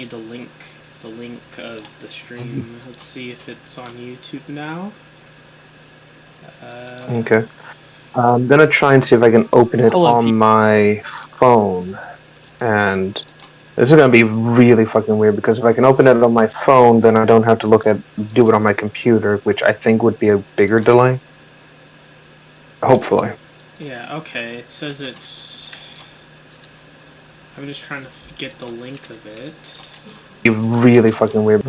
you the link of the stream. Let's see if it's on YouTube now. Okay. I'm gonna try and see if I can open it on my phone. And this is gonna be really fucking weird because if I can open it on my phone, then I don't have to do it on my computer, which I think would be a bigger delay. Hopefully. Yeah, okay. It says it's... I'm just trying to get the link of it. Really fucking weird.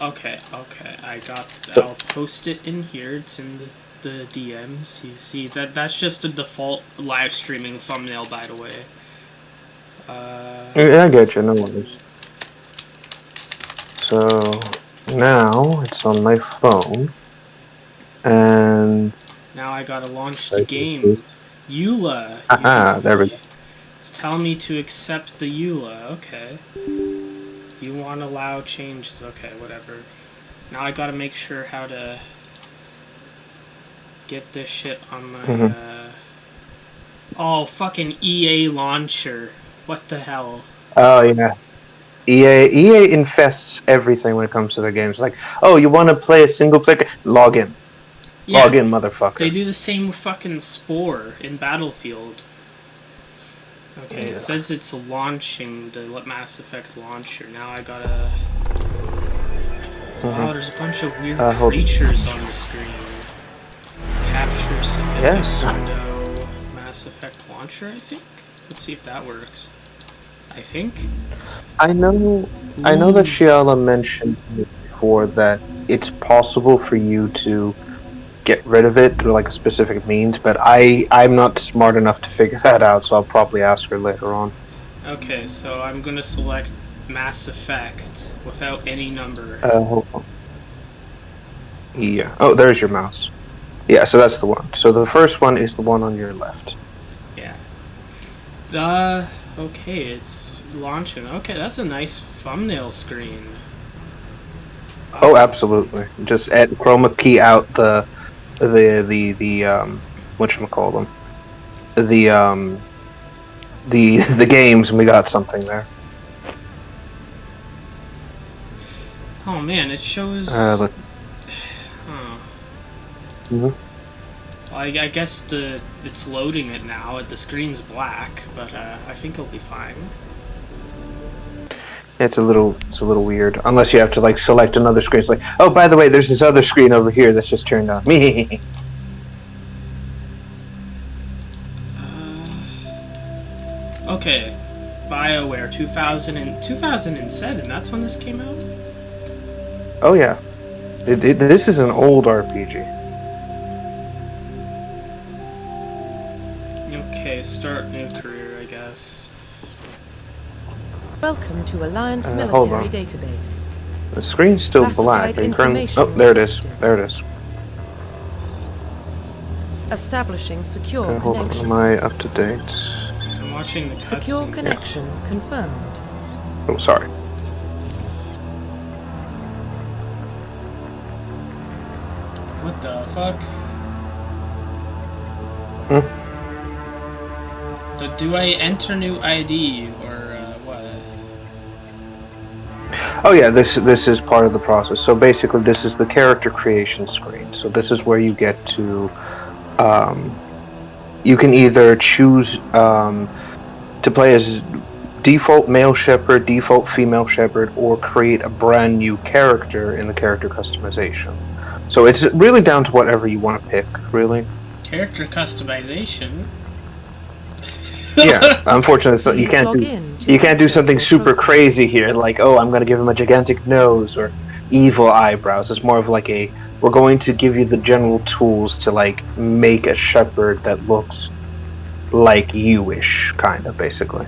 Okay. I'll post it in here. It's in the DMs. You see that's just a default live streaming thumbnail, by the way. Yeah, I get you. No worries. So now it's on my phone, and now I gotta launch the game. EULA. There we go. It's telling me to accept the EULA. Okay. You want to allow changes. Okay, whatever. Now I gotta make sure how to get this shit on my... Oh, fucking EA launcher. What the hell? Oh, yeah. EA infests everything when it comes to their games. Like, oh, you want to play a single player? Log in. Yeah, log in, motherfucker. They do the same with fucking Spore in Battlefield. Okay, yeah. It says it's launching the Mass Effect launcher. Now I gotta... Oh, there's a bunch of weird creatures on the screen. Capture yes. window Mass Effect launcher, I think? Let's see if that works. I think. I know that Shiala mentioned before that it's possible for you to get rid of it through like a specific means, but I'm not smart enough to figure that out, so I'll probably ask her later on. Okay, so I'm gonna select Mass Effect without any number. Hold on. Yeah. Oh, there's your mouse. Yeah, so that's the one. So the first one is the one on your left. Yeah. Okay, it's launching. Okay, that's a nice thumbnail screen. Oh, absolutely. Just add chroma key out the whatchamacallit, the games, and we got something there. Oh man, it shows. I guess it's loading it now. The screen's black, but I think it'll be fine. It's a little weird, unless you have to like select another screen. It's like, oh, by the way, there's this other screen over here that's just turned on. Me. Okay, BioWare 2007. That's when this came out. Oh yeah, this is an old RPG. Okay, start new career, I guess. Welcome to Alliance Military Database. The screen's still black. Oh, there it is. There it is. Establishing secure connection. Hold on, am I up to date? I'm watching the cutscene. Secure connection confirmed. Oh, sorry. What the fuck? Do I enter new ID or what? Oh yeah, this is part of the process. So basically, this is the character creation screen. So this is where you get to, you can either choose to play as default male Shepard, default female Shepard, or create a brand new character in the character customization. So it's really down to whatever you want to pick, really. Character customization. Yeah, unfortunately, you can't do something super crazy here, like, oh, I'm going to give him a gigantic nose or evil eyebrows. It's more of like we're going to give you the general tools to like make a Shepard that looks like you-ish, kind of, basically.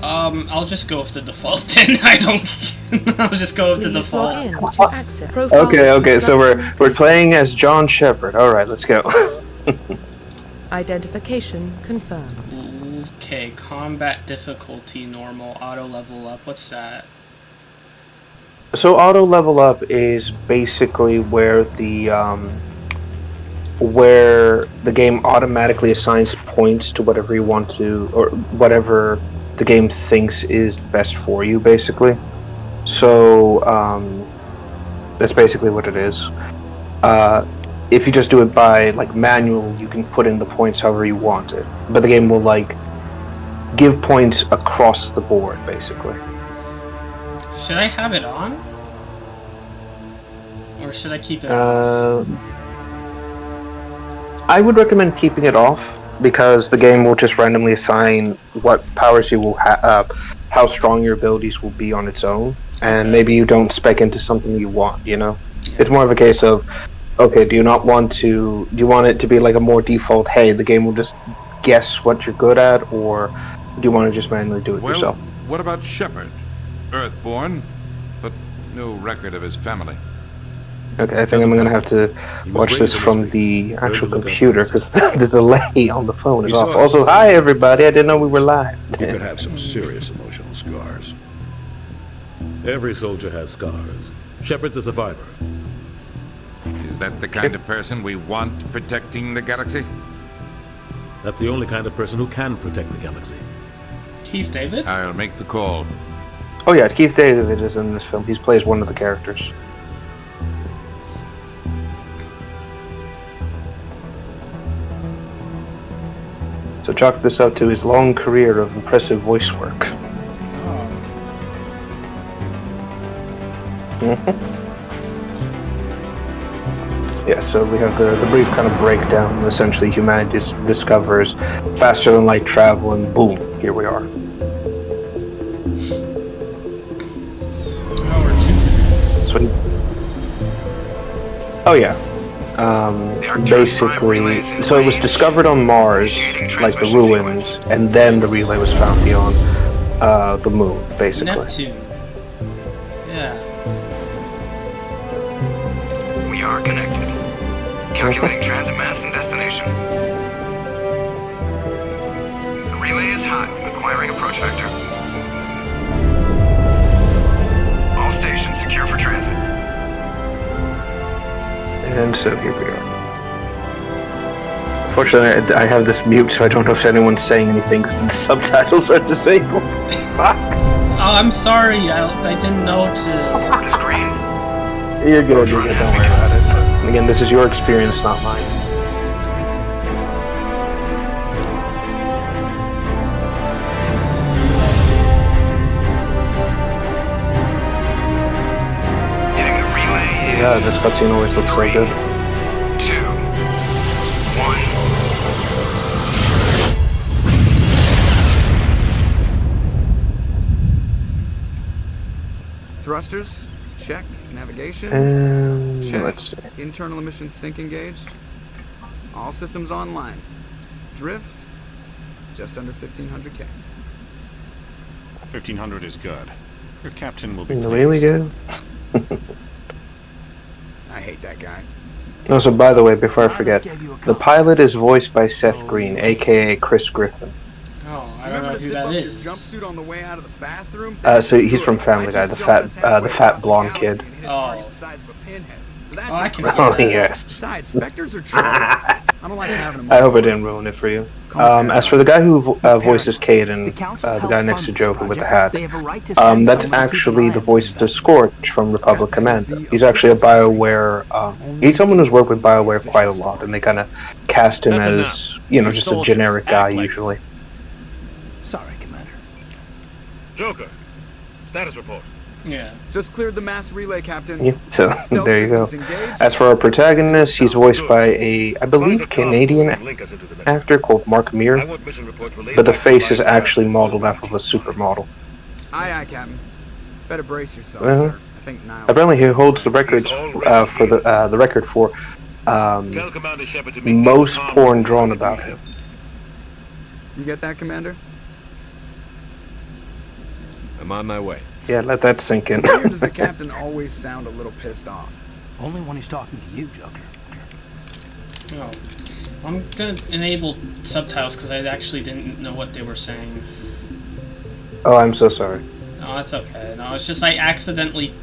I'll just go with the default then. I'll just go with the default. Okay, so we're playing as John Shepard. Alright, let's go. Identification confirmed. Okay, combat difficulty normal, auto level up. What's that? So auto level up is basically where the game automatically assigns points to whatever you want to, or whatever the game thinks is best for you, basically. So that's basically what it is. If you just do it by like manual, you can put in the points however you want it, but the game will like give points across the board, basically. Should I have it on? Or should I keep it off? I would recommend keeping it off, because the game will just randomly assign what powers you will have, how strong your abilities will be on its own, and maybe you don't spec into something you want, you know? Yeah. It's more of a case of, okay, do you want it to be like a more default, hey, the game will just guess what you're good at, or do you want to just manually do it yourself? What about Shepard? Earthborn, but no record of his family. Okay, I think I'm going to have to watch this from the actual computer, because the delay on the phone is off. Also, hi everybody, I didn't know we were live. You could have some serious emotional scars. Every soldier has scars. Shepard's a survivor. Is that the kind of person we want protecting the galaxy? That's the only kind of person who can protect the galaxy. Keith David? I'll make the call. Oh yeah, Keith David is in this film. He plays one of the characters. So chalk this up to his long career of impressive voice work. Yeah, so we have the brief kind of breakdown. Essentially, humanity discovers faster than light travel, and boom, here we are. So, oh yeah. Basically, so it was discovered on Mars, like the ruins, and then the relay was found beyond the moon, basically. Neptune. Yeah. We are connected. Calculating transit mass and destination. The relay is hot, acquiring approach vector. All stations secure for transit. And so here we are. Fortunately, I have this mute, so I don't know if anyone's saying anything, because the subtitles are disabled. Fuck! Oh, I'm sorry, I didn't know to... Port is green. You're good, don't worry about it. And again, this is your experience, not mine. Getting the relay in. Yeah, this cutscene always looks so 3, good. 2, 1. Thrusters, check. Navigation, check. Let's see. Internal emissions sync engaged. All systems online. Drift, just under 1500K. 1500 is good. Your captain will be Really pleased. good? I hate that guy. No, so by the way, before I forget, the pilot is voiced by Seth Green, aka Chris Griffin. Oh, I don't know who that is. Jumpsuit on the way out of the bathroom? So he's from Family Guy, the fat blonde kid. Oh. Oh, I can Oh, yes. Besides, specters are trouble. I don't like having them. I hope I didn't ruin it for you. As for the guy who voices Caden, the guy next to Joker with the hat, that's actually the voice to Scorch from Republic Commando. He's actually a BioWare, he's someone who's worked with BioWare quite a lot, and they kind of cast him as, you know, just a generic guy usually. Sorry, Commander. Joker, status report. Yeah. Just cleared the mass relay, Captain. Yeah, so there you go. As for our protagonist, he's voiced by a, I believe, Canadian actor called Mark Meer, but the face is actually modeled after a supermodel. Aye, aye, Captain. Better brace yourself, sir. I think Niles. Apparently, he holds the records for the record for most porn drawn about him. You get that, Commander? I'm on my way. Yeah, let that sink in. Where does the captain always sound a little pissed off? Only when he's talking to you, Joker. Oh. I'm gonna enable subtitles because I actually didn't know what they were saying. Oh, I'm so sorry. No, that's okay. No, it's just I accidentally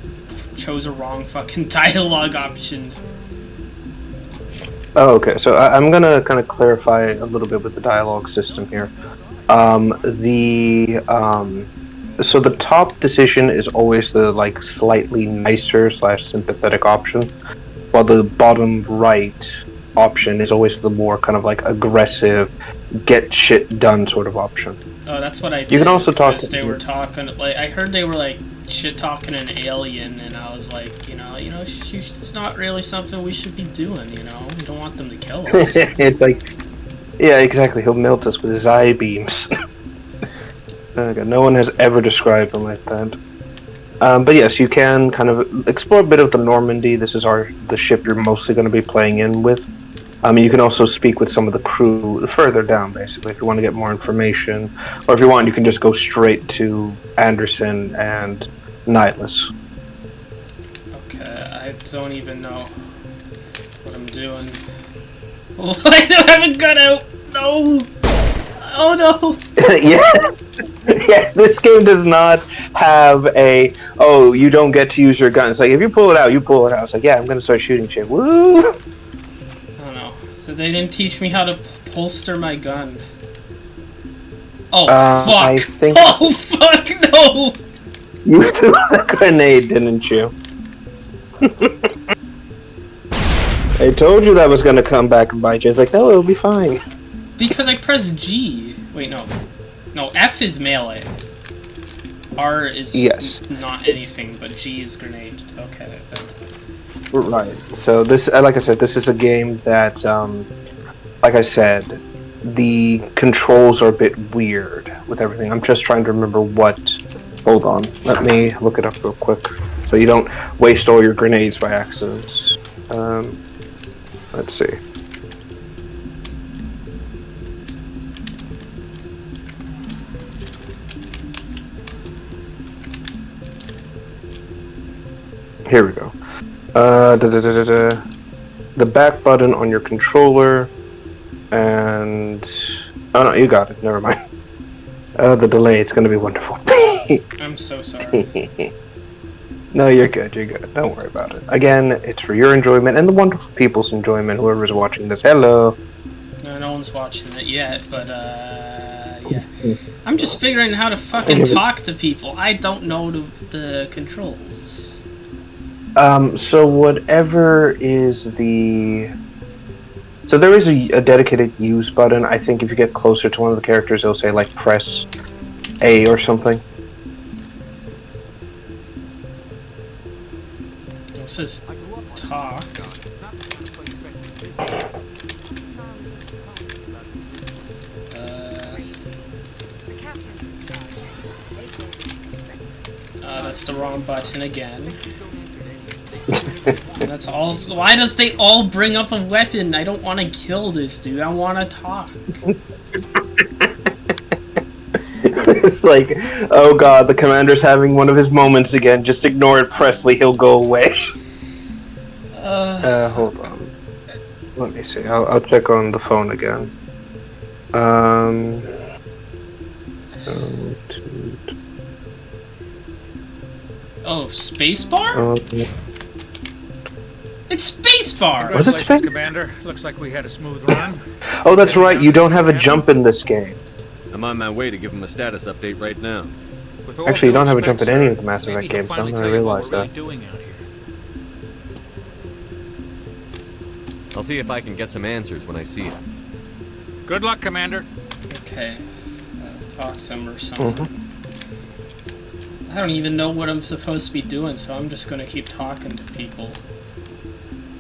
chose a wrong fucking dialogue option. Oh, okay. So I'm gonna kind of clarify a little bit with the dialogue system here. So the top decision is always the like slightly nicer / sympathetic option, while the bottom right option is always the more kind of like aggressive, get shit done sort of option. Oh, that's what I did. You can also talk. Because they were talking, like, I heard they were like shit talking an alien, and I was like, it's not really something we should be doing. We don't want them to kill us. It's like, yeah, exactly. He'll melt us with his eye beams. No one has ever described him like that. But yes, you can kind of explore a bit of the Normandy. This is the ship you're mostly going to be playing in with. You can also speak with some of the crew further down, basically, if you want to get more information. Or if you want, you can just go straight to Anderson and Nihilus. Okay, I don't even know what I'm doing. Oh, I don't have a gun out! No! Oh no! Yes, this game does not have you don't get to use your gun. It's like, if you pull it out, you pull it out. It's like, yeah, I'm going to start shooting shit. Woo! So they didn't teach me how to holster my gun. Oh, fuck! I think Oh, fuck, no! You threw the grenade, didn't you? I told you that was going to come back and bite you. It's like, no, it'll be fine. Because I pressed G. Wait, no. No, F is melee. R is not anything, but G is grenade. Okay. Right. So this, like I said, this is a game that, like I said, the controls are a bit weird with everything. I'm just trying to remember what. Hold on. Let me look it up real quick, so you don't waste all your grenades by accident. Let's see. Here we go. The back button on your controller, and oh no, you got it. Never mind. The delay. It's gonna be wonderful. I'm so sorry. No, you're good. You're good. Don't worry about it. Again, it's for your enjoyment and the wonderful people's enjoyment. Whoever's watching this, hello. No one's watching it yet, but yeah. I'm just figuring out how to fucking talk to people. I don't know the controls. So whatever is the... So there is a dedicated use button. I think if you get closer to one of the characters, it'll say, like, press A or something. It says talk. That's the wrong button again. That's all. Why does they all bring up a weapon? I don't want to kill this dude. I want to talk. It's like, oh god, the commander's having one of his moments again. Just ignore it, Presley. He'll go away. Hold on. Let me see. I'll check on the phone again. Oh, spacebar? It's spacebar! Was it space? Commander. Looks like we had a smooth run. Oh, that's right. You don't have a jump in this game. I'm on my way to give him a status update right now. Actually, you don't have a jump in any of the Mass Effect games. I realized that. I'll see if I can get some answers when I see him. Good luck, Commander. Okay. Talk to him or something. I don't even know what I'm supposed to be doing, so I'm just gonna keep talking to people.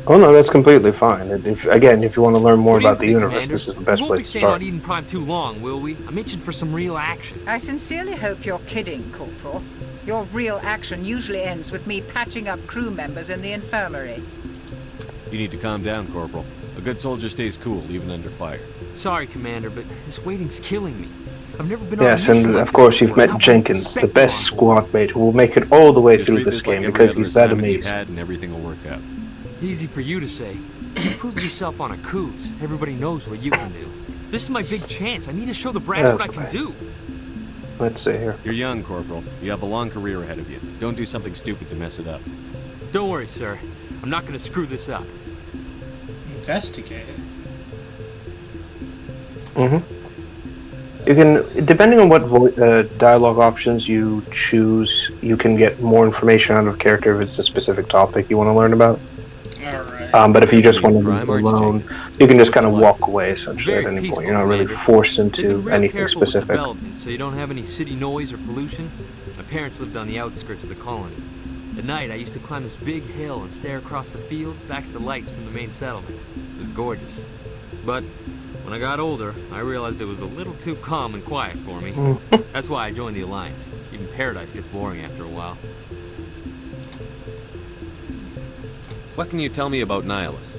Oh no, that's completely fine. If you want to learn more about the universe, Commander? this is the best We won't place be to staying start. on Eden Prime too long, will we? I'm itching for some real action. I sincerely hope you're kidding, Corporal. Your real action usually ends with me patching up crew members in the infirmary. You need to calm down, Corporal. A good soldier stays cool, even under fire. Sorry, Commander, but this waiting's killing me. I've never been Yes, on a and mission of like course this you've before. met Jenkins, the best squad mate, who will make it all the way Just through treat this like game every because other he's that assignment you've amazing. had and everything will work out. Easy for you to say. You proved yourself on a cruise. Everybody knows what you can do. This is my big chance. I need to show the brass what I can do. Let's see here. You're young, Corporal. You have a long career ahead of you. Don't do something stupid to mess it up. Don't worry, sir. I'm not going to screw this up. Investigate. You can, depending on what dialogue options you choose, you can get more information out of a character if it's a specific topic you want to learn about. Alright. But if you just want to leave alone, you can just kind of walk away essentially at any point. You're not really forced into anything specific. So you don't have any city noise or pollution. My parents lived on the outskirts of the colony. At night, I used to climb this big hill and stare across the fields back at the lights from the main settlement. It was gorgeous. But when I got older, I realized it was a little too calm and quiet for me. That's why I joined the Alliance. Even Paradise gets boring after a while. What can you tell me about Nihilus?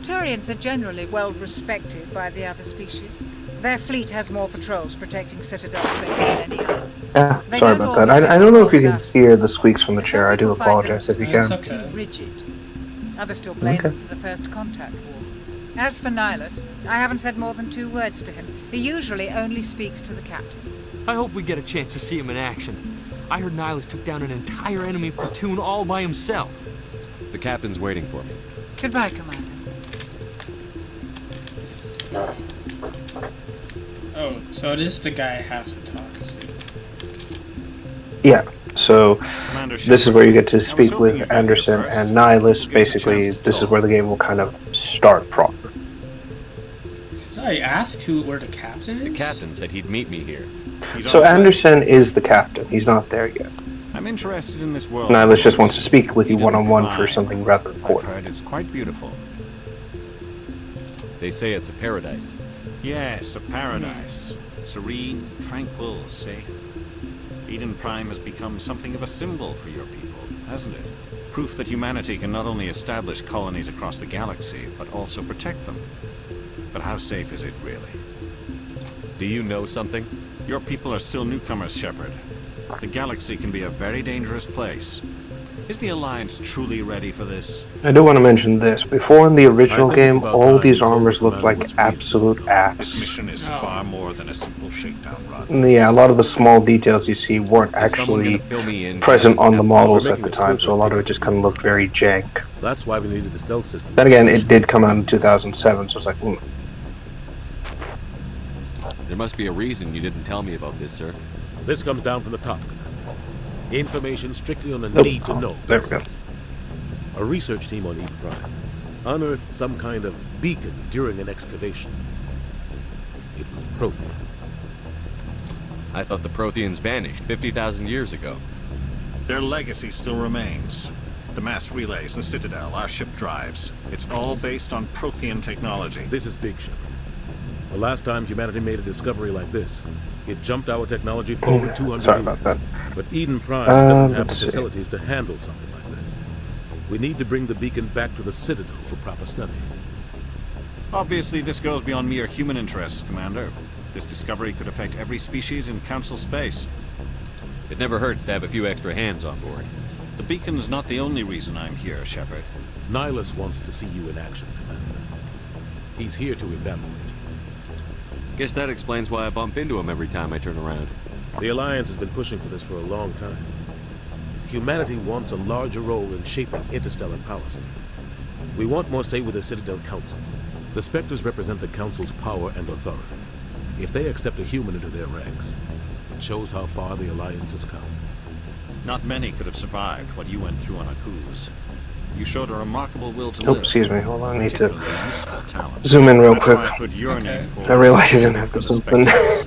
Turians are generally well respected by the other species. Their fleet has more patrols protecting Citadel space than any other. Yeah, sorry about that. I don't know if you can hear the squeaks from the chair. I do apologize if you can. Too rigid. Others still blame them for the First Contact War. As for Nihilus, I haven't said more than 2 words to him. He usually only speaks to the captain. I hope we get a chance to see him in action. I heard Nihilus took down an entire enemy platoon all by himself. The captain's waiting for me. Goodbye, Commander. Oh, so it is the guy I have to talk to. Yeah, so Commander this is where you get to Shepard, I was speak hoping with you'd be Anderson here first. and Nihilus. We'll get a Basically, chance to this is talk. where the game will kind of start proper. Should I ask where the captain is? The captain said he'd meet me here. He's So on his way. Anderson is the captain. He's not there yet. I'm interested in this world. Nihilus just wants to speak with you Eden one-on-one for Prime. something rather I've important. heard it's quite beautiful. They say it's a paradise. Yes, a paradise. Serene, tranquil, safe. Eden Prime has become something of a symbol for your people, hasn't it? Proof that humanity can not only establish colonies across the galaxy, but also protect them. But how safe is it really? Do you know something? Your people are still newcomers, Shepard. The galaxy can be a very dangerous place. Is the Alliance truly ready for this? I do want to mention this. Before in the original I think it's game, about all time these you told armors the looked commander like what's really absolute going on. This ass. mission is far more than a simple shakedown run. Yeah, a lot of the small details you see weren't Is someone actually gonna fill me in? present on the Captain? models We're at the making it time, closer so a lot of to it just kind of looked very jank. That's why we needed the stealth system. Then again, it did come out in 2007, so it's like, There must be a reason you didn't tell me about this, sir. This comes down from the top, Commander. Information strictly on a Nope. need-to-know There we go. basis. A research team on Eden Prime unearthed some kind of beacon during an excavation. It was Prothean. I thought the Protheans vanished 50,000 years ago. Their legacy still remains. The mass relays, the Citadel, our ship drives. It's all based on Prothean technology. This is big, Shepard. The last time humanity made a discovery like this, it jumped our technology forward 200 sorry years. about that. But Eden Prime doesn't have the let's see. facilities to handle something like this. We need to bring the beacon back to the Citadel for proper study. Obviously, this goes beyond mere human interests, Commander. This discovery could affect every species in Council space. It never hurts to have a few extra hands on board. The beacon's not the only reason I'm here, Shepard. Nihilus wants to see you in action, Commander. He's here to evaluate you. Guess that explains why I bump into him every time I turn around. The Alliance has been pushing for this for a long time. Humanity wants a larger role in shaping interstellar policy. We want more say with the Citadel Council. The Spectres represent the Council's power and authority. If they accept a human into their ranks, it shows how far the Alliance has come. Not many could have survived what you went through on Akuz. You showed a remarkable will to Oh, live. excuse me, hold on, I need to particularly useful talent. zoom in real That's quick. why I put your name forward I realized I didn't have for to the zoom in. Spectres.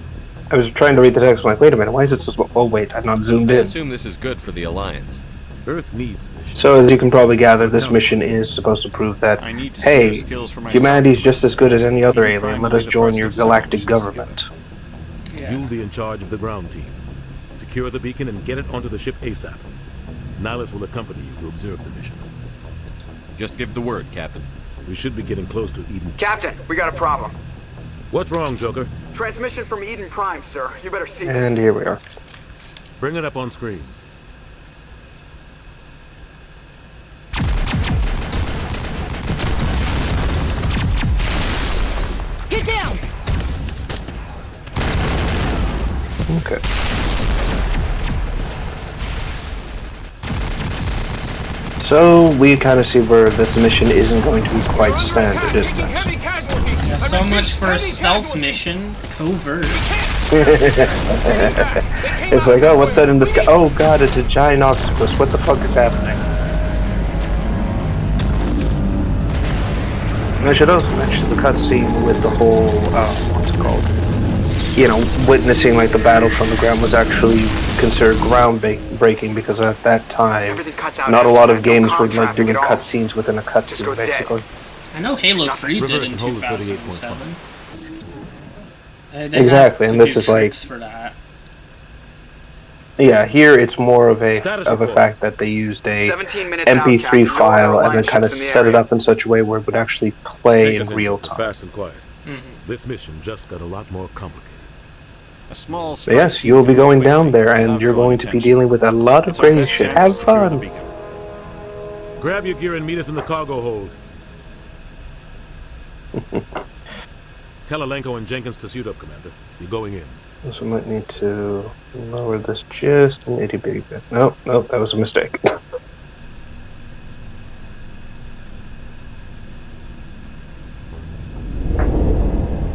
I was trying to read the text, I'm like, wait a minute, why is it so small? Oh wait, I've not zoomed I in. assume this is good for the Alliance. Earth needs this ship. So as you can probably gather, this mission is supposed to prove that, I need to see hey, your skills for myself. humanity's just as good as any other Eden Prime alien, let will us be the join first your of several galactic missions to get government. Yeah. You'll be in charge of the ground team. Secure the beacon and get it onto the ship ASAP. Nihilus will accompany you to observe the mission. Just give the word, Captain. We should be getting close to Eden. Captain, we got a problem. What's wrong, Joker? Transmission from Eden Prime, sir. You better see this. And here we are. Bring it up on screen. Get down! Okay. So we kind of see where this mission isn't going to be quite standard, isn't it? Yeah, so much for a stealth mission. Covert. It's like, oh, what's that in the sky? Oh god, it's a giant octopus. What the fuck is happening? And I should also mention the cutscene with the whole, what's it called? You know, witnessing like the battle from the ground was actually considered groundbreaking because at that time, not a lot of games were like doing cutscenes within a cutscene, basically. I know Halo 3 did in 2007. Exactly, and this is like, for that. yeah, here it's more of a fact that they used a MP3 file and then kind of set it up in such a way where it would actually play in real time. Fast and quiet. This mission just got a lot more complicated. A small. So yes, you will be going down there, and you're going to be dealing with a lot of crazy shit. Have fun. Grab your gear and meet us in the cargo hold. Tell Alenko and Jenkins to suit up, Commander. You're going in. So I might need to lower this just an itty bitty bit. Nope, nope, that was a mistake.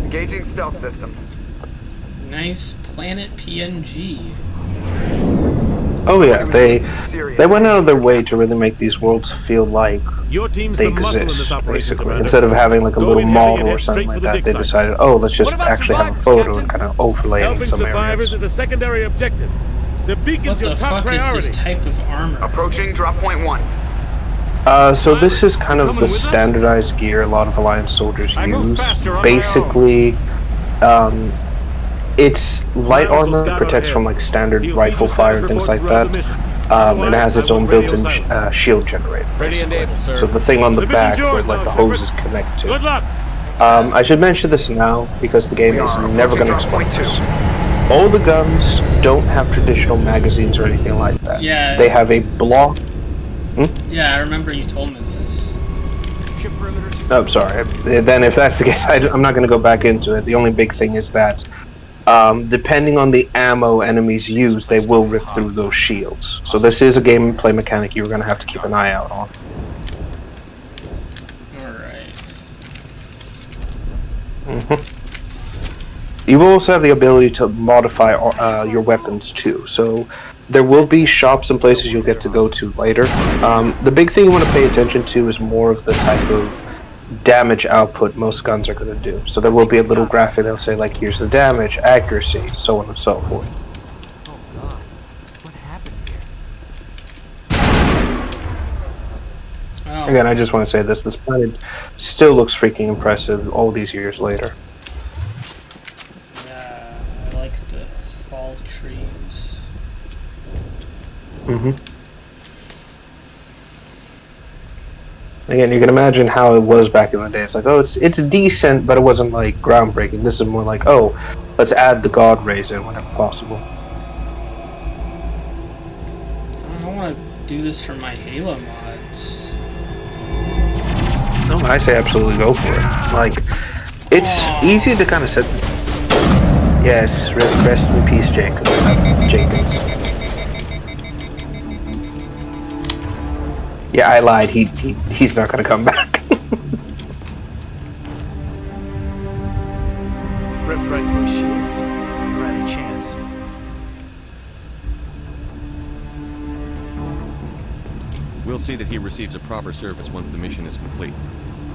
Engaging stealth systems. Nice planet PNG. Oh yeah, they went out of their way to really make these worlds feel like Your team's they the muscle in this exist, operation, basically. Commander. Instead of having like a Go little in heavy model and or head something straight like for the that, dig they site. decided, oh, let's just What about actually have a survivors, photo Captain? and kind of overlay it in Helping some survivors areas. is a secondary objective. The What beacon's your the top fuck priority. is this type of armor? Approaching drop point 1. So this is kind of the standardized gear a lot of Alliance soldiers use. Basically, it's light armor, protects from like standard rifle fire and things like that. It has its own built-in shield generator. Ready and able, sir. So the thing on the back where like the hoses connect to. Good luck. I should mention this now because the game is never going to explain this. All the guns don't have traditional magazines or anything like that. Yeah. They have a block. Yeah, I remember you told me this. Oh, sorry. Then if that's the case, I'm not going to go back into it. The only big thing is that depending on the ammo enemies use, they will rip through those shields. So this is a gameplay mechanic you're going to have to keep an eye out on. Alright. You will also have the ability to modify your weapons too. So there will be shops and places you'll get to go to later. The big thing you want to pay attention to is more of the type of damage output most guns are going to do. So there will be a little graphic that'll say like, here's the damage, accuracy, so on and so forth. Oh god, what happened here? Oh. Again, I just want to say this planet still looks freaking impressive all these years later. Yeah, I like the fall trees. Again, you can imagine how it was back in the day. It's like, oh, it's decent, but it wasn't like groundbreaking. This is more like, oh, let's add the God rays in whenever possible. I want to do this for my Halo mods. No, I say absolutely go for it. Like, it's easy to kind of set this. Yes, rest in peace, Jenkins. Yeah, I lied. He's not gonna come back. Rip right through his shields. Never had a chance. We'll see that he receives a proper service once the mission is complete.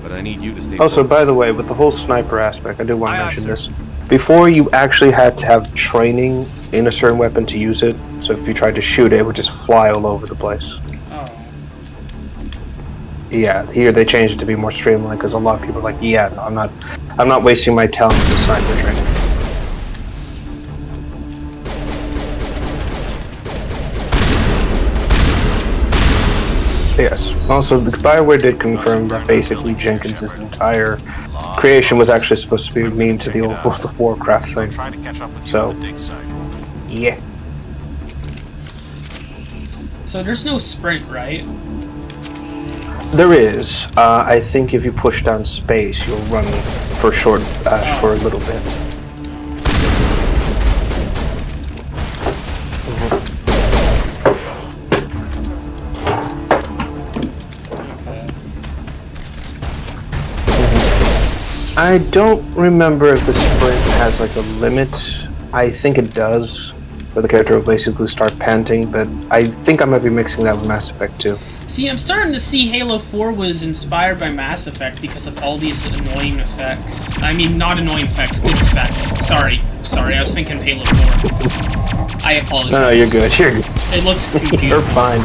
But I need you to stay Also, focused. by the way, with the whole sniper aspect, I do want to mention this. Before, you actually had to have training in a certain weapon to use it. So if you tried to shoot it, it would just fly all over the place. Oh. Yeah, here they changed it to be more streamlined because a lot of people are like, yeah, no, I'm not wasting my talents with sniper training. Yes. Also, the BioWare did confirm that basically Jenkins' entire creation was actually supposed to be a meme to the old World of Warcraft thing. So, yeah. So there's no sprint, right? There is. I think if you push down space, you'll run for short, for a little bit. I don't remember if the sprint has like a limit. I think it does, where the character will basically start panting, but I think I might be mixing that with Mass Effect 2. See, I'm starting to see Halo 4 was inspired by Mass Effect because of all these annoying effects. I mean, not annoying effects, good effects. Sorry, I was thinking of Halo 4. I apologize. No, you're good, you're good. It looks creepy. You're fine.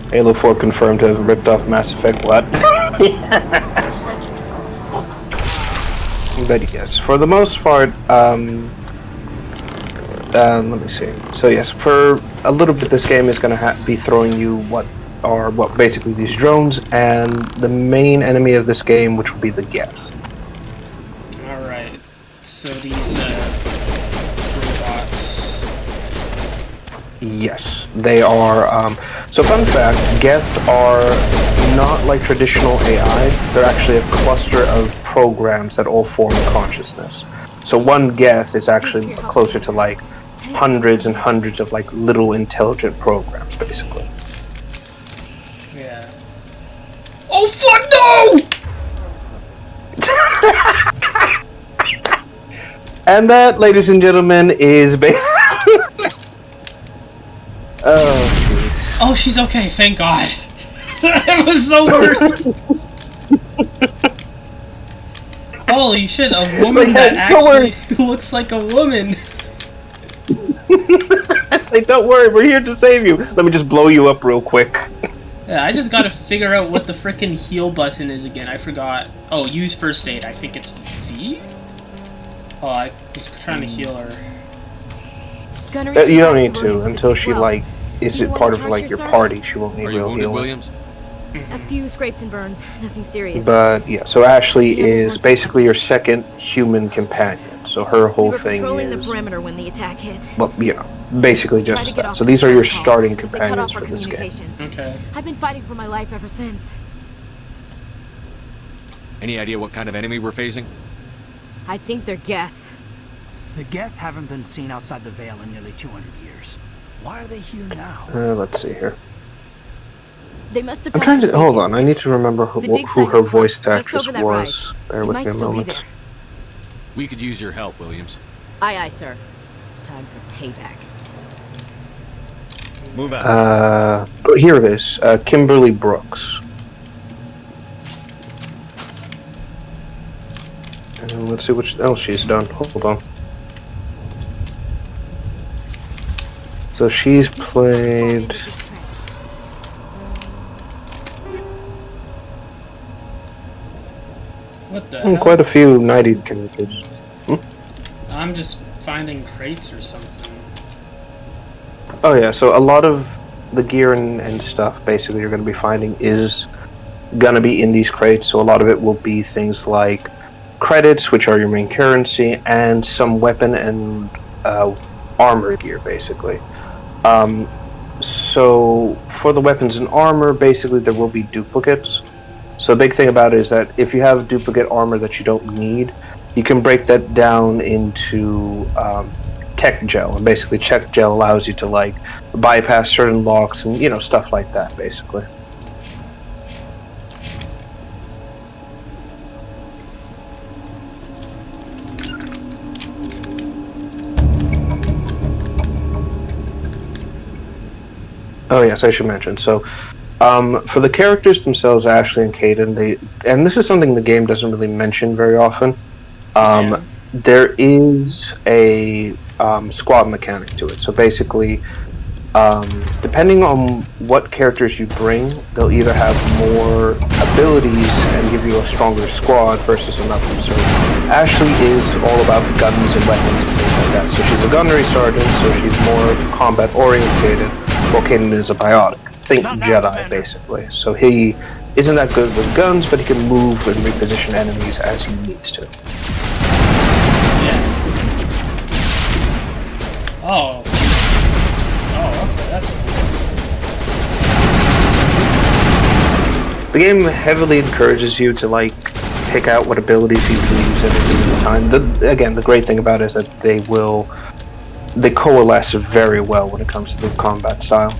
Halo 4 confirmed to have ripped off Mass Effect what? But yes, for the most part, let me see. So yes, for a little bit, this game is going to be throwing you what are basically these drones, and the main enemy of this game, which will be the Geth. All right. So these robots. Yes, they are. So fun fact: Geth are not like traditional AI. They're actually a cluster of programs that all form consciousness. So one Geth is actually closer to like hundreds and hundreds of like little intelligent programs, basically. Yeah. Oh fuck no! And that, ladies and gentlemen, is basically. Oh jeez. Oh, she's okay. Thank God. It was so weird. Holy shit! A woman that actually looks like a woman. It's like, don't worry, we're here to save you. Let me just blow you up real quick. Yeah, I just gotta figure out what the frickin' heal button is again. I forgot. Oh, use first aid. I think it's V? Oh, I was trying to heal her. You don't need to until she, like, is it part of, like, your party. She won't need real healing. Williams? A few scrapes and burns, nothing serious. But, yeah, so Ashley is basically your second human companion. So her whole thing patrolling is... the perimeter when the attack hit. Well, you know, basically just that. So these are your starting companions for this game. Okay. I've been fighting for my life ever since. Any idea what kind of enemy we're facing? I think they're Geth. The Geth haven't been seen outside the Veil in nearly 200 years. Why are they here now? Let's see here. They must have. I'm trying to hold on. I need to remember who her voice actress was. Bear with me a moment. We could use your help, Williams. Aye, aye, sir. It's time for payback. Move out. Oh, here it is. Kimberly Brooks. And let's see what else she's done. Hold on. So she's played... What the hell? Quite a few 90s characters. I'm just finding crates or something. Oh yeah, so a lot of the gear and stuff basically you're going to be finding is going to be in these crates. So a lot of it will be things like credits, which are your main currency, and some weapon and armor gear, basically. So for the weapons and armor, basically there will be duplicates. So the big thing about it is that if you have duplicate armor that you don't need, you can break that down into tech gel, and basically tech gel allows you to like bypass certain locks and, you know, stuff like that, basically. Oh yes, I should mention. So, for the characters themselves, Ashley and Kaidan, and this is something the game doesn't really mention very often. There is a squad mechanic to it. So basically, depending on what characters you bring, they'll either have more abilities and give you a stronger squad versus another. So Ashley is all about guns and weapons and things like that. So she's a gunnery sergeant, so she's more combat orientated. While Kaidan is a biotic. Think Jedi, basically. So he isn't that good with guns, but he can move and reposition enemies as he needs to. Yeah. Oh. Oh, okay, that's cool. The game heavily encourages you to, like, pick out what abilities you can use every single time. Again, the great thing about it is that they coalesce very well when it comes to the combat style.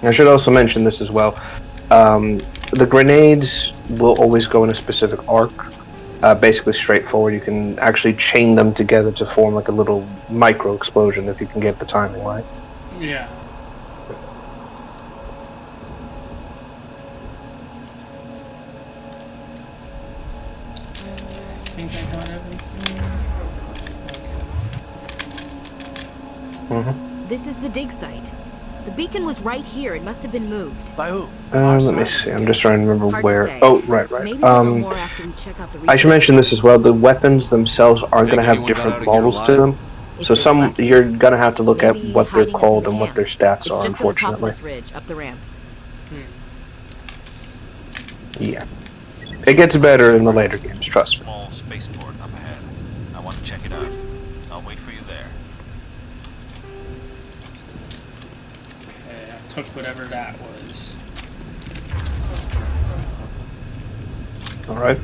I should also mention this as well. The grenades will always go in a specific arc. So basically, basically straightforward. You can actually chain them together to form like a little micro explosion if you can get the timing right. Yeah. I think I got everything. Okay. This is the dig site. The beacon was right here. It must have been moved. By who? Let me see. I'm just trying to remember Hard where. to say. Oh, right. Maybe we'll know more after we check out the I should mention this as well. The weapons themselves are going to have different models to them. So some you're going to have to look at what they're called and what their stats It's are, just on the top of unfortunately. this ridge, up the ramps. Yeah. It gets better in the later games, trust me. Small spaceport up ahead. I want to check it out. I'll wait for you there. Okay, I took whatever that was. Alright.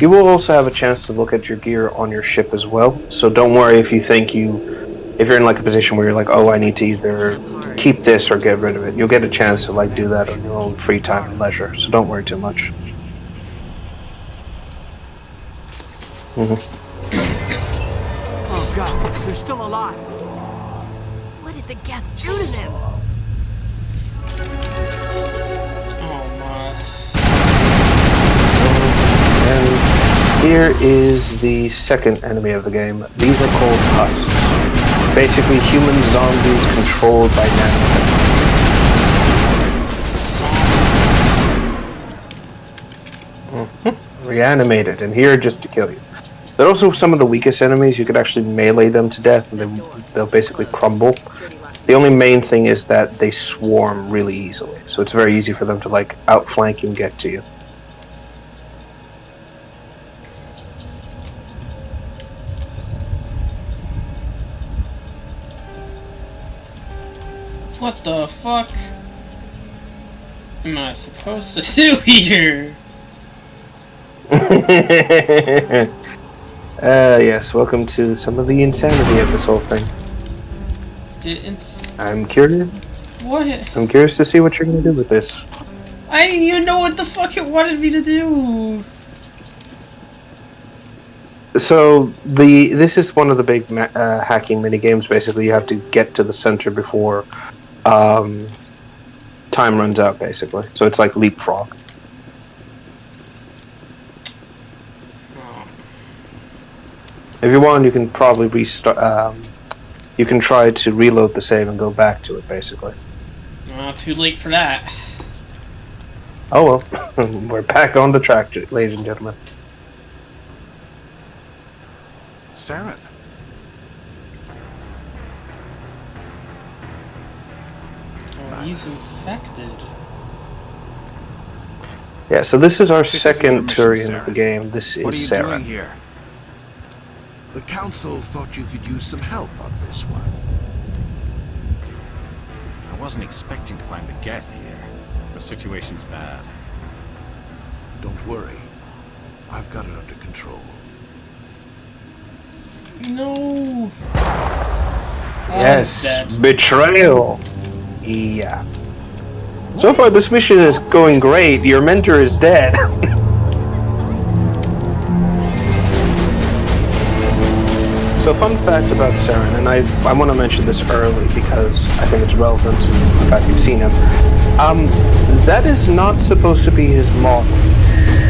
You will also have a chance to look at your gear on your ship as well. So don't worry if you think if you're in like a position where you're like, oh, I need to either keep this or get rid of it. You'll get a chance to like do that on your own free time and leisure. So don't worry too much. Oh god, they're still alive. What did the Geth do to them? And here is the second enemy of the game. These are called husks. Basically human zombies controlled by nanotech. Reanimated, and here just to kill you. They're also some of the weakest enemies. You could actually melee them to death and they'll basically crumble. The only main thing is that they swarm really easily, so it's very easy for them to like outflank and get to you. What the fuck am I supposed to do here? Yes, welcome to some of the insanity of this whole thing. I'm curious. What? I'm curious to see what you're gonna do with this. I didn't even know what the fuck it wanted me to do. So this is one of the big hacking mini games. Basically, you have to get to the center before time runs out. Basically, so it's like leapfrog. If you want, you can probably restart. You can try to reload the save and go back to it, basically. Too late for that. Oh well, we're back on the track, ladies and gentlemen. Saren. Oh, he's infected. Yeah, so this is our This is second your mission, Turian of the Saren. game. This is What are you Sarah. doing here? The Council thought you could use some help on this one. I wasn't expecting to find the Geth here. The situation's bad. Don't worry. I've got it under control. No. Yes, betrayal. Yeah. So far, this mission is going great. Your mentor is dead. So, fun fact about Saren, and I want to mention this early because I think it's relevant to the fact you've seen him. That is not supposed to be his model.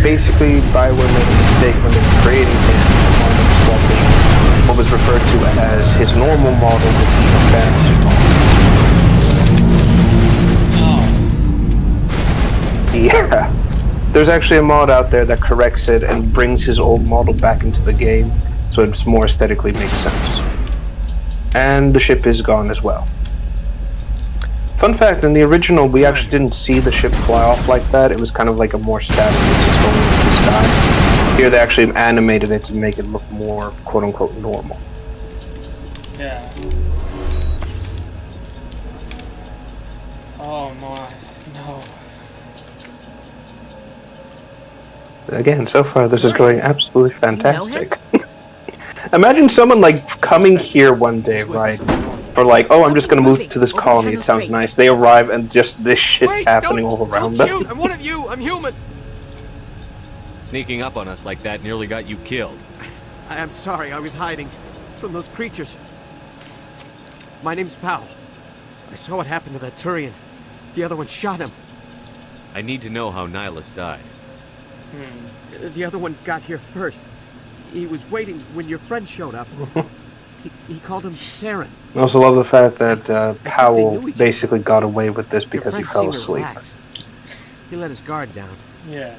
Basically, Bioware made a mistake when they were creating him and wanted to swap in what was referred to as his normal model with the advanced model. Yeah. There's actually a mod out there that corrects it and brings his old model back into the game, so it's more aesthetically makes sense. And the ship is gone as well. Fun fact, in the original, we actually didn't see the ship fly off like that. It was kind of like a more static, just going into the sky. Here they actually animated it to make it look more quote-unquote normal. Yeah. Oh my, no. Again, so far this is going absolutely fantastic. Imagine someone like coming here one day, right? For like, oh, I'm just gonna move to this colony, it sounds nice. They arrive and just this shit's happening all around them. I'm one of you. I'm human. Sneaking up on us like that nearly got you killed. I'm sorry, I was hiding from those creatures. My name's Powell. I saw what happened to that Turian. The other one shot him. I need to know how Nihilus died. The other one got here first. He was waiting when your friend showed up. He called him Saren. I also love the fact that Powell basically got away with this because he fell asleep. He let his guard down. Yeah.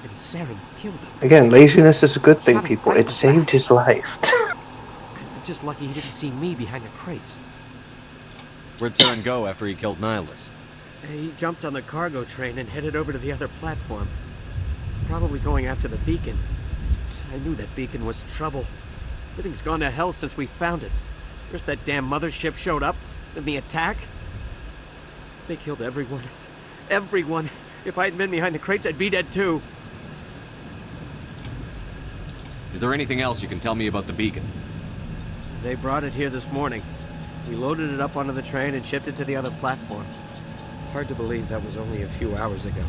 And Saren killed him. Again, laziness is a good thing, people. It saved his life. I'm just lucky he didn't see me behind the crates. Where'd Saren go after he killed Nihilus? He jumped on the cargo train and headed over to the other platform. Probably going after the beacon. I knew that beacon was trouble. Everything's gone to hell since we found it. First that damn mothership showed up, then the attack. They killed everyone. Everyone. If I hadn't been behind the crates, I'd be dead too. Is there anything else you can tell me about the beacon? They brought it here this morning. We loaded it up onto the train and shipped it to the other platform. Hard to believe that was only a few hours ago.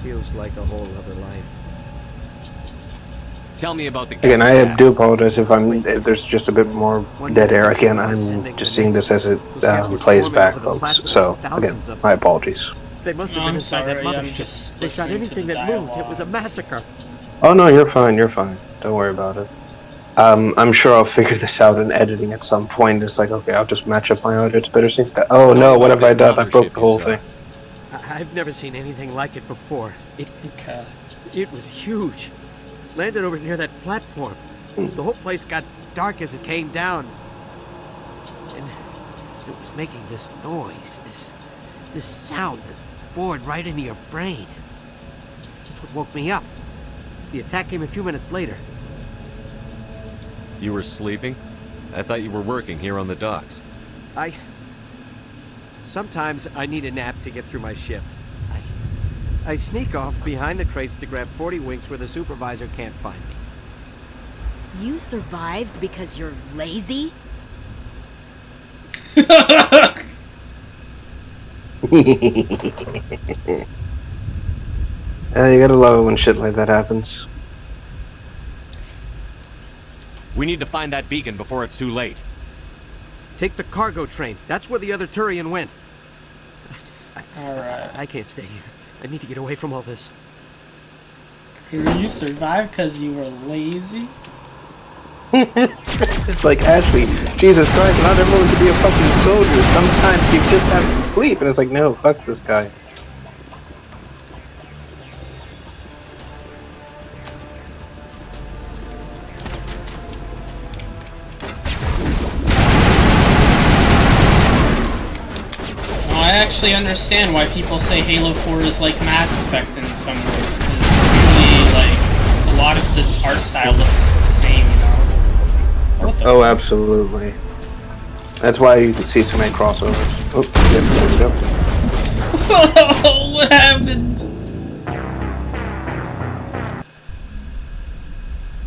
Feels like a whole other life. Tell me about the... Again, I do apologize if there's just a bit more dead air. Again, I'm just seeing this as it plays back, folks. So, again, my apologies. They must have been inside that mothership. They shot anything that moved. It was a massacre. Oh no, you're fine, you're fine. Don't worry about it. I'm sure I'll figure this out in editing at some point. It's like, okay, I'll just match up my audio. It's better sync. Oh no, what have I done? I broke the whole thing. I've never seen anything like it before. It was huge. Landed over near that platform. The whole place got dark as it came down. And it was making this noise, this sound that bored right into your brain. That's what woke me up. The attack came a few minutes later. You were sleeping? I thought you were working here on the docks. Sometimes I need a nap to get through my shift. I sneak off behind the crates to grab 40 winks where the supervisor can't find me. You survived because you're lazy? You gotta love it when shit like that happens. We need to find that beacon before it's too late. Take the cargo train. That's where the other Turian went. Alright. I can't stay here. I need to get away from all this. You survived because you were lazy? It's like, Ashley, Jesus Christ, not everyone can be a fucking soldier. Sometimes you just have to sleep. And it's like, no, fuck this guy. I actually understand why people say Halo 4 is like Mass Effect in some ways, because really, like, a lot of this art style looks the same, you know? What the Oh, absolutely. That's why you can see so many crossovers. Oh, yeah, there we go. Whoa, what happened?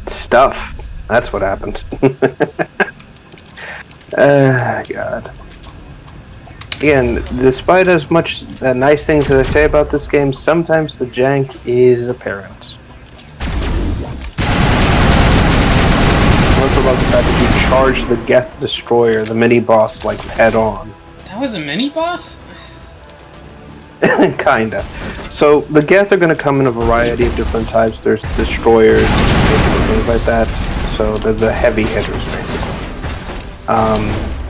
Stuff. That's what happened. God. Again, despite as much nice things as I say about this game, sometimes the jank is apparent. I also love the fact that you charge the Geth Destroyer, the mini-boss, like, head-on. That was a mini-boss? Kinda. So, the Geth are going to come in a variety of different types. There's destroyers, basically things like that. So, they're the heavy hitters, basically.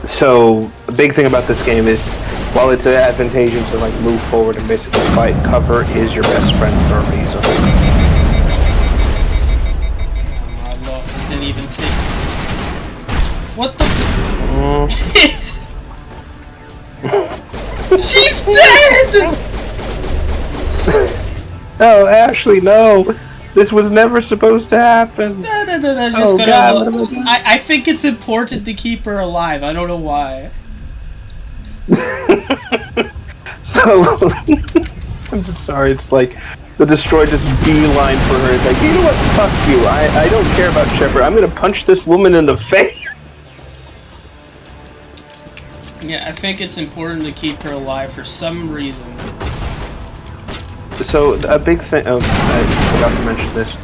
So, the big thing about this game is, while it's advantageous to like move forward and basically fight, cover is your best friend for a reason. I lost. It didn't even take. What the? She's dead! Oh, Ashley, no! This was never supposed to happen. No, just oh, God, I think it's important to keep her alive. I don't know why. So, I'm just sorry, it's like, the Destroyer just beeline for her. It's like, you know what, fuck you, I don't care about Shepard, I'm gonna punch this woman in the face! Yeah, I think it's important to keep her alive for some reason. So a big thing. I forgot to mention this.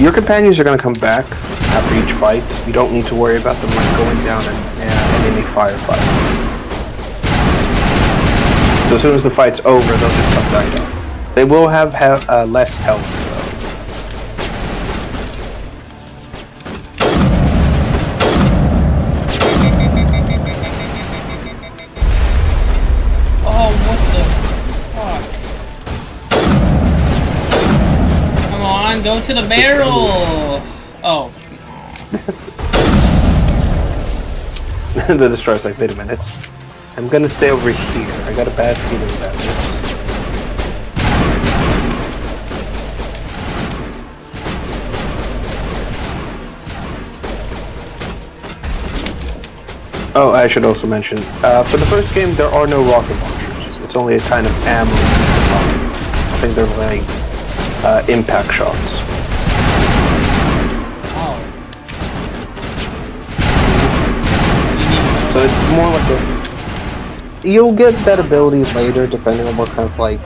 Your companions are going to come back after each fight. You don't need to worry about them like going down in any firefight. So as soon as the fight's over, they'll just come back down. They will have less health. Oh, what the fuck? Come on, go to the barrel! Oh. The destroyer's like, wait a minute. I'm gonna stay over here. I got a bad feeling about this. Oh, I should also mention, for the first game, there are no rocket launchers. It's only a kind of ammo. I think they're like impact shots. So it's more like a... You'll get that ability later, depending on what kind of like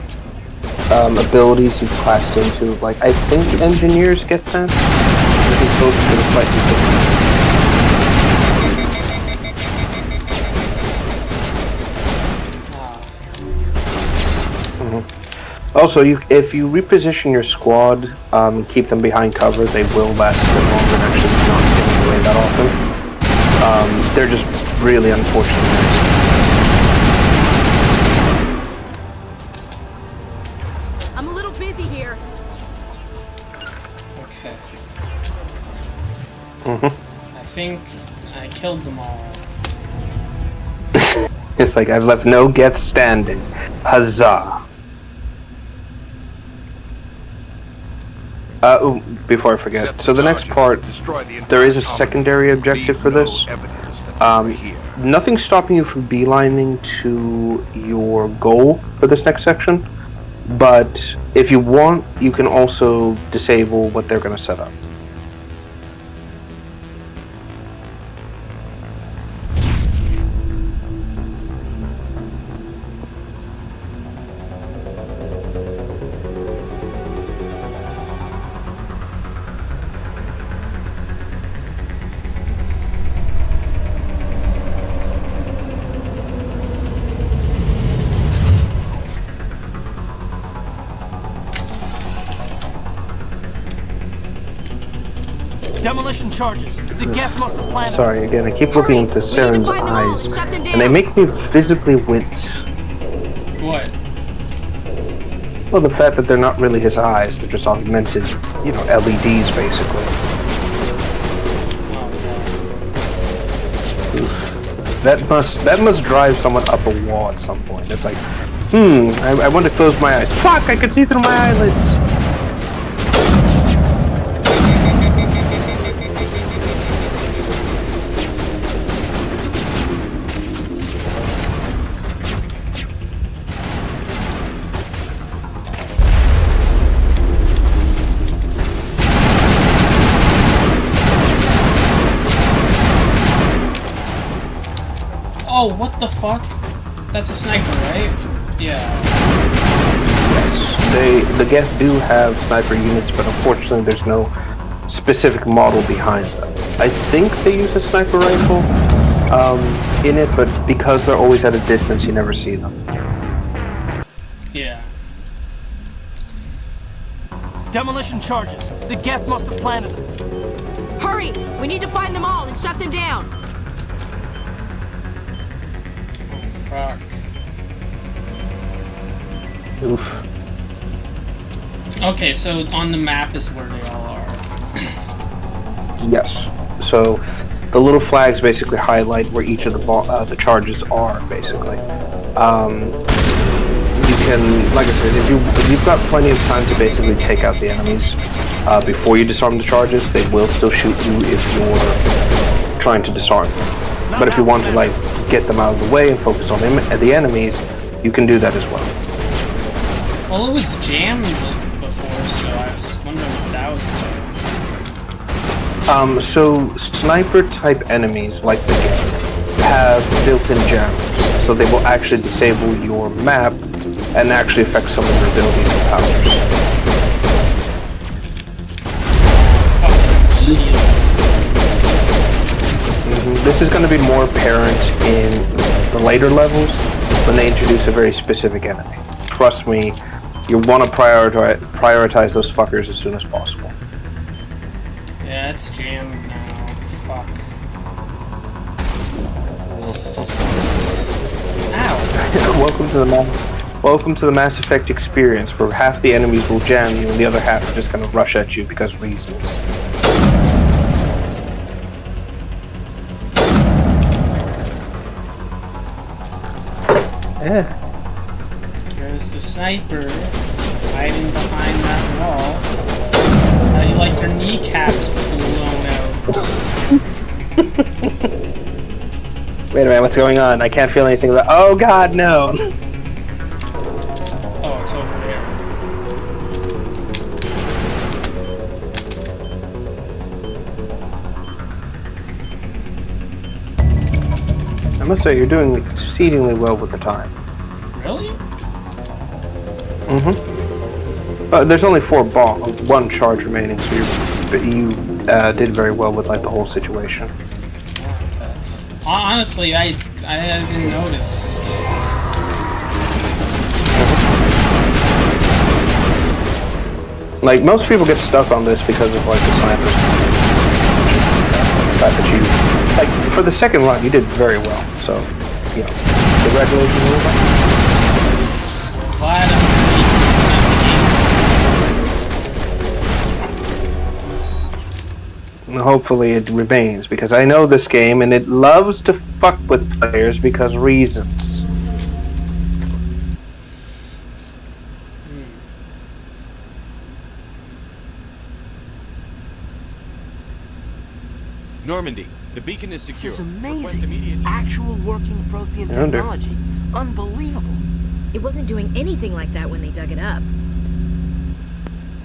abilities you've classed into. Like, I think engineers get that. I think those are slightly different. Also, if you reposition your squad, keep them behind cover, they will last a bit longer and actually not getting away that often. They're just really unfortunate. I'm a little busy here. Okay. Mm-hmm. I think I killed them all. It's like, I've left no Geth standing. Huzzah! Before I forget, so the next part, there is a secondary objective for this. Nothing's stopping you from beelining to your goal for this next section, but if you want, you can also disable what they're going to set up. Demolition charges. The Geth must have planted. Sorry, again, I keep looking into Saren's eyes, and they make me visibly wince. What? Well, the fact that they're not really his eyes, they're just augmented, you know, LEDs, basically. Oof. That must drive someone up a wall at some point. It's like, I want to close my eyes. Fuck, I can see through my eyelids! Oh, what the fuck? That's a sniper, right? Yeah. Yes, the Geth do have sniper units, but unfortunately there's no specific model behind them. I think they use a sniper rifle in it, but because they're always at a distance, you never see them. Yeah. Demolition charges. The Geth must have planted them. Hurry! We need to find them all and shut them down. Fuck. Oof. Okay, so on the map is where they all are. Yes. So the little flags basically highlight where each of the charges are, basically. You can, like I said, if you've got plenty of time to basically take out the enemies before you disarm the charges, they will still shoot you if you're trying to disarm them. But if you want to like get them out of the way and focus on the enemies, you can do that as well. Well, it was jammed before, so I was wondering what that was about. So sniper type enemies like the Geth have built-in jammers, so they will actually disable your map and actually affect some of your abilities and powers. This is going to be more apparent in the later levels when they introduce a very specific enemy. Trust me, you want to prioritize those fuckers as soon as possible. Yeah, it's jammed now. Fuck. Ow! Welcome to the Mass Effect experience, where half the enemies will jam you and the other half are just going to rush at you because of reasons. Yeah. There's the sniper hiding behind that wall. How do you like your kneecaps blown out? Wait a minute, what's going on? I can't feel anything about. Oh god, no! Oh, it's over I must say, you're doing exceedingly well with the time. Really? There's only 1 charge remaining, so you did very well with like the whole situation. Okay. Honestly, I didn't notice. Like, most people get stuck on this because of like the snipers. The fact that you, like, for the second run, you did very well. So, you know, congratulations. Glad And hopefully it remains, because I know this game and it loves to fuck with players because reasons. Normandy, the beacon is secure. This is amazing. Actual working Prothean technology. Unbelievable. It wasn't doing anything like that when they dug it up.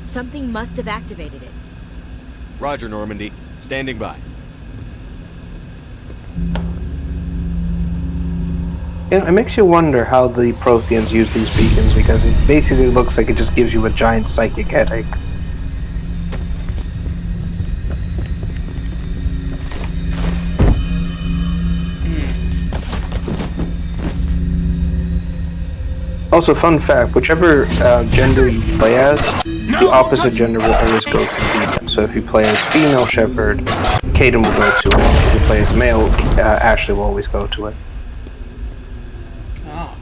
Something must have activated it. Roger, Normandy. Standing by. Yeah, it makes you wonder how the Protheans use these beacons, because it basically looks like it just gives you a giant psychic headache. Also, fun fact, whichever gender you play as, the opposite gender will always go to female. So if you play as female Shepard, Kaidan will go to it. If you play as male, Ashley will always go to it. Oh.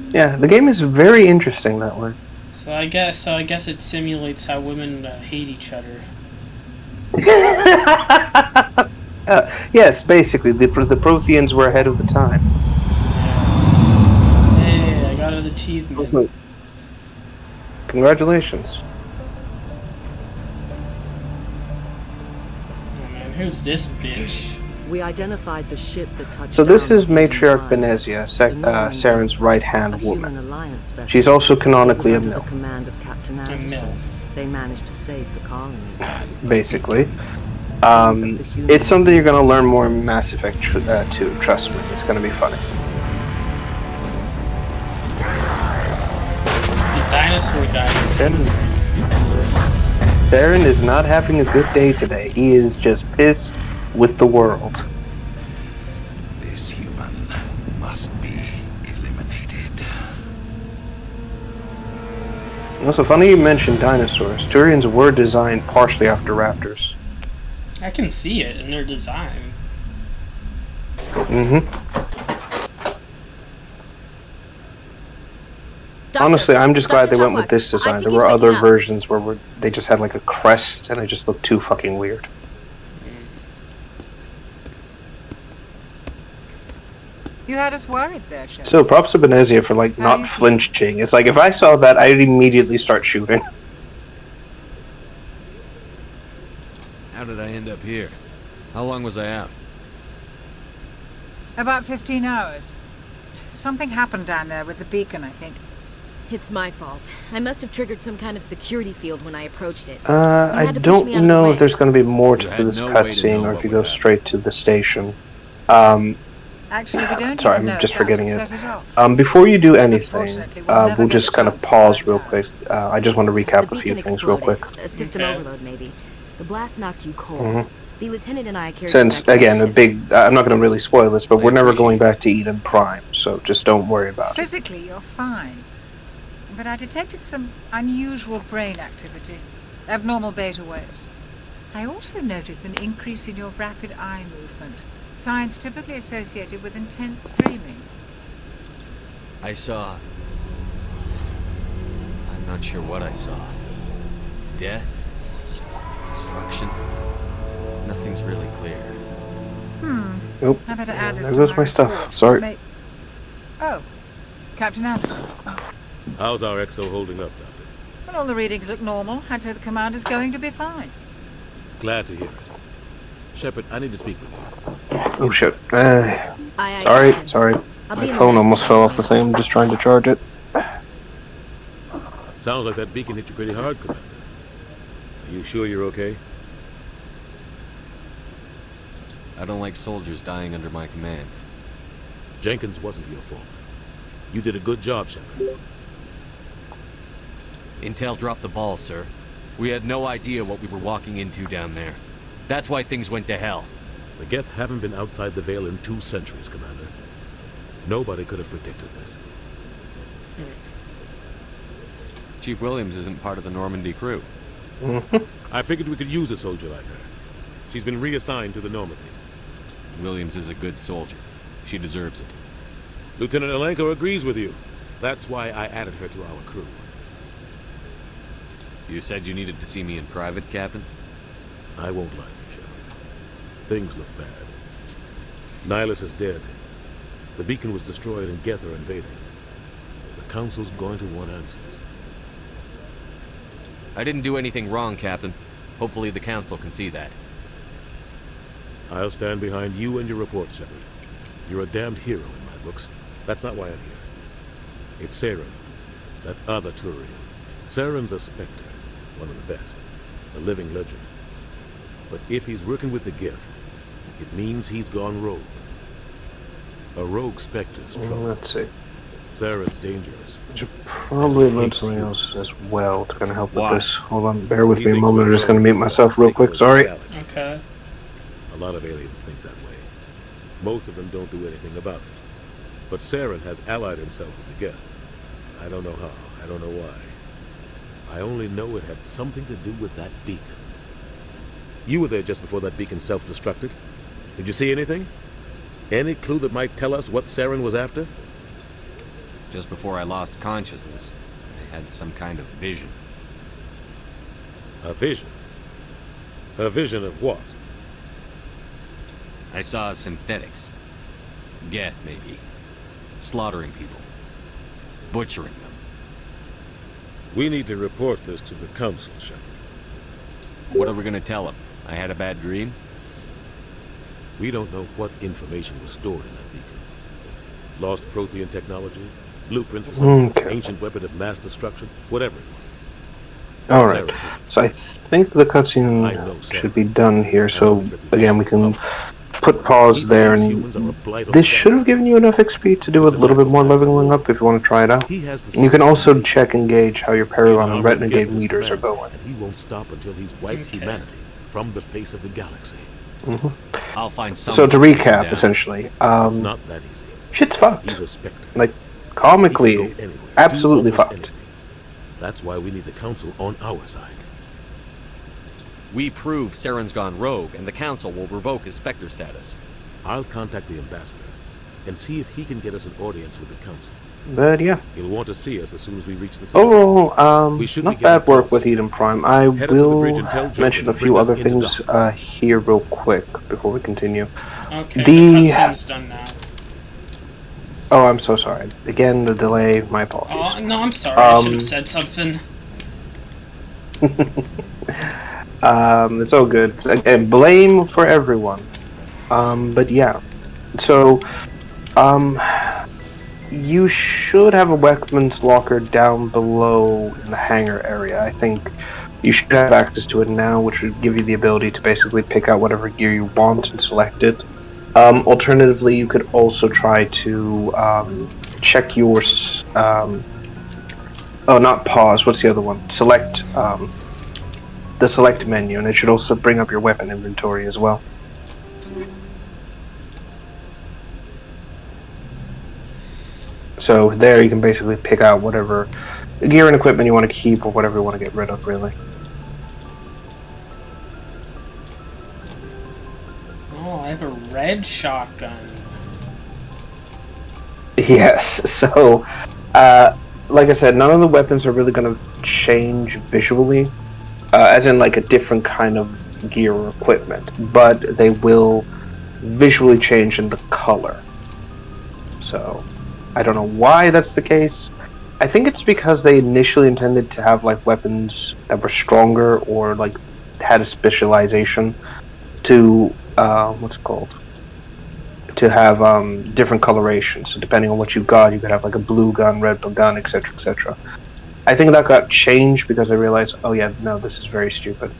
Yeah, the game is very interesting that way. So I guess it simulates how women hate each other. Yes, basically, the Protheans were ahead of the time. Hey, I got an achievement. Congratulations. Oh man, who's this bitch? We identified the ship that touched So this down is on Matriarch Eden Benezia, Normandy, Saren's right-hand a woman. human alliance vessel. She's also canonically a It was under MILF, the command of Captain Anderson. They managed to save the colony. basically. It's something you're going to learn more in Mass Effect 2, trust me. It's going to be funny. The dinosaur guy. Saren is not having a good day today. He is just pissed with the world. This human must be eliminated. Also, funny you mentioned dinosaurs. Turians were designed partially after raptors. I can see it in their design. Honestly, I'm just glad they went with this design. There were other versions where they just had like a crest and it just looked too fucking weird. You had us worried there, Shepard. So props to Benezia for like not flinching. It's like if I saw that, I'd immediately start shooting. How did I end up here? How long was I out? About 15 hours. Something happened down there with the beacon, I think. It's my fault. I must have triggered some kind of security field when I approached it. I don't know if there's going to be more to this cutscene or if you go straight to the station. Actually, we don't Sorry, even know I'm just if that's forgetting what it. set it off. Before you do anything, Unfortunately, we'll never we'll get just a kind of chance to pause find real out. quick. I just want to recap The a few beacon things real exploded. quick. A system overload, maybe. The blast knocked you cold. Mhm. The lieutenant and I carried Since, you back again, to a big... I'm not going to really spoil this, but we're never going back to Eden Prime, so just don't worry about it. Physically, you're fine. But I detected some unusual brain activity. Abnormal beta waves. I also noticed an increase in your rapid eye movement. Signs typically associated with intense dreaming. I saw... I'm not sure what I saw. Death? Destruction? Nothing's really clear. Nope. I better add this There to goes my my stuff. report. Sorry. Oh, Captain Anderson. How's our XO holding up, Doctor? Well, all the readings look normal. I'd say the commander's going to be fine. Glad to hear it. Shepard, I need to speak with you. Oh shit. Aye, Sorry. I'll My be in the phone mess almost if fell you off the thing. I'm just trying to charge it. Sounds like that beacon hit you pretty hard, Commander. Are you sure you're okay? I don't like soldiers dying under my command. Jenkins wasn't your fault. You did a good job, Shepard. Intel dropped the ball, sir. We had no idea what we were walking into down there. That's why things went to hell. The Geth haven't been outside the Veil in 2 centuries, Commander. Nobody could have predicted this. Chief Williams isn't part of the Normandy crew. I figured we could use a soldier like her. She's been reassigned to the Normandy. Williams is a good soldier. She deserves it. Lieutenant Alenko agrees with you. That's why I added her to our crew. You said you needed to see me in private, Captain? I won't lie to you, Shepard. Things look bad. Nihilus is dead. The beacon was destroyed and Geth are invading. The Council's going to want answers. I didn't do anything wrong, Captain. Hopefully the Council can see that. I'll stand behind you and your report, Shepard. You're a damned hero in my books. That's not why I'm here. It's Saren, that other Turian. Saren's a Spectre, one of the best, a living legend. But if he's working with the Geth, it means he's gone rogue. A rogue Spectre's trouble. Let's see. Saren's dangerous. I should probably load something else as well to kind of help with this. Hold on, bear with me a moment. I'm just going to mute myself real quick. Sorry. Okay. A lot of aliens think that way. Most of them don't do anything about it. But Saren has allied himself with the Geth. I don't know how. I don't know why. I only know it had something to do with that beacon. You were there just before that beacon self-destructed. Did you see anything? Any clue that might tell us what Saren was after? Just before I lost consciousness, I had some kind of vision. A vision? A vision of what? I saw synthetics. Geth, maybe. Slaughtering people. Butchering them. We need to report this to the Council, Shepard. What are we gonna tell them? I had a bad dream? We don't know what information was stored in that beacon. Lost Prothean technology? Blueprints for some ancient weapon of mass destruction? Whatever it was. Alright, so I think the cutscene should be done here, so again we can put pause there, and this should have given you enough XP to do a little bit more leveling up if you want to try it out. And you can also check and gauge how your Paragon and Renegade meters are going. And he won't stop until he's wiped humanity from the face of the galaxy. I'll find some. So to recap, essentially, It's not that easy. shit's fucked. He's a Spectre. Like, comically, absolutely fucked. That's why we need the Council on our side. We prove Saren's gone rogue, and the Council will revoke his Spectre status. I'll contact the Ambassador and see if he can get us an audience with the Council. But yeah. He'll want to see us as soon as we reach the city. Overall, not bad work with Eden Prime. I will mention a few other things here real quick before we continue. Okay, the cutscene's done now. Oh, I'm so sorry. Again, the delay, my apologies. Oh, no, I'm sorry. I should have said something. It's all good. Again, blame for everyone. But yeah. So, you should have a weapons locker down below in the hangar area. I think you should have access to it now, which would give you the ability to basically pick out whatever gear you want and select it. Alternatively, you could also try to check your... oh, not pause. What's the other one? Select the select menu, and it should also bring up your weapon inventory as well. So there you can basically pick out whatever gear and equipment you want to keep or whatever you want to get rid of, really. Oh, I have a red shotgun. Yes, so, like I said, none of the weapons are really going to change visually, as in like a different kind of gear or equipment, but they will visually change in the color. So, I don't know why that's the case. I think it's because they initially intended to have like weapons that were stronger or like had a specialization to, what's it called? To have different colorations. So depending on what you got, you could have like a blue gun, red gun, etc., etc. I think that got changed because I realized, oh yeah, no, this is very stupid.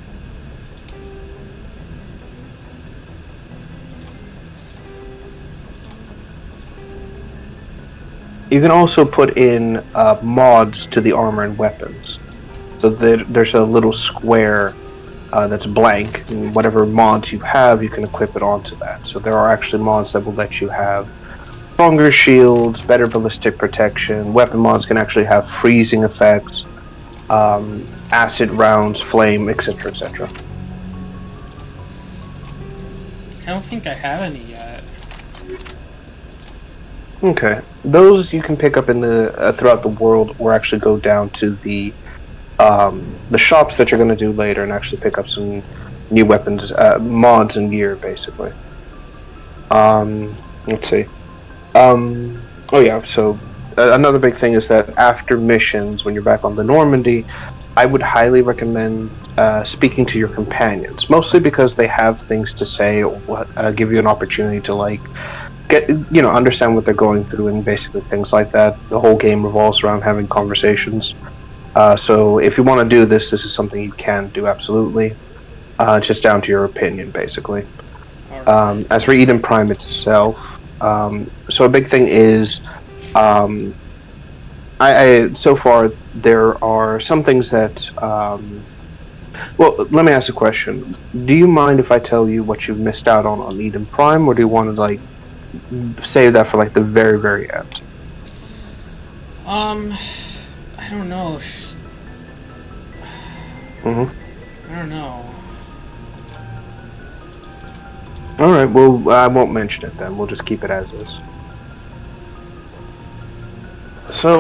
You can also put in mods to the armor and weapons. So there's a little square that's blank, and whatever mods you have, you can equip it onto that. So there are actually mods that will let you have stronger shields, better ballistic protection. Weapon mods can actually have freezing effects, acid rounds, flame, etc., etc. I don't think I have any yet. Okay, those you can pick up in the throughout the world, or actually go down to the shops that you're going to do later and actually pick up some new weapons, mods and gear, basically. Let's see. Oh yeah, so another big thing is that after missions, when you're back on the Normandy, I would highly recommend speaking to your companions, mostly because they have things to say or give you an opportunity to like get, you know, understand what they're going through and basically things like that. The whole game revolves around having conversations. So if you want to do this, this is something you can do, absolutely. It's just down to your opinion, basically. As for Eden Prime itself, so a big thing is, so far there are some things that, well, let me ask a question. Do you mind if I tell you what you've missed out on Eden Prime, or do you want to, like, save that for, like, the very, very end? I don't know. I don't know. Alright, well, I won't mention it then. We'll just keep it as is. So,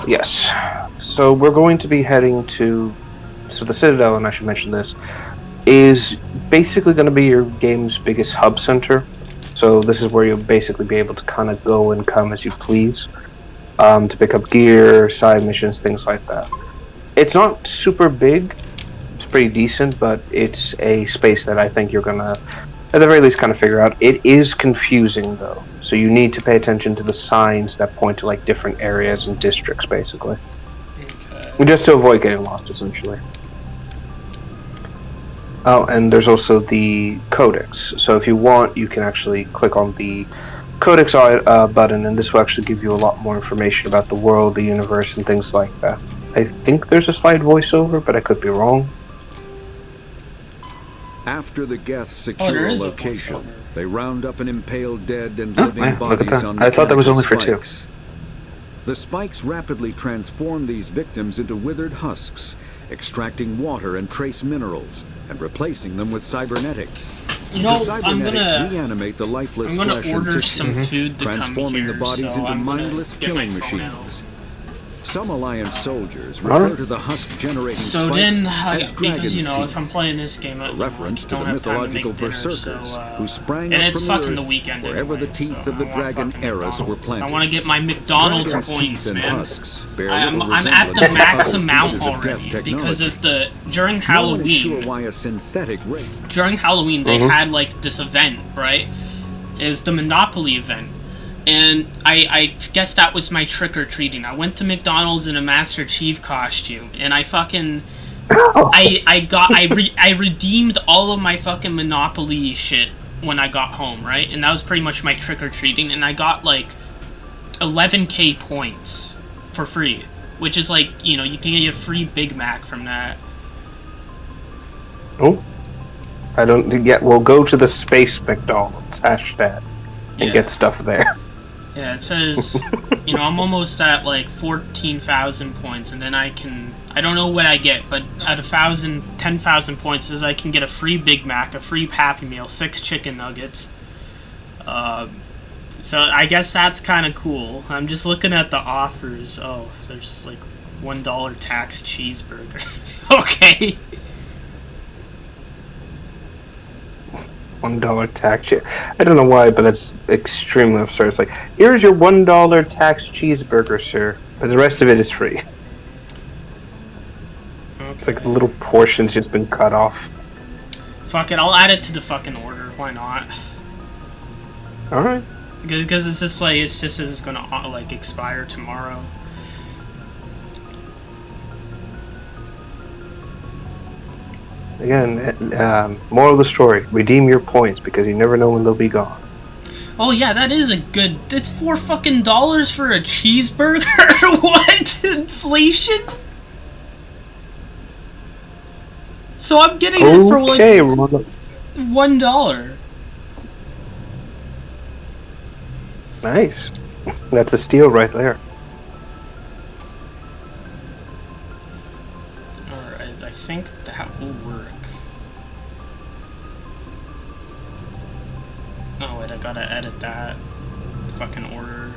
yes. So we're going to be heading to... So the Citadel, and I should mention this, is basically going to be your game's biggest hub center. So this is where you'll basically be able to kind of go and come as you please. To pick up gear, side missions, things like that. It's not super big. It's pretty decent, but it's a space that I think you're going to, at the very least, kind of figure out. It is confusing, though. So you need to pay attention to the signs that point to, like, different areas and districts, basically. Okay. Just to avoid getting lost, essentially. Oh, and there's also the Codex. So if you want, you can actually click on the Codex button, and this will actually give you a lot more information about the world, the universe, and things like that. I think there's a slight voiceover, but I could be wrong. After the Geth secure a location, they round up an impaled dead and living bodies on I thought that was only for spikes. The spikes rapidly transform these victims into withered husks, extracting water and trace minerals, and replacing them with cybernetics. You know, the cybernetics reanimate the lifeless flesh and tissue, transforming the bodies into mindless killing machines. Some Alliance soldiers refer to the husk-generating spikes as because, you know, Dragon's if I'm playing this game, a reference to the mythological berserkers who sprang and up it's from fucking the the earth weekend wherever anyway, the teeth of the dragon Eris were planted. I want to get my McDonald's Dragon's points, teeth and man. husks bear I'm little at the resemblance max to other amount pieces of already Geth because of technology. during No one is Halloween. sure why a synthetic race. During Halloween, they had like this event, right? Is the Monopoly event. And I guess that was my trick-or-treating. I went to McDonald's in a Master Chief costume, and I fucking I redeemed all of my fucking Monopoly shit when I got home, right? And that was pretty much my trick-or-treating, and I got like 11k points for free, which is like, you know, you can get a free Big Mac from that. Oh, I don't get. We'll go to the Space McDonald's hashtag and get stuff there. Yeah, it says, you know, I'm almost at like 14,000 points, and then I don't know what I get, but at 10,000 points, it says I can get a free Big Mac, a free Happy Meal, 6 chicken nuggets. So I guess that's kind of cool. I'm just looking at the offers. Oh, so there's like $1 tax cheeseburger. Okay. $1 tax. I don't know why, but that's extremely absurd. It's like, here's your $1 tax cheeseburger, sir, but the rest of it is free. Okay. It's like the little portion's just been cut off. Fuck it, I'll add it to the fucking order. Why not? All right. Because it's just like it's gonna like expire tomorrow. Again, moral of the story: redeem your points because you never know when they'll be gone. Oh yeah, that is a good. It's $4 fucking for a cheeseburger. What? Inflation? So I'm getting it for like $1. Nice. That's a steal right there. Alright, I think that will work. Oh wait, I gotta edit that fucking order.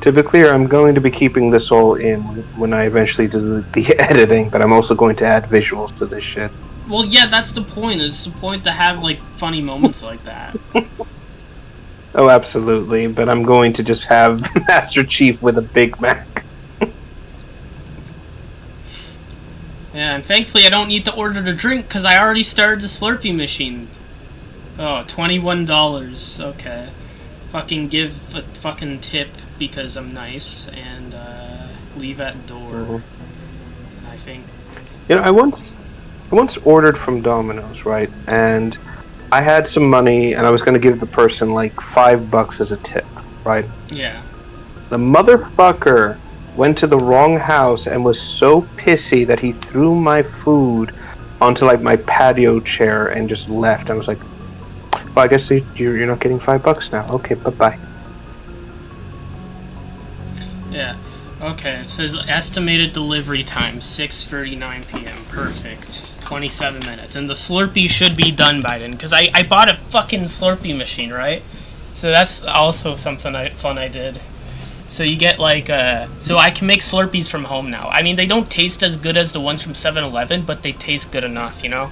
To be clear, I'm going to be keeping this all in when I eventually do the editing, but I'm also going to add visuals to this shit. Well, yeah, that's the point. It's the point to have like funny moments like that. Oh, absolutely, but I'm going to just have Master Chief with a Big Mac. Yeah, and thankfully I don't need to order the drink because I already started the Slurpee machine. Oh, $21. Okay. Fucking give a fucking tip because I'm nice and leave at door. Mm-hmm. I think. You know, I once ordered from Domino's, right? And I had some money, and I was going to give the person like $5 as a tip, right? Yeah. The motherfucker went to the wrong house and was so pissy that he threw my food onto like my patio chair and just left. I was like, well, I guess you're not getting $5 now. Okay, bye-bye. Yeah. Okay, it says estimated delivery time, 6:39 p.m. Perfect. 27 minutes. And the Slurpee should be done by then, because I bought a fucking Slurpee machine, right? So that's also something fun I did. So you get like, so I can make Slurpees from home now. I mean, they don't taste as good as the ones from 7-Eleven, but they taste good enough, you know?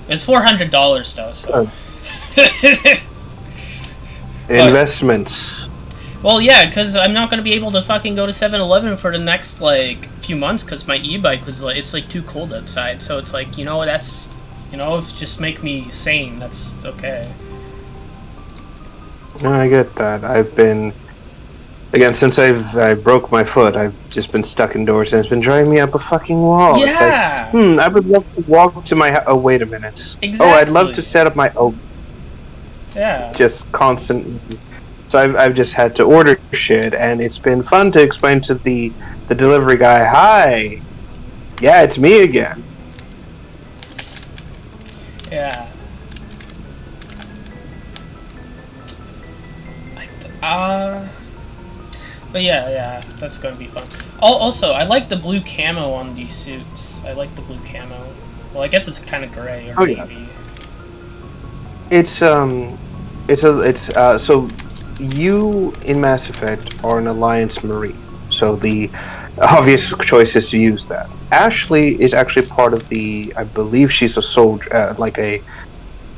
It's $400 though, so. Investments. Well, yeah, because I'm not going to be able to fucking go to 7-Eleven for the next, like, few months, because my e-bike was, like, it's, like, too cold outside, so it's like, you know, that's, you know, if just make me sane, that's okay. No, I get that. I've been, again, since I broke my foot, I've just been stuck indoors, and it's been driving me up a fucking wall. Yeah! It's like, I would love to walk to my oh, wait a minute. Exactly. Oh, I'd love to set up my, yeah. Just constant. So I've just had to order shit, and it's been fun to explain to the delivery guy, hi, yeah, it's me again. Yeah. But yeah, that's gonna be fun. Also, I like the blue camo on these suits. I like the blue camo. Well, I guess it's kind of gray or navy. Yeah. So you in Mass Effect are an Alliance Marine, so the obvious choice is to use that. Ashley is actually part of the, I believe she's a soldier, like a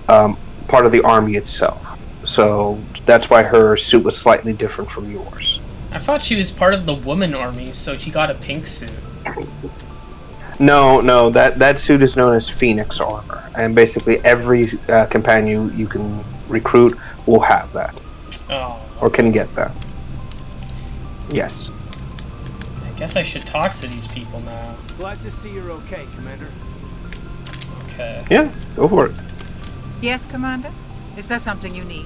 part of the army itself. So that's why her suit was slightly different from yours. I thought she was part of the woman army, so she got a pink suit. No, that suit is known as Phoenix armor, and basically every companion you can recruit will have that. Oh. Or can get that. Yes. Guess I should talk to these people now. Glad to see you're okay, Commander. Okay. Yeah, go for it. Yes, Commander? Is there something you need?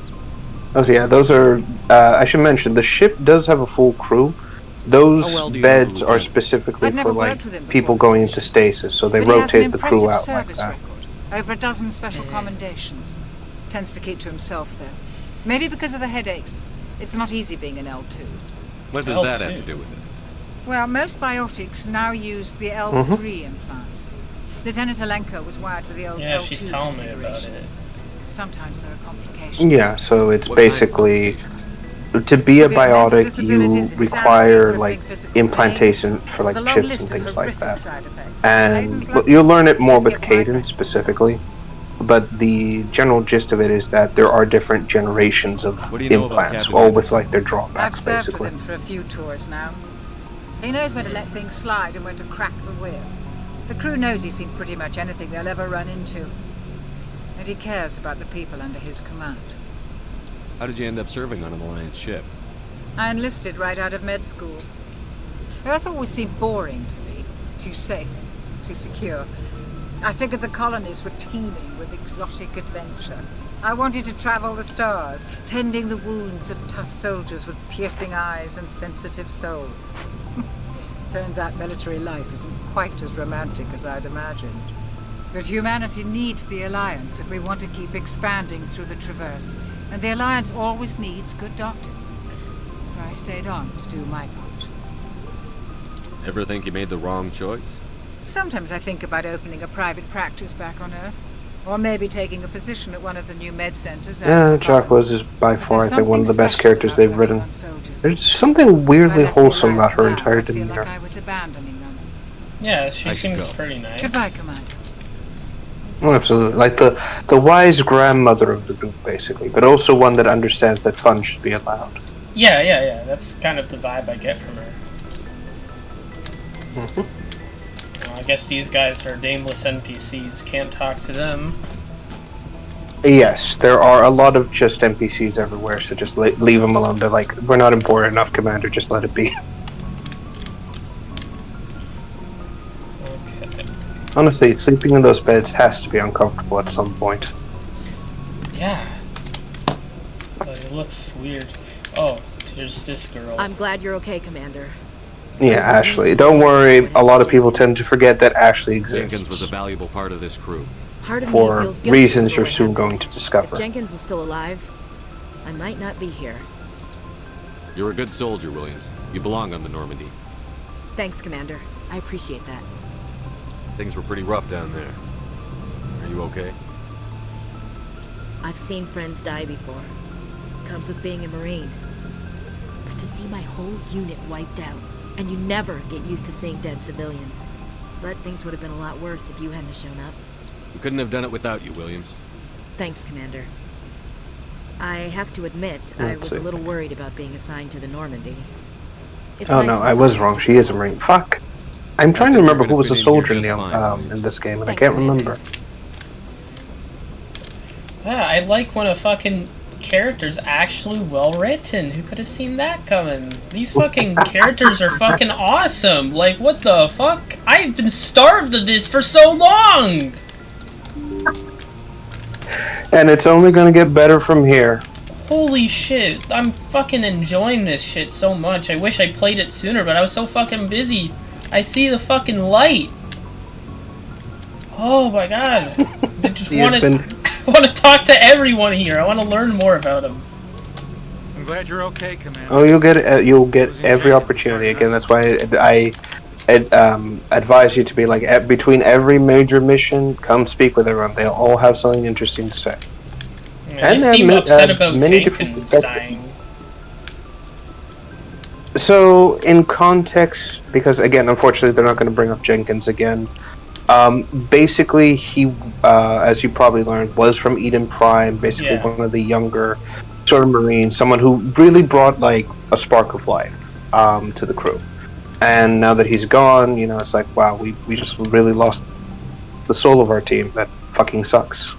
Oh, so yeah, those are... I should mention, the ship does have a full crew. Those beds are specifically for, like, people going into stasis, so they rotate the crew out like that. Record. Over a dozen special commendations. Tends to keep to himself, though. Maybe because of the headaches. It's not easy being an L2. What does that have to do with it? Well, most biotics now use the L3 implants. Lieutenant Alenko was wired with the old L2 she's telling me about it. Sometimes there are complications. Yeah, so it's basically... To be a biotic, you require, like, implantation for, like, chips and things like that. And you'll learn it more with Cadence, specifically. But the general gist of it is that there are different generations of implants, all with, like, their drawbacks, basically. I've served basically. with him for a few tours now. He knows when to let things slide and when to crack the whip. The crew knows he's seen pretty much anything they'll ever run into. And he cares about the people under his command. How did you end up serving on an Alliance ship? I enlisted right out of med school. Earth always seemed boring to me. Too safe, too secure. I figured the colonies were teeming with exotic adventure. I wanted to travel the stars, tending the wounds of tough soldiers with piercing eyes and sensitive souls. Turns out military life isn't quite as romantic as I'd imagined. But humanity needs the Alliance if we want to keep expanding through the Traverse, and the Alliance always needs good doctors. So I stayed on to do my part. Ever think you made the wrong choice? Sometimes I think about opening a private practice back on Earth, or maybe taking a position at one of the new med centers. Yeah, Jacqueline is by far, I think, one of the best characters they've written. There's something weirdly wholesome about her entire demeanor. I was abandoning them. Yeah, she seems pretty nice. Goodbye, Commander. Oh, absolutely. Like the wise grandmother of the group, basically, but also one that understands that fun should be allowed. Yeah. That's kind of the vibe I get from her. Well, I guess these guys are nameless NPCs. Can't talk to them. Yes, there are a lot of just NPCs everywhere, so just leave them alone. They're like, we're not important enough, Commander, just let it be. Honestly, sleeping in those beds has to be uncomfortable at some point. Yeah. But it looks weird. Oh, there's this girl. I'm glad you're okay, Commander. Yeah, Ashley. Don't worry, a lot of people tend to forget that Ashley exists. Jenkins was a valuable part of this crew. Part of for me feels guilty reasons over you're what soon happened. going to discover. If Jenkins was still alive, I might not be here. You're a good soldier, Williams. You belong on the Normandy. Thanks, Commander. I appreciate that. Things were pretty rough down there. Are you okay? I've seen friends die before. Comes with being a Marine. But to see my whole unit wiped out, and you never get used to seeing dead civilians. But things would have been a lot worse if you hadn't shown up. We couldn't have done it without you, Williams. Thanks, Commander. I have to admit, I was a little worried about being assigned to the Normandy. It's Oh nice no, when I was someone wrong. She is a Marine. Fuck. I'm trying to remember who was a soldier in this game, and I can't remember. Yeah, I like when a fucking character's actually well written. Who could have seen that coming? These fucking characters are fucking awesome. Like, what the fuck? I've been starved of this for so long! And it's only gonna get better from here. Holy shit, I'm fucking enjoying this shit so much. I wish I played it sooner, but I was so fucking busy. I see the fucking light. Oh my god. I just want to talk to everyone here. I want to learn more about them. I'm glad you're okay, Commander. Oh, you'll get every opportunity again. That's why I advise you to be like between every major mission, come speak with everyone. They'll all have something interesting to say. Yeah, they seem upset about Jenkins dying. So, in context, because again, unfortunately, they're not going to bring up Jenkins again. Basically, he, as you probably learned, was from Eden Prime. Basically, one of the younger sort of Marines, someone who really brought like a spark of life to the crew. And now that he's gone, you know, it's like, wow, we just really lost the soul of our team. That fucking sucks.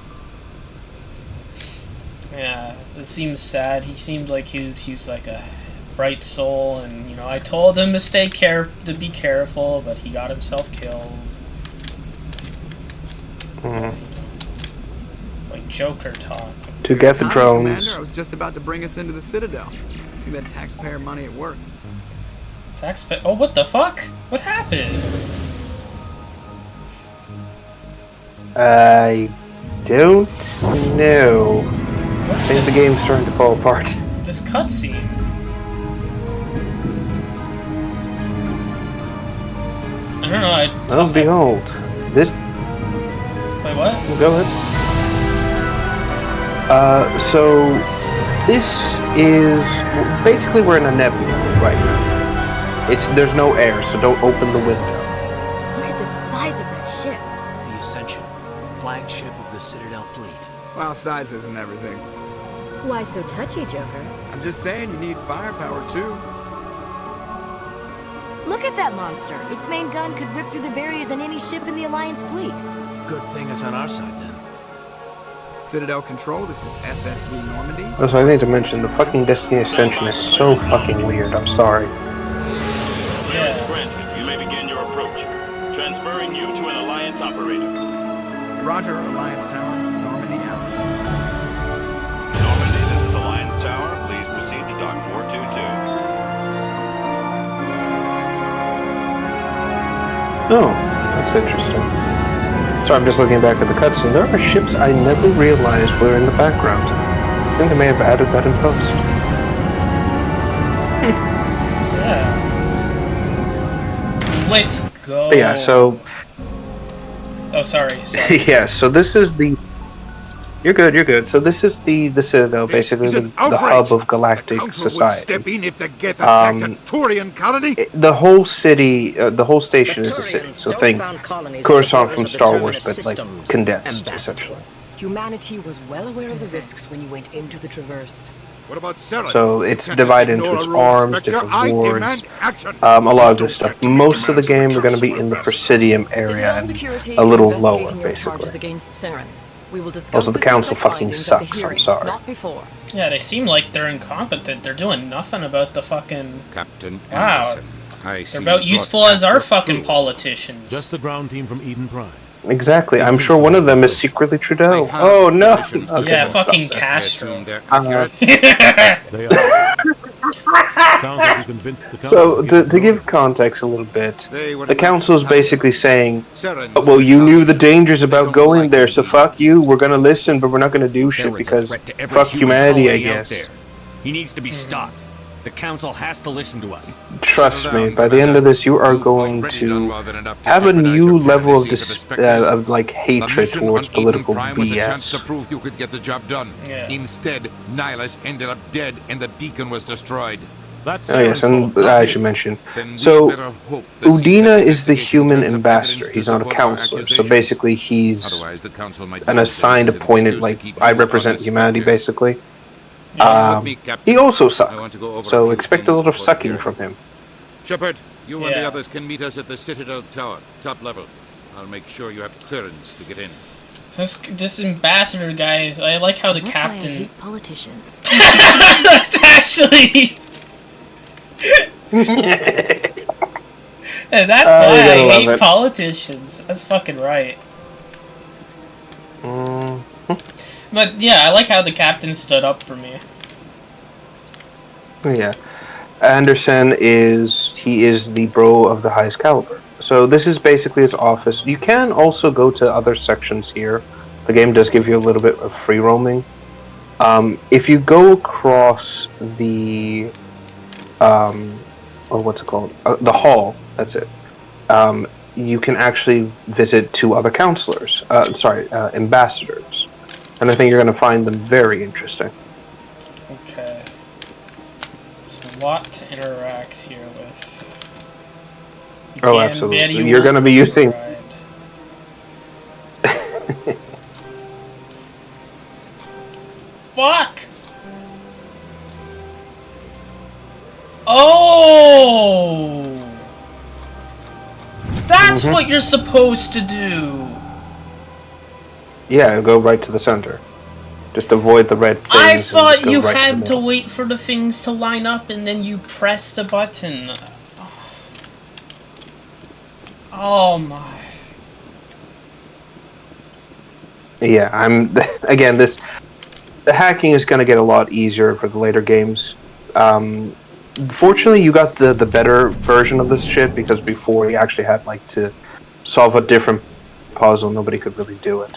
Yeah, it seems sad. He seemed like he was like a bright soul, and, you know, I told him to be careful, but he got himself killed. Like Joker talk. To get the drones. Commander, I was just about to bring us into the Citadel. See that taxpayer money at work. Taxpayer? Oh, what the fuck? What happened? I don't know. I think the game's starting to fall apart. This cutscene. I don't know. Well, behold, this. Wait, what? Go ahead. So this is basically we're in a nebula right now. There's no air, so don't open the window. Look at the size of that ship. The Ascension, flagship of the Citadel fleet. Well, size isn't everything. Why so touchy, Joker? I'm just saying you need firepower too. Look at that monster. Its main gun could rip through the barriers in any ship in the Alliance fleet. Good thing it's on our side then. Citadel Control, this is SSV Normandy. Also, I need to mention the fucking Destiny Ascension is so fucking weird. I'm sorry. Clearance granted. You may begin your approach. Transferring you to an Alliance operator. Roger, Alliance Tower. Normandy out. Normandy, this is Alliance Tower. Please proceed to Dock 422. Oh, that's interesting. Sorry, I'm just looking back at the cutscene. There are ships I never realized were in the background. I think they may have added that in post. Yeah. Let's go. But yeah, so... Oh, sorry. Yeah, so this is the... You're good. So this is the Citadel, basically the hub of galactic society. Step in if the Geth attacked a Turian colony. The whole city, the whole station is a city. So think Coruscant from Star Wars, but like condensed, essentially. Humanity was well aware of the risks when you went into the Traverse. What about Saren? So it's divided into its arms, different wards, a lot of this stuff. Most of the game are going to be in the Presidium area and a little lower, basically. Also, the council fucking sucks, I'm sorry. Not before. Yeah, they seem like they're incompetent. They're doing nothing about the fucking... Captain Wow. Anderson, they're about useful as our fucking politicians. Just the ground team from Eden Prime. Exactly. I'm sure one of them is secretly Trudeau. Oh, no! Okay, Yeah, fucking Castro. They are. Sounds like you convinced the council. So, to give context a little bit, the council is basically saying, well, you knew the dangers about going there, so fuck you, we're gonna listen, but we're not gonna do shit because fuck humanity, I guess. He needs to be stopped. The council has to listen to us. Trust me, by the end of this, you are going to have a new level of like hatred towards political BS. To prove you could get the job done. Yeah. Instead, Nihilus ended up dead, and the beacon was destroyed. Oh yes, and I should mention. So, Udina is the human ambassador. He's not a counselor. So basically, he's an assigned, appointed. Like I represent humanity, basically. He also sucks, so expect a lot of sucking from him. Shepard, you and the others can meet us at the Citadel Tower, top level. I'll make sure you have clearance to get in. This ambassador guy is... I like how the That's captain... why I hate politicians. That's actually... And that's why I hate politicians. That's fucking right. But yeah, I like how the captain stood up for me. Yeah. Anderson is the bro of the highest caliber. So this is basically his office. You can also go to other sections here. The game does give you a little bit of free roaming. If you go across the what's it called? The hall, that's it. You can actually visit two other counselors. Ambassadors. And I think you're going to find them very interesting. Okay. So what to interact here with? Oh, absolutely. You're going to be using... Fuck! Oh! That's what you're supposed to do! Yeah, go right to the center. Just avoid the red things. I thought you had to wait for the things to line up and then you press the button. Oh my. Yeah, again, the hacking is going to get a lot easier for the later games. Fortunately, you got the better version of this shit, because before you actually had like to solve a different puzzle, nobody could really do it.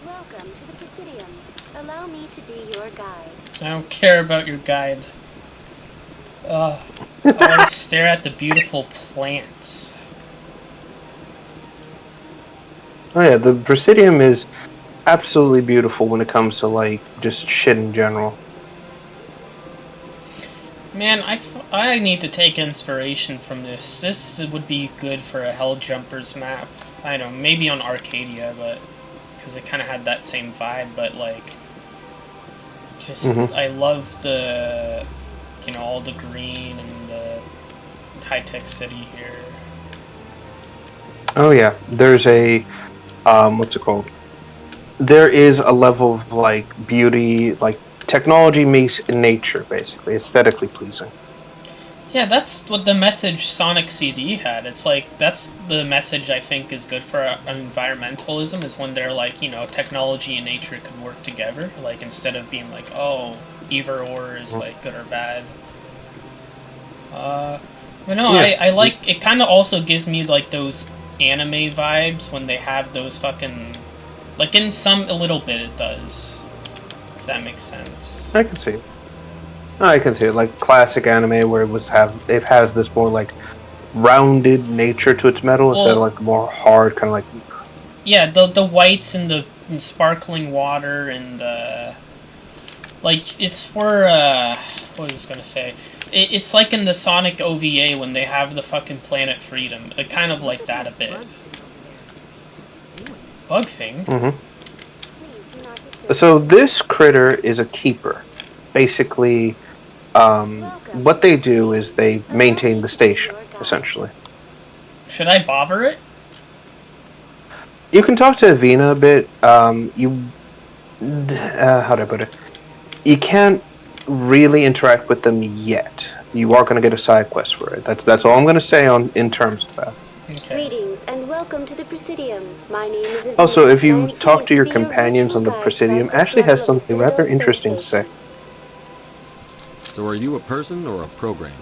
Welcome to the Presidium. Allow me to be your guide. I don't care about your guide. I want to stare at the beautiful plants. Oh yeah, the Presidium is absolutely beautiful when it comes to like just shit in general. Man, I need to take inspiration from this. This would be good for a Helljumpers map. I don't know, maybe on Arcadia, but because it kind of had that same vibe. But like, just I love the, you know, all the green and the high-tech city here. Oh yeah, there's a what's it called? There is a level of like beauty, like technology meets nature, basically aesthetically pleasing. Yeah, that's what the message Sonic CD had. It's like, that's the message I think is good for environmentalism, is when they're like, you know, technology and nature could work together. Like, instead of being like, oh, either or is like good or bad. But no, yeah. I like, it kind of also gives me like those anime vibes when they have those fucking, like in some, a little bit it does. If that makes sense. I can see it. I can see it, like classic anime where it has this more like rounded nature to its metal instead of like more hard kind of like. Yeah, the whites and the sparkling water and like it's for what was I gonna say? It's like in the Sonic OVA when they have the fucking Planet Freedom. Kind of like that a bit. Bug thing. Mm-hmm. So this critter is a keeper. Basically, what they do is they maintain the station, essentially. Should I bother it? You can talk to Avina a bit. How do I put it? You can't really interact with them yet. You are going to get a side quest for it. That's all I'm going to say in terms of that. Okay. Greetings and welcome to the Presidium. My name is Avina. Also, if you talk to your companions on the Presidium, Ashley has something rather interesting to say. So are you a person or a program?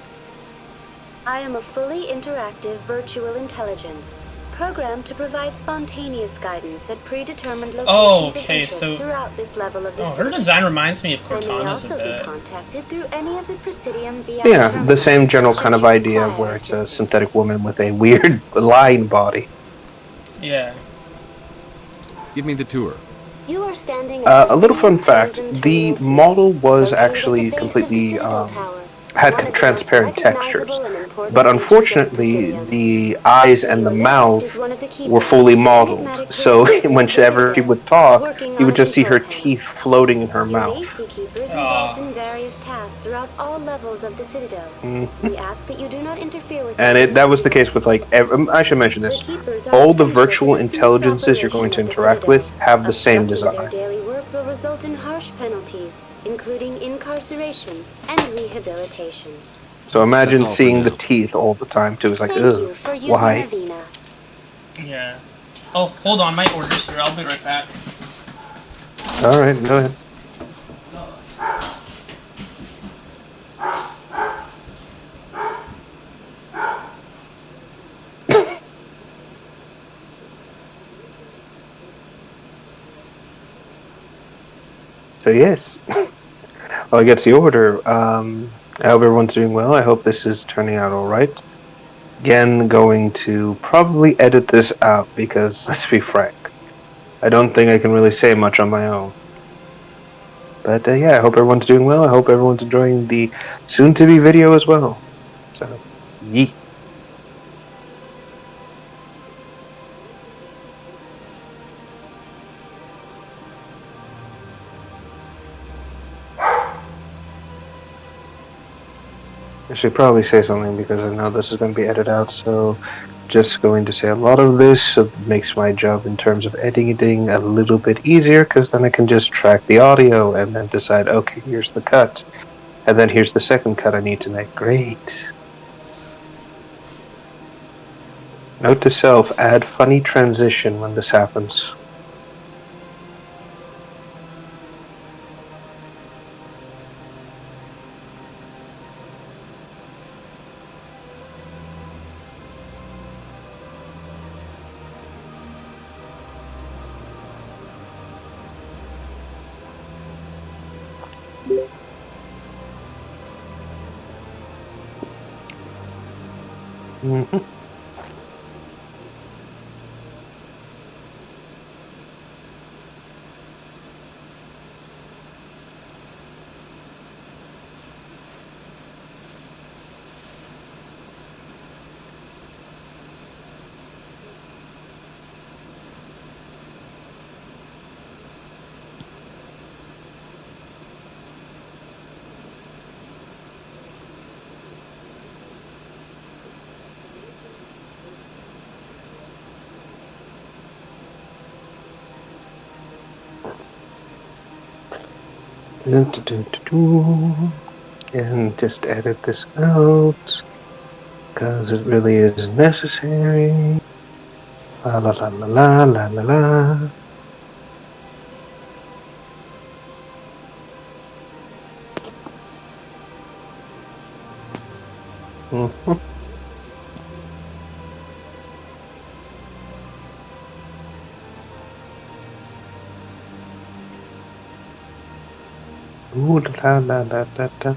I am a fully interactive virtual intelligence, programmed to provide spontaneous guidance at predetermined locations of interest throughout this level of the city. Her design reminds me of Cortana's a bit. I may also be contacted through any of the Presidium VR Yeah, the same general kind of idea where it's a synthetic woman with a weird line body. Yeah. Give me the tour. You are standing a little fun fact, the model was actually completely, had transparent textures, but unfortunately the eyes and the mouth were fully modeled, so whenever she would talk, you would just see her teeth floating in her mouth. You may see keepers involved in various tasks throughout all levels of the Citadel. We ask that you do not interfere with and that was the case with like, I should mention this, all the virtual intelligences you're going to interact with have the same design. Their daily work will result in harsh penalties, including incarceration and rehabilitation. So imagine seeing the teeth all the time too. It's like, ugh, why? Yeah. Oh, hold on, my order's here. I'll be right back. Alright, go ahead. So yes, well, I get the order. I hope everyone's doing well. I hope this is turning out all right. Again, going to probably edit this out because, let's be frank, I don't think I can really say much on my own. But yeah, I hope everyone's doing well. I hope everyone's enjoying the soon-to-be video as well. So, yeet. I should probably say something because I know this is going to be edited out, so just going to say a lot of this, so it makes my job in terms of editing a little bit easier, because then I can just track the audio and then decide, okay, here's the cut. And then here's the second cut I need to make. Great. Note to self, add funny transition when this happens. Mm-hmm. And just edit this out because it really is necessary. La la la la la la la. Mm-hmm. Ooh la la la la la.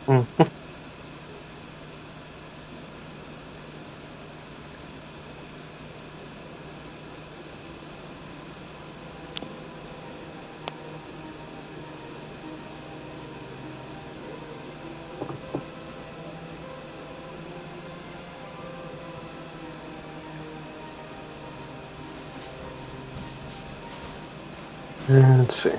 Mm-hmm. Let's see.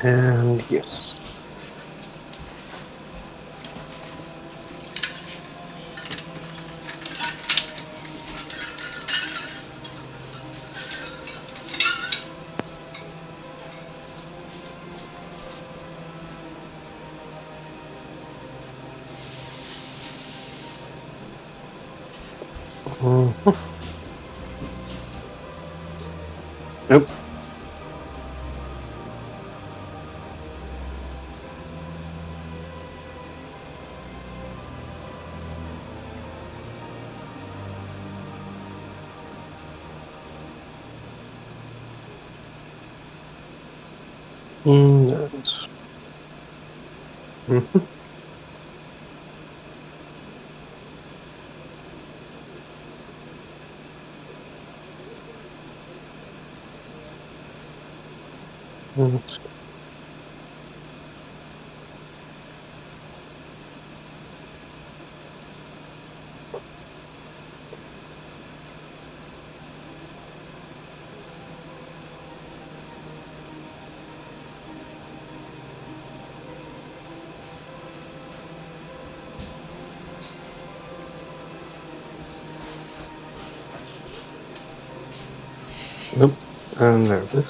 And yes. Mm-hmm. Nope. Nice. Mm-hmm. Nice. Nope. And there it is.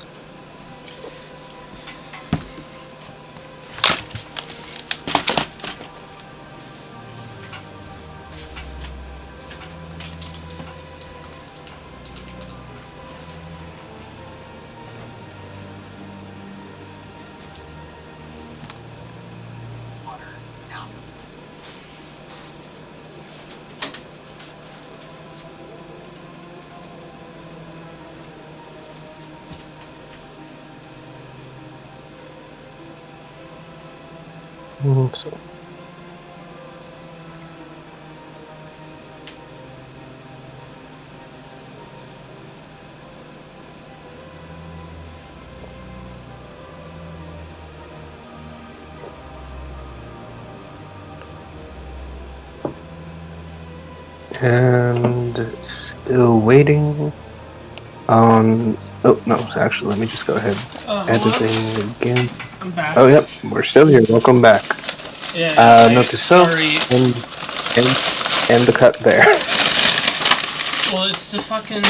So. And still waiting on. Oh no! Actually, let me just go ahead. Editing again. I'm back. Oh yep, we're still here. Welcome back. Yeah. Note to self. Sorry. And the cut there. Well, it's the fucking.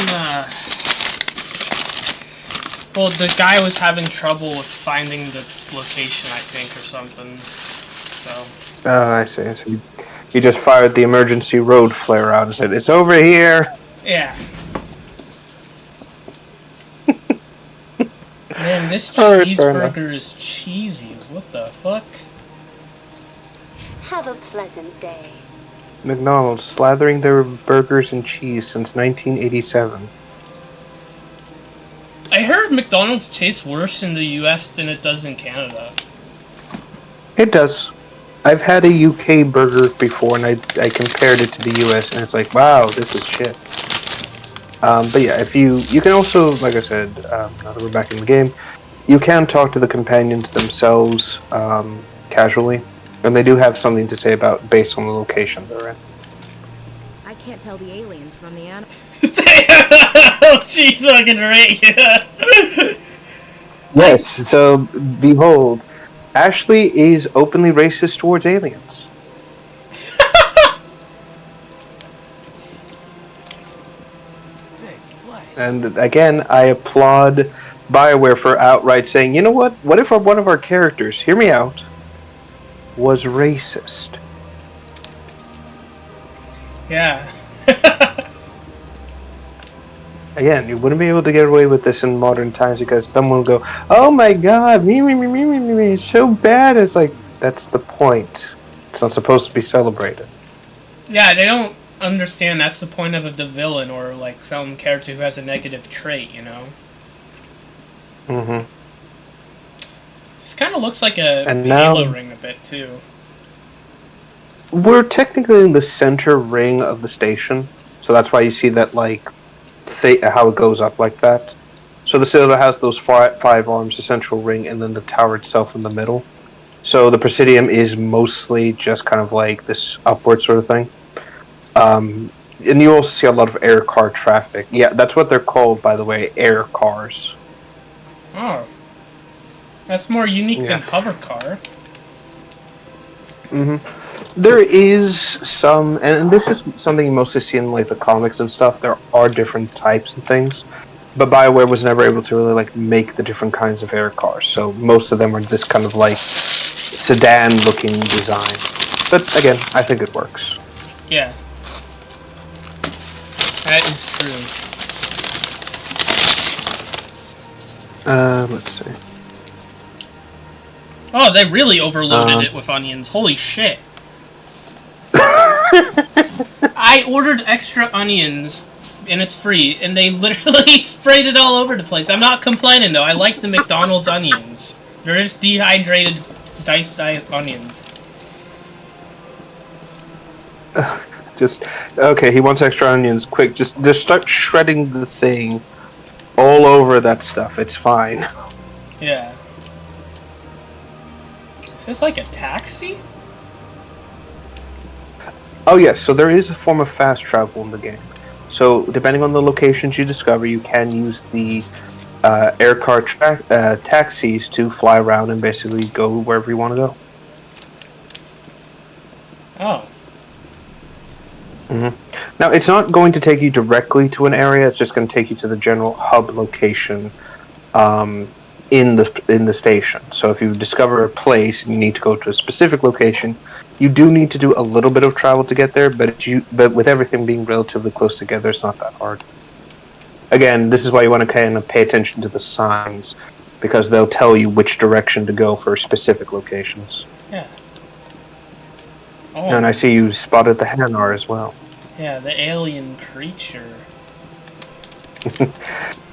Well, the guy was having trouble with finding the location, I think, or something. So. Oh, I see. I see. He just fired the emergency road flare out and said, "It's over here." Yeah. Man, this cheeseburger is cheesy. What the fuck? Have a pleasant day. McDonald's slathering their burgers in cheese since 1987. I heard McDonald's tastes worse in the US than it does in Canada. It does. I've had a UK burger before, and I compared it to the US, and it's like, wow, this is shit. But yeah, if you can also, like I said, now that we're back in the game, you can talk to the companions themselves casually, and they do have something to say about based on the location they're in. I can't tell the aliens from the animals. She's fucking right. Yes, so behold, Ashley is openly racist towards aliens. And again, I applaud BioWare for outright saying, you know what? What if one of our characters, hear me out, was racist? Yeah. Again, you wouldn't be able to get away with this in modern times because someone will go, oh my god, me, it's so bad. It's like, that's the point. It's not supposed to be celebrated. Yeah, they don't understand that's the point of the villain or like some character who has a negative trait, you know? Mm-hmm. This kind of looks like a Halo ring a bit, too. We're technically in the center ring of the station, so that's why you see that, like, how it goes up like that. So the Citadel has those five arms, the central ring, and then the tower itself in the middle. So the Presidium is mostly just kind of like this upward sort of thing. And you also see a lot of air car traffic. Yeah, that's what they're called, by the way, air cars. Oh. That's more unique than hover car. Mm-hmm. There is some, and this is something you mostly see in like the comics and stuff. There are different types and things, but BioWare was never able to really like make the different kinds of air cars. So most of them are this kind of like sedan-looking design. But again, I think it works. Yeah, that is true. Let's see. Oh, they really overloaded it with onions. Holy shit. I ordered extra onions, and it's free, and they literally sprayed it all over the place. I'm not complaining, though. I like the McDonald's onions. They're just dehydrated, diced onions. Okay, he wants extra onions. Quick, just start shredding the thing all over that stuff. It's fine. Yeah. Is this like a taxi? Oh yes, so there is a form of fast travel in the game. So depending on the locations you discover, you can use the air car taxis to fly around and basically go wherever you want to go. Oh. Mm-hmm. Now, it's not going to take you directly to an area. It's just going to take you to the general hub location in the station. So if you discover a place and you need to go to a specific location, you do need to do a little bit of travel to get there. But with everything being relatively close together, it's not that hard. Again, this is why you want to kind of pay attention to the signs, because they'll tell you which direction to go for specific locations. Yeah. Oh. And I see you spotted the Hanar as well. Yeah, the alien creature.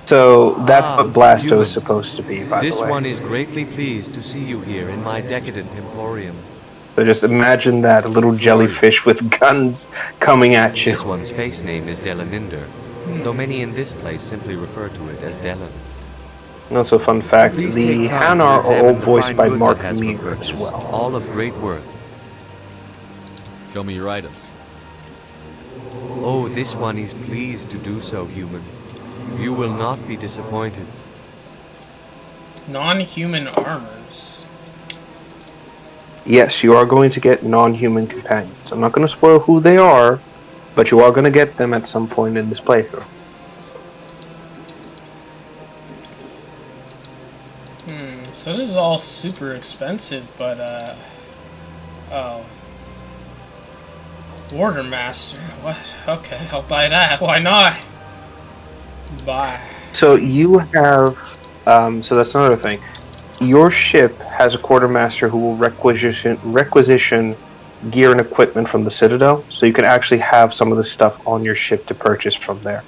So that's what Blasto is supposed to be, by the way. This one is greatly pleased to see you here in my decadent emporium. So just imagine that, a little jellyfish with guns coming at you. This one's face name is Delaninder, though many in this place simply refer to it as Delan. And also, fun fact, the Hanar are all voiced by Mark Meagher as well. All of great worth. Show me your items. Oh, this one is pleased to do so, human. You will not be disappointed. Non-human armors. Yes, you are going to get non-human companions. I'm not going to spoil who they are, but you are going to get them at some point in this playthrough. So this is all super expensive, but oh. Quartermaster, what? Okay, I'll buy that. Why not? Buy. So you have, so that's another thing. Your ship has a quartermaster who will requisition gear and equipment from the Citadel, so you can actually have some of the stuff on your ship to purchase from there.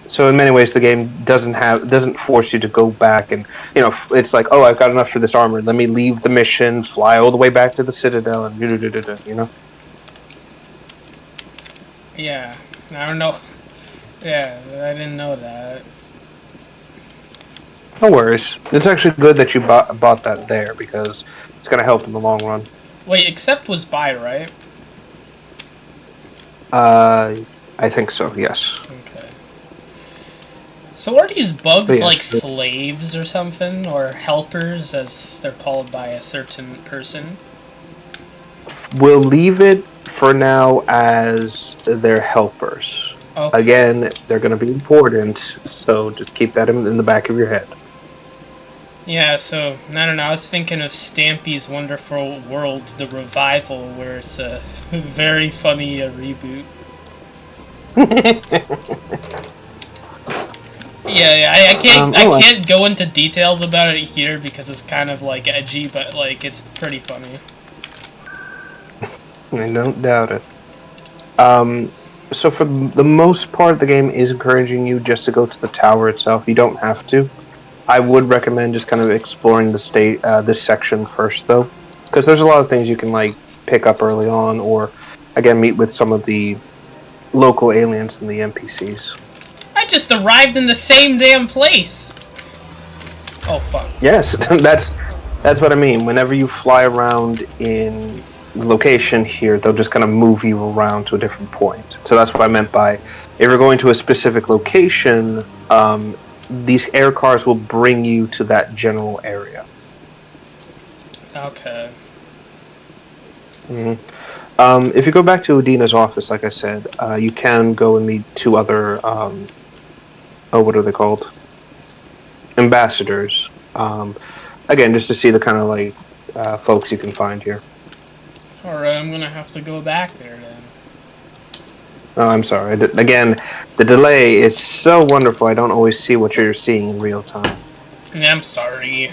So in many ways, the game doesn't force you to go back and, you know, it's like, oh, I've got enough for this armor. Let me leave the mission, fly all the way back to the Citadel, and you know. Yeah, I don't know. Yeah, I didn't know that. No worries. It's actually good that you bought that there, because it's going to help in the long run. Wait, accept was buy, right? I think so, yes. Okay. So are these bugs like slaves or something? Or helpers, as they're called by a certain person? We'll leave it for now as their helpers. Okay. Again, they're going to be important, so just keep that in the back of your head. Yeah, so, I don't know, I was thinking of Stampy's Wonderful World, the revival, where it's a very funny reboot. Yeah, I can't go into details about it here because it's kind of like edgy, but like it's pretty funny. I don't doubt it. So for the most part, the game is encouraging you just to go to the tower itself. You don't have to. I would recommend just kind of exploring the this section first, though, because there's a lot of things you can like pick up early on, or again meet with some of the local aliens and the NPCs. I just arrived in the same damn place. Oh fuck. Yes, that's what I mean. Whenever you fly around in location here, they'll just kind of move you around to a different point. So that's what I meant by, if you're going to a specific location, these air cars will bring you to that general area. Okay. Mm-hmm. If you go back to Udina's office, like I said, you can go and meet two other, what are they called? Ambassadors. Again, just to see the kind of like folks you can find here. Alright, I'm gonna have to go back there then. Oh, I'm sorry. Again, the delay is so wonderful, I don't always see what you're seeing in real time. I'm sorry.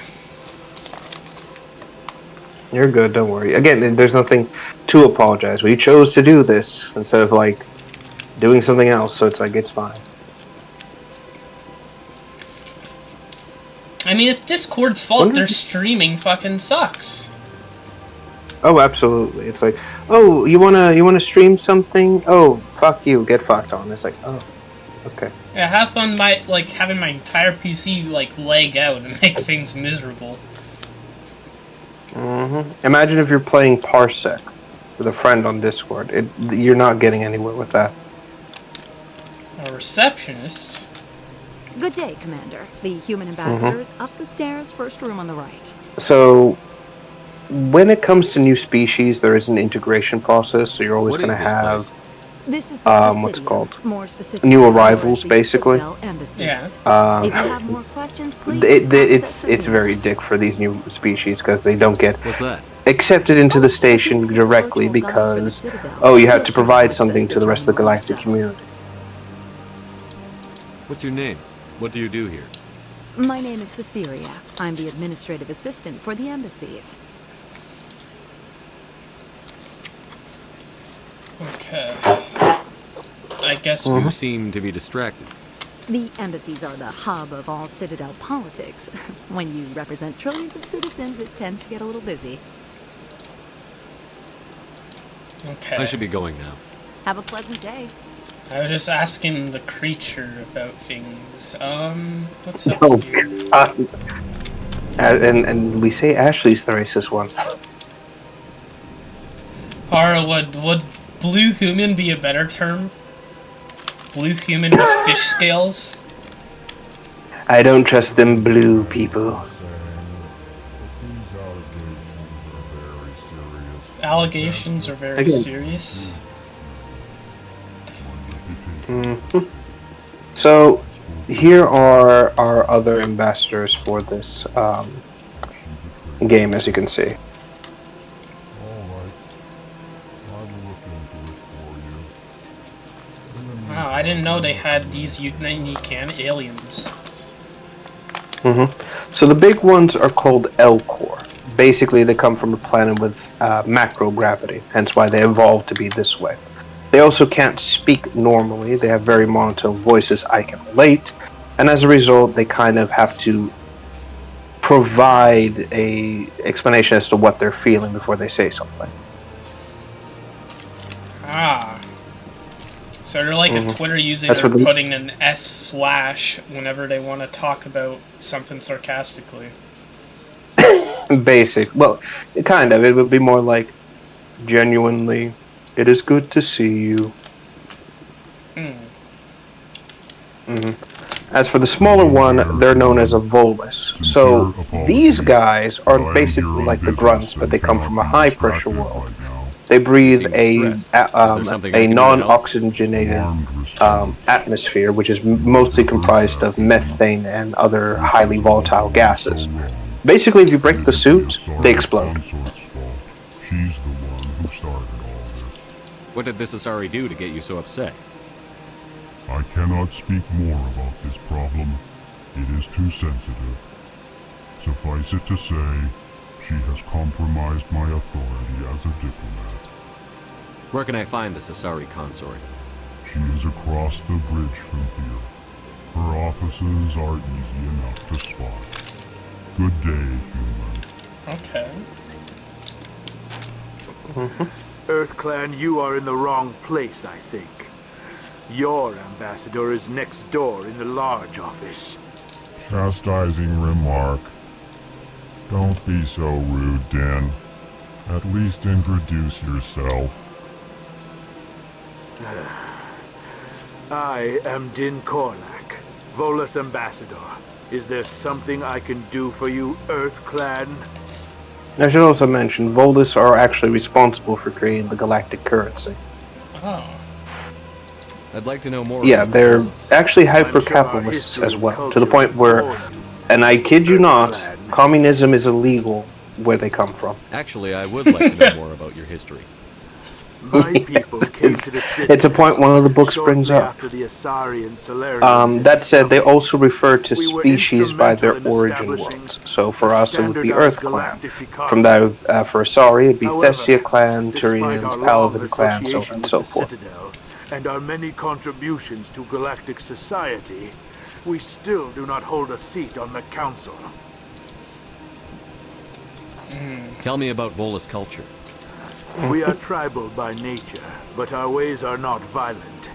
You're good, don't worry. Again, there's nothing to apologize. We chose to do this instead of, like, doing something else, so it's like, it's fine. I mean, it's Discord's fault their streaming fucking sucks. Oh, absolutely. It's like, oh, you wanna stream something? Oh, fuck you, get fucked on. It's like, oh, okay. Yeah, have fun having my entire PC lag out and make things miserable. Mm-hmm. Imagine if you're playing Parsec with a friend on Discord. You're not getting anywhere with that. A receptionist? Good day, Commander. The human ambassador is up the stairs, first room on the right. So, when it comes to new species, there is an integration process, so you're always going to have This is the what's it called? More specifically, New arrivals, basically. Yeah. If you have more questions, please. It's very dick for these new species because they don't get What's that? accepted into the station directly because you have to provide something to the rest of the galactic community. What's your name? What do you do here? My name is Safiria. I'm the administrative assistant for the embassies. Okay. I guess you seem to be distracted. The embassies are the hub of all Citadel politics. When you represent trillions of citizens, it tends to get a little busy. Okay. I should be going now. Have a pleasant day. I was just asking the creature about things. What's up here? And we say Ashley's the racist one. Or would blue human be a better term? Blue human with fish scales? I don't trust them blue people. Allegations are very serious. So, here are our other ambassadors for this game, as you can see. Wow, I didn't know they had these unique aliens. So the big ones are called Elcor. Basically, they come from a planet with macro gravity, hence why they evolved to be this way. They also can't speak normally. They have very monotone voices I can relate, and as a result, they kind of have to provide a explanation as to what they're feeling before they say something. Ah. So they're like a Twitter user putting an S/ whenever they want to talk about something sarcastically. Basic. Well, kind of. It would be more like, genuinely, it is good to see you. As for the smaller one, they're known as a Volus. So these guys are basically like the grunts, but they come from a high-pressure world. They breathe a non-oxygenated atmosphere, which is mostly comprised of methane and other highly volatile gases. Basically, if you break the suit, they explode. She's the one who started all this. What did this Asari do to get you so upset? I cannot speak more about this problem. It is too sensitive. Suffice it to say, she has compromised my authority as a diplomat. Where can I find this Asari consort? She is across the bridge from here. Her offices are easy enough to spot. Good day, human. Okay. EarthClan, you are in the wrong place, I think. Your ambassador is next door in the large office. Chastising remark. Don't be so rude, Den. At least introduce yourself. I am Din Korlak, Volus ambassador. Is there something I can do for you, EarthClan? I should also mention, Volus are actually responsible for creating the galactic currency. Oh. I'd like to know more. Yeah, they're actually hyper-capitalists as well, to the point where, and I kid you not, communism is illegal where they come from. Actually, I would like to know more about your history. My people came to the city. It's a point one of the books brings up. After the Asari and Solarians that said, they also refer to species by their origin worlds. So for us, it would be Earth Clan. From that, for Asari, it'd be Thessia Clan, Turians, Palaven Clan, so on and so forth. And our many contributions to galactic society, we still do not hold a seat on the council. Tell me about Volus culture. We are tribal by nature, but our ways are not violent.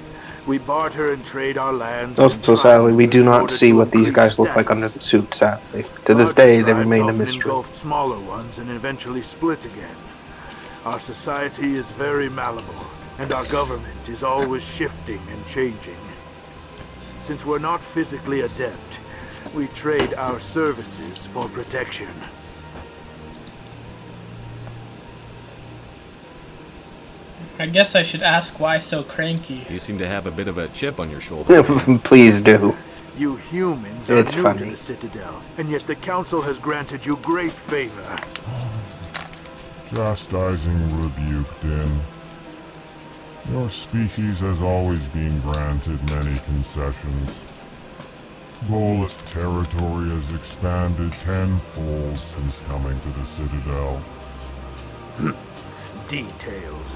We barter and trade our lands. Also, sadly, we do not see what these guys look like under the suit, sadly. To this day, they remain a mystery. Engulf smaller ones and eventually split again. Our society is very malleable, and our government is always shifting and changing. Since we're not physically adept, we trade our services for protection. I guess I should ask why so cranky. You seem to have a bit of a chip on your shoulder. Please do. You humans are It's new funny. to the Citadel, and yet the Council has granted you great favor. Chastising rebuke, Din. Your species has always been granted many concessions. Volus territory has expanded tenfold since coming to the Citadel. Details.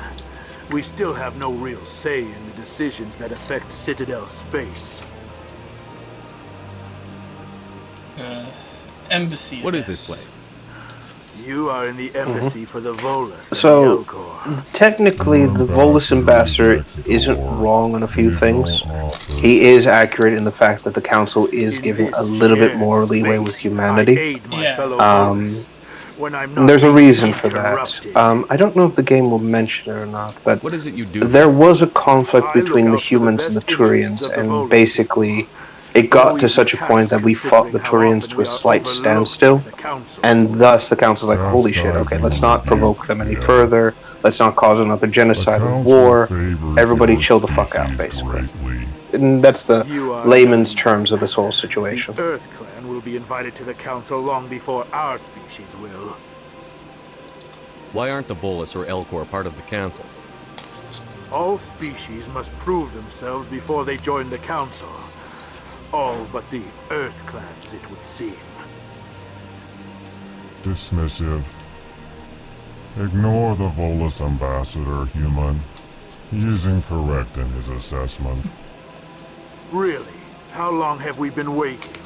We still have no real say in the decisions that affect Citadel space. Embassy. What is this place? You are in the embassy for the Volus. So, technically, the Volus ambassador isn't wrong on a few things. He is accurate in the fact that the Council is giving a little bit more leeway with humanity. There's a reason for that. I don't know if the game will mention it or not, but What is it you do? there was a conflict between the humans and the Turians, and basically it got to such a point that we fought the Turians to a slight standstill, and thus the Council's like, holy shit, okay, let's not provoke them any further, let's not cause another genocide or war, everybody chill the fuck out, basically. And that's the layman's terms of this whole situation. The Earth Clan will be invited to the Council long before our species will. Why aren't the Volus or Elcor part of the Council? All species must prove themselves before they join the Council. All but the Earth Clans, it would seem. Dismissive. Ignore the Volus ambassador, human. He is incorrect in his assessment. Really? How long have we been waiting?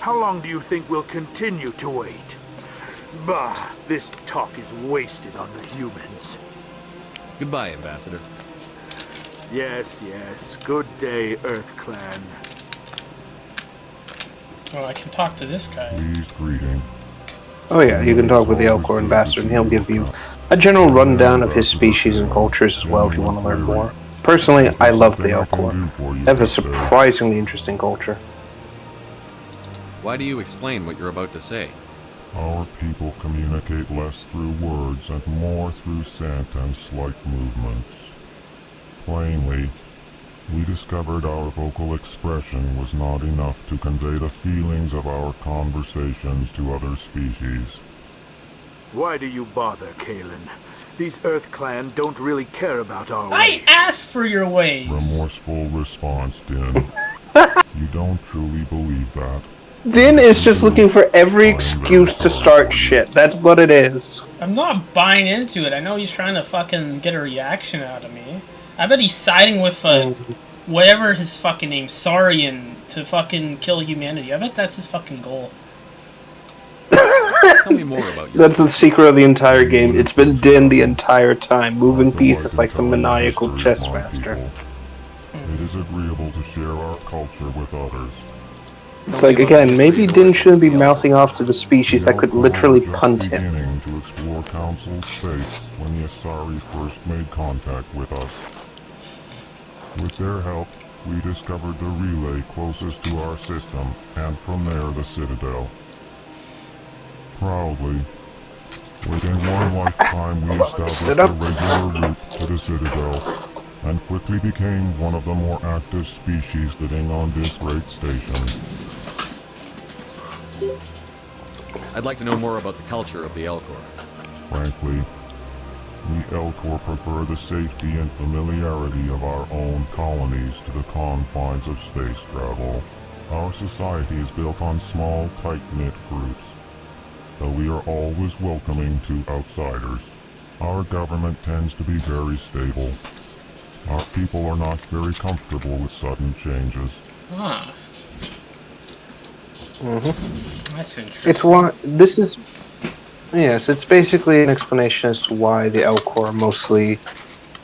How long do you think we'll continue to wait? Bah, this talk is wasted on the humans. Goodbye, Ambassador. Yes, yes. Good day, Earth Clan. Well, I can talk to this guy. Pleased greeting. Oh yeah, you can talk with the Elcor ambassador and he'll give you a general rundown of his species and cultures as well if you want to learn more. Personally, I love the Elcor. They have a surprisingly interesting culture. Why do you explain what you're about to say? Our people communicate less through words and more through scent and slight movements. Plainly, we discovered our vocal expression was not enough to convey the feelings of our conversations to other species. Why do you bother, Kalen? These Earth Clan don't really care about our ways. I asked for your ways! Remorseful response, Din. You don't truly believe that. Din is just looking for every excuse to start shit. That's what it is. I'm not buying into it. I know he's trying to fucking get a reaction out of me. I bet he's siding with, whatever his fucking name, Saurian, to fucking kill humanity. I bet that's his fucking goal. Tell me more about you. That's the secret of the entire game. It's been Din the entire time, moving pieces like some maniacal chess master. It is agreeable to share our culture with others. It's like, again, maybe Din shouldn't be mouthing off to the species that could literally punt him. Beginning to explore Council space when the Asari first made contact with us. With their help, we discovered the relay closest to our system, and from there the Citadel. Proudly, within one lifetime we established a regular route to the Citadel, and quickly became one of the more active species living on this great station. I'd like to know more about the culture of the Elcor. Frankly, we Elcor prefer the safety and familiarity of our own colonies to the confines of space travel. Our society is built on small, tight-knit groups. Though we are always welcoming to outsiders, our government tends to be very stable. Our people are not very comfortable with sudden changes. Ah. That's interesting. It's why this is. Yes, it's basically an explanation as to why the Elcor are mostly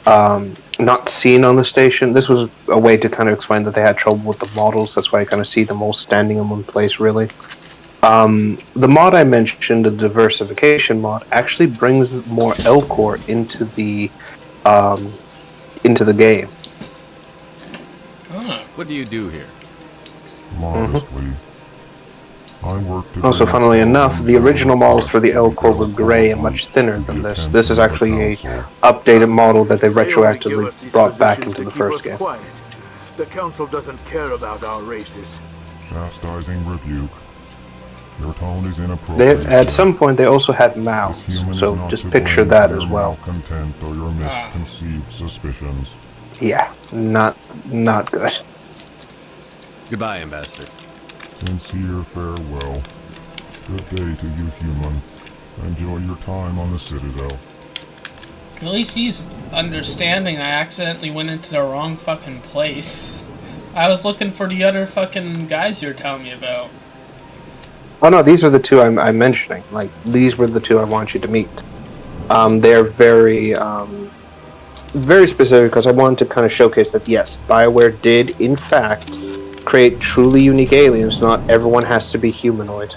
not seen on the station. This was a way to kind of explain that they had trouble with the models. That's why I kind of see them all standing in one place, really. The mod I mentioned, the diversification mod, actually brings more Elcor into the game. What do you do here? Modestly, Also, funnily enough, the original models for the L-Core were gray and much thinner than this. This is actually a updated model that they retroactively brought back into the first game. Quiet. The Council doesn't care about our races. Chastising rebuke. Your tone is inappropriate. At some point, they also had mouths, so just picture that as well. Content or your misconceived suspicions. Yeah, not good. Goodbye, Ambassador. Sincere farewell. Good day to you, human. Enjoy your time on the Citadel. At least he's understanding I accidentally went into the wrong fucking place. I was looking for the other fucking guys you were telling me about. Oh no, these are the two I'm mentioning. Like, these were the two I want you to meet. They're very specific because I wanted to kind of showcase that, yes, BioWare did, in fact, create truly unique aliens. Not everyone has to be humanoid.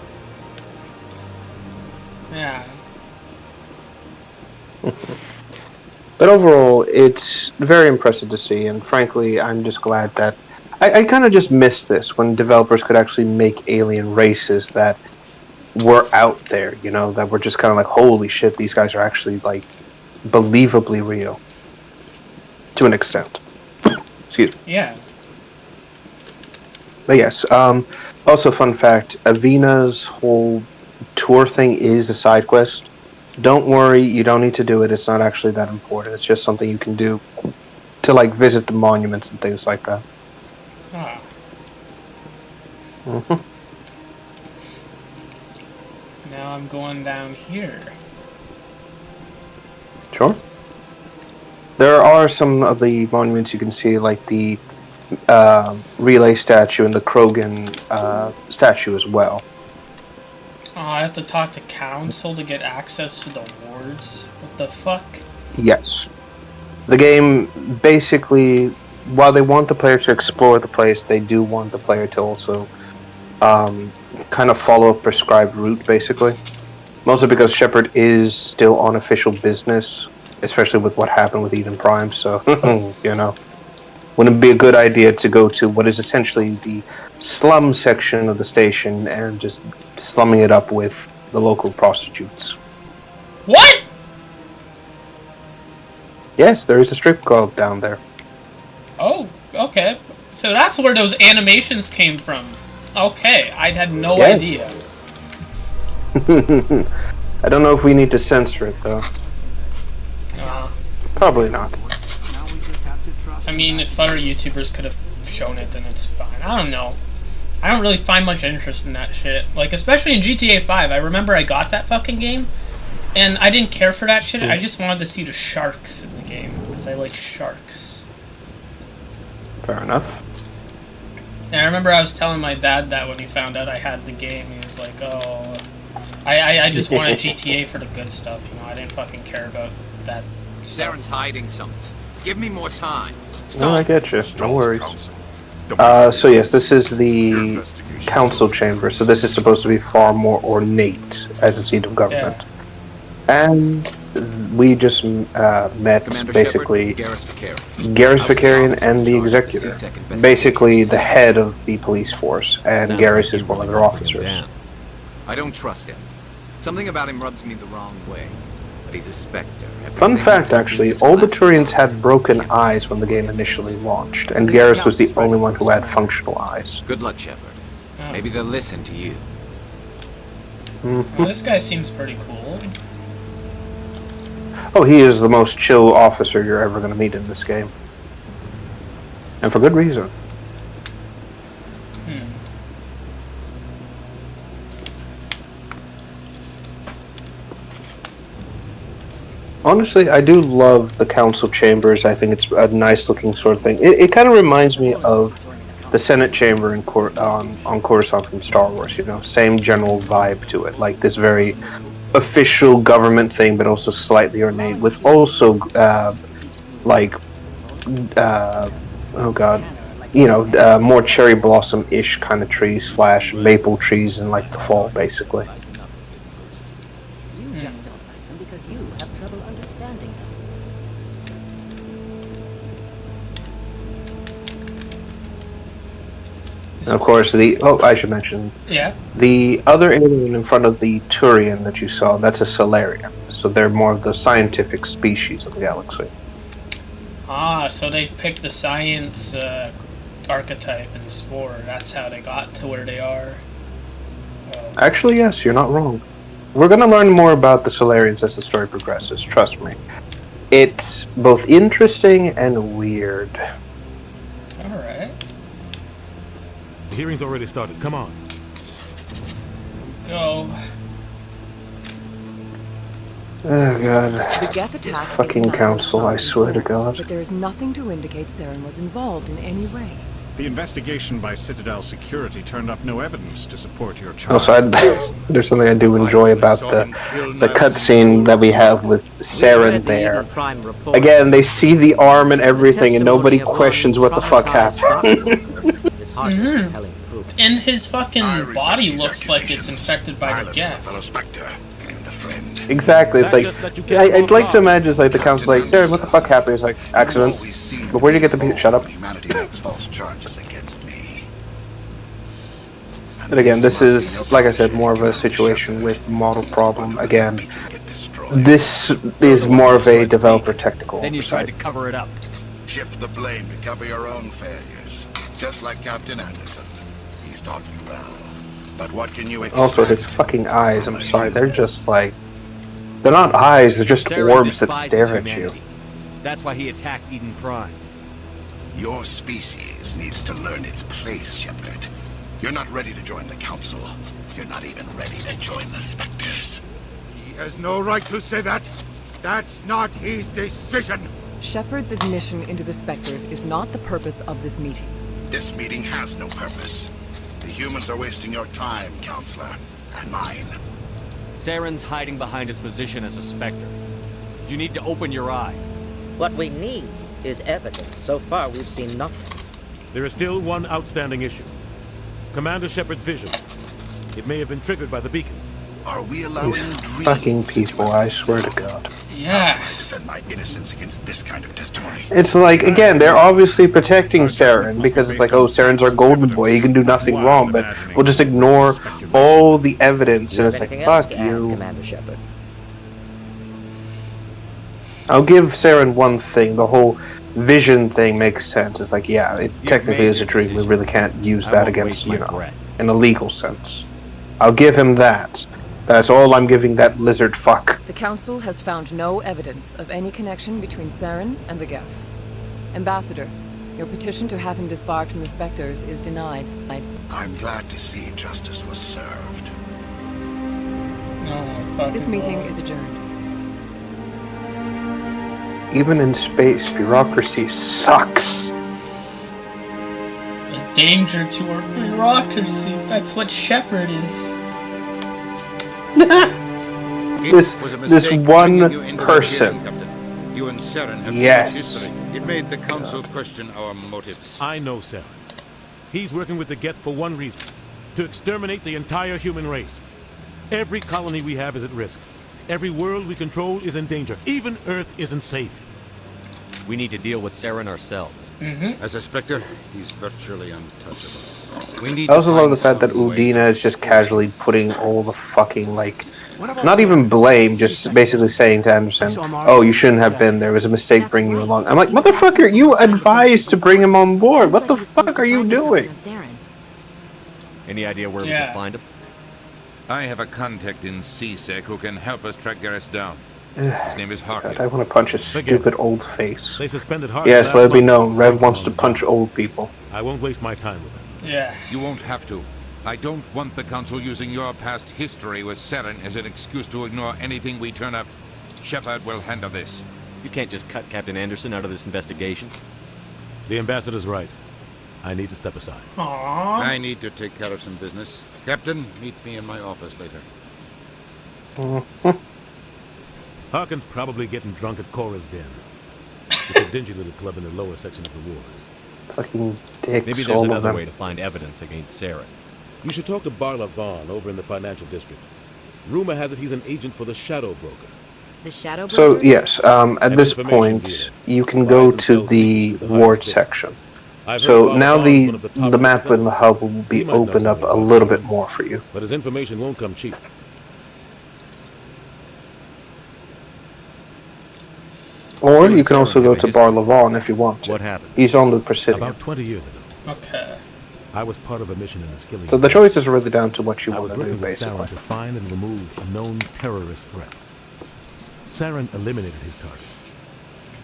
Yeah. But overall, it's very impressive to see, and frankly, I'm just glad that I kind of just miss this when developers could actually make alien races that were out there, you know, that were just kind of like, holy shit, these guys are actually like believably real to an extent. Excuse me. Yeah. But yes, also fun fact, Avina's whole tour thing is a side quest. Don't worry, you don't need to do it. It's not actually that important. It's just something you can do to like visit the monuments and things like that. Ah. Now I'm going down here. Sure. There are some of the monuments you can see, like the relay statue and the Krogan statue as well. Oh, I have to talk to Council to get access to the wards? What the fuck? Yes. The game basically, while they want the player to explore the place, they do want the player to also kind of follow a prescribed route, basically. Mostly because Shepard is still on official business, especially with what happened with Eden Prime, so, you know. Wouldn't it be a good idea to go to what is essentially the slum section of the station and just slumming it up with the local prostitutes? What? Yes, there is a strip club down there. Oh, okay. So that's where those animations came from. Okay, I had no idea. I don't know if we need to censor it, though. Probably not. I mean, if other YouTubers could have shown it, then it's fine. I don't know. I don't really find much interest in that shit. Like, especially in GTA 5. I remember I got that fucking game, and I didn't care for that shit. I just wanted to see the sharks in the game, because I like sharks. Fair enough. And I remember I was telling my dad that when he found out I had the game. He was like, oh... I just wanted GTA for the good stuff, you know? I didn't fucking care about that stuff. Saren's hiding something. Give me more time. No, I get you. No worries. So yes, this is the council chamber. So this is supposed to be far more ornate as a seat of government. Yeah. And we just met Commander basically Shepard, Garrus Vakarian and the executor. Basically the head of the police force, and Garrus is one of their officers. I don't trust him. Something about him rubs me the wrong way. But he's a Spectre. Fun fact, actually, all the Turians had broken eyes when the game initially launched, and Garrus was the only one who had functional eyes. Good luck, Shepard. Maybe they'll listen to you. Well, this guy seems pretty cool. Oh, he is the most chill officer you're ever going to meet in this game. And for good reason. Honestly, I do love the council chambers. I think it's a nice looking sort of thing. It kind of reminds me of the Senate chamber in on Coruscant from Star Wars, you know? Same general vibe to it. Like this very official government thing, but also slightly ornate, with also, oh god, you know, more cherry blossom-ish kind of trees / maple trees in like the fall, basically. You just don't like them because you have trouble understanding them. And of course, I should mention. Yeah. The other alien in front of the Turian that you saw, that's a Solarian. So they're more of the scientific species of the galaxy. Ah, so they picked the science archetype in Spore. That's how they got to where they are. Actually, yes, you're not wrong. We're going to learn more about the Solarians as the story progresses, trust me. It's both interesting and weird. Alright. The hearing's already started. Come on. Go. Oh god. The Geth attack fucking council, I swear to God. But there is nothing to indicate Saren was involved in any way. The investigation by Citadel Security turned up no evidence to support your charge. Also, there's something I do enjoy about the cutscene that we have with Saren there. Again, they see the arm and everything, and nobody questions what the fuck happened. And his fucking body looks like it's infected by the Geth. Exactly, it's like, I'd like to imagine it's like the council's like, Saren, what the fuck happened? He's like, accident. But where did you get the shut up? And again, this is, like I said, more of a situation with model problem. Again, this is more of a developer technical Then you tried to cover it up. Shift the blame to cover your own failures. Just like Captain Anderson. He's taught you well. But what can you expect? Also, his fucking eyes, I'm sorry, they're just like... They're not eyes, they're just orbs that stare at you. That's why he attacked Eden Prime. Your species needs to learn its place, Shepard. You're not ready to join the Council. You're not even ready to join the Spectres. He has no right to say that. That's not his decision. Shepard's admission into the Spectres is not the purpose of this meeting. This meeting has no purpose. The humans are wasting your time, Counselor, and mine. Saren's hiding behind his position as a Spectre. You need to open your eyes. What we need is evidence. So far, we've seen nothing. There is still one outstanding issue. Commander Shepard's vision. It may have been triggered by the beacon. Are we allowing These fucking people, I swear to God. Yeah. I defend my innocence against this kind of testimony. It's like, again, they're obviously protecting Saren because it's like, oh, Saren's our golden boy, he can do nothing wrong, but we'll just ignore all the evidence, and it's like, fuck you. Commander Shepard. I'll give Saren one thing, the whole vision thing makes sense. It's like, yeah, it technically is a dream, we really can't use that against, you know, in a legal sense. I'll give him that. That's all I'm giving that lizard fuck. The Council has found no evidence of any connection between Saren and the Geth. Ambassador, your petition to have him disbarred from the Spectres is denied. I'm glad to see justice was served. This meeting is adjourned. Even in space, bureaucracy sucks. A danger to our bureaucracy. That's what Shepard is. this one person. You and Saren have yes. history. It made the Council question our motives. I know Saren. He's working with the Geth for one reason. To exterminate the entire human race. Every colony we have is at risk. Every world we control is in danger. Even Earth isn't safe. We need to deal with Saren ourselves. As a Spectre, he's virtually untouchable. I also love the fact that Udina is just casually putting all the fucking, like, not even blame, just basically saying to Anderson, oh, you shouldn't have been there, it was a mistake bringing you along. I'm like, motherfucker, you advised to bring him on board, what the fuck are you doing? Any idea where we can find him? I have a contact in C-Sec who can help us track Garrus down. His name is Harkin. I want to punch his stupid old face. They suspended Harkin. Yes, let it be known, Rev wants to punch old people. I won't waste my time with them. Yeah. You won't have to. I don't want the Council using your past history with Saren as an excuse to ignore anything we turn up. Shepard will handle this. You can't just cut Captain Anderson out of this investigation. The Ambassador's right. I need to step aside. Aww. I need to take care of some business. Captain, meet me in my office later. Harkin's probably getting drunk at Cora's Den. It's a dingy little club in the lower section of the wards. Fucking dicks. Maybe there's another way to find evidence against Saren. You should talk to Barla Vaughn over in the financial district. Rumor has it he's an agent for the Shadow Broker. The Shadow Broker? So, yes, at this point, you can go to the ward section. So now the map in the hub will be opened up a little bit more for you. But his information won't come cheap. Or you can also go to Bar Levon if you want. What happened? He's on the Presidium. About 20 years ago. Okay. I was part of a mission in the Skilling. So the choice is really down to what you I want was to do, working with basically. Saren to find and remove a known terrorist threat. Saren eliminated his target,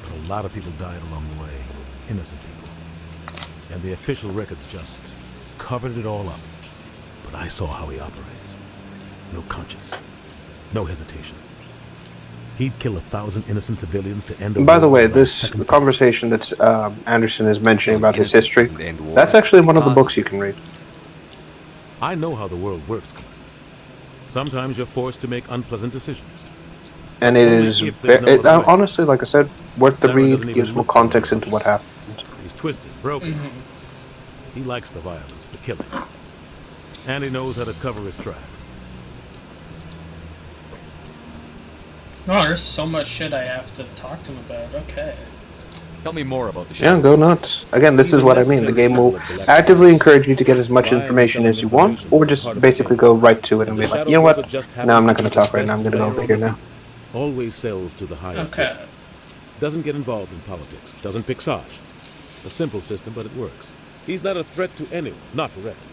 but a lot of people died along the way, innocent people. And the official records just covered it all up. But I saw how he operates. No conscience, no hesitation. He'd kill 1,000 innocent civilians to end the war. By the way, without this second thought. conversation that Anderson is mentioning about his history, that's actually one of the books you can read. I know how the world works, Commander. Sometimes you're forced to make unpleasant decisions. And it Only is, if there's no other way. honestly, like I said, worth the Saren read, doesn't even gives more look for context the into what happened. He's twisted, broken. He likes the violence, the killing. And he knows how to cover his tracks. Oh, there's so much shit I have to talk to him about. Okay. Tell me more about the show. Yeah, go nuts. Again, this is what I mean. The game will actively encourage you to get as much information as you want, or just basically go right to it and be like, you know what? No, I'm not going to talk right now. I'm going to go over here now. Always sells to the highest bidder. Doesn't get involved in politics. Doesn't pick sides. A simple system, but it works. He's not a threat to anyone, not directly.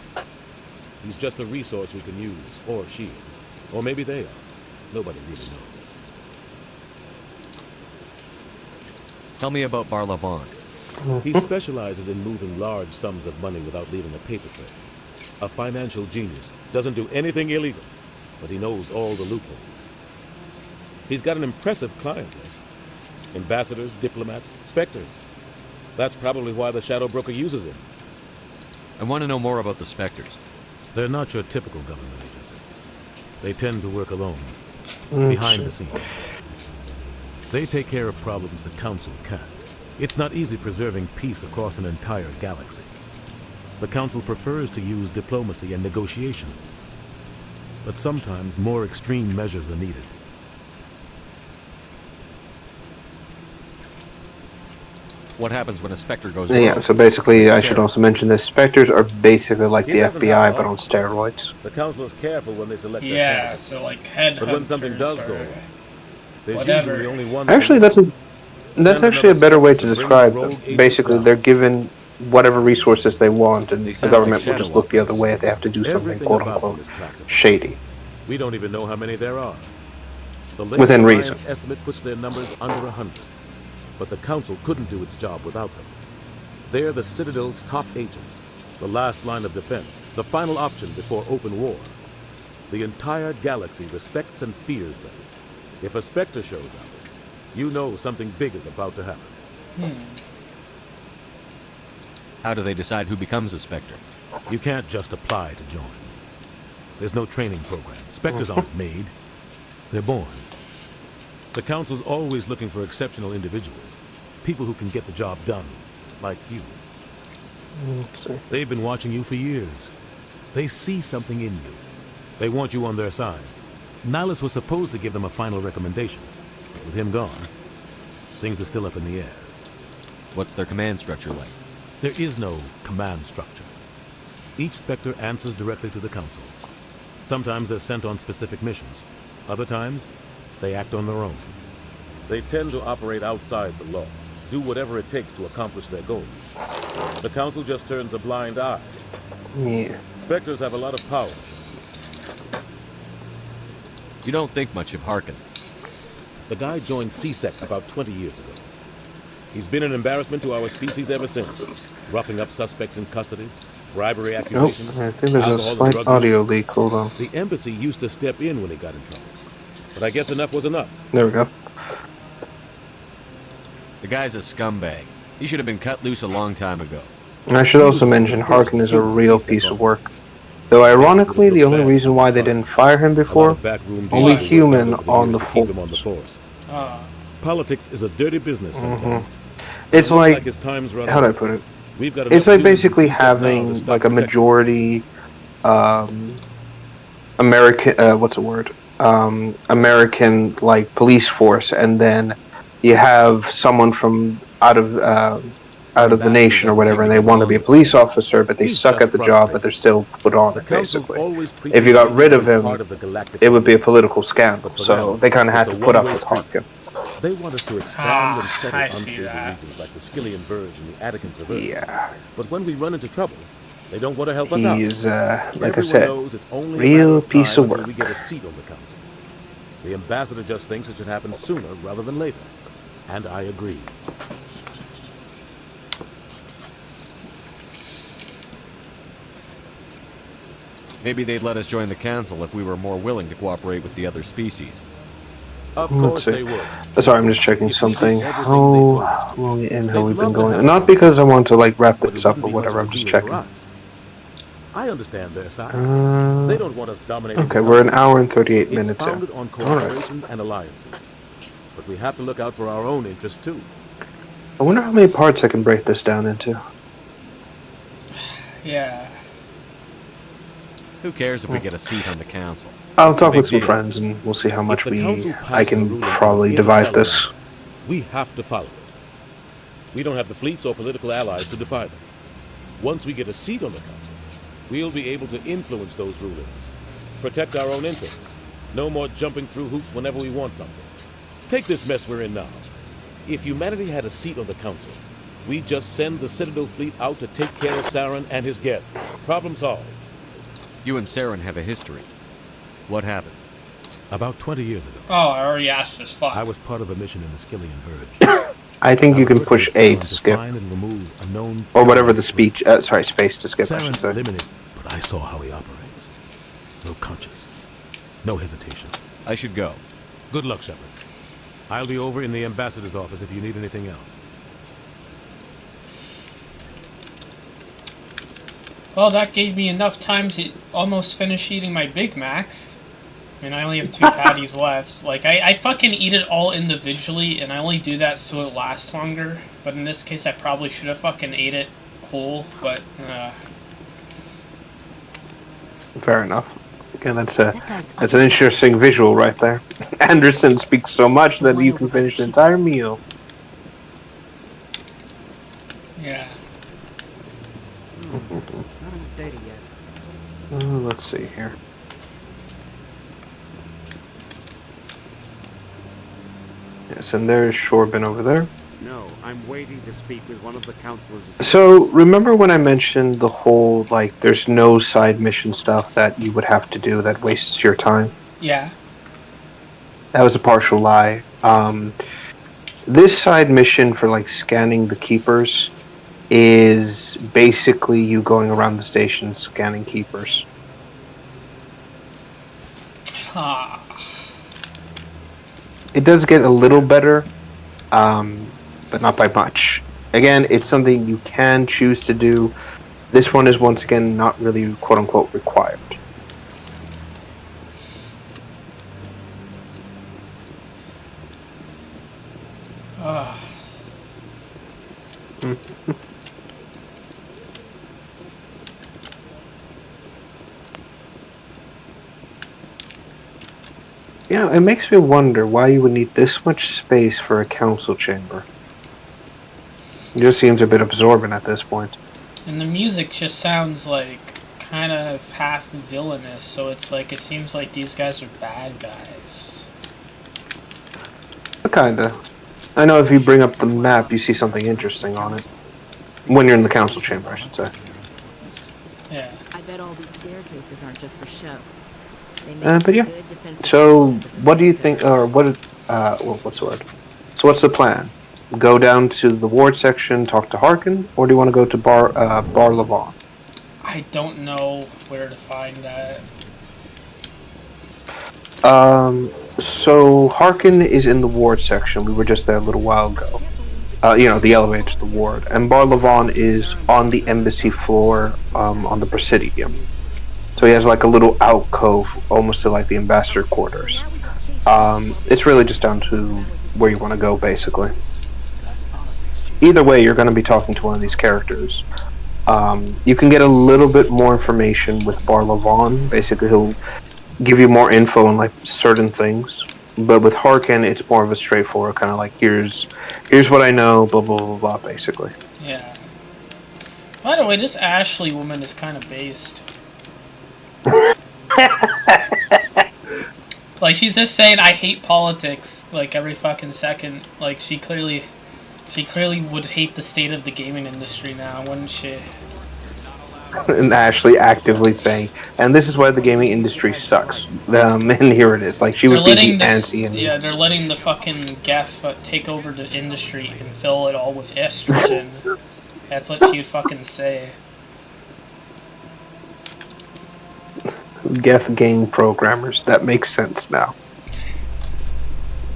He's just a resource we can use, or she is. Or maybe they are. Nobody really knows. Tell me about Bar Levon. He specializes in moving large sums of money without leaving a paper trail. A financial genius. Doesn't do anything illegal, but he knows all the loopholes. He's got an impressive client list. Ambassadors, diplomats, specters. That's probably why the Shadow Broker uses him. I want to know more about the Spectres. They're not your typical government agency. They tend to work alone, Mm, behind shit. the scenes. They take care of problems the Council can't. It's not easy preserving peace across an entire galaxy. The Council prefers to use diplomacy and negotiation. But sometimes more extreme measures are needed. What happens when a Spectre goes wrong? Yeah, so basically, I should also mention this. Spectres are basically like the FBI, but on steroids. The Council is careful when they select their Yeah, candidates. so like headhunters. But when something does go wrong, there's whatever. usually only one. Actually, that's actually a better way to describe them. Basically, they're given whatever resources they want, and the sound government like will just look the other way if they have to do something Everything quote about them unquote is classified. shady. We don't even know how many there are. The Within latest reason. estimate puts their numbers under 100. But the Council couldn't do its job without them. They're the Citadel's top agents, the last line of defense, the final option before open war. The entire galaxy respects and fears them. If a Spectre shows up, you know something big is about to happen. How do they decide who becomes a Spectre? You can't just apply to join. There's no training program. Spectres aren't made. They're born. The Council's always looking for exceptional individuals. People who can get the job done. Like you. They've been watching you for years. They see something in you. They want you on their side. Nihilus was supposed to give them a final recommendation. But with him gone, things are still up in the air. What's their command structure like? There is no command structure. Each Spectre answers directly to the Council. Sometimes they're sent on specific missions. Other times, they act on their own. They tend to operate outside the law, do whatever it takes to accomplish their goals. The Council just turns a blind eye. Yeah. Spectres have a lot of power. You don't think much of Harkin. The guy joined CSEC about 20 years ago. He's been an embarrassment to our species ever since. Roughing up suspects in custody, bribery Nope, accusations. I think there's a alcohol and slight drug audio use. leak. Hold on. The embassy used to step in when he got in trouble. But I guess enough was enough. There we go. The guy's a scumbag. He should have been cut loose a long time ago. And I should also mention Harkin is a real piece of work. Though ironically, the only reason why they didn't fire him before, only human on the force. Politics is a dirty business sometimes. It's Looks like, his time's run how do I out. put it? We've got It's enough like dudes in basically CSEC now to having stop like a protecting. majority American, what's the word? American like police force, and then you have someone from out of out of the nation or whatever, and they want to be a police officer, but they suck at the job, but they're still put on it, basically. If you got rid of him, it would be a political scandal, so they kind of had to put up with Harkin. They want us to expand and settle unstable regions like the Skillian Verge and the Attican Traverse. Yeah. But when we run into trouble, they don't want to help us out. He's, like I said, real piece of work. We get a seat on the council. The ambassador just thinks it should happen sooner rather than later. And I agree. Maybe they'd let us join the council if we were more willing to cooperate with the other species. Of course they would. Sorry, I'm just checking something. How long in have we been going? Not because I want to like wrap this up or whatever. I'm just checking. I understand their side. They don't want us dominating. Okay, we're an hour and 38 minutes in. It's founded on cooperation and alliances, but we have to look out for our own interests too. I wonder how many parts I can break this down into. Yeah. Who cares if we get a seat on the council? I'll talk with some friends and we'll see how much I can probably divide this. We have to follow it. We don't have the fleets or political allies to defy them. Once we get a seat on the council, we'll be able to influence those rulings, protect our own interests. No more jumping through hoops whenever we want something. Take this mess we're in now. If humanity had a seat on the council, we'd just send the Citadel fleet out to take care of Saren and his Geth. Problem solved. You and Saren have a history. What happened? About 20 years ago. Oh, I already asked this. Fuck. I was part of a mission in the Skillian Verge. I think you can push A to skip. Or whatever the speech, space to skip, I should say. Limited, but I saw how he operates. No conscience. No hesitation. I should go. Good luck, Shepard. I'll be over in the ambassador's office if you need anything else. Well, that gave me enough time to almost finish eating my Big Mac. I mean, I only have 2 patties left. Like, I fucking eat it all individually, and I only do that so it lasts longer. But in this case, I probably should have fucking ate it whole, but, Fair enough. Again, that's an interesting visual right there. Anderson speaks so much that you can finish an entire meal. Yeah. Not updated yet. Let's see here. Yes, and there's Shorbin over there. No, I'm waiting to speak with one of the councilors. So, remember when I mentioned the whole, like, there's no side mission stuff that you would have to do that wastes your time? Yeah. That was a partial lie. This side mission for, like, scanning the keepers is basically you going around the station scanning keepers. Huh. It does get a little better, but not by much. Again, it's something you can choose to do. This one is once again not really quote-unquote required. Yeah, it makes me wonder why you would need this much space for a council chamber. It just seems a bit absorbent at this point. And the music just sounds like kind of half villainous, so it's like it seems like these guys are bad guys. Kinda. I know if you bring up the map, you see something interesting on it. When you're in the council chamber, I should say. Yeah. I bet all these staircases aren't just for show. But yeah. So, what do you think, or what, what's the word? So what's the plan? Go down to the ward section, talk to Harkin, or do you want to go to Bar Levon? I don't know where to find that. So Harkin is in the ward section. We were just there a little while ago. The elevator to the ward. And Bar Levon is on the embassy floor, on the Presidium. So he has like a little alcove, almost to like the ambassador quarters. It's really just down to where you want to go, basically. Either way, you're going to be talking to one of these characters. You can get a little bit more information with Bar Levon. Basically, he'll give you more info on like certain things. But with Harkin, it's more of a straightforward kind of like, here's what I know, blah, blah, blah, blah, basically. Yeah. By the way, this Ashley woman is kind of based. Like, she's just saying, I hate politics, like, every fucking second. Like, she clearly would hate the state of the gaming industry now, wouldn't she? And Ashley actively saying, and this is why the gaming industry sucks. And here it is. Like, she would be the anti. Yeah, they're letting the fucking Geth take over the industry and fill it all with estrogen. That's what she would fucking say. Geth game programmers. That makes sense now.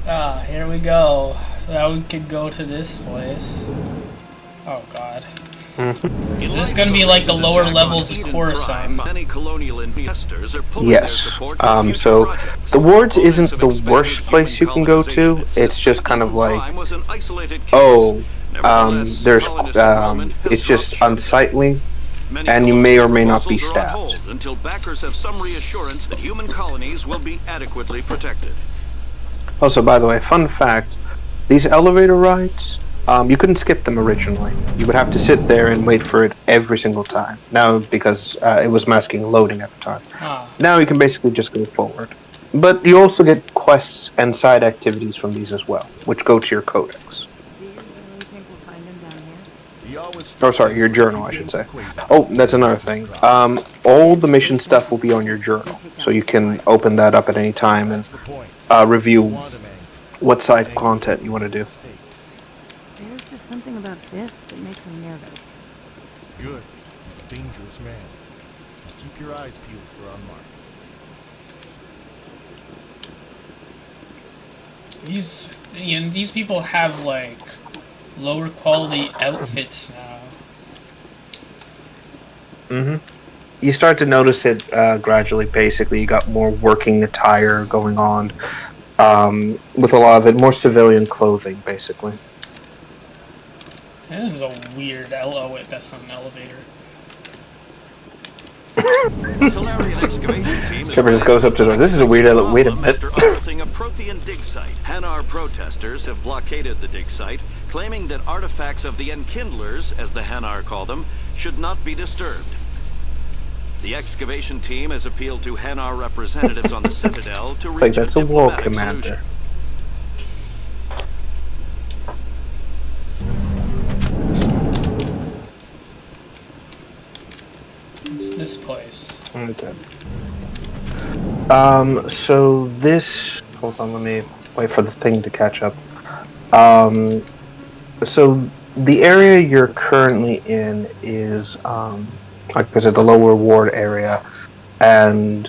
Ah, here we go. Now we could go to this place. Oh god. Is this gonna be like the lower levels of Coruscant? Many colonial investors are pulling Yes. their support for So projects. the wards isn't the worst place you can go to. It's just kind of like, it's just unsightly, and you may or may not be stabbed. Until backers have some reassurance that human colonies will be adequately protected. Also, by the way, fun fact: these elevator rides, you couldn't skip them originally. You would have to sit there and wait for it every single time. Now, because it was masking loading at the time. Now you can basically just go forward. But you also get quests and side activities from these as well, which go to your codex. Oh, sorry, your journal, I should say. Oh, that's another thing. All the mission stuff will be on your journal, so you can open that up at any time and review what side content you want to do. There's just something about this that makes me nervous. Good. He's a dangerous man. Keep your eyes peeled for unmarked. These people have like lower quality outfits now. You start to notice it gradually. Basically, you got more working attire going on, with a lot of it more civilian clothing, basically. This is a weird that's not an elevator. The Solarian excavation team Shepard just goes up to the door. This is a weird elevator. Wait a minute. after unearthing a Prothean dig site. Hanar protesters have blockaded the dig site, claiming that artifacts of the Enkindlers, as the Hanar call them, should not be disturbed. The excavation team has appealed to Hanar representatives on the Citadel to reach That's a wall diplomatic commander. solution. What's this place? Okay. So this... Hold on, let me wait for the thing to catch up. So the area you're currently in is, like I said, the lower ward area, and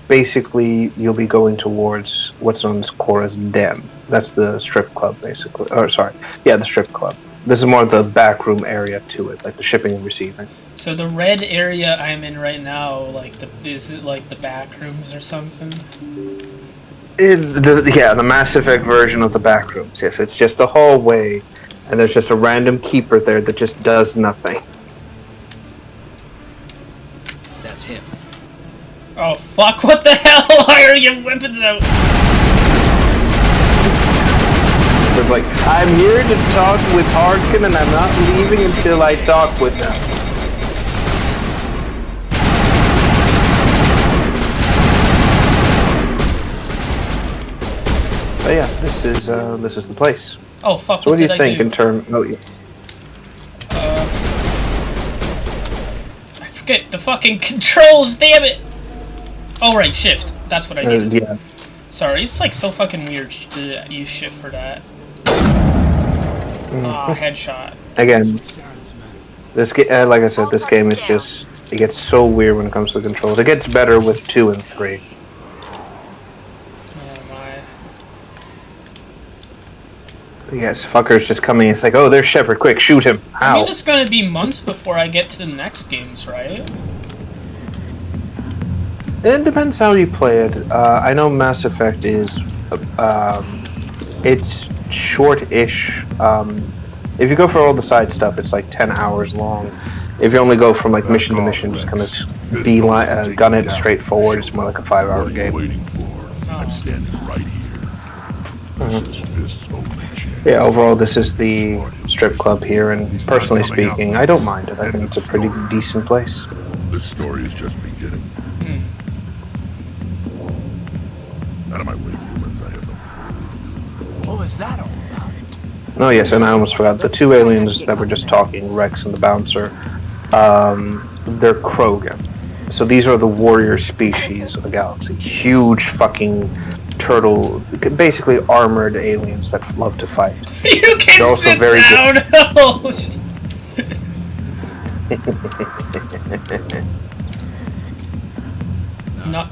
basically you'll be going towards what's known as Cora's Den. That's the strip club, basically. Or sorry, yeah, the strip club. This is more the backroom area to it, like the shipping and receiving. So the red area I'm in right now, is it like the back rooms or something? The Mass Effect version of the back rooms. Yes, it's just a hallway, and there's just a random keeper there that just does nothing. That's him. Oh fuck! What the hell? Why are your weapons out? It's like, I'm here to talk with Harkin, and I'm not leaving until I talk with them. But yeah, this is the place. Oh fuck! So what do you did think I do? in terms? Oh yeah. I forget the fucking controls. Damn it! Oh right, shift. That's what I needed. Yeah. Sorry, it's like so fucking weird to use shift for that. Headshot. Again, this like I said, this game is just, it gets so weird when it comes to controls. It gets better with 2 and 3. Yes, fuckers just coming. It's like, oh, there's Shepard. Quick, shoot him. I How? mean, it's gonna be months before I get to the next games, right? It depends how you play it. I know Mass Effect is, it's short-ish. If you go for all the side stuff, it's like 10 hours long. If you only go from like mission to mission, just kind of gun it straight forward, it's more like a 5-hour game. I'm standing right here. This is Fist's only chance. Yeah, overall, this is the strip club here, and personally speaking, I don't mind it. I think it's a pretty decent place. This story is just beginning. Out of my way, humans. I have no quarrel with you. What was that all about? Oh yes, and I almost forgot. The two aliens that were just talking, Rex and the Bouncer, they're Krogan. So these are the warrior species of the galaxy. Huge fucking turtle, basically armored aliens that love to fight. You can they're also sit very down. Not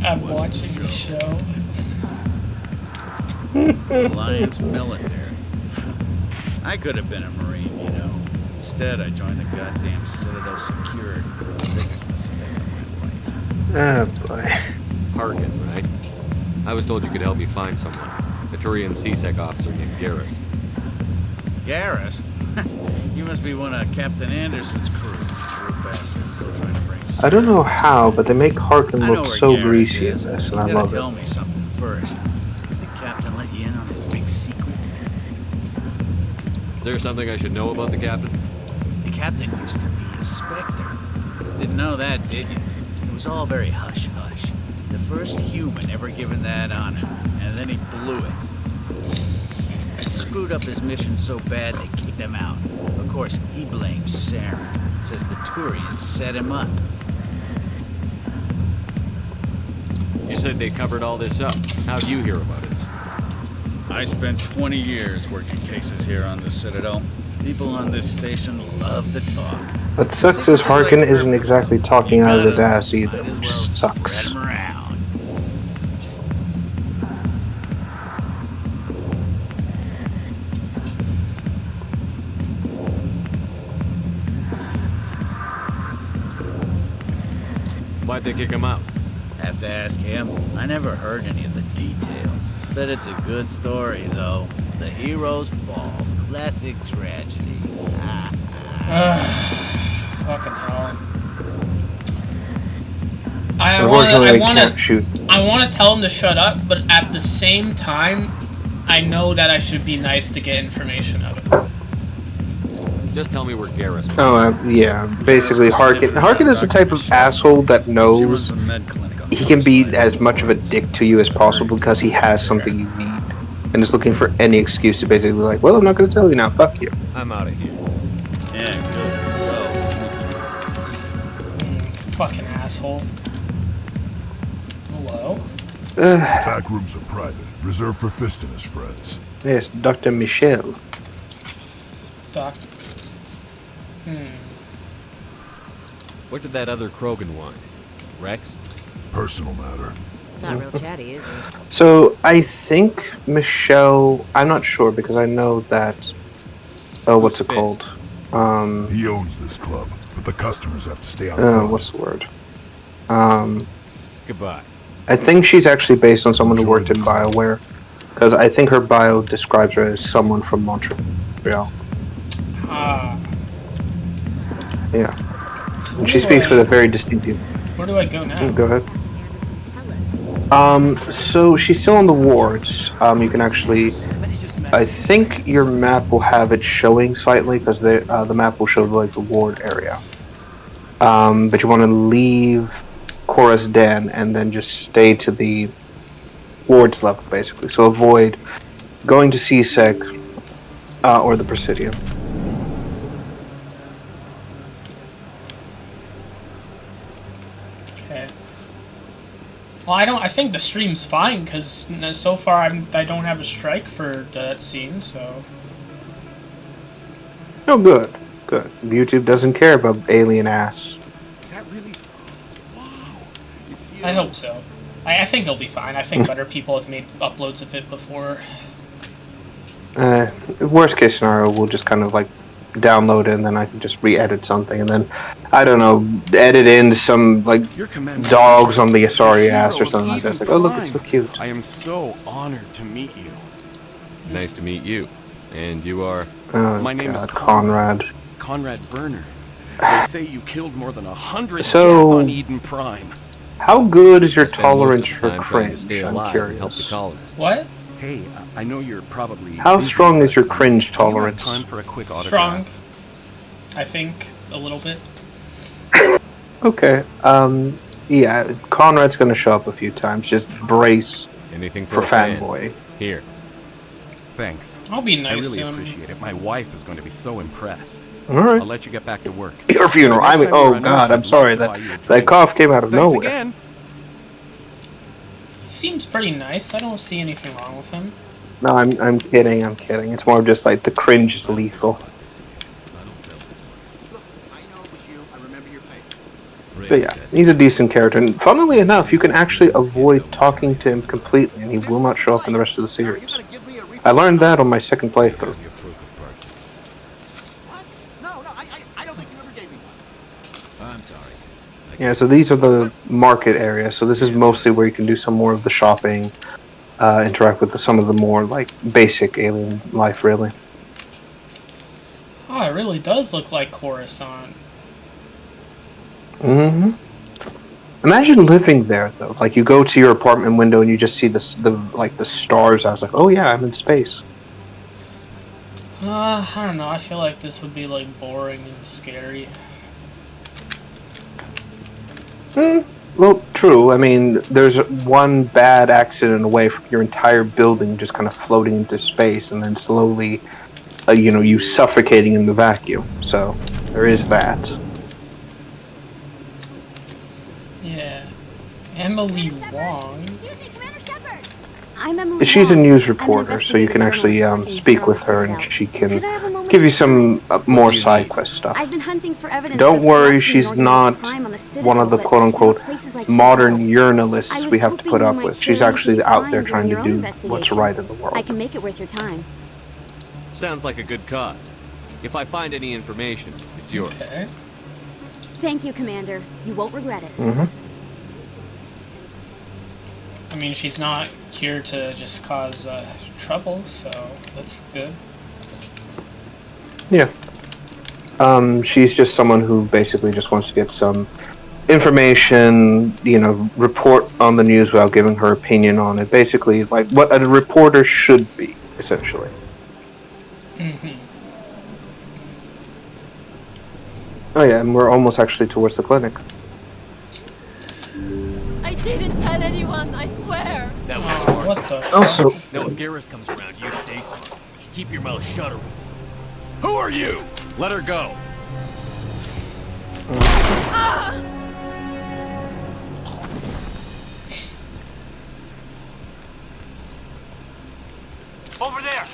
I'm watching the show. Alliance military. I could have been a Marine, you know. Instead, I joined the goddamn Citadel Security. The biggest mistake of my life. Oh boy. Harkin, right? I was told you could help me find someone. A Turian CSEC officer named Garrus. Garrus? You must be one of Captain Anderson's crew. Poor bastard, still trying to bring. I don't know how, but they make Harkin I know look where so Garrus greasy in is. this, and You I gotta love tell it. me something first. Did the captain let you in on his big secret? Is there something I should know about the captain? The captain used to be a Spectre. Didn't know that, did you? It was all very hush-hush. The first human ever given that honor, and then he blew it. He screwed up his mission so bad they kicked him out. Of course, he blames Saren. Says the Turians set him up. You said they covered all this up. How'd you hear about it? I spent 20 years working cases here on the Citadel. People on this station love to talk. What sucks is Harkin isn't exactly talking out of his ass either, which sucks. Spread 'em around. Why'd they kick him out? Have to ask him. I never heard any of the details. Bet it's a good story, though. The heroes fall. Classic tragedy. Fucking hell. Unfortunately, I can't shoot. I want to tell him to shut up, but at the same time, I know that I should be nice to get information out of him. Just tell me where Garrus was. Oh, yeah. Basically, Harkin is the type of asshole that knows he can be as much of a dick to you as possible because he has something you need. And is looking for any excuse to basically be like, well, I'm not going to tell you now. Fuck you. I'm out of here. Yeah, good. Fucking asshole. Hello? Back rooms are private, reserved for Fist and his friends. Yes, Dr. Michel. What did that other Krogan want? Rex? Personal matter. Not real chatty, is he? So, I think Michelle... I'm not sure, because I know that... Oh, what's it called? He owns this club, but the customers have to stay out front. What's the word? Goodbye. I think she's actually based on someone who worked in BioWare. Because I think her bio describes her as someone from Montreal. Yeah. And she speaks with a very distinctive... Where do I go now? Go ahead. So she's still on the wards. You can actually... I think your map will have it showing slightly, because the map will show like the ward area. But you want to leave Chorus Den and then just stay to the wards level, basically. So avoid going to CSEC or the Presidium. Okay. Well, I think the stream's fine because so far I don't have a strike for that scene, so. Oh, good, good. YouTube doesn't care about alien ass. Is that really? Wow. It's you. I hope so. I think it'll be fine. I think better people have made uploads of it before. Worst case scenario, we'll just kind of like download it and then I can just re-edit something and then, I don't know, edit in some like dogs on the Asari ass or something like that. It's like, oh look, it's so cute. I am so honored to meet you. Nice to meet you. And you are? My name is Conrad. Conrad Werner. They say you killed more than 100 So- Geth on Eden Prime. How good is your I spend most of tolerance the for time trying to cringe? stay I'm alive and help the curious. colonists. What? Hey, I know you're probably How busy, strong is but, your cringe do you have tolerance? time for a quick autograph? Strong. I think a little bit. Okay. Yeah, Conrad's gonna show up a few times. Just brace Anything for a fan. fanboy. Here. Thanks. I'll be nice I really to him. appreciate it. My wife is going to be so impressed. All right. I'll let you get back to work. Your funeral. Next I mean, time we're oh on god, Earth, I'm I'd sorry. love to buy you a That drink. cough came out of Thanks nowhere. again. He seems pretty nice. I don't see anything wrong with him. No, I'm kidding. I'm kidding. It's more of just like the cringe is lethal. But yeah, he's a decent character, and funnily enough, you can actually avoid talking to him completely, and he will not show up in the rest of the series. I learned that on my second playthrough. I'm sorry. Yeah, so these are the market areas. So this is mostly where you can do some more of the shopping, interact with some of the more like basic alien life, really. Oh, it really does look like Coruscant. Mm-hmm. Imagine living there though. Like you go to your apartment window and you just see the stars. I was like, oh yeah, I'm in space. I don't know. I feel like this would be like boring and scary. Well, true. I mean, there's one bad accident away from your entire building just kind of floating into space, and then slowly, you suffocating in the vacuum. So there is that. Yeah. Emily Wong. I'm Emily She's a Wong. news I'm an reporter, so you can investigative actually journalist working speak here with on her, the and Citadel. she Could I have a can moment give you with some more side quest stuff. I've been hunting for evidence Don't of worry, corruption she's and not organized crime on the Citadel, one of the but quote-unquote places I can't modern go. I journalists was we have to hoping put you up might with. share She's actually anything you out there find trying during to your do own what's investigation. right in the world. I can make it worth your time. Sounds like a good cause. If I find any information, it's yours. Okay. Thank you, Commander. You won't regret it. Mm-hmm. I mean, she's not here to just cause trouble, so that's good. Yeah. She's just someone who basically just wants to get some information, report on the news without giving her opinion on it. Basically, like what a reporter should be, essentially. Mm-hmm. Oh yeah, and we're almost actually towards the clinic. I didn't tell anyone, I swear. That was smart. What the? Also, No, if Garrus comes around, you stay smart. Keep your mouth shut. Who are you? Let her go. Ah! Over there!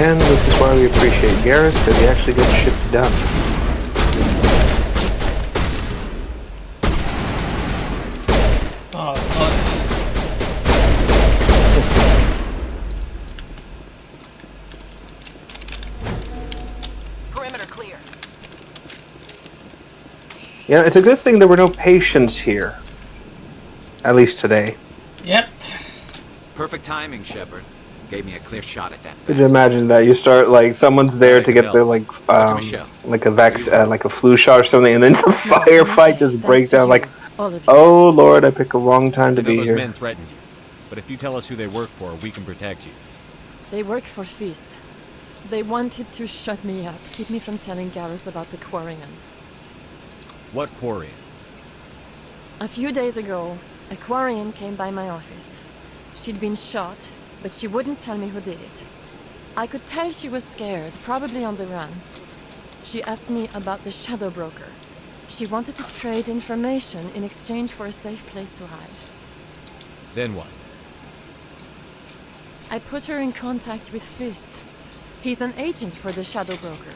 again, this is why we appreciate Garrus, because he actually gets shit done. Oh, Perimeter clear. Yeah, it's a good thing there were no patients here. At least today. Yep. Perfect timing, Shepard. Gave me a clear shot at that. Could you imagine that? You start like someone's there to get their like a like a flu shot or something, and then the firefight just breaks down. Like, oh Lord, I picked a wrong time to I know be those here. men threatened you, but if you tell us who they work for, we can protect you. They work for Feast. They wanted to shut me up, keep me from telling Garrus about the Quarian. What Quarian? A few days ago, a Quarian came by my office. She'd been shot, but she wouldn't tell me who did it. I could tell she was scared, probably on the run. She asked me about the Shadow Broker. She wanted to trade information in exchange for a safe place to hide. Then what? I put her in contact with Fist. He's an agent for the Shadow Broker.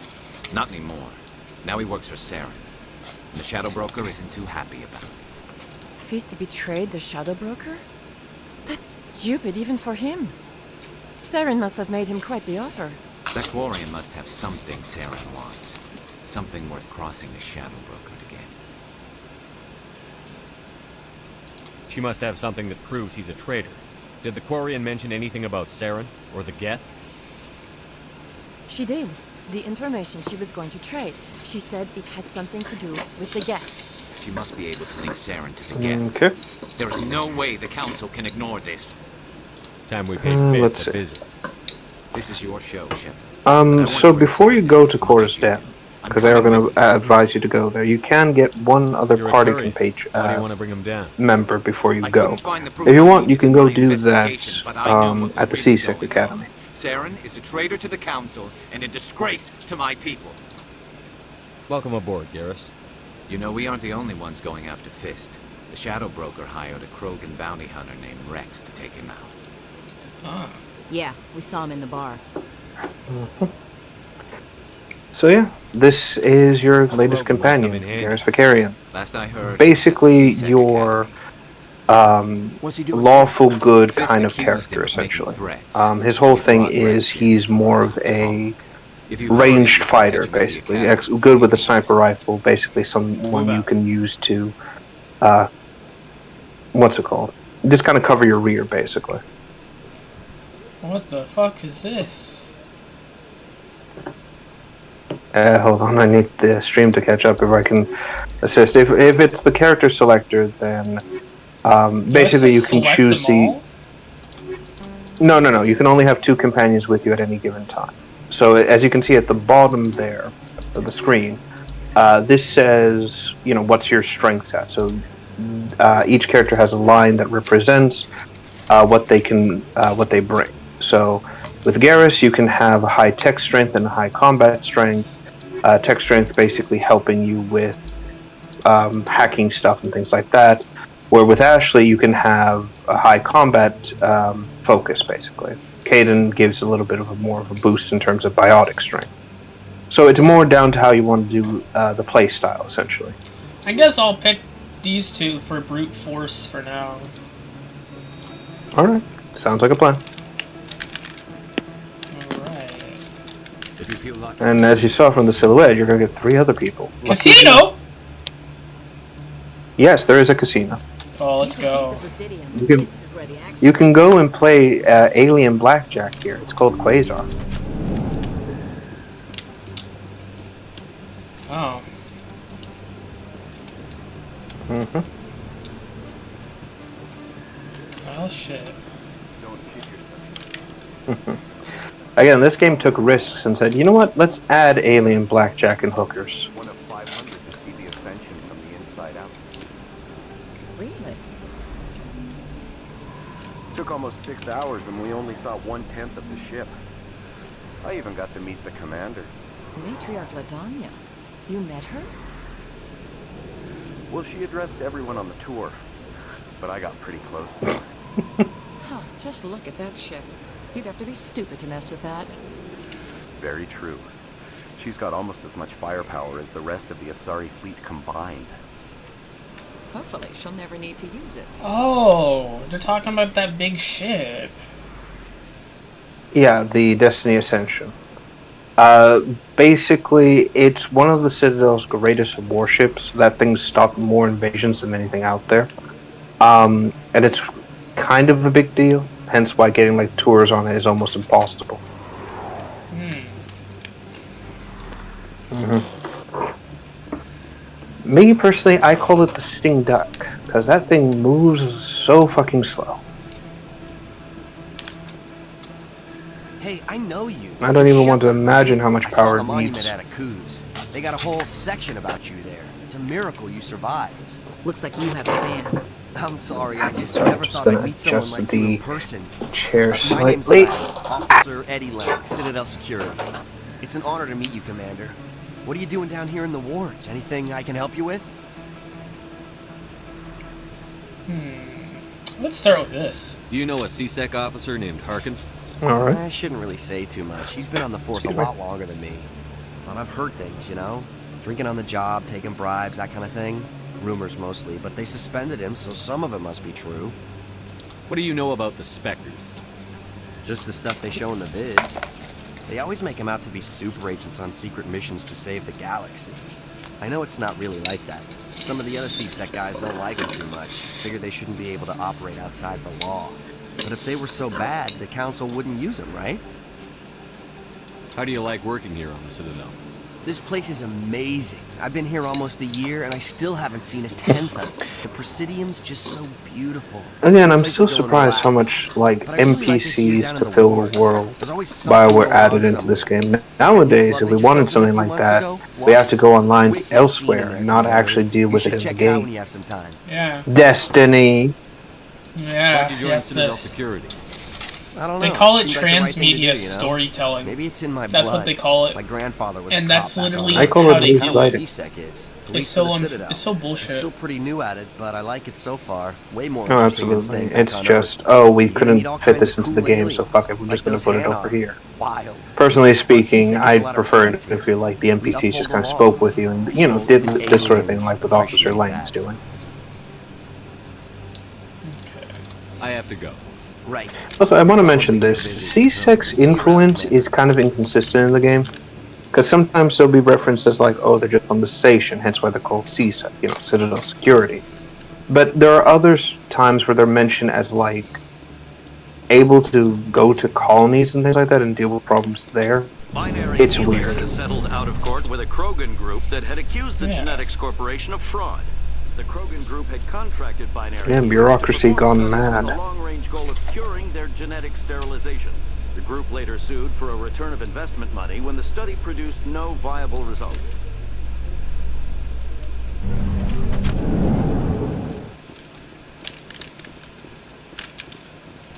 Not anymore. Now he works for Saren. And the Shadow Broker isn't too happy about it. Fist betrayed the Shadow Broker? That's stupid even for him. Saren must have made him quite the offer. That Quarian must have something Saren wants. Something worth crossing the Shadow Broker to get. She must have something that proves he's a traitor. Did the Quarian mention anything about Saren or the Geth? She did. the information she was going to trade. She said it had something to do with the Geth. She must be able to link Saren to the Geth. Okay. There is no way the Council can ignore this. Time we paid let's Fist see. a visit. This is your show, Shepard. So before you go to Cora's Den, because they are going to advise you to go there, you can get one other You're a party Turian. page How do you want to bring him down? member before you I go. couldn't find the proof If you I want, you needed can in go my do that investigation, but I knew what was at the really CSEC going Academy. on. Saren is a traitor to the Council and a disgrace to my people. Welcome aboard, Garrus. You know, we aren't the only ones going after Fist. The Shadow Broker hired a Krogan bounty hunter named Rex to take him out. Ah. Yeah, we saw him in the bar. So yeah, this is your latest companion, Garrus Vakarian. Last I heard, Basically, CSEC your What's he doing? lawful good Fist kind of accused him character, of making essentially. threats. His whole thing is he's more of a ranged fighter, basically. Good with a sniper rifle, basically someone you can use to, what's it called? Just kind of cover your rear, basically. What the fuck is this? Hold on, I need the stream to catch up if I can assist. If it's the character selector, then basically you can choose the... No. You can only have 2 companions with you at any given time. So as you can see at the bottom there of the screen, this says, what's your strengths at. So each character has a line that represents what they bring. So with Garrus, you can have a high tech strength and a high combat strength. Tech strength basically helping you with hacking stuff and things like that. Where with Ashley, you can have a high combat focus, basically. Kaidan gives a little bit of more of a boost in terms of biotic strength. So it's more down to how you want to do the play style, essentially. I guess I'll pick these 2 for brute force for now. Alright, sounds like a plan. If you feel lucky. And as you saw from the silhouette, you're going to get 3 other people. Casino? Yes, there is a casino. Oh, let's go. You can go and play Alien Blackjack here. It's called Quasar. Oh. Mm-hmm. Oh, shit. Again, this game took risks and said, you know what, let's add Alien Blackjack and hookers. One of 500 to see the Ascension from the inside out. Really? Took almost 6 hours and we only saw 1/10 of the ship. I even got to meet the commander. Matriarch Ladanya. You met her? Well, she addressed everyone on the tour, but I got pretty close to her. Huh, just look at that ship. You'd have to be stupid to mess with that. Very true. She's got almost as much firepower as the rest of the Asari fleet combined. Hopefully, she'll never need to use it. Oh, they're talking about that big ship. Yeah, the Destiny Ascension. Basically, it's one of the Citadel's greatest warships. That thing stopped more invasions than anything out there. And it's kind of a big deal. Hence why getting like tours on it is almost impossible. Me personally, I call it the sitting duck because that thing moves so fucking slow. Hey, I know you. I don't even want to imagine how much I saw power the it monument needs. at Akuz. They got a whole section about you there. It's a miracle you survived. Looks like you have a fan. I'm sorry, I just never thought I'd meet someone like you in person. Chair My name's slightly. Officer Eddie Lang, Citadel Security. It's an honor to meet you, Commander. What are you doing down here in the wards? Anything I can help you with? Let's start with this. Do you know a CSEC officer named Harkin? Alright. I shouldn't really say too much. He's been on the force a lot longer than me. But I've heard things, you know? Drinking on the job, taking bribes, that kind of thing. Rumors mostly, but they suspended him, so some of it must be true. What do you know about the Spectres? Just the stuff they show in the vids. They always make him out to be super agents on secret missions to save the galaxy. I know it's not really like that. Some of the other CSEC guys don't like him too much. Figure they shouldn't be able to operate outside the law. But if they were so bad, the Council wouldn't use them, right? How do you like working here on the Citadel? This place is amazing. I've been here almost a year, and I still haven't seen a tenth of it. The Presidium's just so beautiful. Again, I'm still surprised how much like NPCs to fill the world BioWare added into this game. Nowadays, if we wanted something like that, we have to go online elsewhere and not actually deal with it in the game. Yeah. Destiny. Yeah. Why'd you join Citadel Security? I don't know. They call it Seems like the right thing to transmedia do, you know? storytelling. Maybe it's in my That's blood. what they call it. My grandfather was and a that's cop back literally home. I call how it they news do writing. CSEC is. It's Police so for the Citadel. it's so bullshit. I'm still pretty new at it, but I like it so far. Way more No, interesting than absolutely. staying back It's on just, Earth. oh, we You're gonna meet couldn't all fit kinds this of into the cool game, so aliens, fuck it, we're like just gonna those put it Hanar. over here. Wild. Personally speaking, CSEC gets a I'd lot of prefer it respect if you like the We NPCs just uphold kind the of law. spoke with you and, you know, did this sort of thing Aliens like with Officer appreciate Lane's that. doing. I have to go. Right. Also, I want to mention this. CSEC's influence is kind of inconsistent in the game. Because sometimes they'll be referenced as like, oh, they're just on the station, hence why they're called CSEC, you know, Citadel Security. But there are other times where they're mentioned as like, able to go to colonies and things like that and deal with problems there. Binary It's Helix weird. has settled out of court with a Krogan group that had accused the Genetics Corporation of fraud. The Krogan group had contracted Binary Yeah, Helix bureaucracy to perform gone studies with mad. a long-range goal of curing their genetic sterilization. The group later sued for a return of investment money when the study produced no viable results.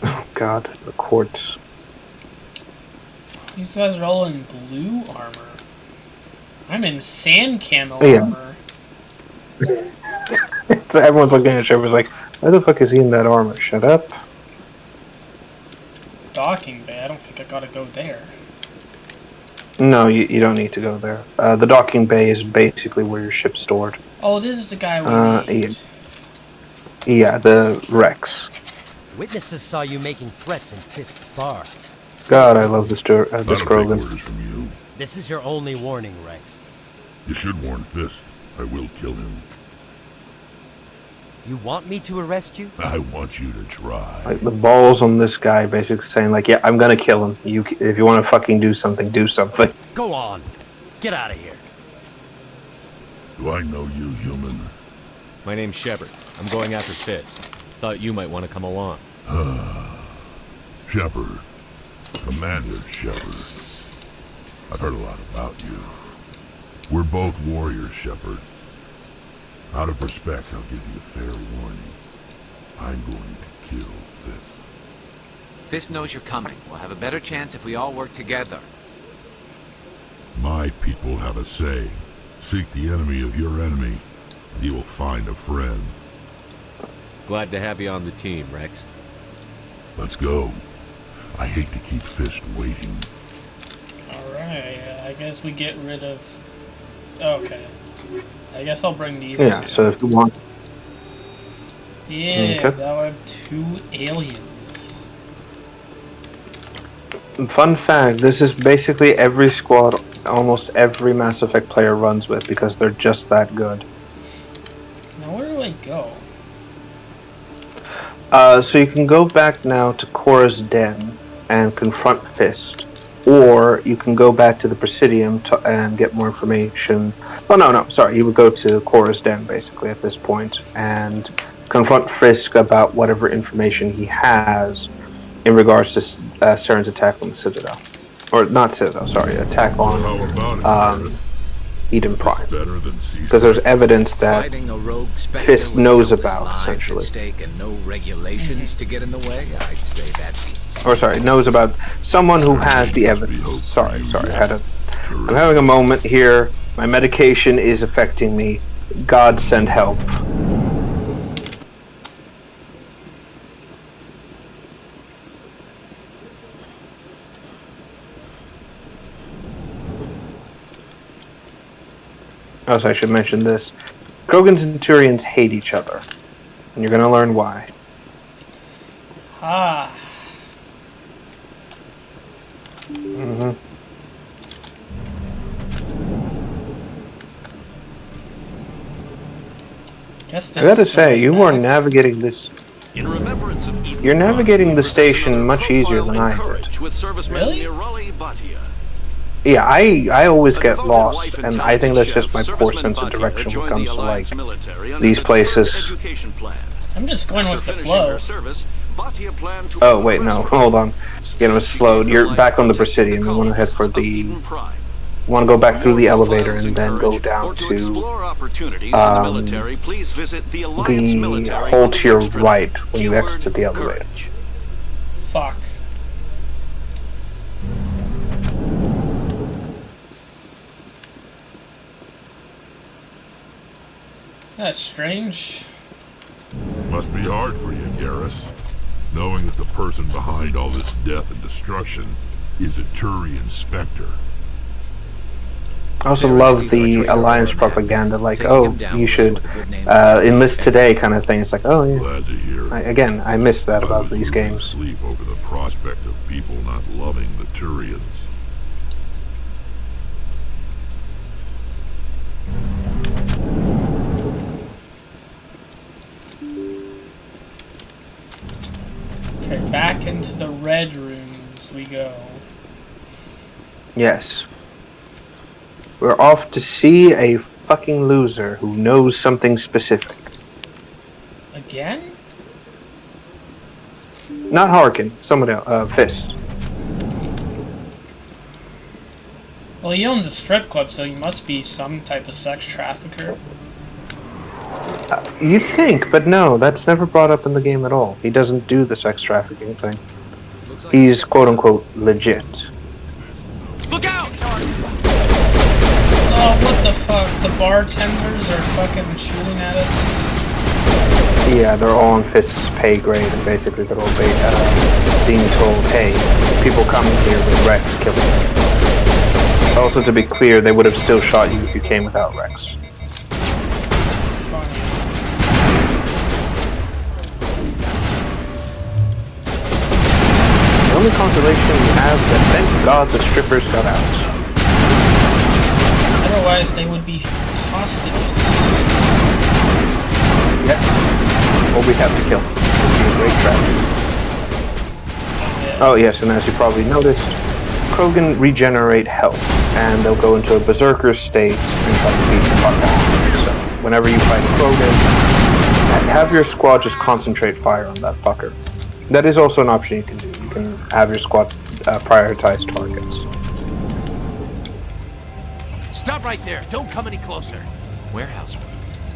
Oh god, the courts. These guys are all in blue armor. I'm in sand camo Yeah. armor. So everyone's looking at Trevor's like, why the fuck is he in that armor? Shut up. Docking bay. I don't think I gotta go there. No, you don't need to go there. The docking bay is basically where your ship's stored. Oh, this is the guy we need. Yeah, the Rex. Witnesses saw you making threats in Fist's bar. God, I love this Krogan. from you. This is your only warning, Rex. You should warn Fist. I will kill him. You want me to arrest you? I want you to try. Like the balls on this guy, basically saying like, yeah, I'm gonna kill him. If you want to fucking do something, do something. Go on. Get out of here. Do I know you, human? My name's Shepard. I'm going after Fist. Thought you might want to come along. Shepard. Commander Shepard. I've heard a lot about you. We're both warriors, Shepard. Out of respect, I'll give you a fair warning. I'm going to kill Fist. Fist knows you're coming. We'll have a better chance if we all work together. My people have a saying. Seek the enemy of your enemy, and you will find a friend. Glad to have you on the team, Rex. Let's go. I hate to keep Fist waiting. Alright, I guess we get rid of... Okay. I guess I'll bring these Yeah, two. so if you want. Yeah, Okay. now I have 2 aliens. Fun fact, this is basically every squad almost every Mass Effect player runs with because they're just that good. Now where do I go? So you can go back now to Cora's Den and confront Fist. Or you can go back to the Presidium and get more information. Oh, no, sorry. You would go to Cora's Den, basically, at this point, and confront Fisk about whatever information he has in regards to Saren's attack on the Citadel. Or, not Citadel, sorry, attack on Eden Prime. Because there's evidence that Fighting a rogue Spectre Fist with knows countless about, lives at essentially. stake and no regulations to get in the way, I'd say that beats. Or, sorry, knows about someone who has the evidence. Sorry, I'm having a moment here. My medication is affecting me. God send help. Also, I should mention this. Krogans and Turians hate each other. And you're gonna learn why. Ah. Mm-hmm. I gotta say, you are navigating this. In remembrance of Eden You're Prime, navigating we the present station another much easier profile than in I did. Courage with serviceman Nirali Bhatia. Yeah, I always get lost, and I think that's just my poor sense of direction when it comes to like these places. I'm just going with the flow. Oh wait, no, hold on. Get him slowed. You're back on the Presidium. You want to head for the. Want to go back through the elevator and then go down to the hole to your right when you exit the elevator. Fuck. That's strange. Must be hard for you, Garrus, knowing that the person behind all this death and destruction is a Turian Spectre. I also love the Alliance propaganda, like, oh, you should enlist today kind of thing. It's like, oh, yeah. Glad to hear. I miss that about these games. Sleep over the prospect of people not loving the Turians. Okay, back into the red rooms we go. Yes. We're off to see a fucking loser who knows something specific. Again? Not Harkin, someone else, Fist. Well, he owns a strip club, so he must be some type of sex trafficker. You think, but no, that's never brought up in the game at all. He doesn't do the sex trafficking thing. He's quote-unquote legit. Look out! Oh, what the fuck? The bartenders are fucking shooting at us? Yeah, they're all on Fist's pay grade, and basically they're all being told, hey, people coming here with Rex, kill them. Also, to be clear, they would have still shot you if you came without Rex. The only consolation we have is that thank God the strippers got out. Otherwise, they would be hostages. Yeah. Or we'd have to kill them. It would be a great tragedy. Oh yes, and as you probably noticed, Krogan regenerate health, and they'll go into a berserker state and try to beat the fuck out of them. So, whenever you fight a Krogan, have your squad just concentrate fire on that fucker. That is also an option you can do. You can have your squad prioritize targets. Stop right there. Don't come any closer. Warehouse workers.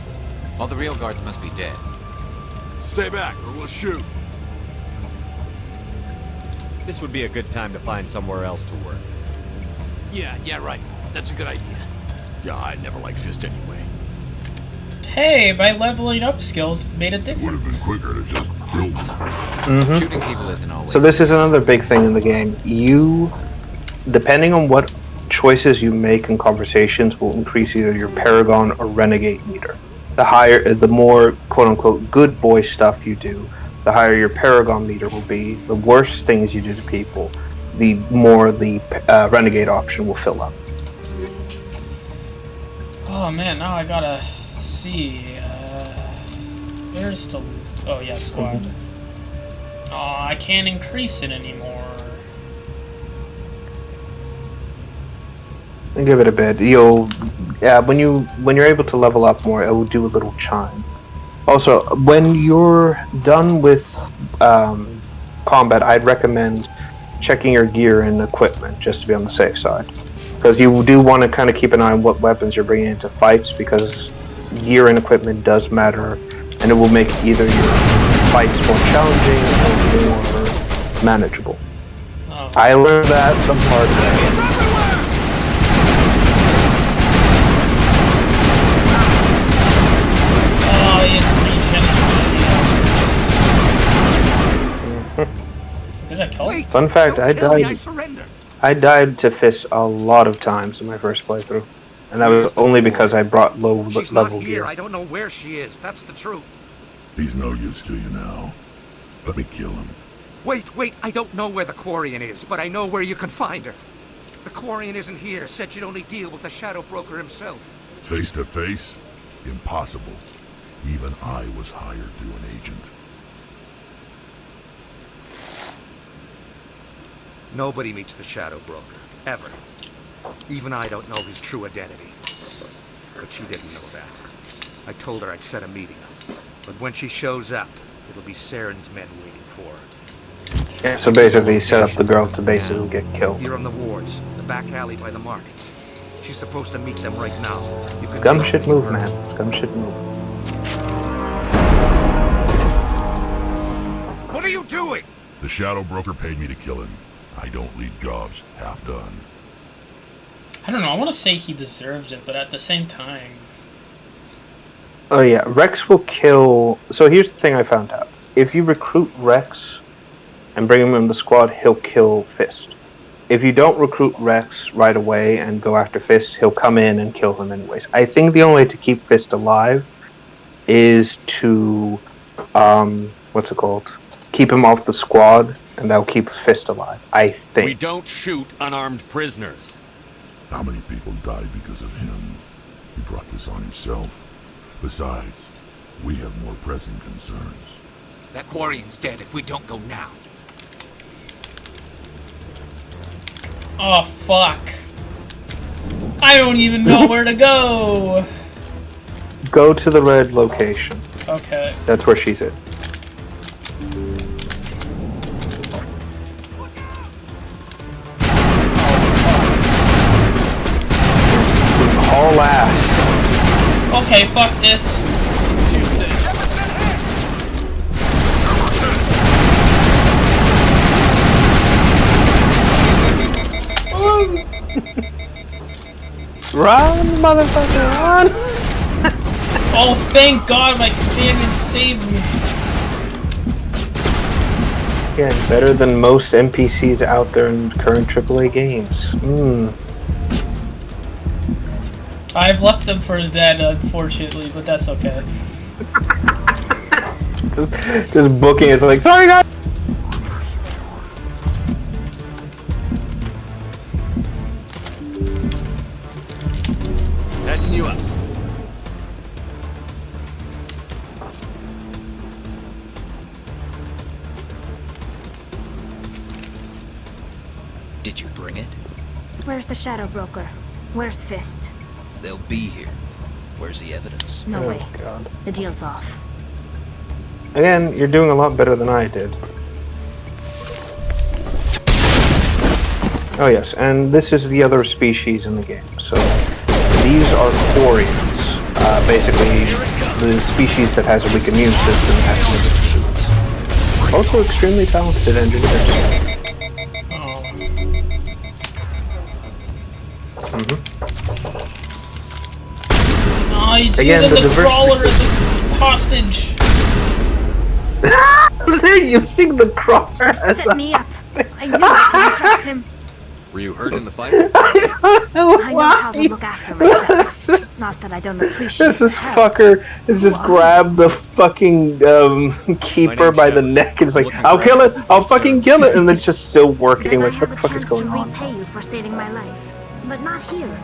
All the real guards must be dead. Stay back, or we'll shoot. This would be a good time to find somewhere else to work. Yeah, right. That's a good idea. Yeah, I never liked Fist anyway. Hey, by leveling up skills made a difference. Would have been quicker to just kill them. Shooting people isn't always. So this is another big thing in the game. You, depending on what choices you make in conversations, will increase either your Paragon or Renegade meter. The more quote-unquote good boy stuff you do, the higher your Paragon meter will be. The worse things you do to people, the more the Renegade option will fill up. Oh man, now I gotta see. Where's the... Oh yeah, squad. Oh, I can't increase it anymore. And give it a bit. When you're able to level up more, it will do a little chime. Also, when you're done with combat, I'd recommend checking your gear and equipment just to be on the safe side, because you do want to kind of keep an eye on what weapons you're bringing into fights, because gear and equipment does matter, and it will make either your fights more challenging or more manageable. Oh. I learned that some hard way. Did I kill him? Fun fact, I died to Fist a lot of times in my first playthrough. And that was only because I brought low level gear. I don't know where she is. That's the truth. He's no use to you now. Let me kill him. Wait. I don't know where the Quarian is, but I know where you can find her. The Quarian isn't here. Said you'd only deal with the Shadow Broker himself. Face to face? Impossible. Even I was hired through an agent. Nobody meets the Shadow Broker. Ever. Even I don't know his true identity. But she didn't know that. I told her I'd set a meeting up. But when she shows up, it'll be Saren's men waiting for her. Yeah, so basically he set up the girl to basically get killed. Here on the wards, the back alley by the markets. She's supposed to meet them right now. You can Scum shit move, man. Scum shit move. What are you doing? The Shadow Broker paid me to kill him. I don't leave jobs half done. I don't know, I want to say he deserved it, but at the same time... Oh yeah, Rex will kill... So here's the thing I found out. If you recruit Rex and bring him in the squad, he'll kill Fist. If you don't recruit Rex right away and go after Fist, he'll come in and kill him anyways. I think the only way to keep Fist alive is to... what's it called? Keep him off the squad, and that'll keep Fist alive. I think. We don't shoot unarmed prisoners. How many people died because of him? He brought this on himself. Besides, we have more pressing concerns. That Quarian's dead if we don't go now. Oh, fuck. I don't even know where to go. Go to the red location. Okay. That's where she's at. All ass. Okay, fuck this. Run, motherfucker, run! Oh, thank God my companion saved me. Again, better than most NPCs out there in current AAA games. I've left them for dead, unfortunately, but that's okay. just booking it's like, sorry guys! Catching you up. Did you bring it? Where's the Shadow Broker? Where's Fist? They'll be here. Where's the evidence? No way. God. The deal's off. Again, you're doing a lot better than I did. Oh yes, and this is the other species in the game. So these are Quarians. Basically, the species that has a weak immune system and has limited suits. Also extremely talented engineers. Oh, he's again, using the diversity. crawler as a hostage. They're using the crawler as Set me up. I knew I couldn't trust him. Were you hurt in the fight? I know how to look after myself. Not that I don't appreciate This help. fucker has just grabbed the fucking keeper by the neck and is like, I'll kill it, I'll fucking kill it, and it's just still working. Like, what the fuck is going on? Repay you for saving my life, but not here.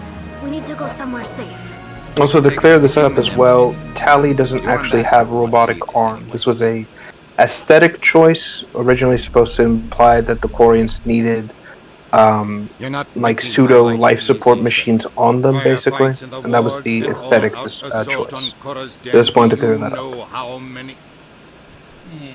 We need to go somewhere safe. Also, to clear this up as well, Tali doesn't actually have a robotic arm. This was a aesthetic choice, originally supposed to imply that the Quarians needed like pseudo life support machines on them, basically, and that was the aesthetic choice. Just wanted to clear that up.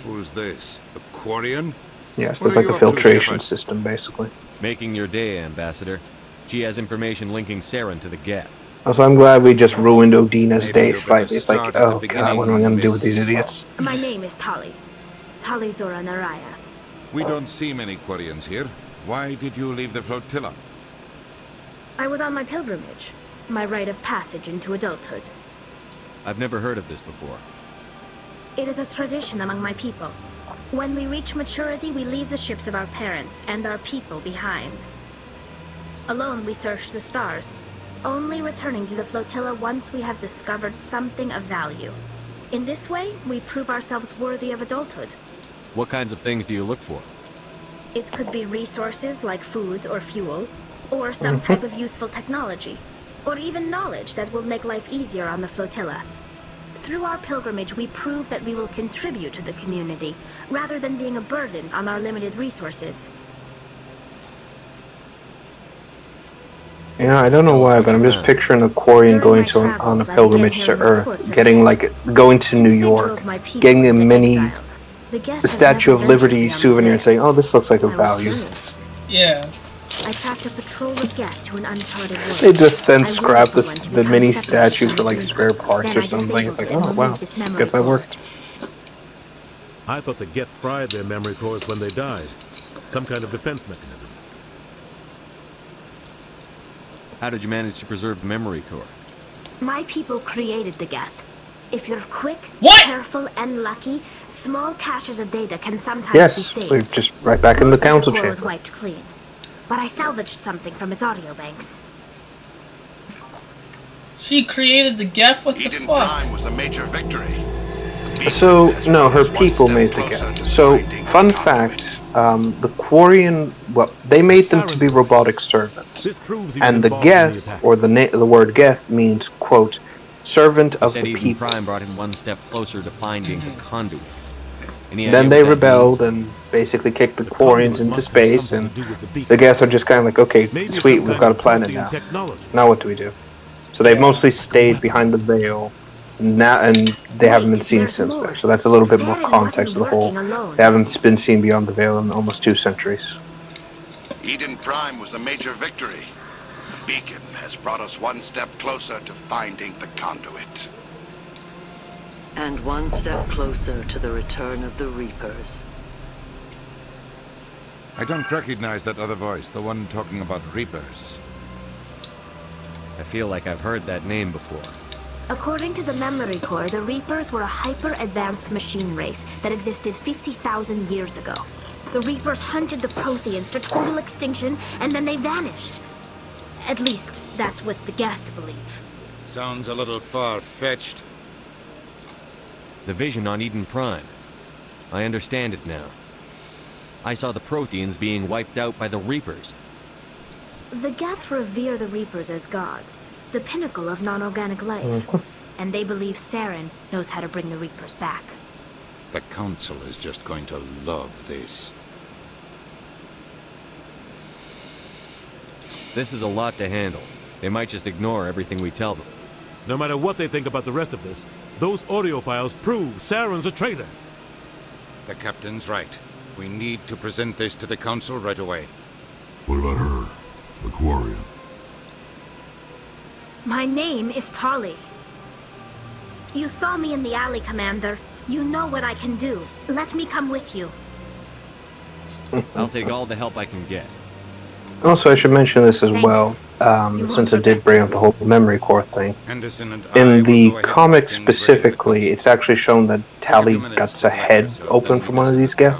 Who's this? A Quarian? Yes, there's like a filtration system, basically. Making your day, Ambassador. She has information linking Saren to the Geth. Also, I'm glad we just ruined Odina's day slightly. It's like, oh god, what am I going to do with these idiots? My name is Tali. Tali Zora Naraya. We don't see many Quarians here. Why did you leave the flotilla? I was on my pilgrimage. My rite of passage into adulthood. I've never heard of this before. It is a tradition among my people. When we reach maturity, we leave the ships of our parents and our people behind. Alone, we search the stars, only returning to the flotilla once we have discovered something of value. In this way, we prove ourselves worthy of adulthood. What kinds of things do you look for? It could be resources like food or fuel, or some type of useful technology, or even knowledge that will make life easier on the flotilla. Through our pilgrimage, we prove that we will contribute to the community, rather than being a burden on our limited resources. Yeah, I don't know why, but I'm just picturing a Quarian going on a pilgrimage to Earth, getting going to New York, getting a mini Statue of Liberty souvenir and saying, "Oh, this looks like a value." Yeah. I tracked a patrol of Geth to an uncharted world. They just then scrap the mini statue for spare parts or something. It's like, oh wow, guess that worked. I thought the Geth fried their memory cores when they died. Some kind of defense mechanism. How did you manage to preserve the memory core? My people created the Geth. If you're quick, careful, and lucky, small caches of data can sometimes be saved. Yes, we're just right back in the council chamber. Was wiped clean, but I salvaged something from its audio banks. She created the Geth? What the fuck? Prime was a major victory. So, no, her people made the Geth. So, fun fact, the Quarian, well, they made them to be robotic servants. And the Geth, or the word Geth, means, quote, servant of the people. Prime brought him one step closer to finding the conduit. Then they rebelled and basically kicked the Quarians into space, and the Geth are just kind of like, okay, sweet, we've got a planet now. Now what do we do? So they've mostly stayed behind the veil, and they haven't been seen since then. So that's a little bit more context of the whole. They haven't been seen beyond the veil in almost 2 centuries. Eden Prime was a major victory. Beacon has brought us one step closer to finding the conduit. And one step closer to the return of the Reapers. I don't recognize that other voice, the one talking about Reapers. I feel like I've heard that name before. According to the Memory Core, the Reapers were a hyper-advanced machine race that existed 50,000 years ago. The Reapers hunted the Protheans to total extinction, and then they vanished. At least, that's what the Geth believe. Sounds a little far-fetched. The vision on Eden Prime. I understand it now. I saw the Protheans being wiped out by the Reapers. The Geth revere the Reapers as gods, the pinnacle of non-organic life. And they believe Saren knows how to bring the Reapers back. The Council is just going to love this. This is a lot to handle. They might just ignore everything we tell them. No matter what they think about the rest of this, those audio files prove Saren's a traitor. The Captain's right. We need to present this to the Council right away. What about her? The Quarian? My name is Tali. You saw me in the alley, Commander. You know what I can do. Let me come with you. I'll take all the help I can get. Also, I should mention this as well, since I did bring up the whole memory core thing. In the comic specifically, it's actually shown that Tali gets a head open from one of these Geth,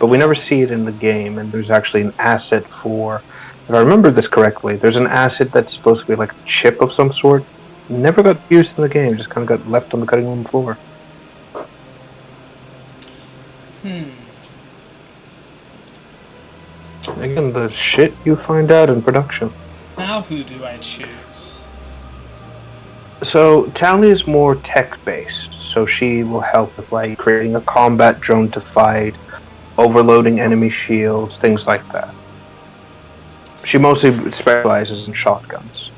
but we never see it in the game, and there's actually an asset for, if I remember this correctly, there's an asset that's supposed to be like a chip of some sort. Never got used in the game, just kind of got left on the cutting room floor. Again, the shit you find out in production. Now who do I choose? So, Tali is more tech-based, so she will help with creating a combat drone to fight, overloading enemy shields, things like that. She mostly specializes in shotguns.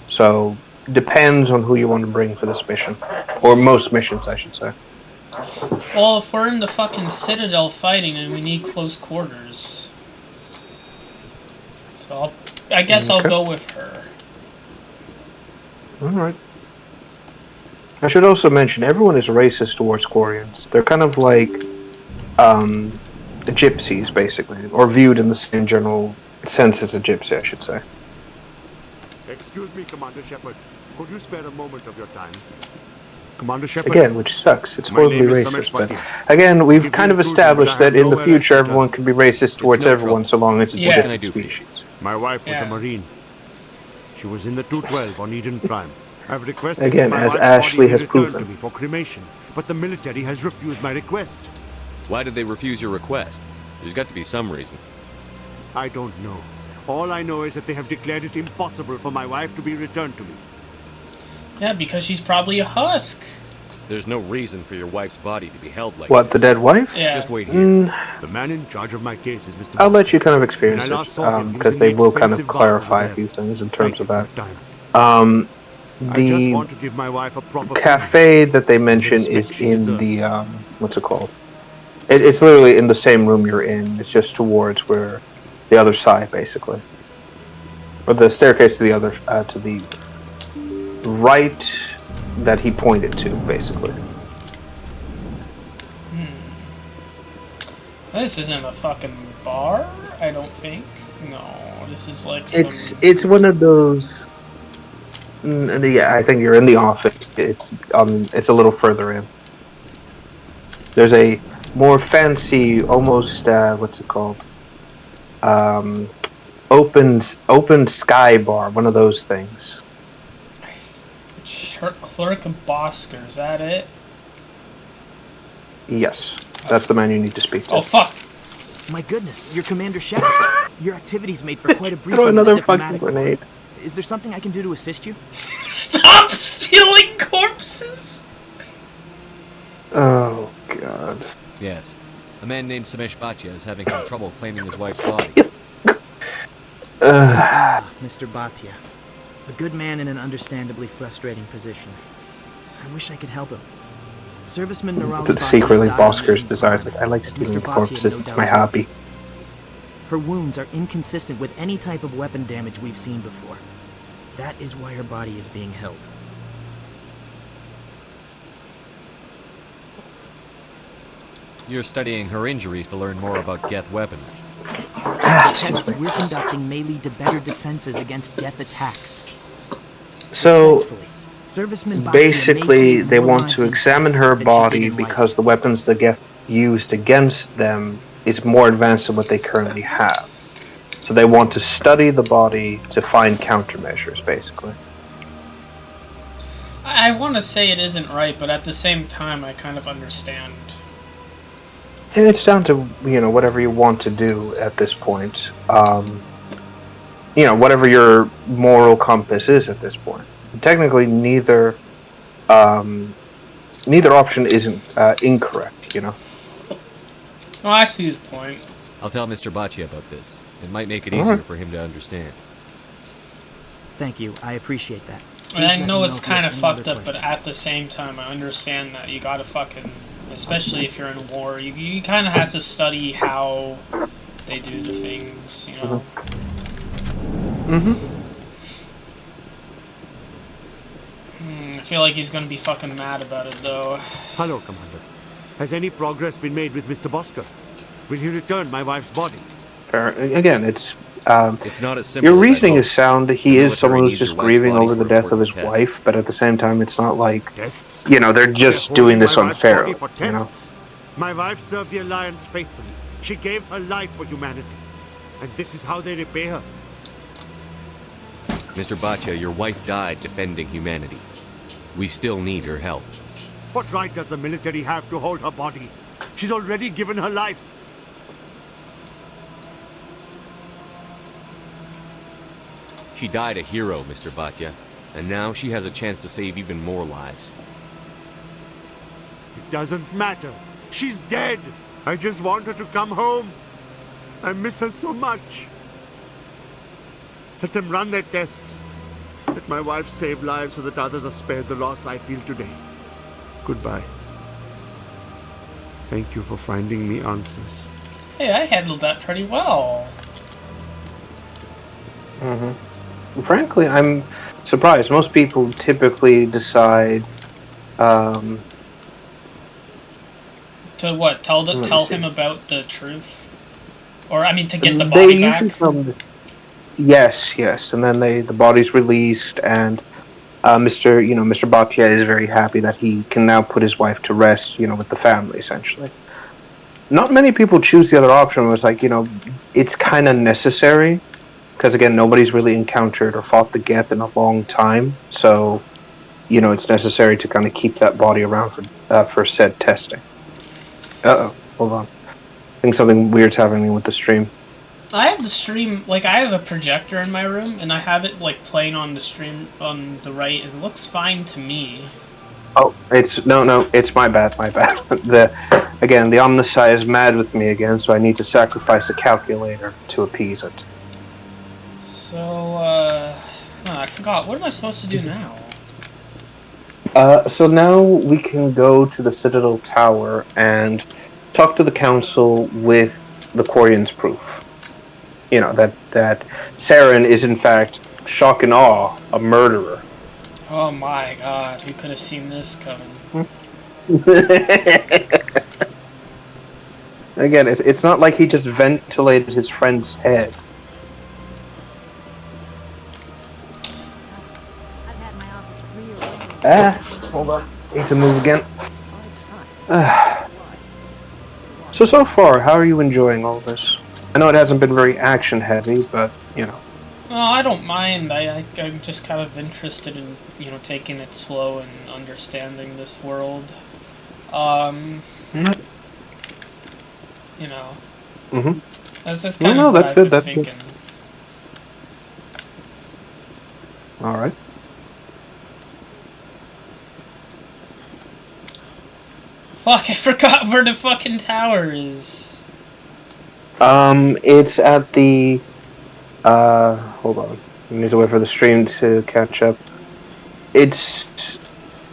So, depends on who you want to bring for this mission. Or most missions, I should say. Well, if we're in the fucking Citadel fighting and we need close quarters... So I guess I'll go with her. Alright. I should also mention, everyone is racist towards Quarians. They're kind of like the gypsies, basically, or viewed in the same general sense as a gypsy, I should say. Excuse me, Commander Shepard. Could you spare a moment of your time? Commander Shepard? Again, which sucks. It's horribly racist, but again, we've kind of established that in the future everyone can be racist towards everyone so long as it's a different species. My wife was a Marine. She was in the 212 on Eden Prime. I've requested again, my as wife's Ashley body has be returned proven. to me for cremation, but the military has refused my request. Why did they refuse your request? There's got to be some reason. I don't know. All I know is that they have declared it impossible for my wife to be returned to me. Yeah, because she's probably a husk. There's no reason for your wife's body to be held like What, the this. dead wife? Yeah. Just wait here. The man in charge of my case is Mr. I'll let you kind of When experience I last it, saw him, he was because in they the will kind of expensive bar clarify over a few there. things in terms Thank of you that. for your time. I just The want to give my wife a proper cafe that they mention respect is she in the deserves. what's it called? It's literally in the same room you're in. It's just towards where the other side, basically, or the staircase to the other to the right that he pointed to, basically. This isn't a fucking bar, I don't think. No, this is like some... It's one of those. Yeah, I think you're in the office. It's a little further in. There's a more fancy, almost what's it called? Open sky bar, one of those things. Clerk Bosker, is that it? Yes, that's the man you need to speak to. Oh fuck! My goodness, you're Commander Shepard. Your activities made for quite a brief Throw another diplomatic fucking grenade. Is there something I can do to assist you? Stop stealing corpses! Oh god. Yes. A man named Samesh Bhatia is having some trouble claiming his wife's body. Mr. Bhatia. A good man in an understandably frustrating position. I wish I could help him. Serviceman Nirali That Bhatia secretly died Bosker's in desires. Ukraine, Like, I like as stealing Mr. Bhatia corpses. no It's doubt my told hobby. you. Her wounds are inconsistent with any type of weapon damage we've seen before. That is why her body is being held. You're studying her injuries to learn more about Geth weaponry. The tests we're conducting may lead to better defenses against Geth attacks. So, Respectfully, Serviceman Bhatia may basically, save they more want lives to in examine Geth her than she did body in life. because the weapons the Geth used against them is more advanced than what they currently have. So they want to study the body to find countermeasures, basically. I want to say it isn't right, but at the same time, I kind of understand. And it's down to, whatever you want to do at this point. Whatever your moral compass is at this point. Technically, neither option isn't incorrect, Oh, I see his point. I'll tell Mr. Bhatia about this. It might make it All easier right. for him to understand. Thank you, I appreciate that. And I Please let know me it's if you have kind of any fucked other up, but questions. at the same time, I understand that you gotta fucking, especially if you're in war, you kind of have to study how they do the things, I feel like he's gonna be fucking mad about it, though. Hello, Commander. Has any progress been made with Mr. Bosker? Will he return my wife's body? Again, it's not as simple your as I'd reasoning hoped. is sound. He The is military someone who's needs just your wife's grieving body over for the death of important his tests. wife, but at the same time, it's not like Tests? they're just They're doing holding this my wife's unfairly. body for tests? My wife served the Alliance faithfully. She gave her life for humanity. And this is how they repay her. Mr. Bhatia, your wife died defending humanity. We still need her help. What right does the military have to hold her body? She's already given her life. She died a hero, Mr. Bhatia, and now she has a chance to save even more lives. It doesn't matter. She's dead. I just want her to come home. I miss her so much. Let them run their tests. Let my wife save lives so that others are spared the loss I feel today. Goodbye. Thank you for finding me answers. Hey, I handled that pretty well. Frankly, I'm surprised. Most people typically decide. To what? Tell Let me him see. about the truth, or I mean, to get the They body usually back. come. Yes, and then the body's released, and Mr. Bhatia is very happy that he can now put his wife to rest, with the family essentially. Not many people choose the other option where it's like, it's kind of necessary, because again, nobody's really encountered or fought the Geth in a long time, so it's necessary to kind of keep that body around for said testing. Hold on. I think something weird's happening with the stream. I have the stream, I have a projector in my room, and I have it playing on the stream on the right. It looks fine to me. Oh, it's no, it's my bad. The Omnissiah is mad with me again, so I need to sacrifice a calculator to appease it. So, I forgot. What am I supposed to do now? So now we can go to the Citadel Tower and talk to the Council with the Quarian's proof. You know, that Saren is in fact, shock and awe, a murderer. Oh my god, who could have seen this coming? Again, it's not like he just ventilated his friend's head. Hold on. Need to move again. So far, how are you enjoying all this? I know it hasn't been very action heavy, but, you know. Oh, I don't mind. I'm just kind of interested in, you know, taking it slow and understanding this world. You know. Mm-hmm. That's just kind of what I've been thinking. Alright. Fuck, I forgot where the fucking tower is. It's at the... hold on. We need to wait for the stream to catch up. It's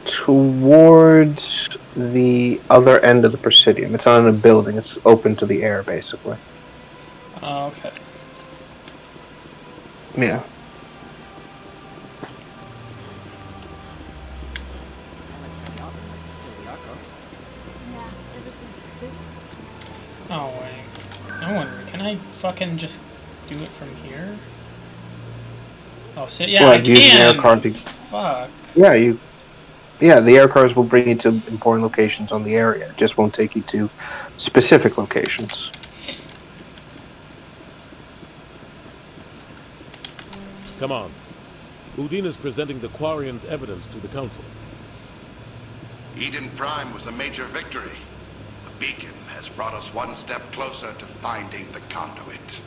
towards the other end of the Presidium. It's on a building. It's open to the air, basically. Oh, okay. Yeah. Oh, wait. I wonder, can I fucking just do it from here? Oh, so, yeah, I can! Fuck. Yeah, the air cars will bring you to important locations on the area. It just won't take you to specific locations. Come on. Udine is presenting the Quarian's evidence to the Council. Eden Prime was a major victory. The beacon has brought us one step closer to finding the conduit.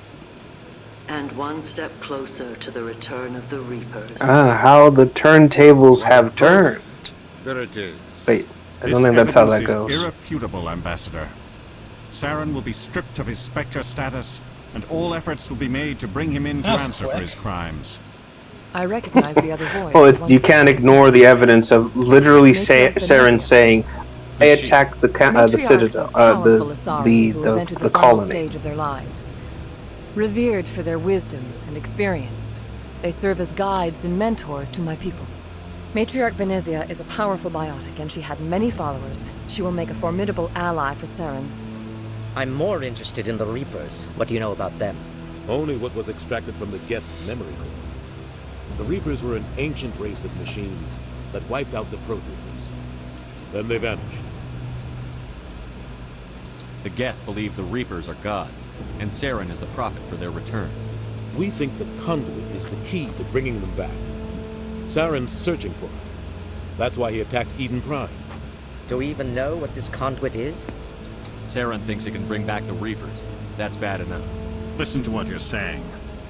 And one step closer to the return of the Reapers. How the turntables have turned. There it is. Wait, I don't think that's how that goes. Irrefutable, Ambassador. Saren will be stripped of his Spectre status, and all efforts will be made to bring him in to answer for his crimes. I recognize the other voice. Well, you can't ignore the evidence of literally Saren saying, "I attacked the Citadel, the colony." Stage of their lives. Revered for their wisdom and experience, they serve as guides and mentors to my people. Matriarch Benezia is a powerful biotic, and she had many followers. She will make a formidable ally for Saren. I'm more interested in the Reapers. What do you know about them? Only what was extracted from the Geth's memory core. The Reapers were an ancient race of machines that wiped out the Protheans. Then they vanished. The Geth believe the Reapers are gods, and Saren is the prophet for their return. We think the conduit is the key to bringing them back. Saren's searching for it. That's why he attacked Eden Prime. Do we even know what this conduit is? Saren thinks it can bring back the Reapers. That's bad enough. Listen to what you're saying.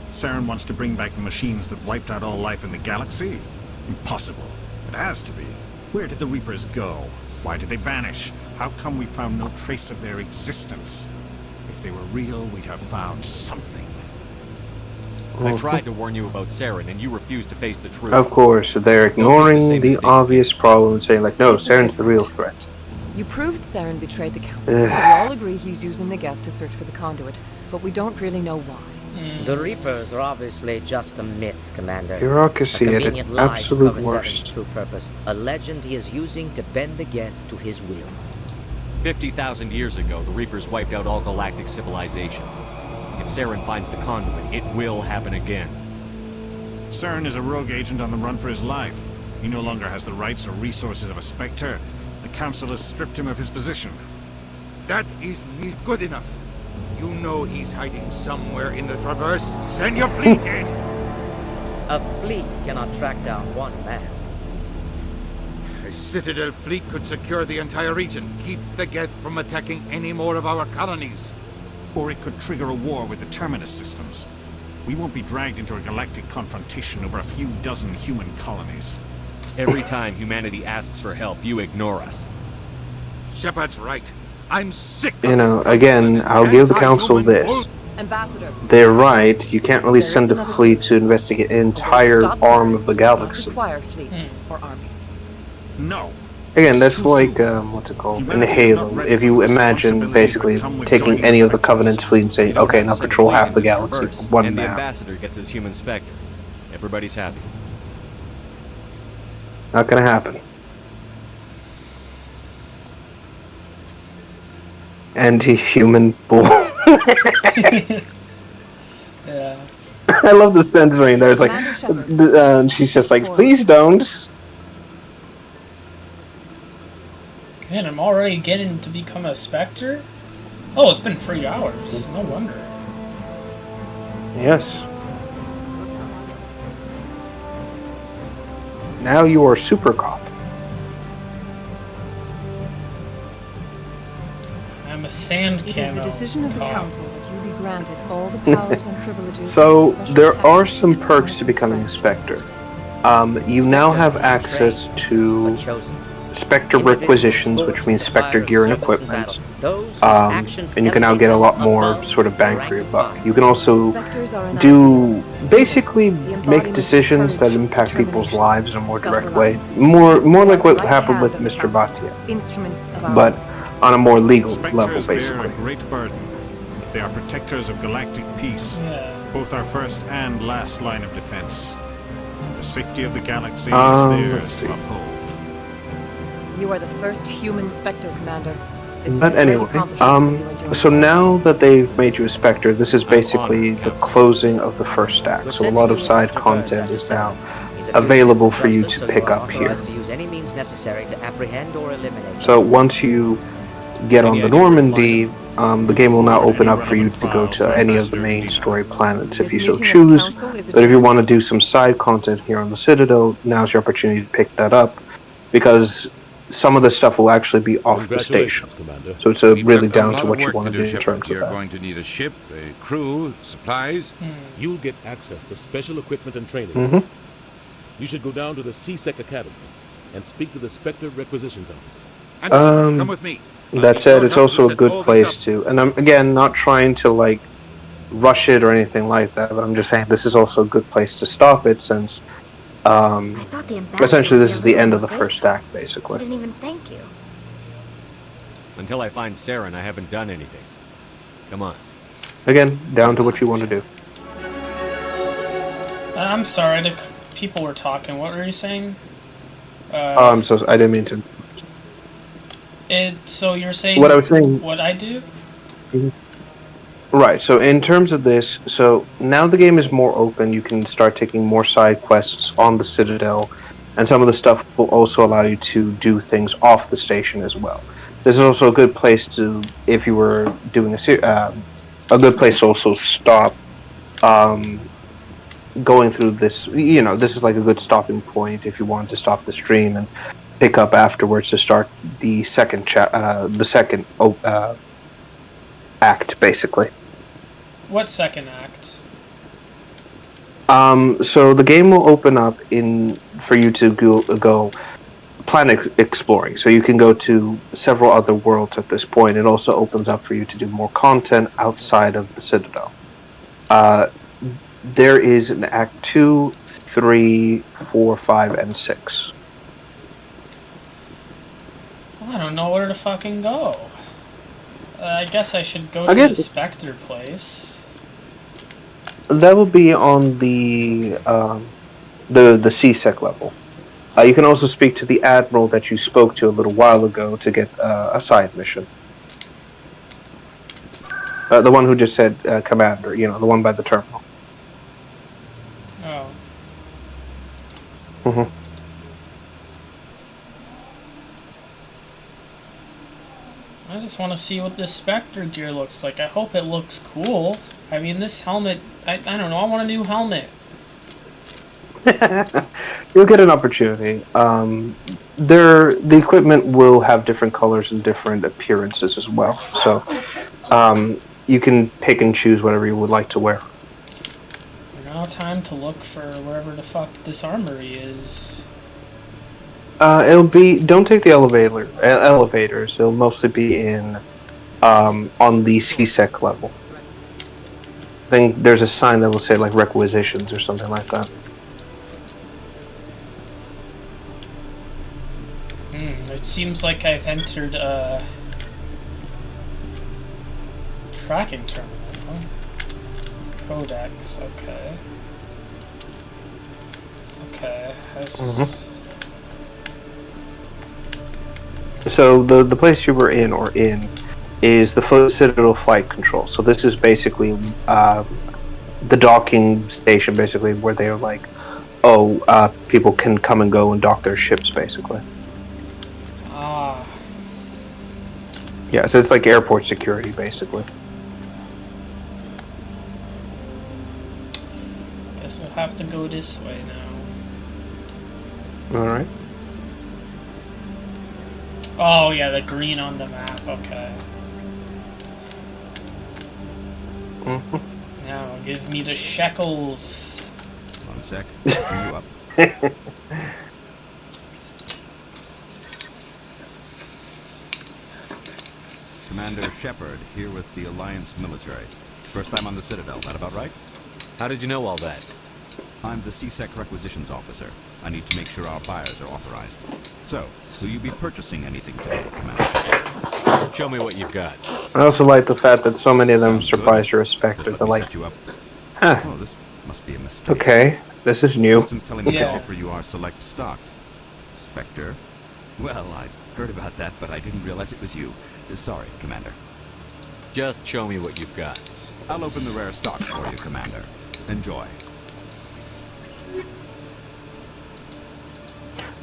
Saren wants to bring back the machines that wiped out all life in the galaxy? Impossible. It has to be. Where did the Reapers go? Why did they vanish? How come we found no trace of their existence? If they were real, we'd have found something. I tried to warn you about Saren, and you refused to face the truth. Of course, they're ignoring the obvious problem and saying, like, no, Saren's the real threat. You proved Saren betrayed the Council. We all agree he's using the Geth to search for the conduit, but we don't really know why. The Reapers are obviously just a myth, Commander. Bureaucracy a at convenient its lie absolute to cover worst. Saren's true purpose. A legend he is using to bend the Geth to his will. 50,000 years ago, the Reapers wiped out all galactic civilization. If Saren finds the conduit, it will happen again. Saren is a rogue agent on the run for his life. He no longer has the rights or resources of a Spectre. The Council has stripped him of his position. That is not good enough. You know he's hiding somewhere in the Traverse. Send your fleet in! A fleet cannot track down one man. A Citadel fleet could secure the entire region, keep the Geth from attacking any more of our colonies. Or it could trigger a war with the Terminus systems. We won't be dragged into a galactic confrontation over a few dozen human colonies. Every time humanity asks for help, you ignore us. Shepard's right. I'm sick of You know, this again, country I'll and give the its council anti-human this. bull- Ambassador. They're right. You can't really There is send a another fleet to solution. investigate an A way to entire stop arm Saren of the does not galaxy. require fleets or armies. No. Again, It's that's too like, soon. what's it called? In Humanity is not Halo. ready If for you the imagine responsibilities basically that come with taking joining any the of the Spectres. Covenant's fleet and saying, You don't okay, have now to send a patrol fleet half the into galaxy Traverse, for one and the map. ambassador gets his human Spectre. Everybody's happy. Not gonna happen. Anti-human bull. Yeah. I love the censoring there. It's like, she's just like, please don't. Man, I'm already getting to become a Spectre? Oh, it's been 3 hours. No wonder. Yes. Now you are super cop. I'm a sand It camo. is the decision of the cop. Council that you be granted all the powers and privileges. So of the special there are tactics some and perks to reconnaissance becoming a branch. Spectre. You now have access to Spectre requisitions, which means Spectre gear and equipment. And you can now get a lot more sort of bang for your buck. You can also do basically make decisions that impact people's lives in a more direct way. More like what happened with Mr. Bhatia, Instruments of our but on a more legal level, Spectres bear basically. a great burden. They are protectors of galactic peace, both our first and last line of defense. The safety of the galaxy is theirs to uphold. You are the first human Spectre, Commander. This is But a great anyway, accomplishment for you and your so now that they've made you a Spectre, this is basically the closing of the first act. So a lot of side content is now available for you to pick up here. To use any means necessary to apprehend or eliminate. So once you get on the Normandy, the game will now open up for you to go to any of the main story planets if you so choose. But if you want to do some side content here on the Citadel, now's your opportunity to pick that up, because some of the stuff will actually be off the station. So it's really down to what you want to do in terms of You're that. going to need a ship, a crew, supplies. You'll get access to special equipment and training. Mhm. You should go down to the C-Sec Academy and speak to the Spectre Requisitions Officer. Come with me. That said, it's also a good place to, and I'm again not trying to like rush it or anything like that, but I'm just saying this is also a good place to stop it, since thought the ambassador essentially would this be is a the little end of the more first grateful. act, I basically. didn't even thank you. Until I find Saren, I haven't done anything. Come on. Again, down to what you want to do. I'm sorry, the people were talking. What were you saying? I didn't mean to. So you're saying What I was saying- what I do? Right, so in terms of this, so now the game is more open, you can start taking more side quests on the Citadel, and some of the stuff will also allow you to do things off the station as well. This is also a good place to, if you were doing a good place to also stop going through this, this is like a good stopping point if you want to stop the stream and pick up afterwards to start the second act, basically. What second act? So the game will open up for you to go planet exploring. So you can go to several other worlds at this point. It also opens up for you to do more content outside of the Citadel. There is an Act 2, 3, 4, 5, and 6. Well, I don't know where to fucking go. I guess I should go to Again- the Spectre place. That will be on the C-Sec level. You can also speak to the Admiral that you spoke to a little while ago to get a side mission. The one who just said Commander, the one by the terminal. Oh. Mm-hmm. I just want to see what this Spectre gear looks like. I hope it looks cool. I mean, this helmet, I don't know, I want a new helmet. You'll get an opportunity. The equipment will have different colors and different appearances as well. So you can pick and choose whatever you would like to wear. Now time to look for wherever the fuck this armory is. It'll be. Don't take the elevators. It'll mostly be in on the C-Sec level. I think there's a sign that will say like requisitions or something like that. It seems like I've entered a tracking terminal. Huh? Codex. Okay. Okay. So the place you were in is the Citadel Flight Control. So this is basically the docking station, basically where they're like, people can come and go and dock their ships, basically. Ah. Yeah, so it's like airport security, basically. Guess we'll have to go this way now. All right. Oh yeah, the green on the map. Okay. Now give me the shekels. 1 sec. Bring you up. Commander Shepard here with the Alliance military. First time on the Citadel, that about right? How did you know all that? I'm the C-Sec requisitions officer. I need to make sure our buyers are authorized. So, will you be purchasing anything today, Commander Shepard? Show me what you've got. I also like the fact that so many of them surprise your respecters. They're like, set you up. huh. Oh, this must be a mistake. Okay, this is new. Systems telling me to offer you our select stock. Spectre? Well, I heard about that, but I didn't realize it was you. Sorry, Commander. Just show me what you've got. I'll open the rare stocks for you, Commander. Enjoy.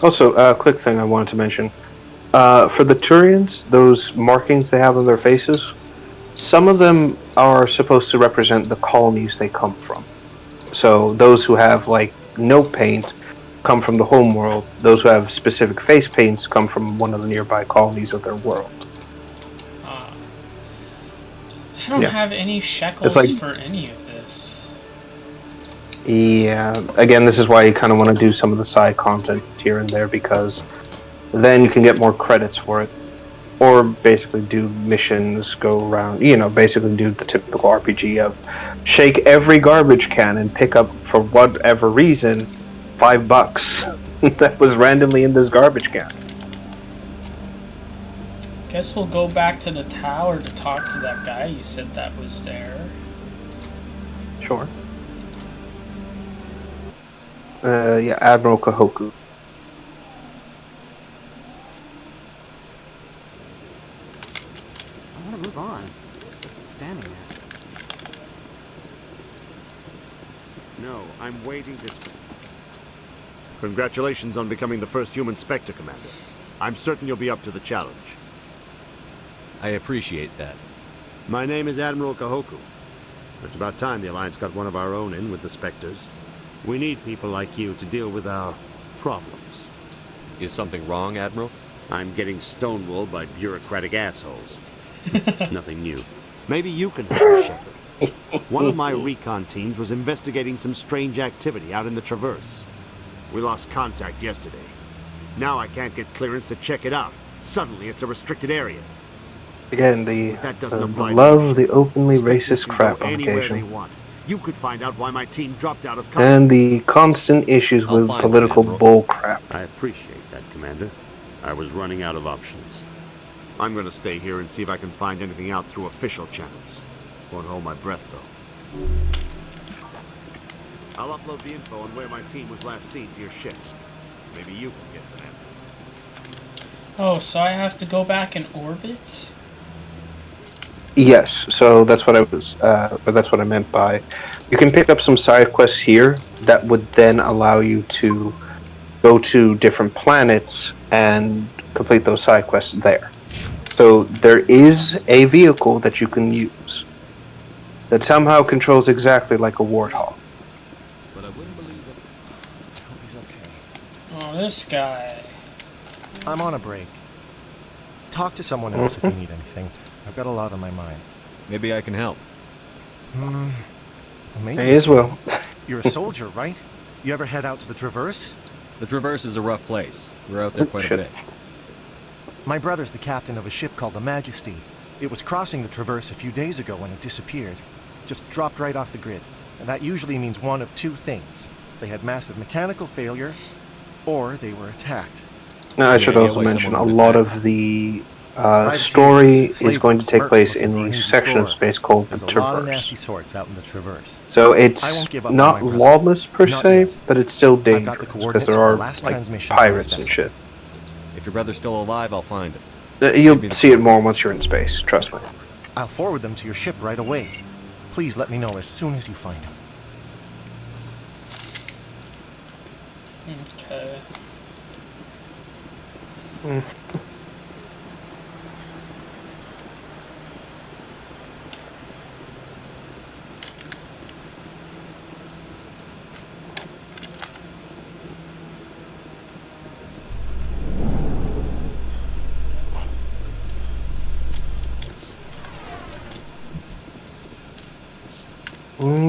Also, a quick thing I wanted to mention. For the Turians, those markings they have on their faces, some of them are supposed to represent the colonies they come from. So those who have, like, no paint come from the home world. Those who have specific face paints come from one of the nearby colonies of their world. I don't have any shekels for any of this. Yeah, again, this is why you kind of want to do some of the side content here and there, because then you can get more credits for it. Or basically do missions, go around, basically do the typical RPG of shake every garbage can and pick up, for whatever reason, $5 that was randomly in this garbage can. Guess we'll go back to the tower to talk to that guy you said that was there. Sure. Yeah, Admiral Kahoku. I want to move on. It's just standing there. No, I'm waiting to Congratulations on becoming the first human Spectre, Commander. I'm certain you'll be up to the challenge. I appreciate that. My name is Admiral Kahoku. It's about time the Alliance got one of our own in with the Spectres. We need people like you to deal with our problems. Is something wrong, Admiral? I'm getting stonewalled by bureaucratic assholes. Nothing new. Maybe you can help us, Shepard. One of my recon teams was investigating some strange activity out in the Traverse. We lost contact yesterday. Now I can't get clearance to check it out. Suddenly it's a restricted area. Again, the love the openly racist crap on anywhere they occasion. want. You could find out why my team dropped out of And the constant issues with political bull crap. I appreciate that, Commander. I was running out of options. I'm gonna stay here and see if I can find anything out through official channels. Won't hold my breath, though. I'll upload the info on where my team was last seen to your ship. Maybe you can get some answers. Oh, so I have to go back in orbit? Yes, so that's what that's what I meant by, you can pick up some side quests here that would then allow you to go to different planets and complete those side quests there. So there is a vehicle that you can use that somehow controls exactly like a warthog. But I wouldn't believe it. I hope he's okay. Oh, this guy. I'm on a break. Talk to someone else if you need anything. I've got a lot on my mind. Maybe I can help. Maybe. May as well. You're a soldier, right? You ever head out to the Traverse? The Traverse is a rough place. We're out there quite a bit. My brother's the captain of a ship called the Majesty. It was crossing the Traverse a few days ago when it disappeared. Just dropped right off the grid. And that usually means one of two things. They had massive mechanical failure, or they were attacked. Now, I should also mention a lot of the story is going to take place in the section of space called the There's a lot of Traverse. nasty sorts out in the Traverse. So I it's won't give up on not my brother. lawless per Not se, yet. but it's still I've got the dangerous because coordinates there for are the last like transmission from pirates this and vessel. shit. If your brother's still alive, I'll find him. You'll see it more once you're in space. Trust me. I'll forward them to your ship right away. Please let me know as soon as you find them. Okay.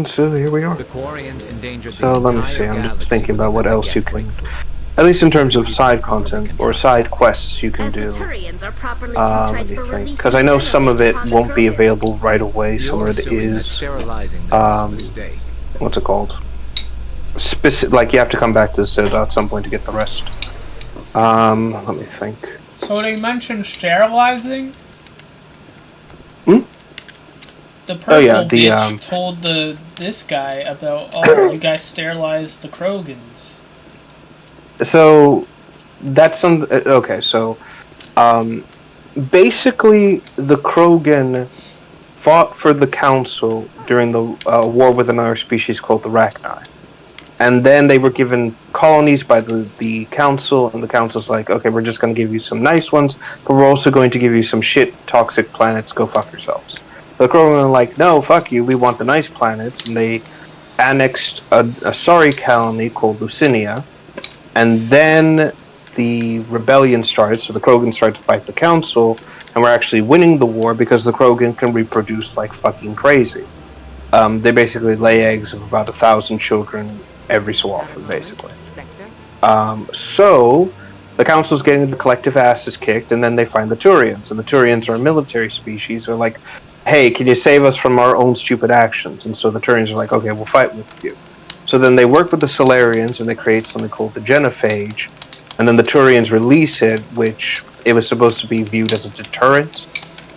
So here we are. The Quarians endangered the So let me entire see, I'm just galaxy thinking about what with else you the can, Geth at least in terms of side content or side quests you can As do. the Turians are properly Let contrite me for think, releasing because I know some of it upon won't be Krogan. available right away. Some You're of it assuming that is, sterilizing them was a mistake. what's it called? Like you have to come back to the Citadel at some point to get the rest. Let me think. So they mentioned sterilizing? Hmm? The purple Oh, yeah, the, bitch told this guy about, oh, you guys sterilized the Krogans. So that's some. Okay, so basically the Krogan fought for the Council during the war with another species called the Rachni. And then they were given colonies by the Council, and the Council's like, okay, we're just going to give you some nice ones, but we're also going to give you some shit toxic planets, go fuck yourselves. The Krogan are like, no, fuck you, we want the nice planets, and they annexed a sorry colony called Lucinia, and then the rebellion started, so the Krogan started to fight the Council, and we're actually winning the war because the Krogan can reproduce like fucking crazy. They basically lay eggs of about 1,000 children every so often, basically. So the Council's getting the collective asses kicked, and then they find the Turians, and the Turians are a military species. They're like, hey, can you save us from our own stupid actions? And so the Turians are like, okay, we'll fight with you. So then they work with the Solarians, and they create something called the Genophage, and then the Turians release it, which it was supposed to be viewed as a deterrent,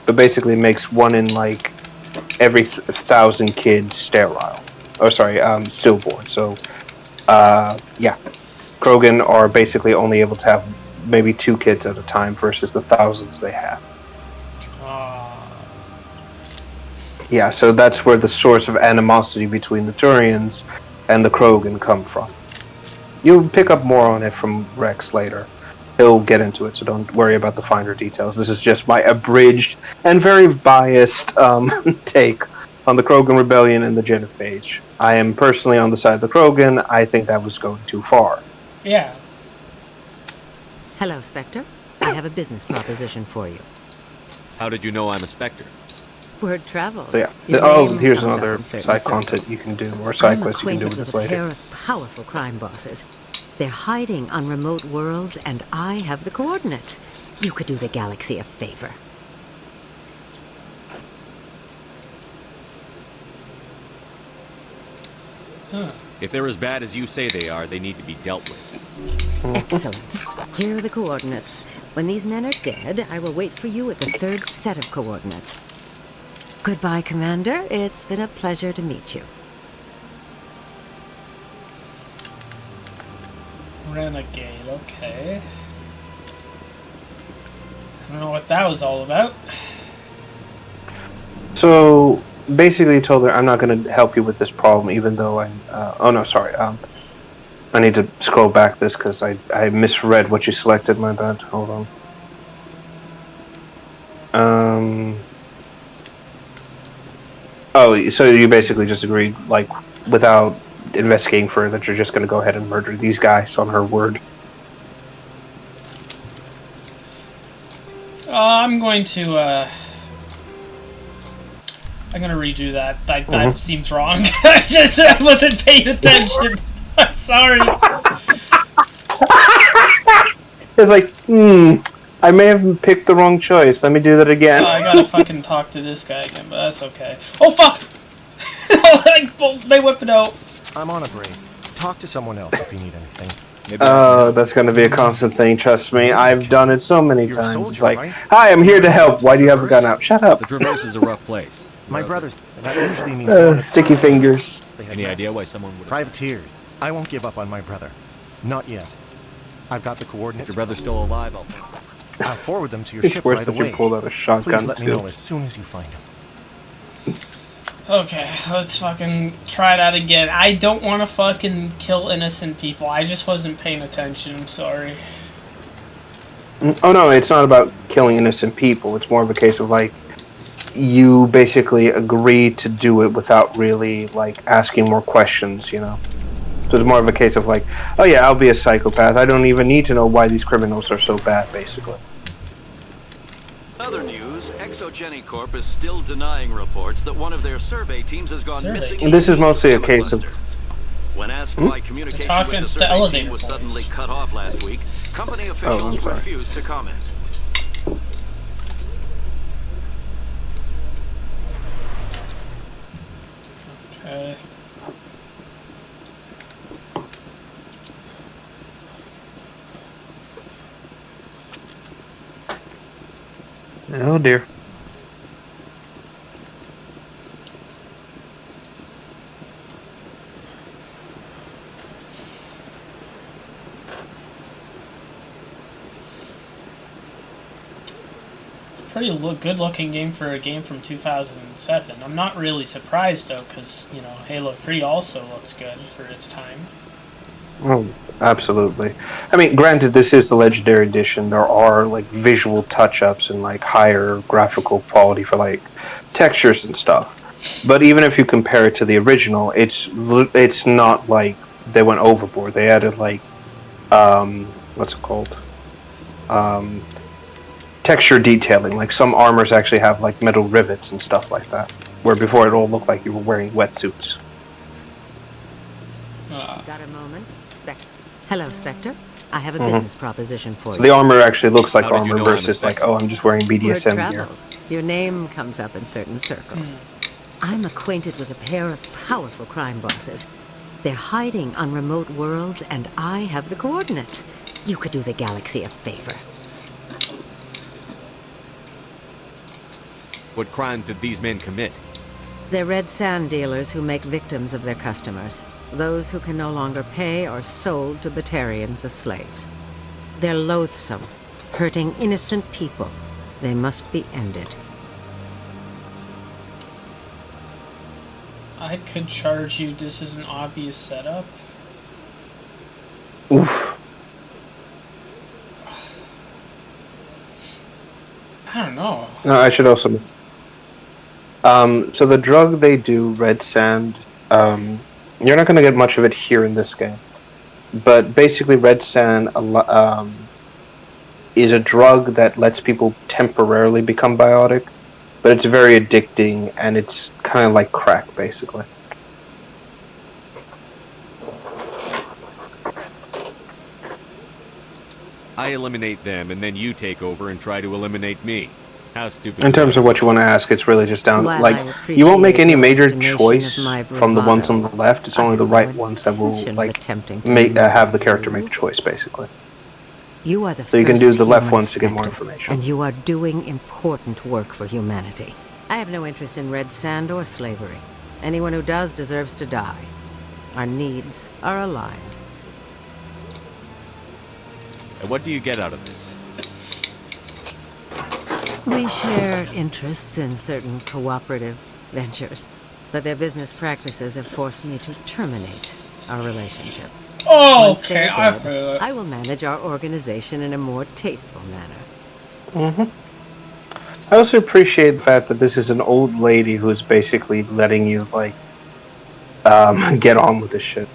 but basically makes one in like every 1,000 kids sterile. Oh, sorry, stillborn. So, yeah. Krogan are basically only able to have maybe 2 kids at a time versus the thousands they have. Yeah, so that's where the source of animosity between the Turians and the Krogan come from. You'll pick up more on it from Rex later. He'll get into it, so don't worry about the finer details. This is just my abridged and very biased take on the Krogan Rebellion and the Genophage. I am personally on the side of the Krogan. I think that was going too far. Yeah. Hello, Spectre. I have a business proposition for you. How did you know I'm a Spectre? Word travels. So yeah. Your Oh, name here's comes up another in certain side content circles. you can do, or side I'm quest you can do acquainted with with this a pair later. of powerful crime bosses. They're hiding on remote worlds, and I have the coordinates. You could do the galaxy a favor. If they're as bad as you say they are, they need to be dealt with. Excellent. Here are the coordinates. When these men are dead, I will wait for you at the 3rd set of coordinates. Goodbye, Commander. It's been a pleasure to meet you. Renegade, okay. I don't know what that was all about. So basically, he told her, "I'm not going to help you with this problem, even though I." Oh no, sorry. I need to scroll back this because I misread what you selected. My bad. Hold on. Oh, so you basically just agreed, like, without investigating further, that you're just going to go ahead and murder these guys on her word. I'm going to redo that. That seems wrong. I wasn't paying attention. I'm sorry. It's like, I may have picked the wrong choice. Let me do that again. Oh, I gotta fucking talk to this guy again, but that's okay. Oh fuck! They whip it out. I'm on a break. Talk to someone else if you need anything. That's gonna be a constant thing, trust me. I've done it so many times. It's like, hi, I'm here to help. Why do you have a gun out? Shut up. The Traverse is a rough place. My brothers, that usually means sticky fingers. Any idea why someone would... Privateers. I won't give up on my brother. Not yet. I've got the coordinates. If your brother's still alive, I'll forward them to your It's ship worse right if you away. pulled out a shotgun, Please let me too. know as soon as you find him. Okay, let's fucking try that again. I don't want to fucking kill innocent people. I just wasn't paying attention. I'm sorry. Oh no, it's not about killing innocent people. It's more of a case of like, you basically agree to do it without really like asking more questions, you know? So it's more of a case of like, oh yeah, I'll be a psychopath. I don't even need to know why these criminals are so bad, basically. Other news, Exogeny Corp is still denying reports that one of their survey teams has gone missing. And this is mostly a case of... When asked why communication with the survey team was suddenly cut off last week, company officials refused to comment. Okay. Oh dear. Pretty good-looking game for a game from 2007. I'm not really surprised though, because you know Halo 3 also looked good for its time. Oh, absolutely. I mean, granted, this is the Legendary Edition. There are like visual touch-ups and like higher graphical quality for like textures and stuff. But even if you compare it to the original, it's not like they went overboard. They added like what's it called? Texture detailing. Like some armors actually have like metal rivets and stuff like that, where before it all looked like you were wearing wetsuits. Got a moment? Hello, Spectre. I have a business proposition for So you. the armor actually looks like armor versus like, oh, I'm just wearing Word BDSM gear. travels. Your name comes up in certain circles. I'm acquainted with a pair of powerful crime bosses. They're hiding on remote worlds, and I have the coordinates. You could do the galaxy a favor. What crimes did these men commit? They're red sand dealers who make victims of their customers. Those who can no longer pay are sold to Batarians as slaves. They're loathsome, hurting innocent people. They must be ended. I could charge you this is an obvious setup. Oof. I don't know. No, I should also... so the drug they do, Red Sand, you're not going to get much of it here in this game. But basically Red Sand is a drug that lets people temporarily become biotic, but it's very addicting, and it's kind of like crack, basically. I eliminate them, and then you take over and try to eliminate me. How stupid. In terms of what you want to ask, it's really just down, While I like, you won't make any major appreciate choice your estimation of my from the ones on bravado, the left. It's only the right ones that will, like, have the character make a choice, basically. You are the So you can do first the left human ones to get more Spectre, information. and you are doing important work for humanity. I have no interest in red sand or slavery. Anyone who does deserves to die. Our needs are aligned. And what do you get out of this? We share interests in certain cooperative ventures, but their business practices have forced me to terminate our relationship. Oh, Once okay, they're I've dead, heard it. I will manage our organization in a more tasteful manner. I also appreciate the fact that this is an old lady who's basically letting you, like, get on with this shit.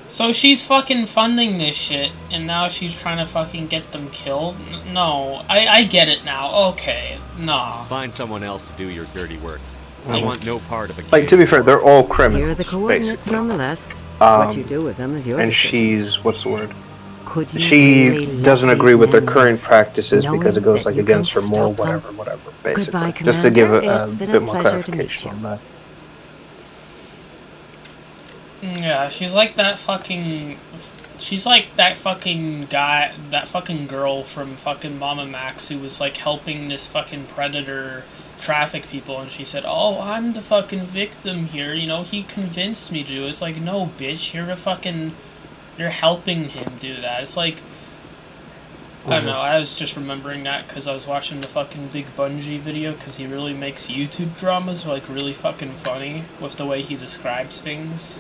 So she's fucking funding this shit, and now she's trying to fucking get them killed? No, I get it now. Okay, nah. Find someone else to do your dirty work. I want no part of it. Like, to be fair, they're all criminals. Here are the coordinates basically. nonetheless. What you Um, do with them is your And decision. she's, what's the word? Could you she really doesn't let agree these with their men current live, practices because it goes knowing like that you against her can moral stop them? whatever, basically. Goodbye, Just to give Commander. a It's been bit a more pleasure to meet clarification on that. Yeah, she's like that fucking... She's like that fucking guy, that fucking girl from fucking Mama Max who was like helping this fucking predator traffic people, and she said, "Oh, I'm the fucking victim here, you know, he convinced me to." It's like, no, bitch, you're helping him do that. It's like, I don't know, I was just remembering that because I was watching the fucking Big Bungie video, because he really makes YouTube dramas like really fucking funny with the way he describes things.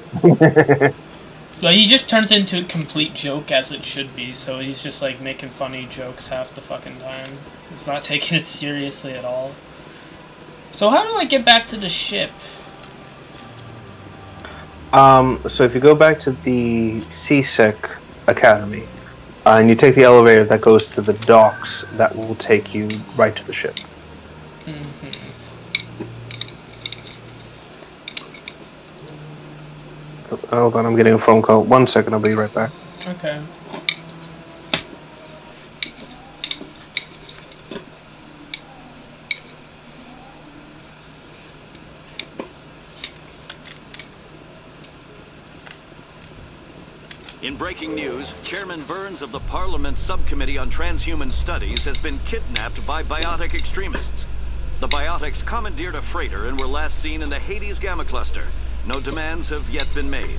Well, he just turns into a complete joke, as it should be, so he's just like making funny jokes half the fucking time. He's not taking it seriously at all. So how do I get back to the ship? So if you go back to the CSEC Academy, and you take the elevator that goes to the docks, that will take you right to the ship. Hold on, I'm getting a phone call. 1 second, I'll be right back. Okay. In breaking news, Chairman Burns of the Parliament Subcommittee on Transhuman Studies has been kidnapped by biotic extremists. The biotics commandeered a freighter and were last seen in the Hades Gamma Cluster. No demands have yet been made.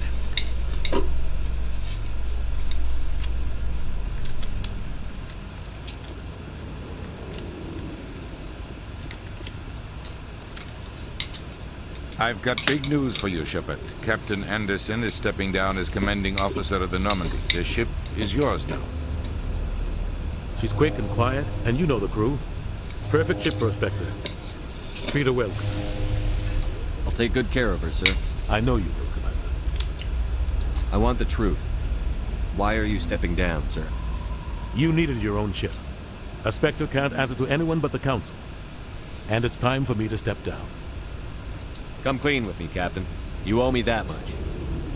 I've got big news for you, Shepard. Captain Anderson is stepping down as commanding officer of the Normandy. The ship is yours now. She's quick and quiet, and you know the crew. Perfect ship for a Spectre. Treat her well, Commander. I'll take good care of her, sir. I know you will, Commander. I want the truth. Why are you stepping down, sir? You needed your own ship. A Spectre can't answer to anyone but the Council. And it's time for me to step down. Come clean with me, Captain. You owe me that much.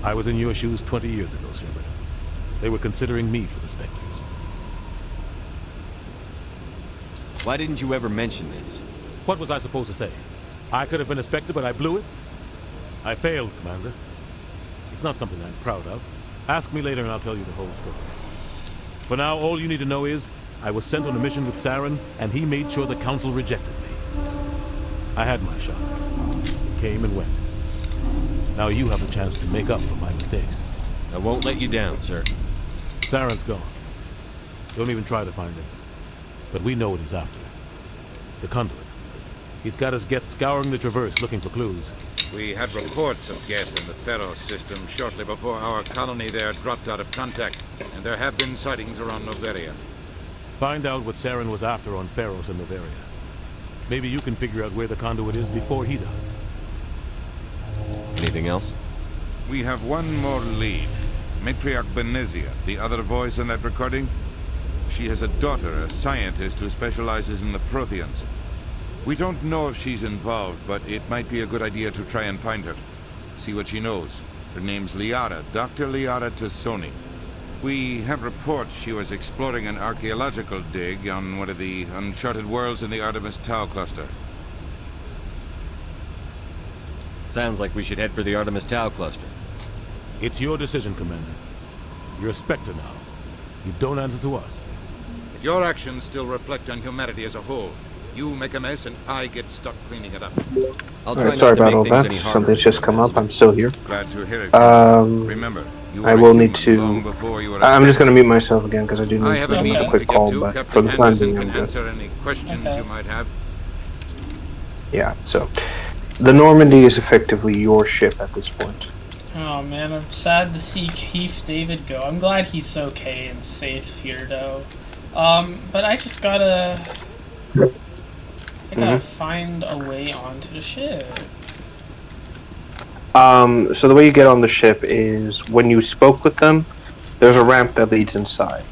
I was in your shoes 20 years ago, Shepard. They were considering me for the Spectres. Why didn't you ever mention this? What was I supposed to say? I could have been a Spectre, but I blew it? I failed, Commander. It's not something I'm proud of. Ask me later and I'll tell you the whole story. For now, all you need to know is, I was sent on a mission with Saren, and he made sure the Council rejected me. I had my shot. It came and went. Now you have a chance to make up for my mistakes. I won't let you down, sir. Saren's gone. Don't even try to find him. But we know what he's after. The Conduit. He's got his Geth scouring the Traverse looking for clues. We had reports of Geth in the Pharos system shortly before our colony there dropped out of contact, and there have been sightings around Noveria. Find out what Saren was after on Pharos and Noveria. Maybe you can figure out where the Conduit is before he does. Anything else? We have one more lead. Matriarch Benezia, the other voice in that recording. She has a daughter, a scientist who specializes in the Protheans. We don't know if she's involved, but it might be a good idea to try and find her. See what she knows. Her name's Liara, Dr. Liara Tassoni. We have reports she was exploring an archaeological dig on one of the uncharted worlds in the Artemis Tau cluster. Sounds like we should head for the Artemis Tau cluster. It's your decision, Commander. You're a Spectre now. You don't answer to us. But your actions still reflect on humanity as a whole. You make a mess and I get stuck cleaning it up. I'll try sorry not to about all make things that. any harder. Something's just come up. I'm still here. Glad to hear it. Remember, I will need to. I'm just going to mute myself again because I do need to make a quick call. But for the time being, I'm good. Answer any questions you might have. Yeah. So, the Normandy is effectively your ship at this point. Oh man, I'm sad to see Keith David go. I'm glad he's okay and safe here though. But I just gotta find a way onto the ship. So the way you get on the ship is when you spoke with them, there's a ramp that leads inside.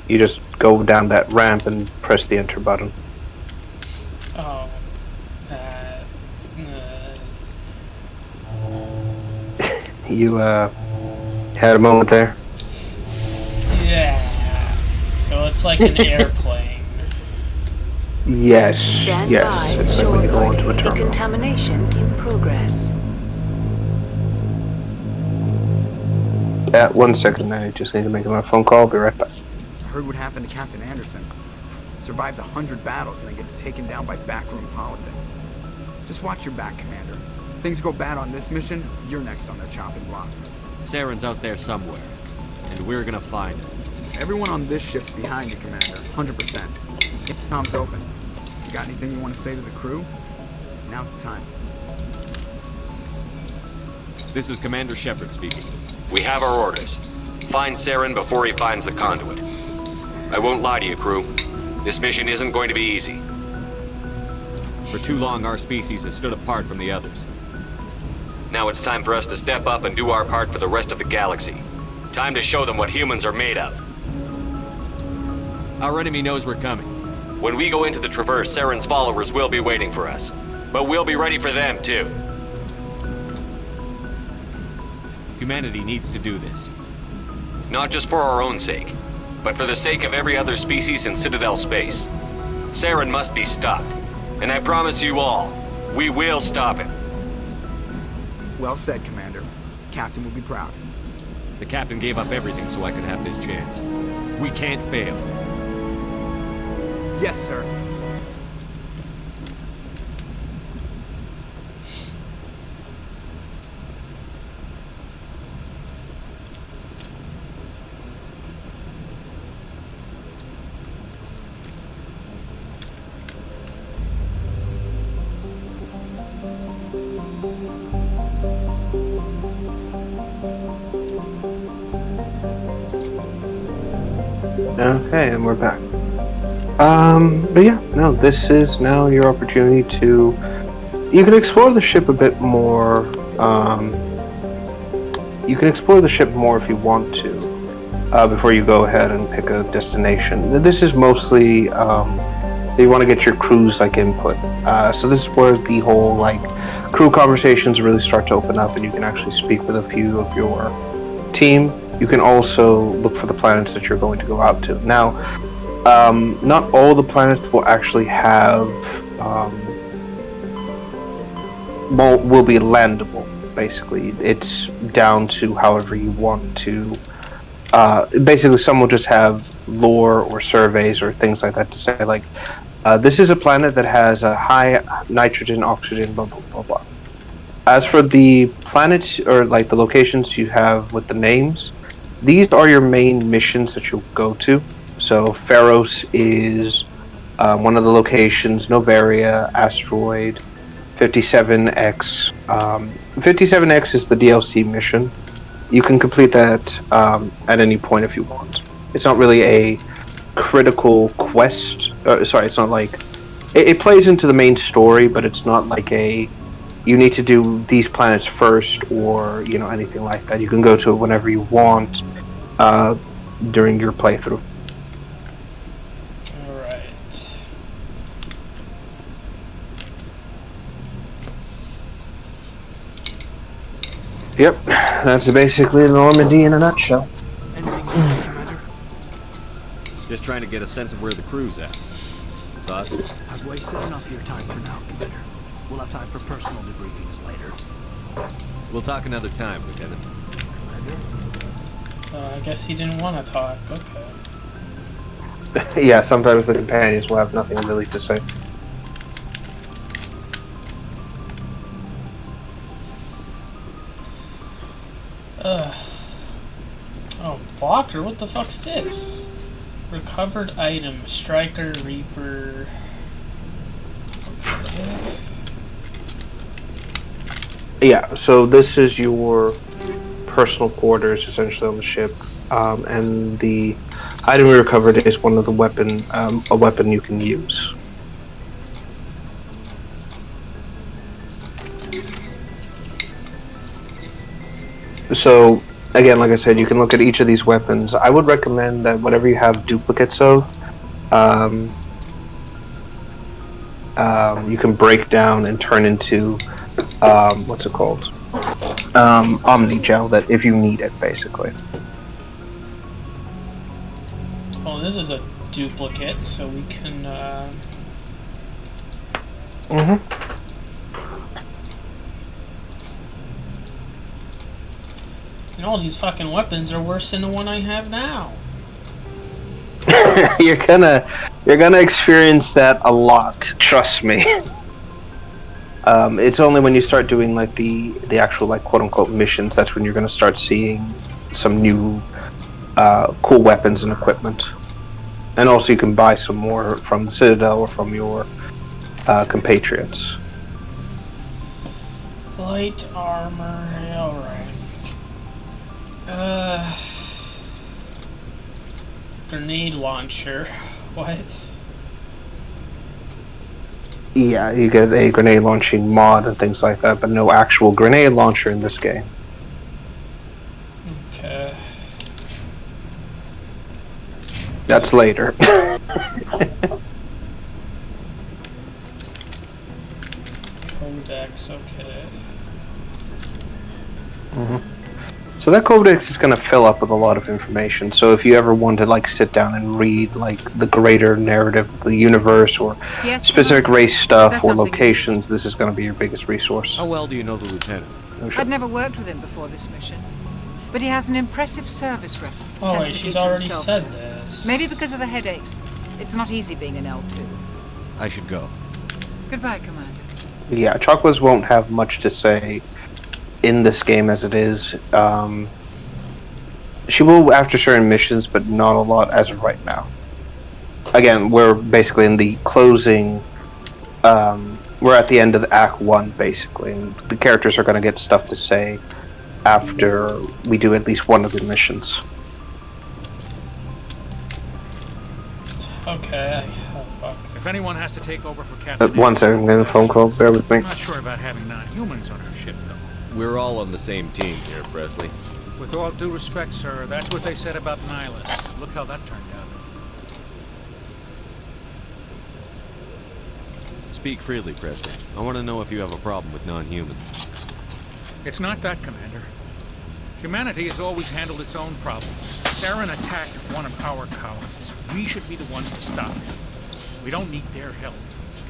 You just go down that ramp and press the enter button. Oh. You had a moment there? Yeah. it's like an airplane. Yes, Stand yes. by, It's like when you go into a terminal. Decontamination in progress. 1 second, I just need to make another phone call. I'll be right back. Heard what happened to Captain Anderson. Survives 100 battles and then gets taken down by backroom politics. Just watch your back, Commander. Things go bad on this mission, you're next on their chopping block. Saren's out there somewhere, and we're gonna find him. Everyone on this ship's behind you, Commander. 100%. Intercom's open. You got anything you want to say to the crew? Now's the time. This is Commander Shepard speaking. We have our orders. Find Saren before he finds the conduit. I won't lie to you, crew. This mission isn't going to be easy. For too long, our species has stood apart from the others. Now it's time for us to step up and do our part for the rest of the galaxy. Time to show them what humans are made of. Our enemy knows we're coming. When we go into the Traverse, Saren's followers will be waiting for us. But we'll be ready for them, too. Humanity needs to do this. Not just for our own sake, but for the sake of every other species in Citadel space. Saren must be stopped. And I promise you all, we will stop him. Well said, Commander. Captain will be proud. The captain gave up everything so I could have this chance. We can't fail. Yes, sir. Okay, and we're back. But yeah, no, this is now your opportunity to... You can explore the ship a bit more, you can explore the ship more if you want to, before you go ahead and pick a destination. This is mostly, you want to get your crew's, input. So this is where the whole, crew conversations really start to open up, and you can actually speak with a few of your team. You can also look for the planets that you're going to go out to. Now, not all the planets will actually have, will be landable, basically. It's down to however you want to. Basically, some will just have lore or surveys or things like that to say, this is a planet that has a high nitrogen, oxygen, blah, blah, blah, blah. As for the planets, or the locations you have with the names, these are your main missions that you'll go to. So Pharos is one of the locations, Novaria, Asteroid, 57X. 57X is the DLC mission. You can complete that at any point if you want. It's not really a critical quest. It's not it plays into the main story, but it's not you need to do these planets first or anything like that. You can go to it whenever you want during your playthrough. Alright. Yep, that's basically Normandy in a nutshell. Just trying to get a sense of where the crew's at. Thoughts? I've wasted enough of your time for now, Commander. We'll have time for personal debriefings later. We'll talk another time, Lieutenant. Commander? I guess he didn't want to talk. Okay. Yeah, sometimes the companions will have nothing really to say. Oh, Walker, what the fuck's this? Recovered item, Striker, Reaper. Okay. Yeah, so this is your personal quarters essentially on the ship, and the item we recovered is one of the a weapon you can use. So again, like I said, you can look at each of these weapons. I would recommend that whatever you have duplicates of, you can break down and turn into what's it called? Omni-gel, that if you need it, basically. Oh, this is a duplicate, so we can, And all these fucking weapons are worse than the one I have now. You're gonna experience that a lot, trust me. It's only when you start doing like the actual like quote unquote missions that's when you're gonna start seeing some new cool weapons and equipment. And also you can buy some more from the Citadel or from your compatriots. Light armor, alright. Grenade launcher. What? Yeah, you get a grenade launching mod and things like that, but no actual grenade launcher in this game. Okay. That's later. Codex, okay. So that codex is going to fill up with a lot of information. So if you ever want to like sit down and read like the greater narrative of the universe or specific race stuff or locations, this is going to be your biggest resource. How well do you know the lieutenant? I've never worked with him before this mission, but he has an impressive service record. Oh, wait, Tends to she's keep to already himself, said though. this. Maybe because of the headaches. It's not easy being an L2. I should go. Goodbye, Commander. Yeah, Chocolates won't have much to say in this game as it is. She will after certain missions, but not a lot as of right now. Again, we're basically in the closing. We're at the end of the Act 1, basically, and the characters are going to get stuff to say after we do at least one of the missions. Okay. Oh, fuck. If anyone has to take over for Captain... One second, I'm getting a phone call. Bear with me. I'm not sure about having non-humans on our ship, though. We're all on the same team here, Presley. With all due respect, sir, that's what they said about Nihilus. Look how that turned out. Speak freely, Presley. I want to know if you have a problem with non-humans. It's not that, Commander. Humanity has always handled its own problems. Saren attacked one of our colonies. We should be the ones to stop it. We don't need their help.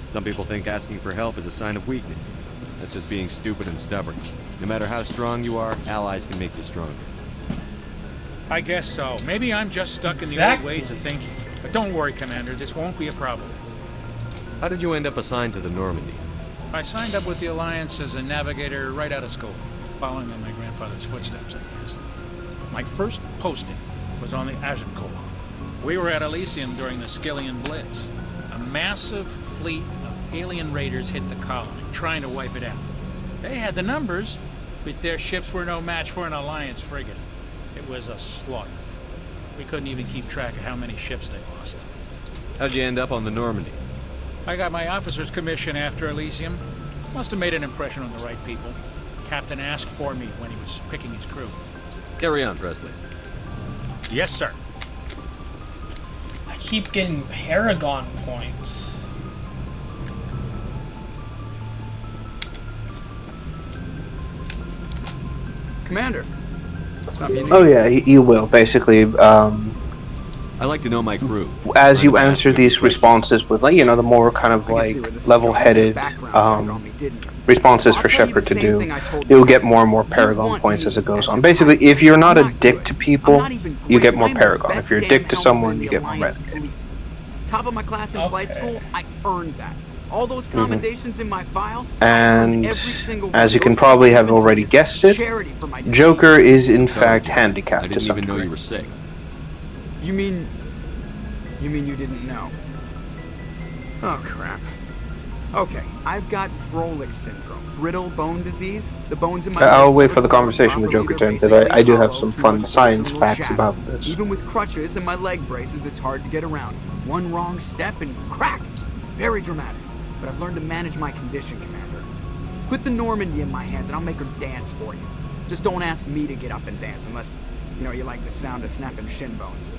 Some people think asking for help is a sign of weakness. That's just being stupid and stubborn. No matter how strong you are, allies can make you stronger. I guess so. Maybe I'm just stuck in the old ways of thinking. But don't worry, Commander. This won't be a problem. How did you end up assigned to the Normandy? I signed up with the Alliance as a navigator right out of school, following in my grandfather's footsteps, I guess. My first posting was on the Agincourt. We were at Elysium during the Skillian Blitz. A massive fleet of alien raiders hit the colony, trying to wipe it out. They had the numbers, but their ships were no match for an Alliance frigate. It was a slaughter. We couldn't even keep track of how many ships they lost. How'd you end up on the Normandy? I got my officer's commission after Elysium. Must have made an impression on the right people. Captain asked for me when he was picking his crew. Carry on, Presley. Yes, sir. I keep getting Paragon points. Commander. Something you need? Oh yeah, you will basically. I like to know my crew. As you answer these responses with, like, you know, the more kind of like level-headed responses for Shepard to do, you'll get more and more Paragon points as it goes on. Basically, if you're not a dick to people, you get more Paragon. If you're a dick to someone, you get more red. Top of my class in flight school, I earned that. All those commendations in my file. And as you can probably have already guessed it, Joker is in fact handicapped. I didn't even know you were sick. You mean you didn't know? Oh, crap. Okay, I've got Froelich syndrome, brittle bone disease. The bones in my I'll wait for the conversation with Joker to end, because I do have some fun science facts about this. Even with crutches and my leg braces, it's hard to get around. One wrong step and crack! It's very dramatic. But I've learned to manage my condition, Commander. Put the Normandy in my hands and I'll make her dance for you. Just don't ask me to get up and dance unless, you know, you like the sound of snapping shin bones.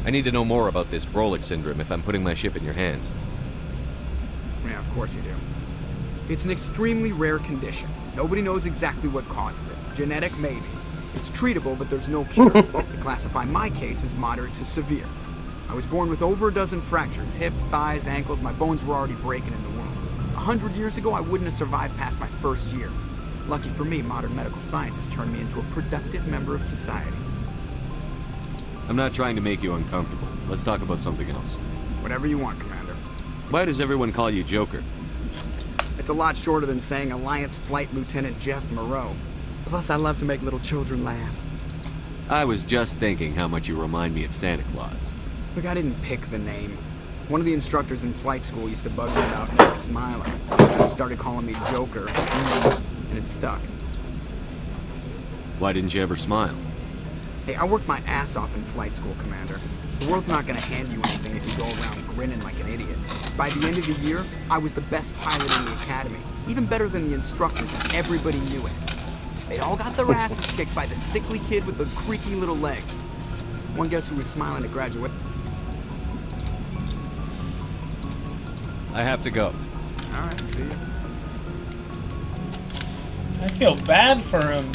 I need to know more about this Froelich syndrome if I'm putting my ship in your hands. Yeah, of course you do. It's an extremely rare condition. Nobody knows exactly what causes it. Genetic, maybe. It's treatable, but there's no cure. They classify my case as moderate to severe. I was born with over a dozen fractures, hip, thighs, ankles. My bones were already breaking in the womb. 100 years ago, I wouldn't have survived past my first year. Lucky for me, modern medical science has turned me into a productive member of society. I'm not trying to make you uncomfortable. Let's talk about something else. Whatever you want, Commander. Why does everyone call you Joker? It's a lot shorter than saying Alliance Flight Lieutenant Jeff Moreau. Plus, I love to make little children laugh. I was just thinking how much you remind me of Santa Claus. Look, I didn't pick the name. One of the instructors in flight school used to bug me about me smiling. She started calling me Joker, and it stuck. Why didn't you ever smile? Hey, I worked my ass off in flight school, Commander. The world's not gonna hand you anything if you go around grinning like an idiot. By the end of the year, I was the best pilot in the academy. Even better than the instructors, and everybody knew it. They'd all got their asses kicked by the sickly kid with the creaky little legs. One guess who was smiling at graduation? I have to go. Alright, see ya. I feel bad for him.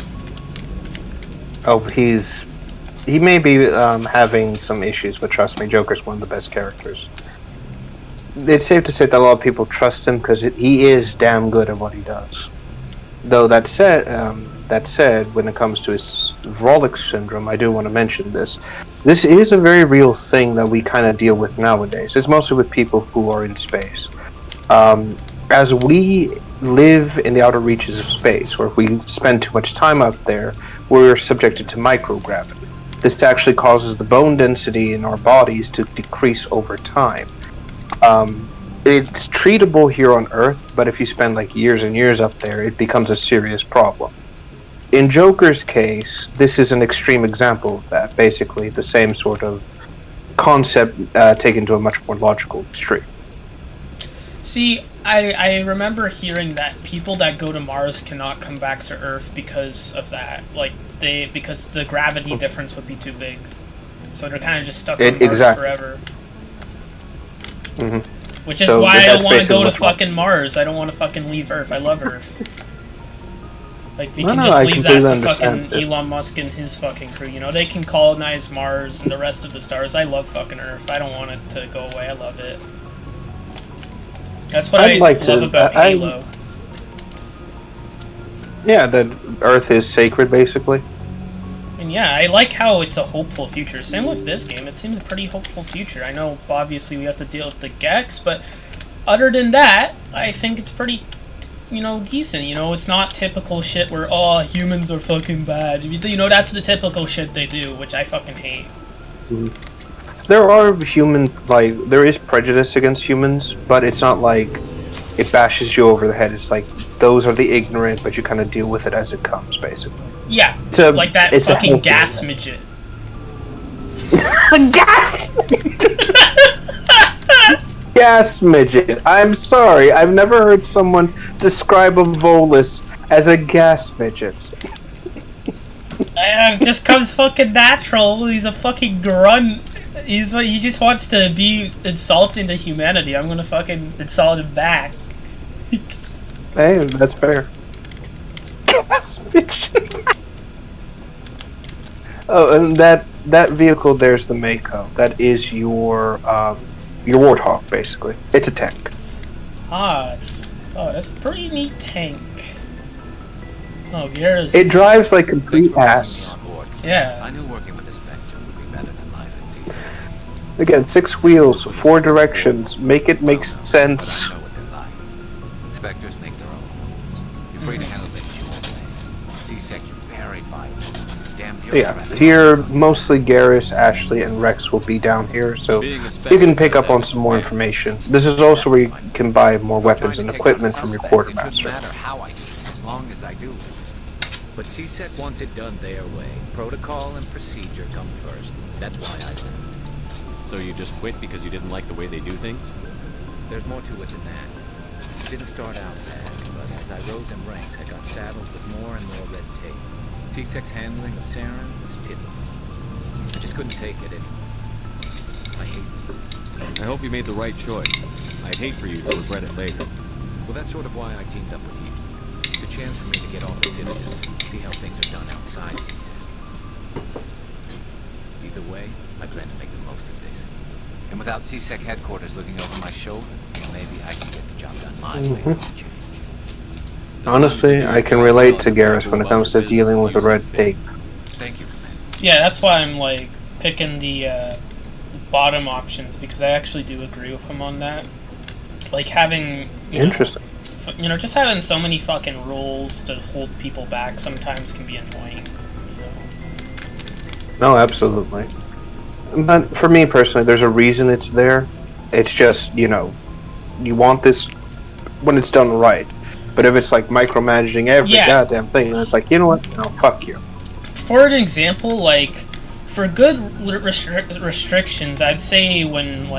Oh, he may be having some issues, but trust me, Joker's one of the best characters. It's safe to say that a lot of people trust him because he is damn good at what he does. Though that said, when it comes to his Vrolic syndrome, I do want to mention this. This is a very real thing that we kind of deal with nowadays. It's mostly with people who are in space. As we live in the outer reaches of space, or if we spend too much time up there, we're subjected to microgravity. This actually causes the bone density in our bodies to decrease over time. It's treatable here on Earth, but if you spend like years and years up there, it becomes a serious problem. In Joker's case, this is an extreme example of that. Basically, the same sort of concept taken to a much more logical extreme. See, I remember hearing that people that go to Mars cannot come back to Earth because of that. Like, because the gravity difference would be too big. So they're kind of just stuck on Mars forever. Mm-hmm. Which is why I don't want to go to fucking Mars. I don't want to fucking leave Earth. I love Earth. Like, we can just leave that to fucking Elon Musk and his fucking crew, you know? They can colonize Mars and the rest of the stars. I love fucking Earth. I don't want it to go away. I love it. That's what I love about Halo. Yeah, that Earth is sacred, basically. And yeah, I like how it's a hopeful future. Same with this game. It seems a pretty hopeful future. I know, obviously, we have to deal with the Gex, but other than that, I think it's pretty, you know, decent. You know, it's not typical shit where, oh, humans are fucking bad. You know, that's the typical shit they do, which I fucking hate. Mm-hmm. There are there is prejudice against humans, but it's not like it bashes you over the head. It's like, those are the ignorant, but you kind of deal with it as it comes, basically. Yeah, like that fucking gas midget. Gas! Gas midget. I'm sorry, I've never heard someone describe a Volus as a gas midget. It just comes fucking natural. He's a fucking grunt. He just wants to be insulting to humanity. I'm gonna fucking insult him back. Hey, that's fair. Gas midget. Oh, and that vehicle there's the Mako. That is your Warthog, basically. It's a tank. That's a pretty neat tank. Oh, Garrus. It drives like complete ass. Yeah. I knew working with the Spectre would be better than life at CSEC. Again, 6 wheels, 4 directions. Make it make sense. I know what they're like. Spectres make their own rules. You're free to handle things your own way. CSEC, you're buried by rules. Damn bureaucrats. Yeah, here mostly Garrus, Ashley, and Rex will be down here, so you can pick up on some more information. This is also where you can buy more weapons and equipment from your quartermaster. It doesn't matter how I do it, as long as I do it. But CSEC wants it done their way. Protocol and procedure come first. That's why I left. So you just quit because you didn't like the way they do things? There's more to it than that. It didn't start out bad, but as I rose in ranks, I got saddled with more and more red tape. CSEC's handling of Saren was typical. I just couldn't take it anymore. I hate it. I hope you made the right choice. I'd hate for you to regret it later. Well, that's sort of why I teamed up with you. It's a chance for me to get off the Citadel, see how things are done outside CSEC. Either way, I plan to make the most of this. And without CSEC headquarters looking over my shoulder, maybe I can get the job done my way for a change. Honestly, I can relate to Garrus when it comes to dealing with the red tape. Thank you, Commander. Yeah, that's why I'm like picking the bottom options, because I actually do agree with him on that. Like having Interesting. Just having so many fucking rules to hold people back sometimes can be annoying. No, absolutely. But for me personally, there's a reason it's there. It's just, you want this when it's done right. But if it's like micromanaging every goddamn thing, then it's like, you know what? No, fuck you. For an example, like, for good restrictions, I'd say when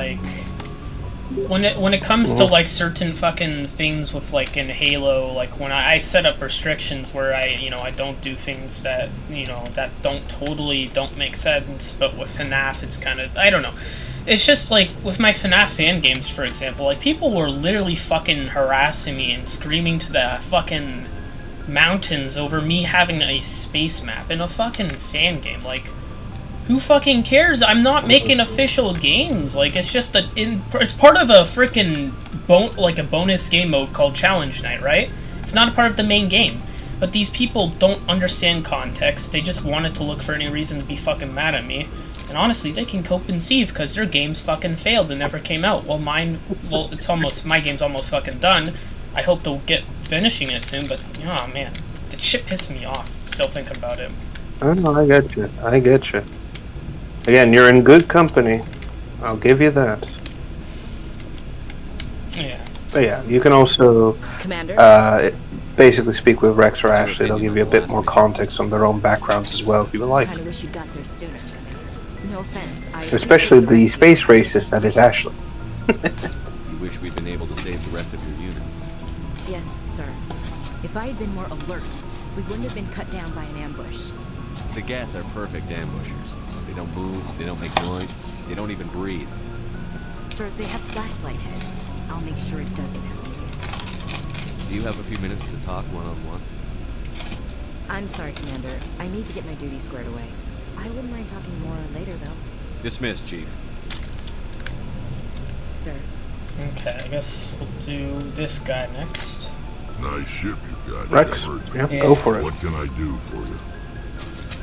it comes to like certain fucking things with like in Halo, like when I set up restrictions where I don't do things that that don't make sense, but with FNAF it's kind of, I don't know. It's just like with my FNAF fan games, for example, like people were literally fucking harassing me and screaming to the fucking mountains over me having a space map in a fucking fan game. Like, who fucking cares? I'm not making official games. Like, it's just it's part of a freaking a bonus game mode called Challenge Night, right? It's not a part of the main game. But these people don't understand context. They just wanted to look for any reason to be fucking mad at me. And honestly, they can cope and see because their games fucking failed and never came out. Well, my game's almost fucking done. I hope to get finishing it soon, but oh man, the shit pissed me off. Still thinking about it. I know, I get you. Again, you're in good company. I'll give you that. Yeah. But yeah, you can also basically speak with Rex or Ashley. They'll give you a bit more context on their own backgrounds as well, if you would like. I kinda wish you got there sooner, Commander. No offense. Especially the space racist that is Ashley. You wish we'd been able to save the rest of your unit. Yes, sir. If I had been more alert, we wouldn't have been cut down by an ambush. The Geth are perfect ambushers. They don't move, they don't make noise, they don't even breathe. Sir, they have flashlight heads. I'll make sure it doesn't happen again. Do you have a few minutes to talk one-on-one? I'm sorry, Commander. I need to get my duty squared away. I wouldn't mind talking more later, though. Dismissed, Chief. Sir. Okay, I guess we'll do this guy next. Nice ship you got, Rex. Shepard. Yeah, go for it. What can I do for you?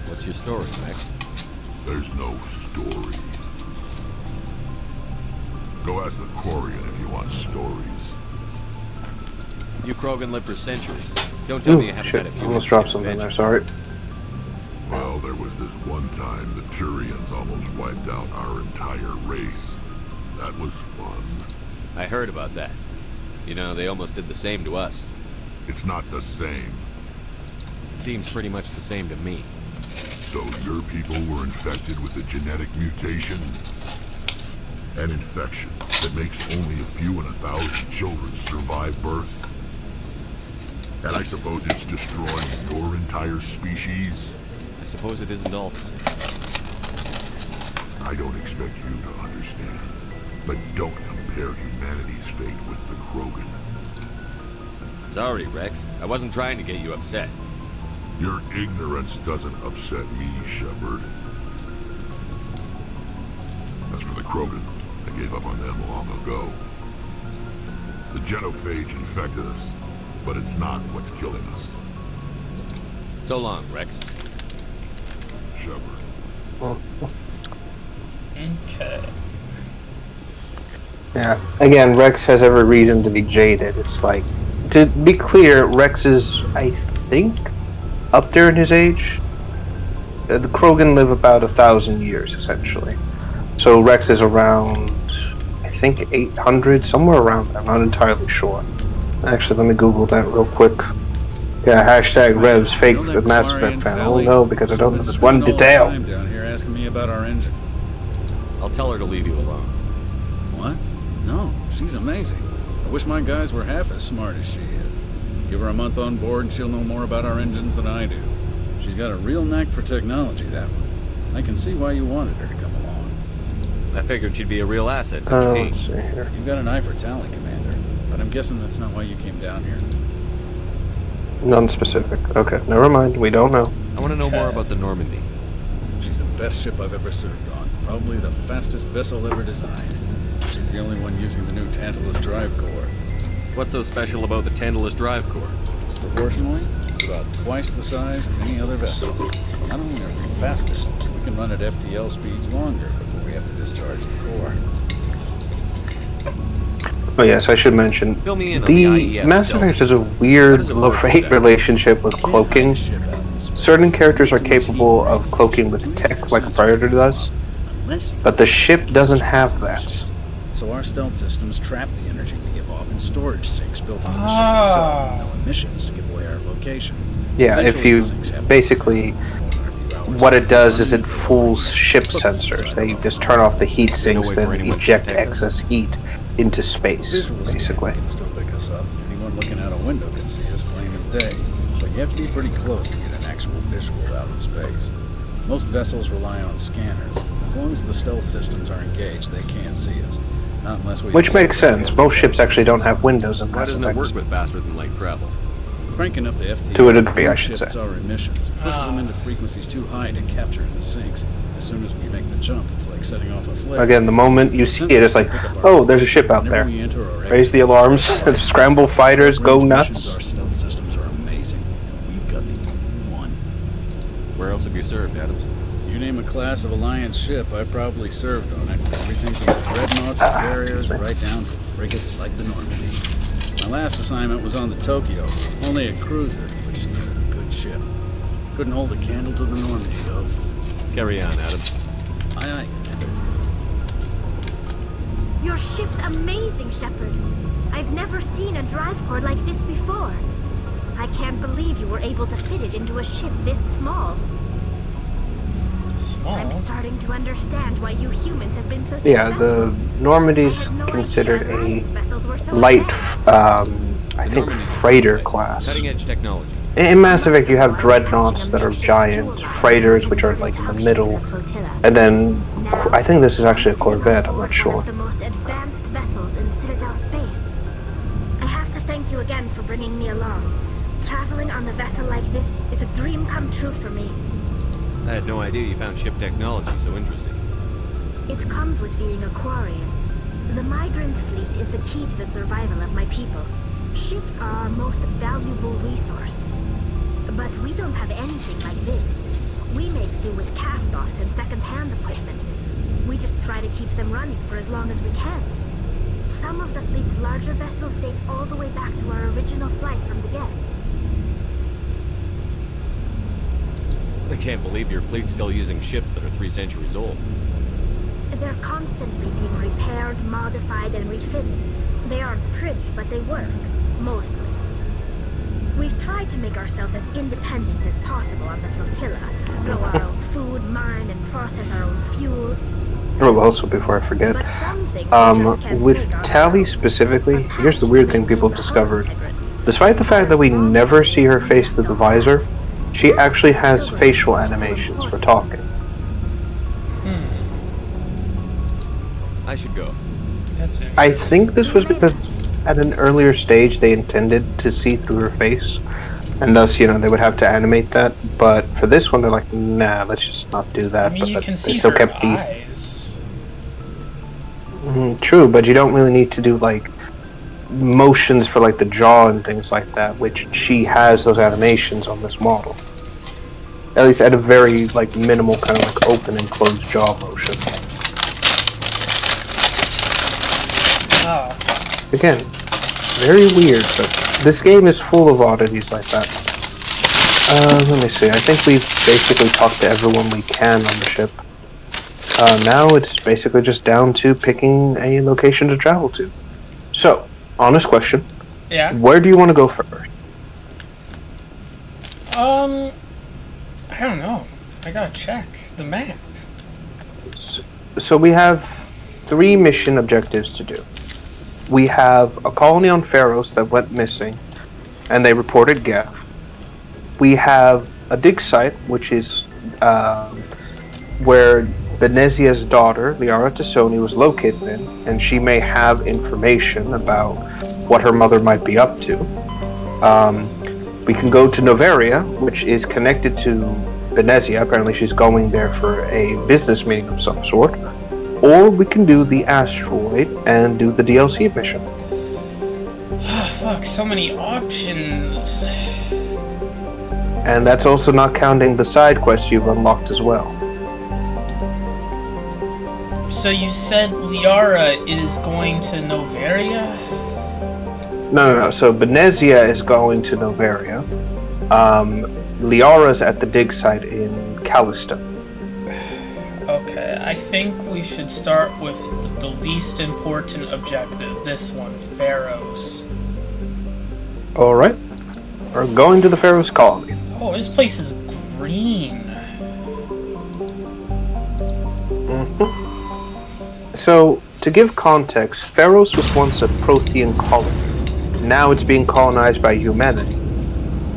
What's your story, Rex? There's no story. Go ask the Quarian if you want stories. You Krogan lived for centuries. Don't tell me you haven't had a few. Almost dropped something there, sorry. Well, there was this one time the Turians almost wiped out our entire race. That was fun. I heard about that. You know, they almost did the same to us. It's not the same. It seems pretty much the same to me. So your people were infected with a genetic mutation? An infection that makes only a few in 1,000 children survive birth? And I suppose it's destroying your entire species? I suppose it isn't all the same. I don't expect you to understand, but don't compare humanity's fate with the Krogan. Sorry, Rex. I wasn't trying to get you upset. Your ignorance doesn't upset me, Shepard. As for the Krogan, I gave up on them long ago. The genophage infected us, but it's not what's killing us. So long, Rex. Shepard. Okay. Yeah. Again, Rex has every reason to be jaded. It's like, to be clear, Rex is, I think, up there in his age. The Krogan live about 1,000 years, essentially. So Rex is around, I think, 800, somewhere around there. I'm not entirely sure. Actually, let me Google that real quick. Yeah, hashtag Revs fake the Mass Effect fan. Oh no, because I don't know this one detail. Down here asking me about our engine. I'll tell her to leave you alone. What? No, she's amazing. I wish my guys were half as smart as she is. Give her a month on board and she'll know more about our engines than I do. She's got a real knack for technology, that one. I can see why you wanted her to come along. I figured she'd be a real asset to the team. Let's see here. You've got an eye for talent, Commander. But I'm guessing that's not why you came down here. Non-specific. Okay, never mind. We don't know. I want to know more about the Normandy. She's the best ship I've ever served on. Probably the fastest vessel ever designed. She's the only one using the new Tantalus drive core. What's so special about the Tantalus drive core? Proportionally, it's about twice the size of any other vessel. Not only are we faster, we can run at FTL speeds longer before we have to discharge the core. Oh yes, I should mention, Fill me in on the IES Mass stealth Effect has a system. weird love-hate relationship with cloaking. Certain characters are capable of cloaking with tech, like Predator does, but the ship doesn't have that. So our stealth systems trap the energy we give off in storage sinks built into the ship itself, with no emissions to give away our location. Yeah, if Eventually, you the sinks have to basically, what it does is it fools ship sensors. They just turn off the heat sinks, then eject excess heat into space, basically. can still pick us up. Anyone looking out a window can see us plain as day. But you have to be pretty close to get an actual visual out in space. Most vessels rely on scanners. As long as the stealth systems are engaged, they can't see us. Not unless we... Which makes sense. Most ships actually don't have windows in Why Mass doesn't it Effect. work with faster than light travel? Cranking up the FTL To a degree, I should shifts say. our emissions, pushes them into frequencies too high to capture in the sinks. As soon as we make the jump, it's like setting off a flare. Again, the moment you see it, it's like, oh, there's a ship out there. Raise the alarms, scramble fighters, go nuts. Our stealth systems are amazing, and we've got the only one. Where else have you served, Adams? You name a class of Alliance ship, I've probably served on it. Everything from the dreadnoughts and carriers right down to frigates like the Normandy. My last assignment was on the Tokyo, only a cruiser, but she was a good ship. Couldn't hold a candle to the Normandy, though. Carry on, Adams. Aye, aye, Commander. Your ship's amazing, Shepard. I've never seen a drive core like this before. I can't believe you were able to fit it into a ship this small. I'm starting to understand why you humans have been so Yeah, successful. the Normandy's considered a light, I think, freighter class. Cutting-edge technology. In Mass Effect, you have dreadnoughts that are giant, freighters, which are like in the middle, and then I think this is actually a corvette. I'm not sure. One of the most advanced vessels in Citadel space. I have to thank you again for bringing me along. Traveling on a vessel like this is a dream come true for me. I had no idea you found ship technology so interesting. It comes with being a Quarian. The migrant fleet is the key to the survival of my people. Ships are our most valuable resource. But we don't have anything like this. We make do with cast-offs and second-hand equipment. We just try to keep them running for as long as we can. Some of the fleet's larger vessels date all the way back to our original flight from the Geth. I can't believe your fleet's still using ships that are 3 centuries old. They're constantly being repaired, modified, and refitted. They aren't pretty, but they work. Mostly. We've tried to make ourselves as independent as possible on the flotilla. Grow our own food, mine, and process our own fuel. Oh, also, before I forget, with Tali specifically, here's the weird thing people discovered. Despite the fact that we never see her face through the visor, she actually has facial animations for talking. I should go. That's it. I think this was because at an earlier stage they intended to see through her face, and thus, you know, they would have to animate that. But for this one, they're like, nah, let's just not do that. I mean, but you can they see still her kept the eyes. True, but you don't really need to do like motions for like the jaw and things like that, which she has those animations on this model. At least at a very like minimal kind of like open and closed jaw motion. Oh. Again, very weird, but this game is full of oddities like that. Let me see, I think we've basically talked to everyone we can on the ship. Now it's basically just down to picking a location to travel to. So, honest question. Yeah? Where do you want to go first? I don't know. I gotta check the map. So we have 3 mission objectives to do. We have a colony on Pharos that went missing, and they reported Geth. We have a dig site, which is where Benezia's daughter, Liara Tassoni, was located in, and she may have information about what her mother might be up to. We can go to Noveria, which is connected to Benezia. Apparently she's going there for a business meeting of some sort. Or we can do the asteroid and do the DLC mission. Fuck, so many options. And that's also not counting the side quests you've unlocked as well. So you said Liara is going to Noveria? No. So Benezia is going to Noveria. Liara's at the dig site in Callisto. Okay, I think we should start with the least important objective. This one, Pharaohs. Alright. We're going to the Pharaohs colony. Oh, this place is green. So, to give context, Pharaohs was once a Prothean colony. Now it's being colonized by humanity.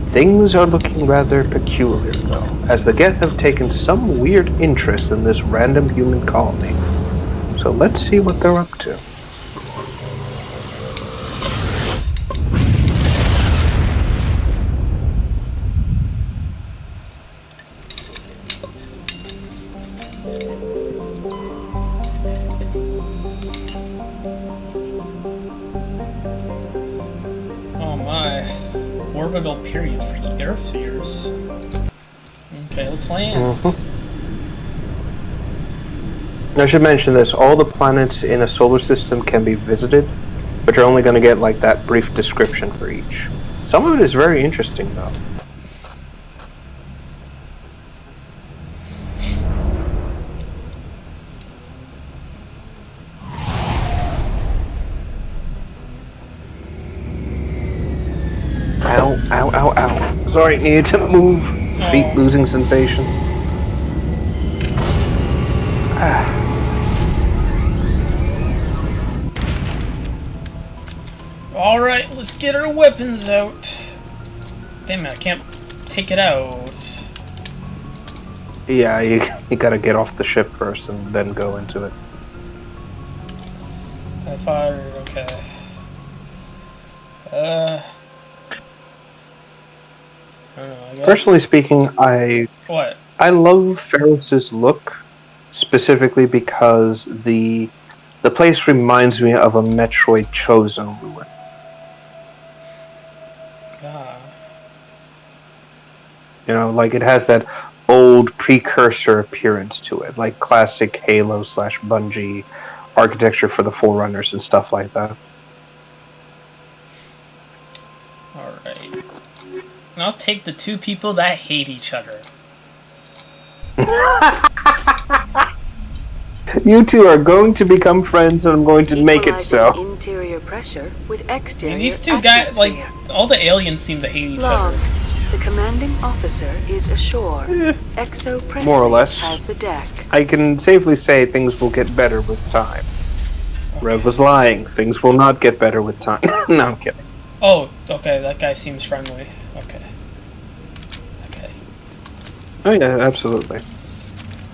Things are looking rather peculiar, though, as the Geth have taken some weird interest in this random human colony. So let's see what they're up to. Oh my. Orbital period for airfares. Okay, let's land. I should mention this, all the planets in a solar system can be visited, but you're only going to get like that brief description for each. Some of it is very interesting though. Ow, ow, ow, ow. Sorry, needed to move. Feet losing sensation. Alright, let's get our weapons out. Damn it, I can't take it out. Yeah, you gotta get off the ship first and then go into it. I fired, okay. I don't know, I guess. Personally speaking, What? I love Ferris's look, specifically because the place reminds me of a Metroid Chozo ruin. You know, like it has that old precursor appearance to it, like classic Halo/Bungie architecture for the Forerunners and stuff like that. Alright. I'll take the two people that hate each other. You two are going to become friends, and I'm going to make it so. Interior pressure with I exterior mean, these two guys, like, all the aliens seem to hate each other. The commanding officer is ashore. Exo Presley More or less. has the deck. I can safely say things will get better with time. Rev was lying. Things will not get better with time. No, I'm kidding. Oh, okay, that guy seems friendly. Okay. Oh yeah, absolutely.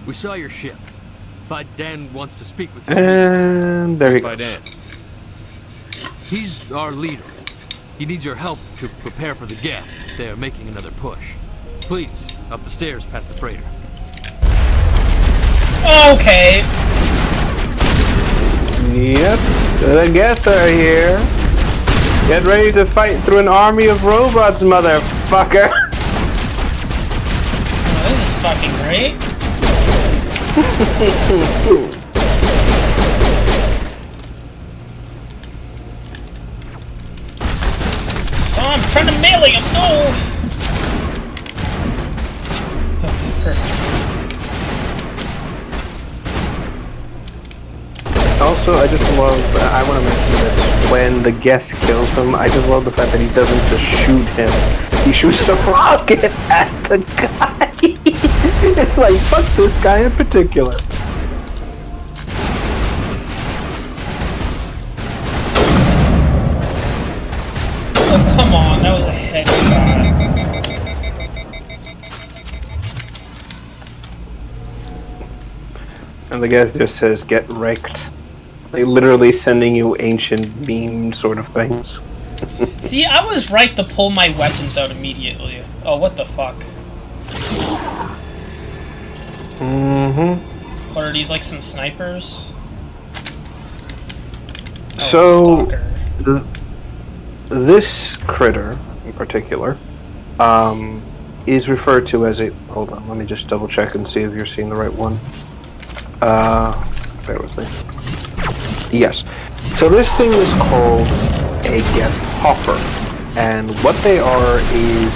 We saw your ship. Faidan wants to speak with you. And there he goes. Faidan. He's our leader. He needs your help to prepare for the Geth. They're making another push. Please, up the stairs past the freighter. Okay. Yep, the Geth are here. Get ready to fight through an army of robots, motherfucker. Oh, this is fucking great. So I'm trying to melee him. No. Okay, perfect. Also, I just love, I want to mention this, when the Geth kills him, I just love the fact that he doesn't just shoot him, he shoots a rocket at the guy. It's like, fuck this guy in particular. Oh, come on, that was a headshot. And the Geth just says, get wrecked. Like, literally sending you ancient meme sort of things. See, I was right to pull my weapons out immediately. Oh, what the fuck? Mm-hmm. What are these, like some snipers? So, this critter in particular is referred to as a... Hold on, let me just double check and see if you're seeing the right one. Bear with me. Yes. So this thing is called a Geth Hopper. And what they are is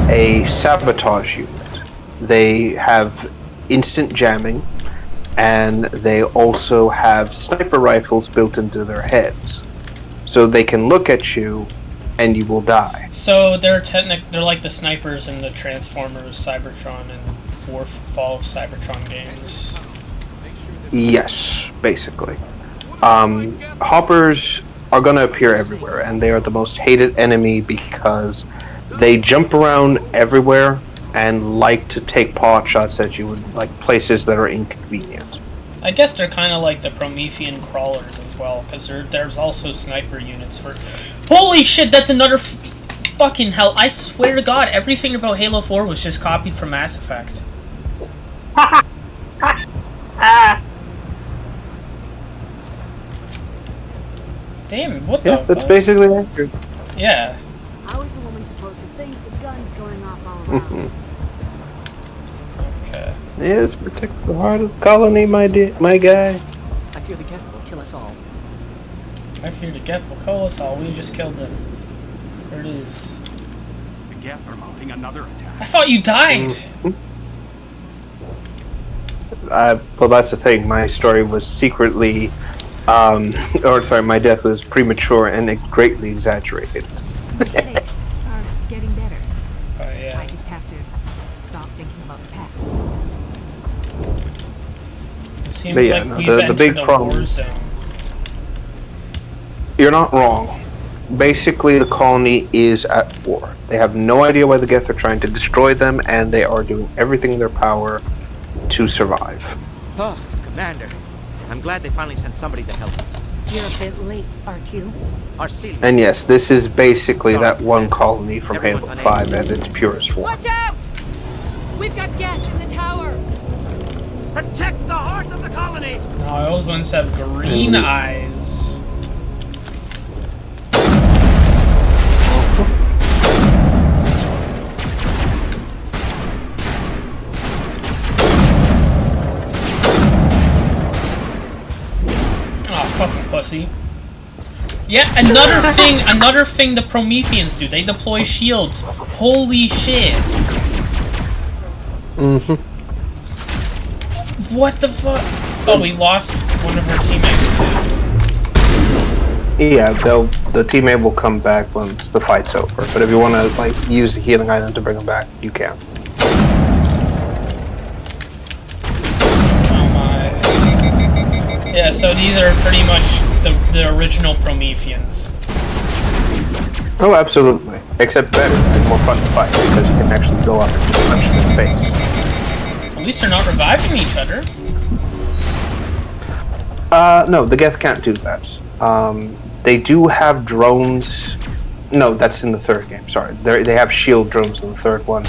a sabotage unit. They have instant jamming, and they also have sniper rifles built into their heads. So they can look at you and you will die. So they're like the snipers in the Transformers, Cybertron, and Fall of Cybertron games. Yes, basically. Hoppers are going to appear everywhere, and they are the most hated enemy because they jump around everywhere and like to take pot shots at you in like places that are inconvenient. I guess they're kind of like the Promethean crawlers as well, because there's also sniper units for... Holy shit, that's another fucking hell. I swear to God, everything about Halo 4 was just copied from Mass Effect. Damn, what the Yeah, that's fuck? basically accurate. Yeah. How is a woman supposed to think with guns going off all around? Okay. Yes, protect the heart of the colony, my guy. I fear the Geth will kill us all. I fear the Geth will kill us all. We just killed them. There it is. The Geth are mounting another attack. I thought you died! Well, that's the thing. My story was secretly, my death was premature and greatly exaggerated. Headaches are getting better. Oh, yeah. I just have to stop thinking about the past. It seems But yeah, like no, we've the entered big a problem- war zone. You're not wrong. Basically, the colony is at war. They have no idea why the Geth are trying to destroy them, and they are doing everything in their power to survive. Oh, Commander. I'm glad they finally sent somebody to help us. You're a bit late, aren't you? Arcelia. And yes, this is basically that one colony from Halo 5 at its purest form. Watch out! We've got Geth in the tower! Protect the heart of the colony! No, those ones have green eyes. Oh, fucking pussy. Yeah, another thing the Prometheans do. They deploy shields. Holy shit. What the fuck? Oh, we lost one of our teammates too. Yeah, the teammate will come back once the fight's over. But if you want to use the healing item to bring them back, you can. Oh my. Yeah, so these are pretty much the original Prometheans. Oh, absolutely. Except better and more fun to fight because you can actually go up and just punch them in the face. At least they're not reviving each other. No, the Geth can't do that. They do have drones. No, that's in the third game, sorry. They have shield drones in the third one.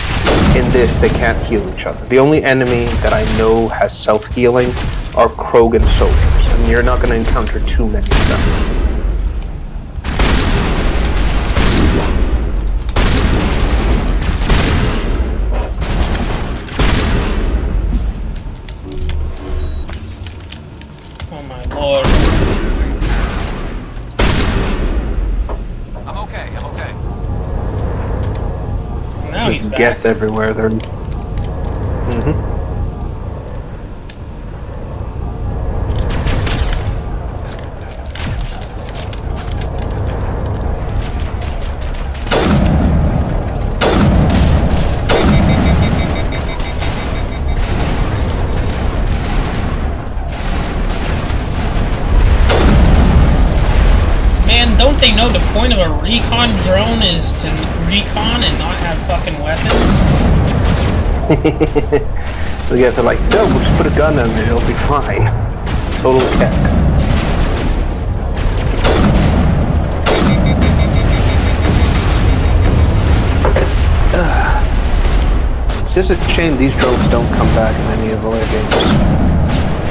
In this, they can't heal each other. The only enemy that I know has self-healing are Krogan soldiers, and you're not going to encounter too many of them. Oh my lord. I'm okay, I'm okay. Now he's Just back. Geth everywhere. They're... Man, don't they know the point of a recon drone is to recon and not have fucking weapons? The Geth are like, no, we'll just put a gun in there, it'll be fine. Total keck. It's just a shame these drones don't come back in any of the later games.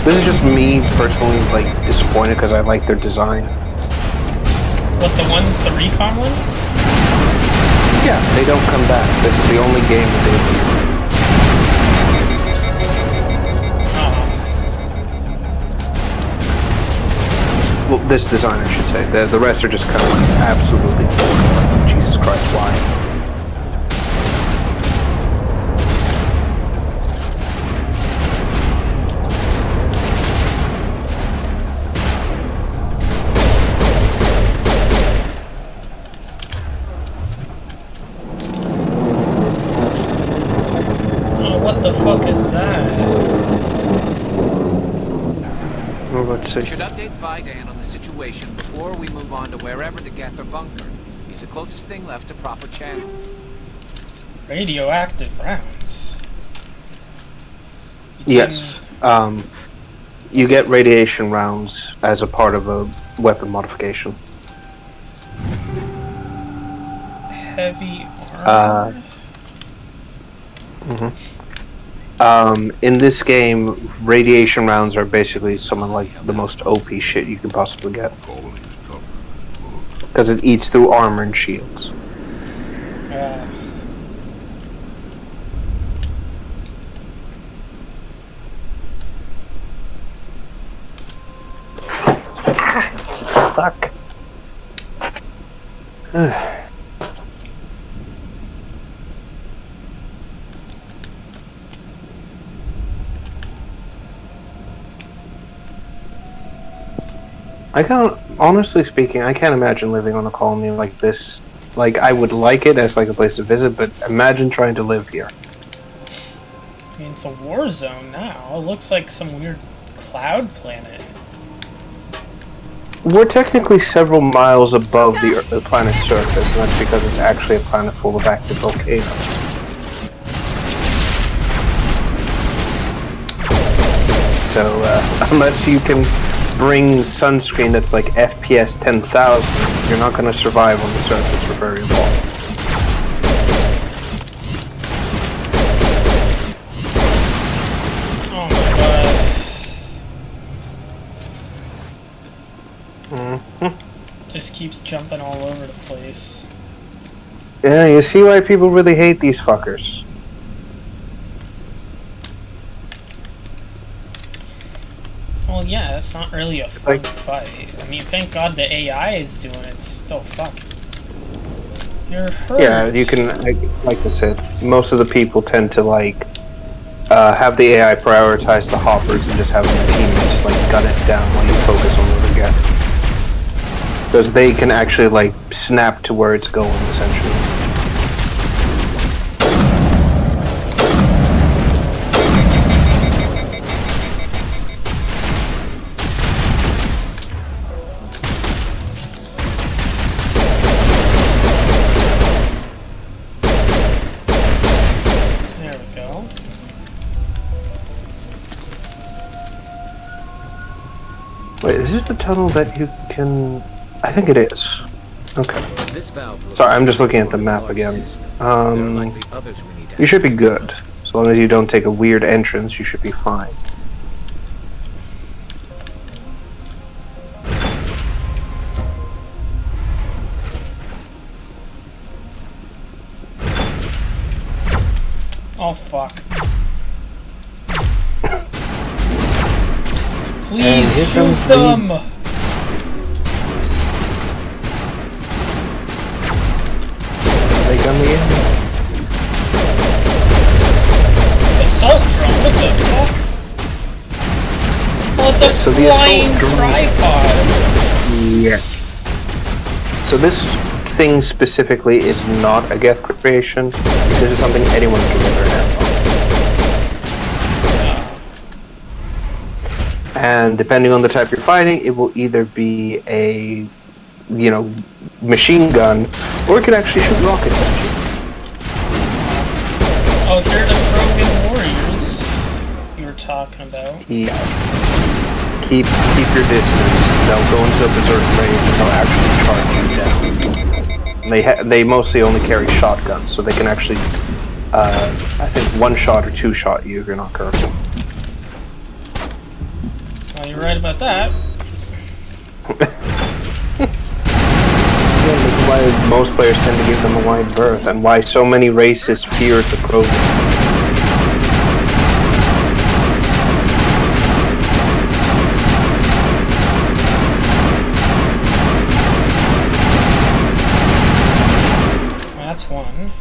This is just me personally, like, disappointed because I like their design. What, the ones, the recon ones? Yeah, they don't come back. This is the only game that they do. Well, this design, I should say. The rest are just kind of like absolutely boring. Like, Jesus Christ, why? What the fuck is that? Well, let's see. We should update Vidan on the situation before we move on to wherever the Geth are bunkered. He's the closest thing left to proper channels. Radioactive rounds. Yes. You get radiation rounds as a part of a weapon modification. Heavy armor. In this game, radiation rounds are basically some of like the most OP shit you can possibly get. Because it eats through armor and shields. Fuck. I can't, honestly speaking, I can't imagine living on a colony like this. Like, I would like it as like a place to visit, but imagine trying to live here. I mean, it's a war zone now. It looks like some weird cloud planet. We're technically several miles above the planet's surface, and that's because it's actually a planet full of active volcanoes. So, unless you can bring sunscreen that's like FPS 10,000, you're not going to survive on the surface for very long. Oh my god. Just keeps jumping all over the place. Yeah, you see why people really hate these fuckers. Well, yeah, that's not really a fun fight. I mean, thank God the AI is doing it. It's still fucked. You're hurt. Yeah, you can, like I said, most of the people tend to like have the AI prioritize the hoppers and just have the teammates like gun it down while you focus on the Geth. Because they can actually like snap to where it's going, essentially. Wait, is this the tunnel that you can... I think it is. Okay. Sorry, I'm just looking at the map again. You should be good. As long as you don't take a weird entrance, you should be fine. Oh, fuck. Please shoot them! They gun the end. Assault drone? What the fuck? Oh, it's a flying tripod! Yes. So this thing specifically is not a Geth creation. This is something anyone can get their hands on. And depending on the type you're fighting, it will either be a, you know, machine gun, or it can actually shoot rockets at you. Oh, they're the Krogan warriors you were talking about. Yeah. Keep your distance. They'll go into a berserk rage and they'll actually charge you down. They mostly only carry shotguns, so they can actually I think 1-shot or 2-shot you if you're not careful. Well, you're right about that. This is why most players tend to give them a wide berth, and why so many races fear the Krogan. That's one.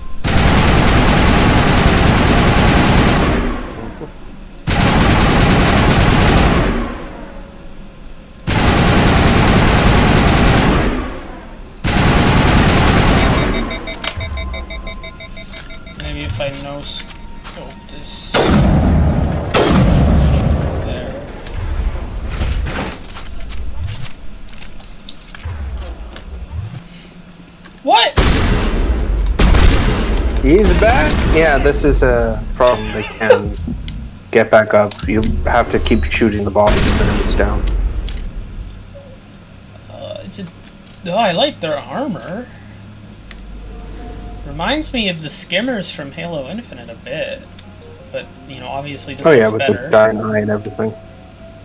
Maybe if I no scope this. There. What? He's back? Yeah, this is a problem. They can get back up. You have to keep shooting the bodies until it's down. Oh, I like their armor. Reminds me of the skimmers from Halo Infinite a bit. But, you know, obviously this looks with better. the dying eye and everything.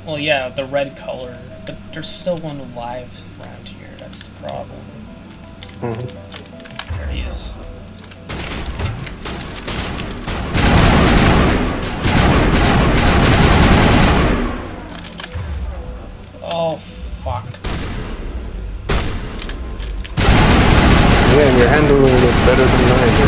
Well, yeah, the red color. But there's still one alive around here. That's the problem. There he is. Oh, fuck. Yeah, and you're handling it better than I do.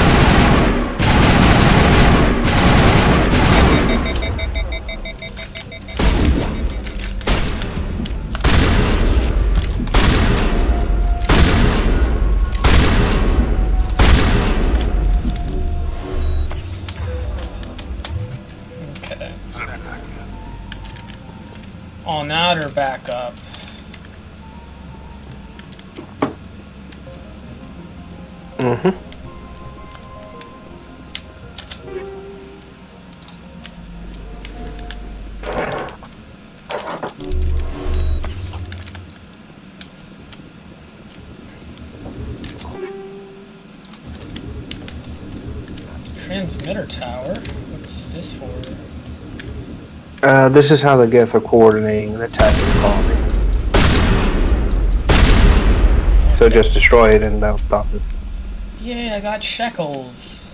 Okay. Oh, now they're back up. Transmitter tower? What's this for? This is how the Geth are coordinating and attacking the colony. So just destroy it and they'll stop it. Yay, I got shekels.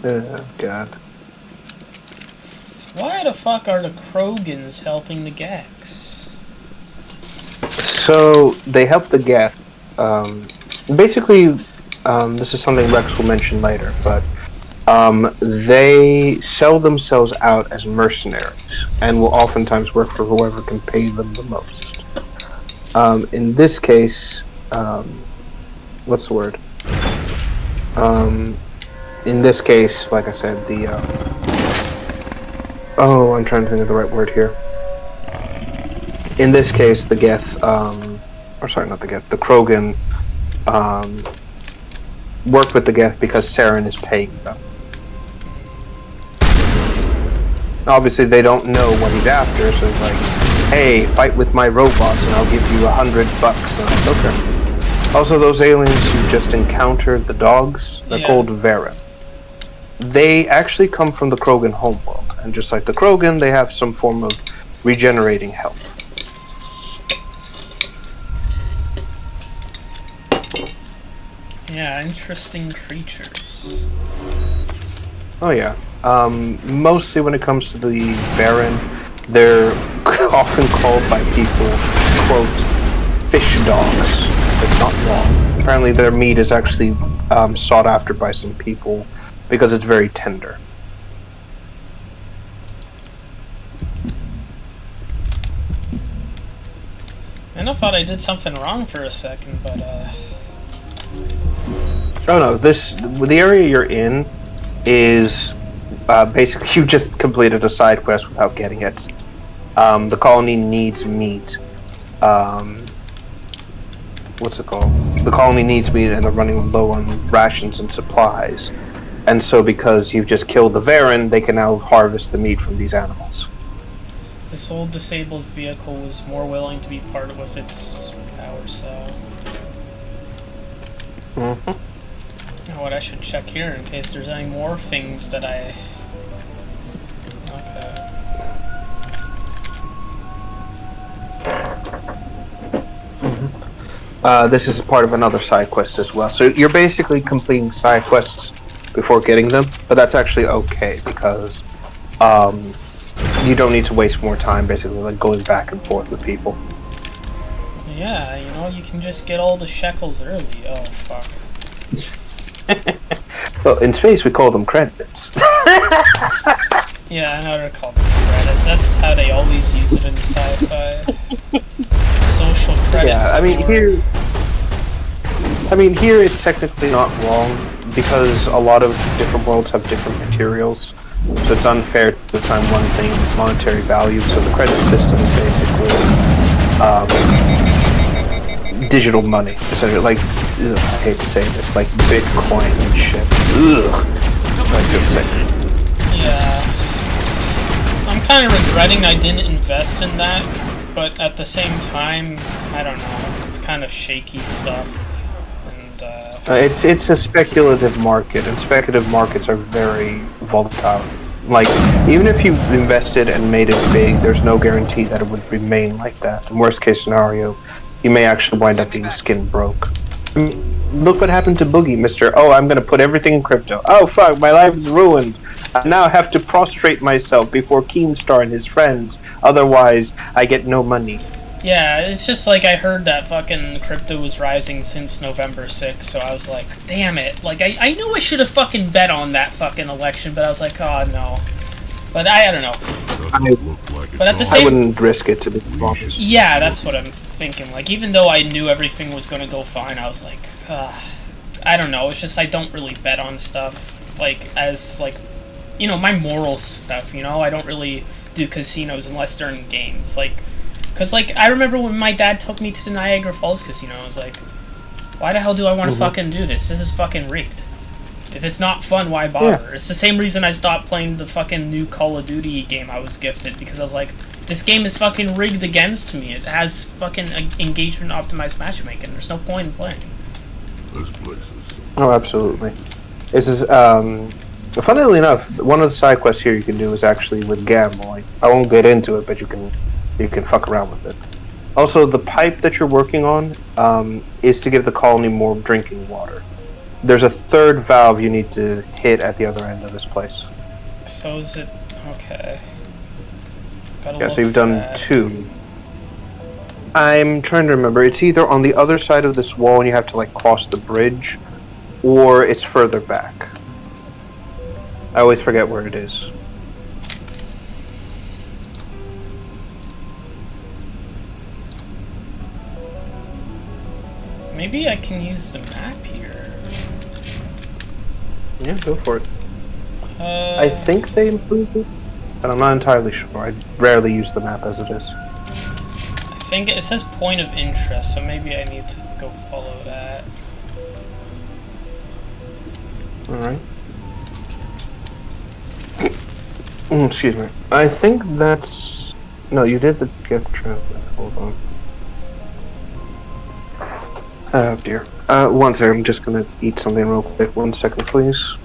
Oh, God. Why the fuck are the Krogans helping the Gex? So, they help the Geth. Basically, this is something Rex will mention later, but they sell themselves out as mercenaries and will oftentimes work for whoever can pay them the most. In this case, what's the word? In this case, like I said, the I'm trying to think of the right word here. In this case, the Geth, or sorry, not the Geth, the Krogan, work with the Geth because Saren is paying them. Obviously, they don't know what he's after, so it's like, hey, fight with my robots and I'll give you $100. And I'm like, okay. Also, those aliens you just encountered, the dogs, they're called Varen. They actually come from the Krogan homeworld, and just like the Krogan, they have some form of regenerating health. Yeah, interesting creatures. Oh yeah. Mostly when it comes to the Varen, they're often called by people, quote, fish dogs. It's not wrong. Apparently their meat is actually sought after by some people because it's very tender. And I thought I did something wrong for a second, but Oh no, the area you're in is basically you just completed a side quest without getting it. The colony needs meat. What's it called? The colony needs meat and they're running low on rations and supplies. And so because you've just killed the Varen, they can now harvest the meat from these animals. this old disabled vehicle was more willing to be part of with its power cell. Mm-hmm. Oh know what, I should check here in case there's any more things that I... Okay. This is part of another side quest as well. So you're basically completing side quests before getting them, but that's actually okay because you don't need to waste more time basically like going back and forth with people. Yeah, you know, you can just get all the shekels early. Oh, fuck. Well, in space we call them credits. Yeah, I know they're called credits. That's how they always use it in sci-fi. Social credits. Yeah, I mean here it's technically not wrong because a lot of different worlds have different materials, so it's unfair to assign one thing monetary value. So the credit system is basically digital money, essentially. Like, ugh, I hate to say this, like Bitcoin and shit. Ugh, like just saying. Yeah, I'm kind of regretting I didn't invest in that, but at the same time, I don't know. It's kind of shaky stuff, and it's a speculative market, and speculative markets are very volatile. Like, even if you invested and made it big, there's no guarantee that it would remain like that. In worst case scenario, you may actually wind up being skin broke. I mean, look what happened to Boogie, Mr. Oh, I'm gonna put everything in crypto. Oh fuck, my life is ruined. I now have to prostrate myself before Keemstar and his friends. Otherwise, I get no money. yeah, it's just like I heard that fucking crypto was rising since November 6th, so I was like, damn it. Like, I knew I should have fucking bet on that fucking election, but I was like, oh no. But I don't know. But at the same... I wouldn't risk it, to be honest. Yeah, that's what I'm thinking. Like, even though I knew everything was gonna go fine, I was like, I don't know. It's just I don't really bet on stuff, like, as, like, you know, my moral stuff, you know? I don't really do casinos unless they're in games. Like, because, like, I remember when my dad took me to the Niagara Falls Casino, I was like, why the hell do I want to fucking do this? This is fucking rigged. If it's not fun, why bother? Yeah. It's the same reason I stopped playing the fucking new Call of Duty game I was gifted, because I was like, this game is fucking rigged against me. It has fucking engagement optimized matchmaking. There's no point in playing. Oh, absolutely. This is, funnily enough, one of the side quests here you can do is actually with gambling. I won't get into it, but you can fuck around with it. Also, the pipe that you're working on is to give the colony more drinking water. There's a third valve you need to hit at the other end of this place. So is it... okay. Yeah, so you've done 2. I'm trying to remember. It's either on the other side of this wall and you have to, like, cross the bridge, or it's further back. I always forget where it is. Maybe I can use the map here. Yeah, go for it. I think they improved it, but I'm not entirely sure. I rarely use the map as it is. I think it says point of interest, so maybe I need to go follow that. Alright. Excuse me. I think that's... No, you did the gift trap. Hold on. Oh dear. One second, I'm just gonna eat something real quick. 1 second, please.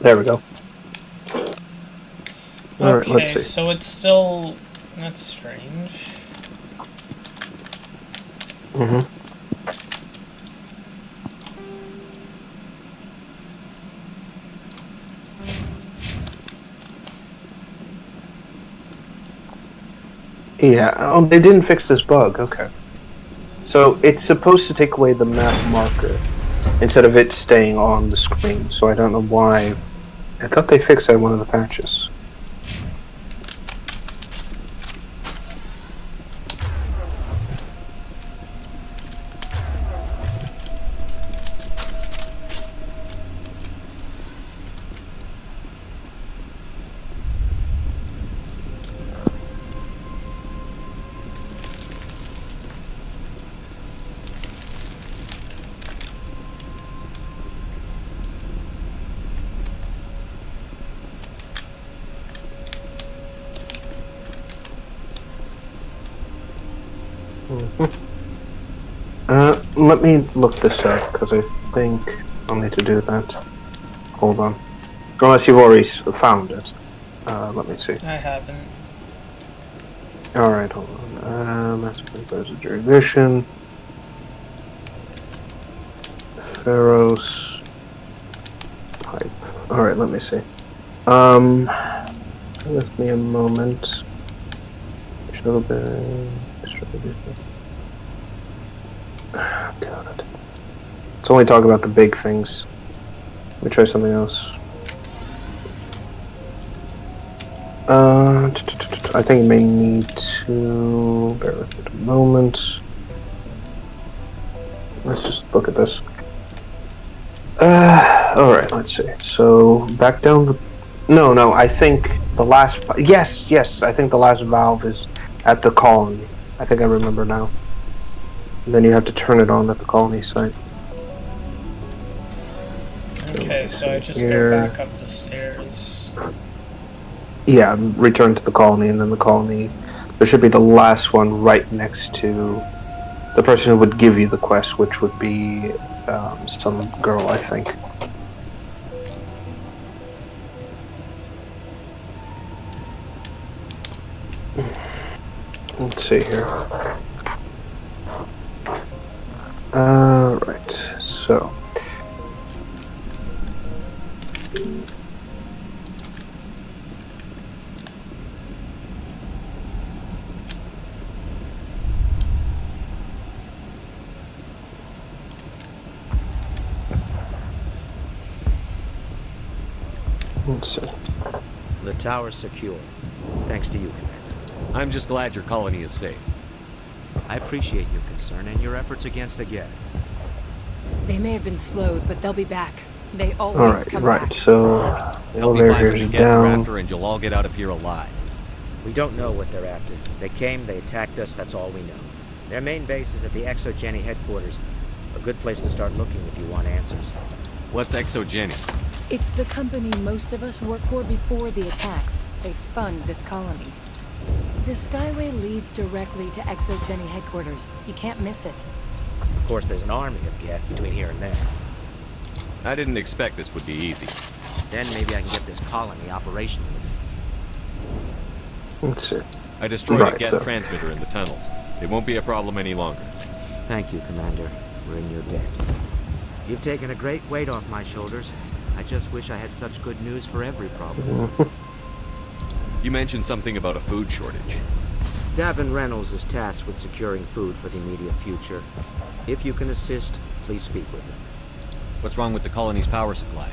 There we go. Alright, let's see. So it's still... that's strange. Mm-hmm. Yeah, oh, they didn't fix this bug, okay. So it's supposed to take away the map marker instead of it staying on the screen, so I don't know why. I thought they fixed that in one of the patches. Let me look this up, because I think I'll need to do that. Hold on. Unless you've already found it. Let me see. I haven't. Alright, hold on. There's a jurisdiction. Pharos. Pipe. Alright, let me see. Give me a moment. Should have been... God. Let's only talk about the big things. Let me try something else. I think you may need to... Bear with me a moment. Let's just look at this. Alright, let's see. So, back down the... No, I think the last... Yes, I think the last valve is at the colony. I think I remember now. And then you have to turn it on at the colony site. Okay, so I just go back up the stairs. Yeah, return to the colony, and then the colony... There should be the last one right next to the person who would give you the quest, which would be some girl, I think. Let's see here. Right, so... Let's see. The tower's secure. Thanks to you, Commander. I'm just glad your colony is safe. I appreciate your concern and your efforts against the Geth. They may have been slowed, but they'll be back. They always come back. So the elevator is down. After, and you'll all get out of here alive. We don't know what they're after. They came, they attacked us, that's all we know. Their main base is at the ExoGeni headquarters. A good place to start looking if you want answers. What's ExoGeni? It's the company most of us worked for before the attacks. They fund this colony. The Skyway leads directly to ExoGeni headquarters. You can't miss it. Of course, there's an army of Geth between here and there. I didn't expect this would be easy. Then maybe I can get this colony operational again. Let's see. I destroyed a Geth transmitter in the tunnels. It won't be a problem any longer. Thank you, Commander. We're in your debt. You've taken a great weight off my shoulders. I just wish I had such good news for every problem. You mentioned something about a food shortage. Davin Reynolds is tasked with securing food for the immediate future. If you can assist, please speak with him. What's wrong with the colony's power supply?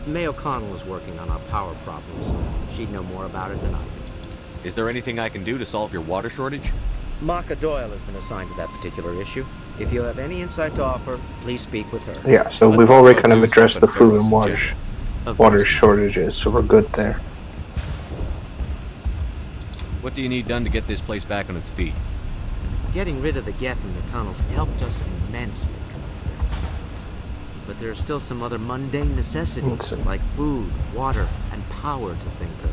May O'Connell is working on our power problems. She'd know more about it than I do. Is there anything I can do to solve your water shortage? Maka Doyle has been assigned to that particular issue. If you have any insight to offer, please speak with her. Yeah, so we've already kind of addressed the food and water shortages, so we're good there. What do you need done to get this place back on its feet? Getting rid of the Geth in the tunnels helped us immensely, Commander. But there are still some other mundane necessities, like food, water, and power to think of.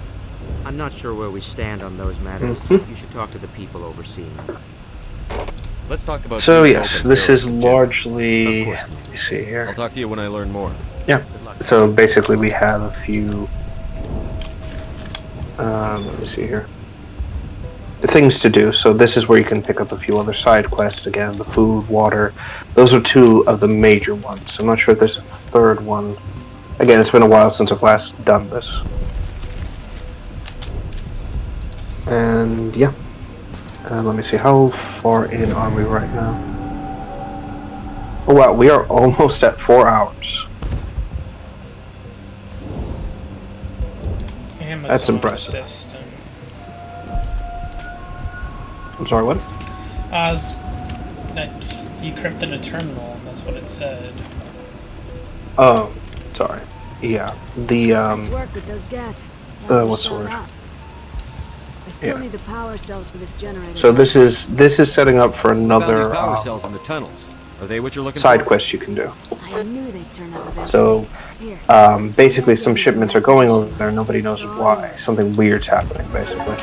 I'm not sure where we stand on those matters. You should talk to the people overseeing them. Let's talk about... So yes, this is largely... Let me see here. I'll talk to you when I learn more. Yeah, so basically we have a few... let me see here. Things to do. So this is where you can pick up a few other side quests. Again, the food, water. Those are two of the major ones. I'm not sure if there's a third one. Again, it's been a while since I've last done this. And yeah. Let me see, how far in are we right now? Oh wow, we are almost at 4 hours. Amazon That's impressive. System. I'm sorry, what? That decrypted a terminal, that's what it said. Oh, sorry. Yeah, the Nice work with those Geth. what's the word? I still need the power cells for this generator. So this is setting up for another These power cells in the tunnels. Are they what you're looking side for? quest you can do. I knew they'd turn up eventually. So Here. basically some shipments are going over there, nobody knows why. Something weird's happening basically.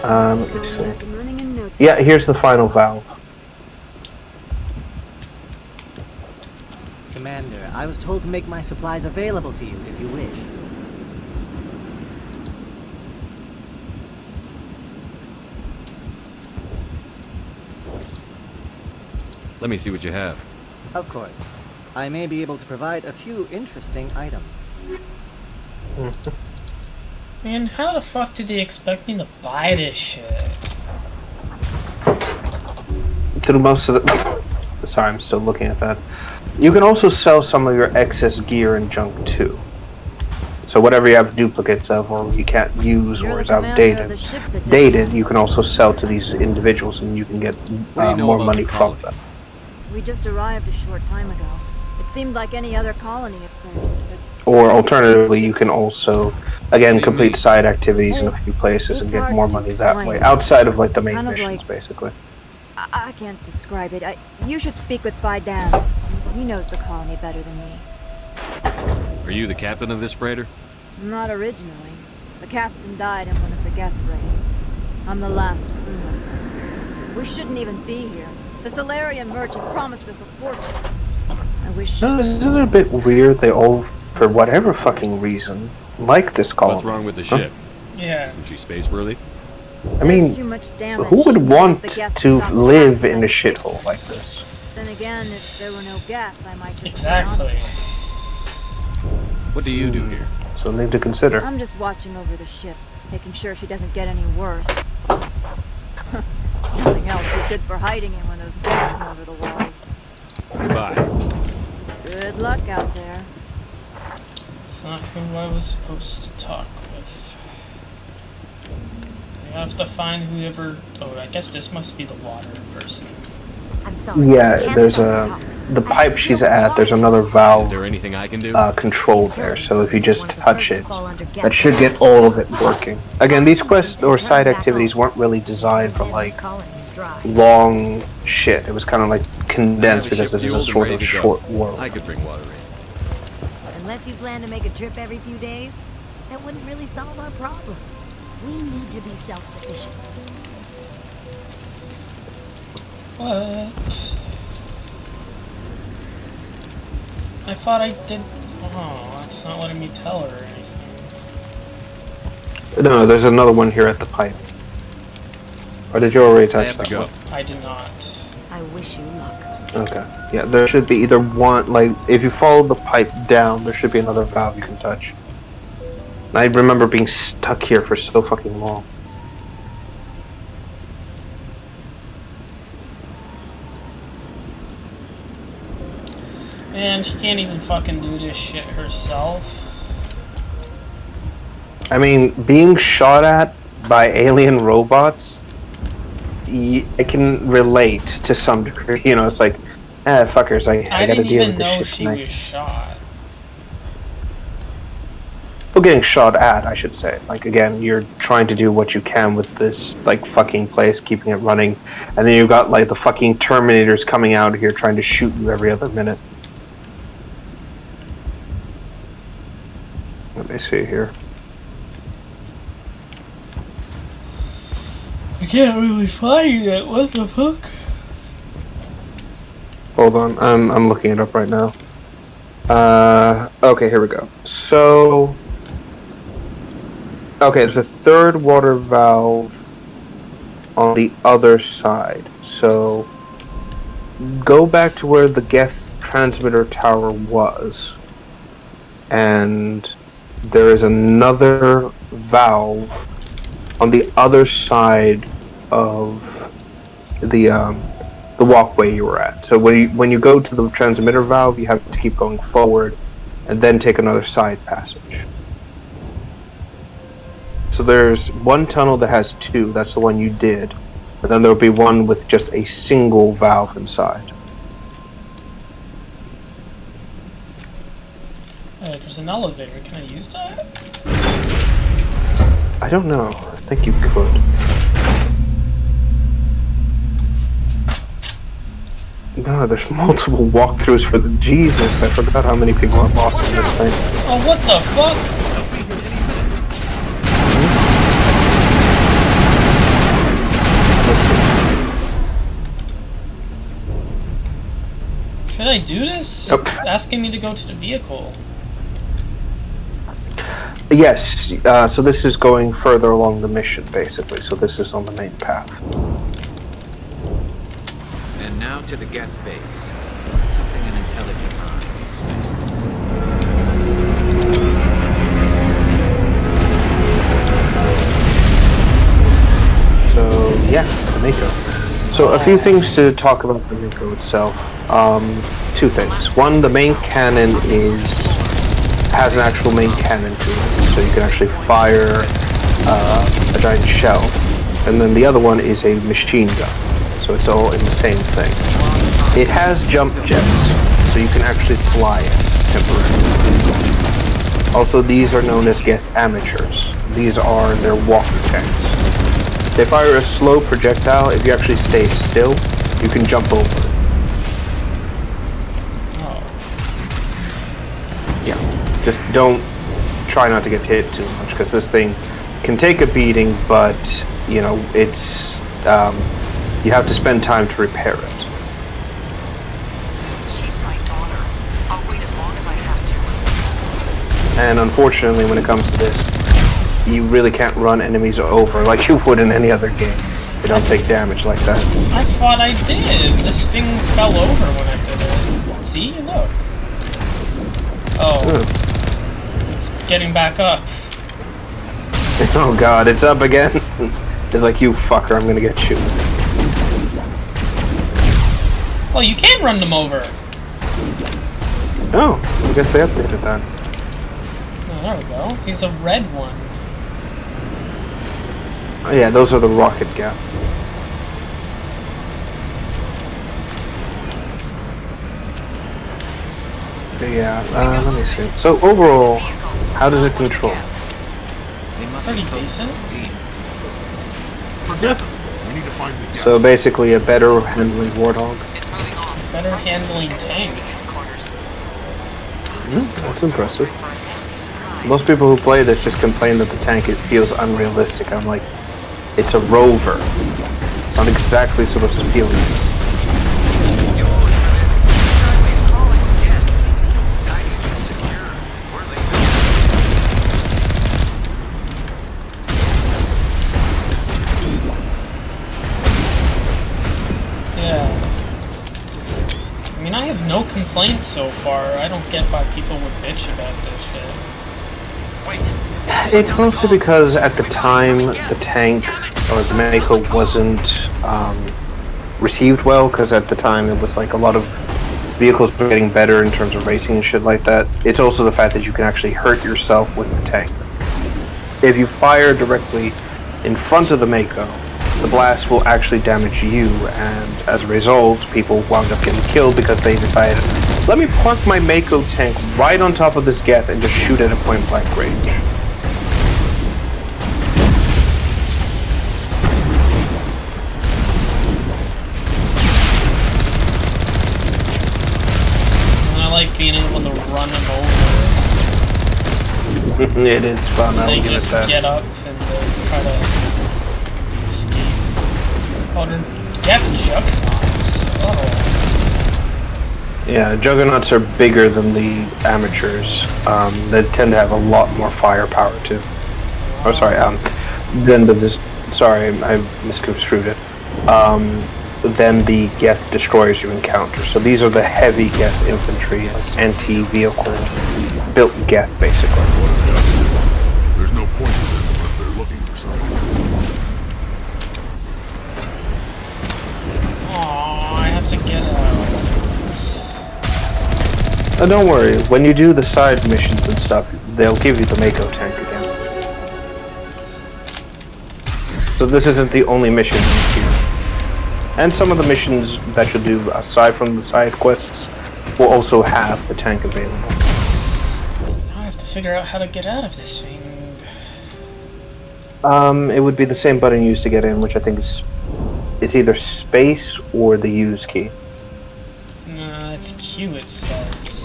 Let me see. Yeah, here's the final valve. Commander, I was told to make my supplies available to you if you wish. Let me see what you have. Of course. I may be able to provide a few interesting items. Man, how the fuck did they expect me to buy this shit? Through most of the... Sorry, I'm still looking at that. You can also sell some of your excess gear and junk too. So whatever you have duplicates of or you can't use or is outdated, you can also sell to these individuals and you can get more money from them. We just arrived a short time ago. It seemed like any other colony at first, but... Or alternatively, you can also, again, complete side activities in a few places and get more money that way, outside of like the main missions, basically. I can't describe it. You should speak with Faidan. He knows the colony better than me. Are you the captain of this freighter? Not originally. The captain died in one of the Geth raids. I'm the last crew member. We shouldn't even be here. The Solarian merchant promised us a fortune. I wish... No, isn't it a bit weird they all, for whatever fucking reason, like this colony? What's wrong with the ship? Yeah. Isn't she space-worthy? I mean, who would want to live in a shithole like this? Then again, if there were no Geth, I might just... Exactly. What do you do here? Something to consider. I'm just watching over the ship, making sure she doesn't get any worse. Nothing else is good for hiding in when those Geth come over the walls. Goodbye. Good luck out there. It's not who I was supposed to talk with. I have to find whoever... Oh, I guess this must be the water person. I'm sorry. Yeah, there's the pipe she's at, there's another valve Is there anything I can do? controlled there, so if you just touch it, that should get all of it working. Again, these quests or side activities weren't really designed for like long shit. It was kind of like condensed because this is a sort of short world. I could bring water in. Unless you plan to make a trip every few days, that wouldn't really solve our problem. We need to be self-sufficient. What? I thought I did... Oh, that's not letting me tell her anything. No, there's another one here at the pipe. Or did you already touch that one? I did not. I wish you luck. Okay. Yeah, there should be either one, like, if you follow the pipe down, there should be another valve you can touch. And I remember being stuck here for so fucking long. Man, she can't even fucking do this shit herself. I mean, being shot at by alien robots, I can relate to some degree. You know, it's like, fuckers, I gotta deal with this shit tonight. I didn't even know she was shot. Well, getting shot at, I should say. Like, again, you're trying to do what you can with this, like, fucking place, keeping it running. And then you've got, like, the fucking Terminators coming out here trying to shoot you every other minute. Let me see here. I can't really find it. What the fuck? Hold on, I'm looking it up right now. Okay, here we go. So, okay, there's a third water valve on the other side. So, go back to where the Geth transmitter tower was, and there is another valve on the other side of the walkway you were at. So when you go to the transmitter valve, you have to keep going forward and then take another side passage. So there's one tunnel that has two, that's the one you did. And then there'll be one with just a single valve inside. There's an elevator. Can I use that? I don't know. I think you could. No, there's multiple walkthroughs for the... Jesus, I forgot how many people are lost in this thing. Oh, what the fuck? Should I do this? Nope. It's asking me to go to the vehicle. Yes, so this is going further along the mission, basically. So this is on the main path. And now to the Geth base. Something an intelligent eye expects to see. So, yeah, the Mako. So, a few things to talk about the Mako itself. Two things. One, the main cannon has an actual main cannon to it, so you can actually fire a giant shell. And then the other one is a machine gun, so it's all in the same thing. It has jump jets, so you can actually fly it temporarily. Also, these are known as Geth amateurs. These are their walker tanks. They fire a slow projectile. If you actually stay still, you can jump over it. Yeah, just don't try not to get hit too much, because this thing can take a beating, but you know, it's you have to spend time to repair it. She's my daughter. I'll wait as long as I have to. And unfortunately, when it comes to this, you really can't run enemies over like you would in any other game. They don't take damage like that. I thought I did. This thing fell over when I did it. See? Look. Oh. It's getting back up. Oh god, it's up again. It's like, you fucker, I'm gonna get you. Well, you can run them over. Oh, I guess they updated that. Oh, there we go. He's a red one. Oh yeah, those are the rocket gap. Yeah, let me see. So overall, how does it control? Pretty decent. So basically a better handling Warthog. Better handling tank. That's impressive. Most people who play this just complain that the tank feels unrealistic. I'm like, it's a rover. It's not exactly supposed to feel this. I have no complaints so far. I don't get why people would bitch about this shit. It's mostly because at the time the tank or the Mako wasn't received well, because at the time it was like a lot of vehicles were getting better in terms of racing and shit like that. It's also the fact that you can actually hurt yourself with the tank. If you fire directly in front of the Mako, the blast will actually damage you, and as a result, people wound up getting killed because they decided, let me park my Mako tank right on top of this Geth and just shoot at a point-blank range. And I like being able to run them over. It is fun, I'll They give it just that. get up and try to... Oh, they're Geth Juggernauts. Oh. Yeah, Juggernauts are bigger than the amateurs. They tend to have a lot more firepower too. Oh, sorry. Than the sorry, I misconstrued it. Than the Geth destroyers you encounter. So these are the heavy Geth infantry, anti-vehicle built Geth, basically. There's no point to this unless they're looking for something. I have to get out. Don't worry, when you do the side missions and stuff, they'll give you the Mako tank again. So this isn't the only mission here. And some of the missions that you'll do aside from the side quests will also have the tank available. Now I have to figure out how to get out of this thing. It would be the same button used to get in, which I think is it's either space or the use key. No, it's Q it says.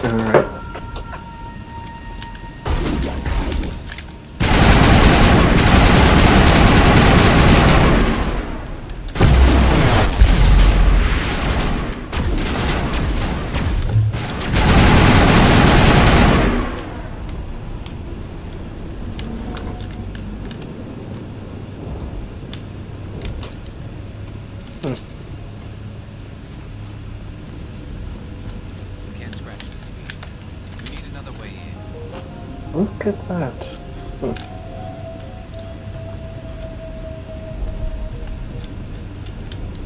Alright. Look at that.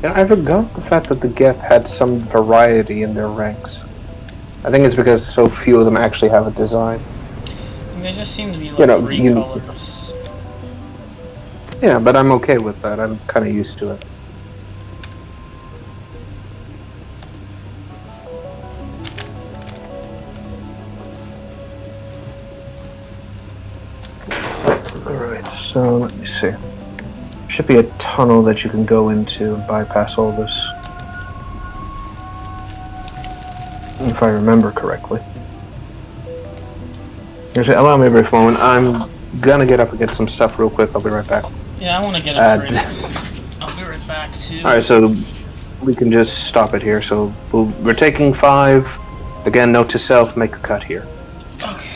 Yeah, I forgot the fact that the Geth had some variety in their ranks. I think it's because so few of them actually have a design. They just seem to be like three colors. Yeah, but I'm okay with that. I'm kind of used to it. Alright, so let me see. Should be a tunnel that you can go into and bypass all this. If I remember correctly. Actually, allow me a brief moment. I'm gonna get up and get some stuff real quick. I'll be right back. Yeah, I want to get a drink. I'll be right back too. Alright, so we can just stop it here. So we're taking 5. Again, note to self, make a cut here. Okay.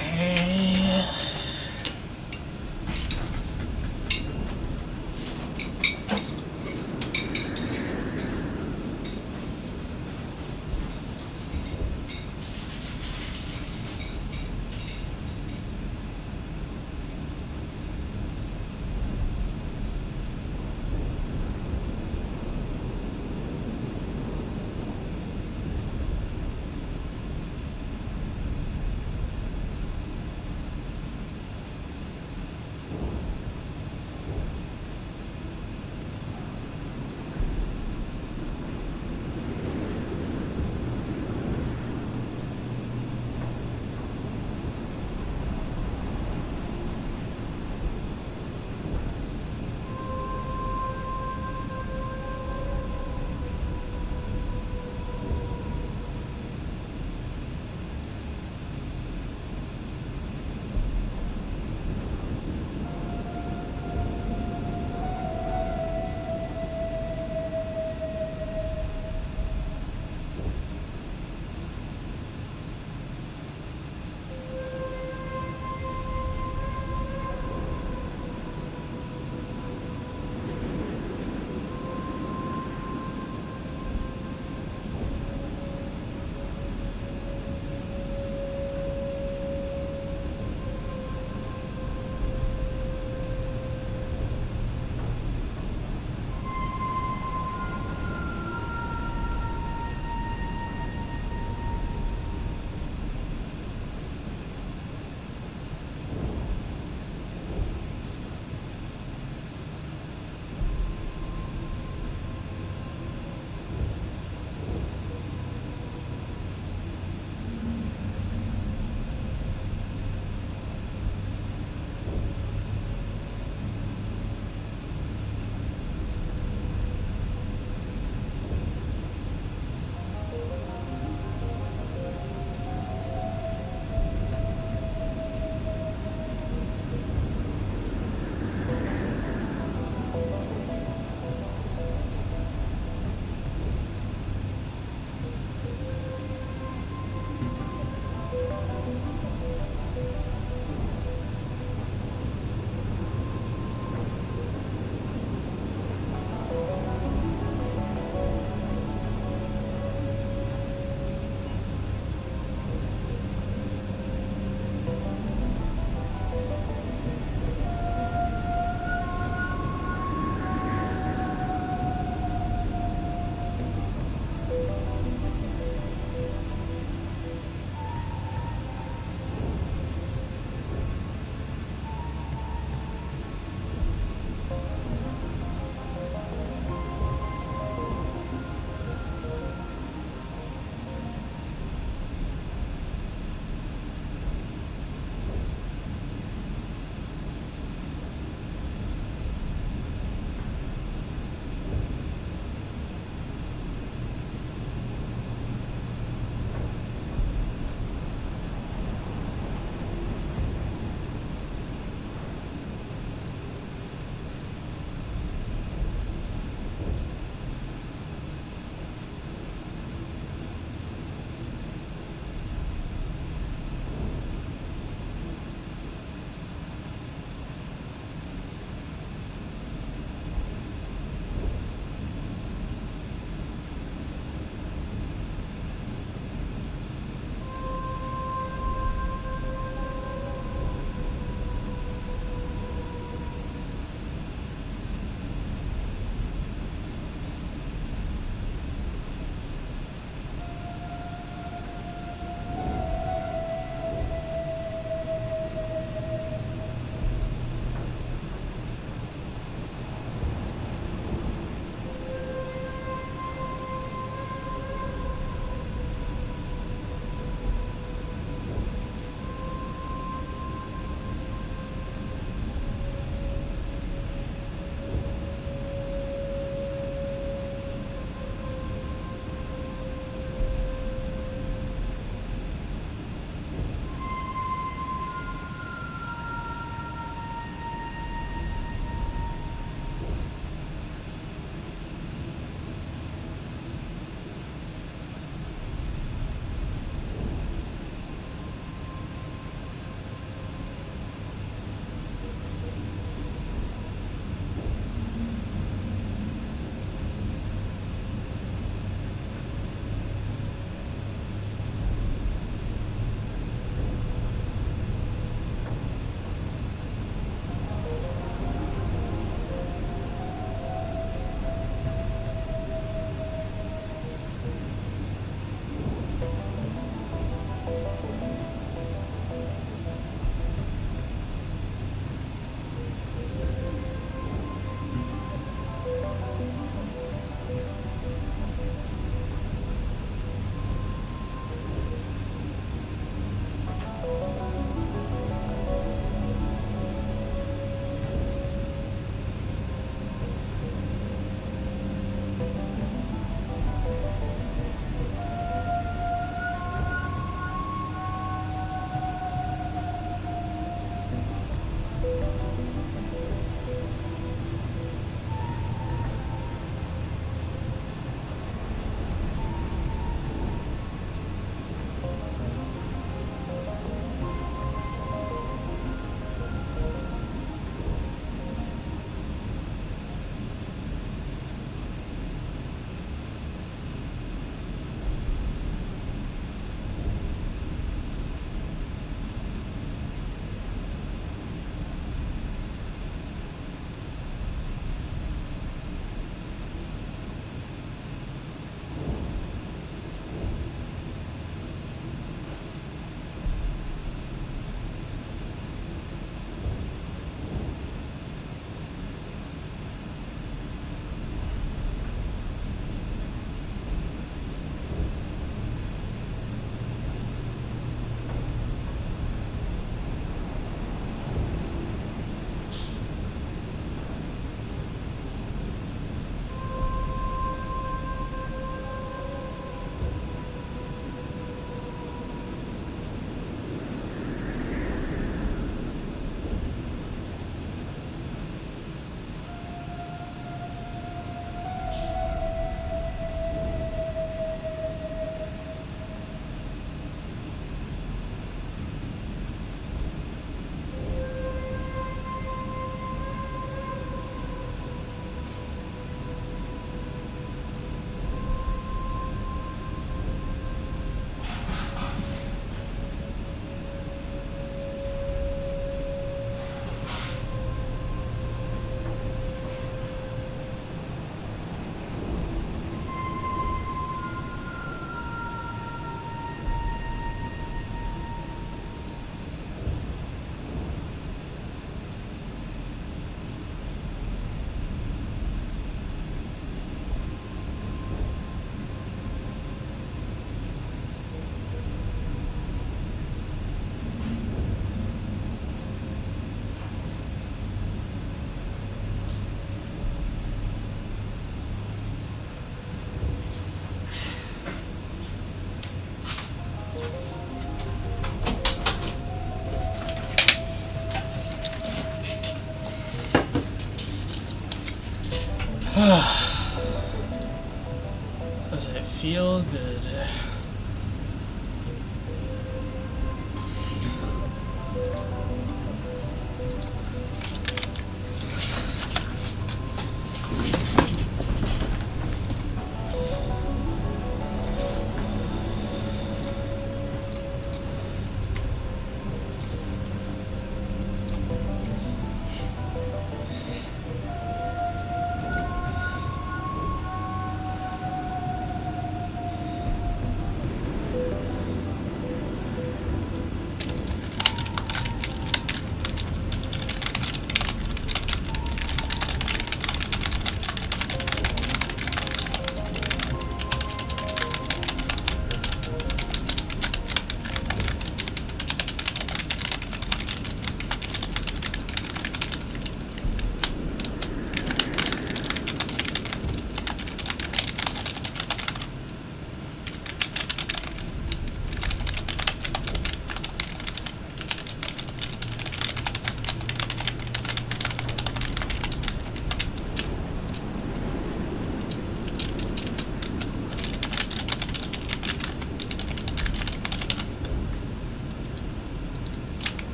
Does it feel good?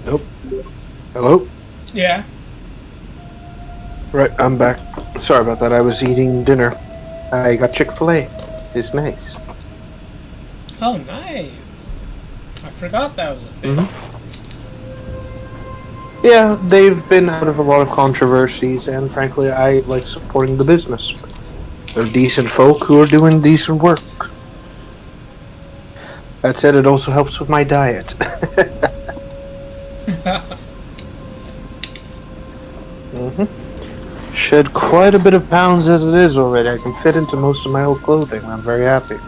Nope. Hello? Yeah. Right, I'm back. Sorry about that. I was eating dinner. I got Chick-fil-A. It's nice. Oh, nice. I forgot that was a thing. Yeah, they've been out of a lot of controversies, and frankly, I like supporting the business. They're decent folk who are doing decent work. That said, it also helps with my diet. Shed quite a bit of pounds as it is already. I can fit into most of my old clothing. I'm very happy.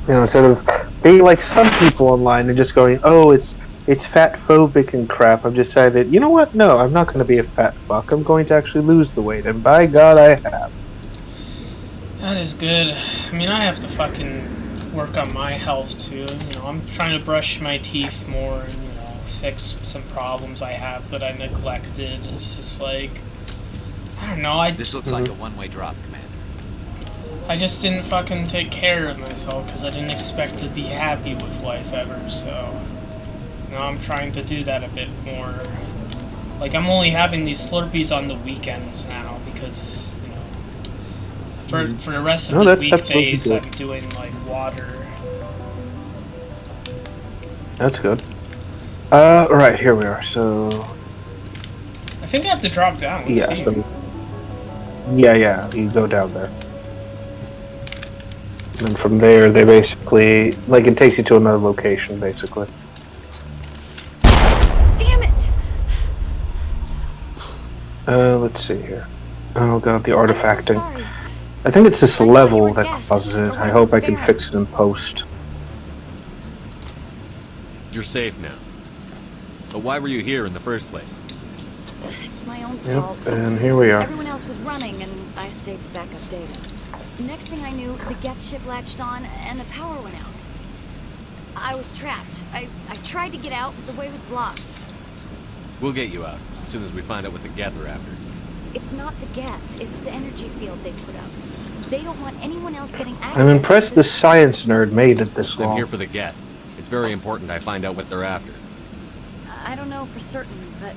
You know, instead of being like some people online and just going, "Oh, it's fat phobic and crap," I've decided, you know what? No, I'm not going to be a fat fuck. I'm going to actually lose the weight, and by God, I have. That is good. I mean, I have to fucking work on my health too. You know, I'm trying to brush my teeth more and, you know, fix some problems I have that I neglected. It's just like, I don't know. This looks like a one-way drop, Commander. I just didn't fucking take care of myself because I didn't expect to be happy with life ever. So, you know, I'm trying to do that a bit more. Like, I'm only having these Slurpees on the weekends now because, you know, for the rest of the weekdays, I'm doing, like, water. That's good. Right, here we are, so... I think I have to drop down. Let's see. Yeah, you go down there. And from there, they basically... Like, it takes you to another location, basically. Damn it! Let's see here. Oh god, the artifacting. I think it's this level that causes it. I hope I can fix it in post. You're safe now. But why were you here in the first place? It's my own fault. Yep, and here we are. Everyone else was running, and I stayed to back up data. Next thing I knew, the Geth ship latched on, and the power went out. I was trapped. I tried to get out, but the way was blocked. We'll get you out, as soon as we find out what the Geth are after. It's not the Geth, it's the energy field they put up. They don't want anyone else getting access. I'm impressed the science nerd made it this long. I'm here for the Geth. It's very important I find out what they're after. I don't know for certain, but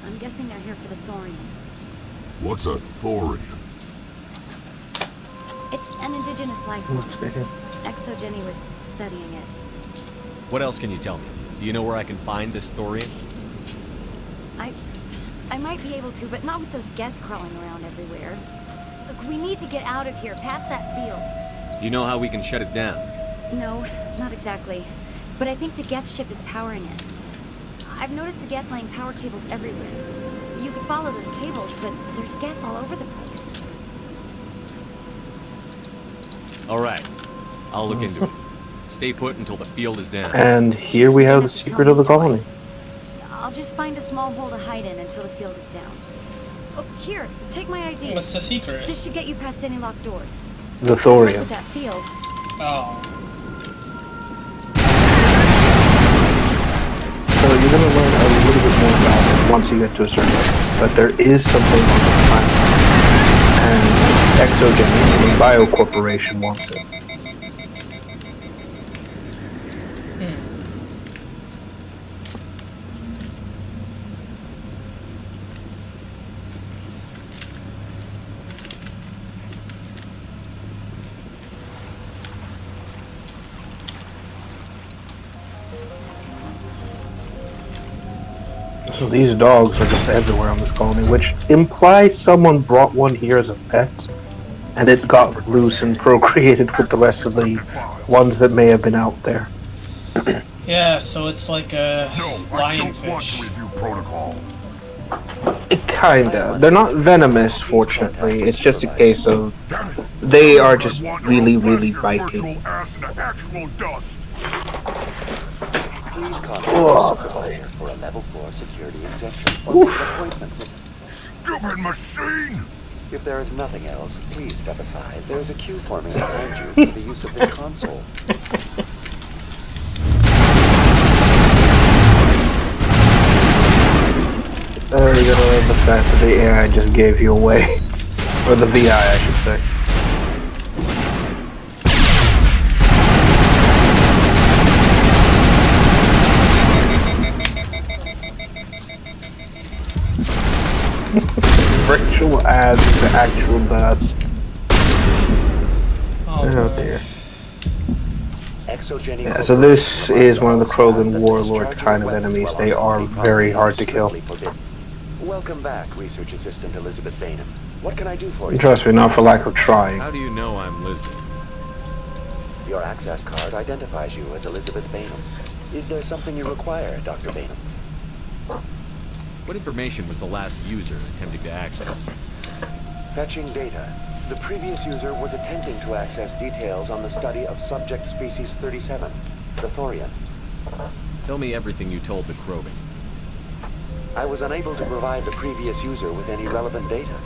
I'm guessing they're here for the thorium. What's a thorium? It's an indigenous life form. ExoGeni was studying it. What else can you tell me? Do you know where I can find this thorium? I might be able to, but not with those Geth crawling around everywhere. Look, we need to get out of here, past that field. Do you know how we can shut it down? No, not exactly. but I think the Geth ship is powering it. I've noticed the Geth laying power cables everywhere. You could follow those cables, but there's Geth all over the place. All right. I'll look into it. Stay put until the field is down. And here we have the secret of the colony. I'll just find a small hole to hide in until the field is down. Oh, here, take my ID. What's the secret? This should get you past any locked doors. The thorium. With that field. Oh. So you're going to learn a little bit more about it once you get to a certain level. But there is something on the planet. And Exogen, the Bio Corporation, wants it. So these dogs are just everywhere on this colony, which implies someone brought one here as a pet, and it got loose and procreated with the rest of the ones that may have been out there. Yeah, so it's like a lionfish. Kinda. They're not venomous, fortunately. It's just a case of they are just really, really bitey. Please contact the supervisor for a level 4 security exemption or make an appointment with... Stupid machine! If there is nothing else, please step aside. There is a queue forming behind you for the use of this console. You're gonna love the fact that the AI just gave you away. Or the VI, I should say. Virtual ads to actual bots. Oh dear. Yeah, so this is one of the Krogan warlord kind of enemies. They are very hard to kill. Welcome back, Research Assistant Elizabeth Bainham. What can I do for you? Trust me, not for lack of trying. How do you know I'm Lisbeth? Your access card identifies you as Elizabeth Bainham. Is there something you require, Dr. Bainham? What information was the last user attempting to access? Fetching data. The previous user was attempting to access details on the study of subject species 37, the Thorian. Tell me everything you told the Krogan. I was unable to provide the previous user with any relevant data.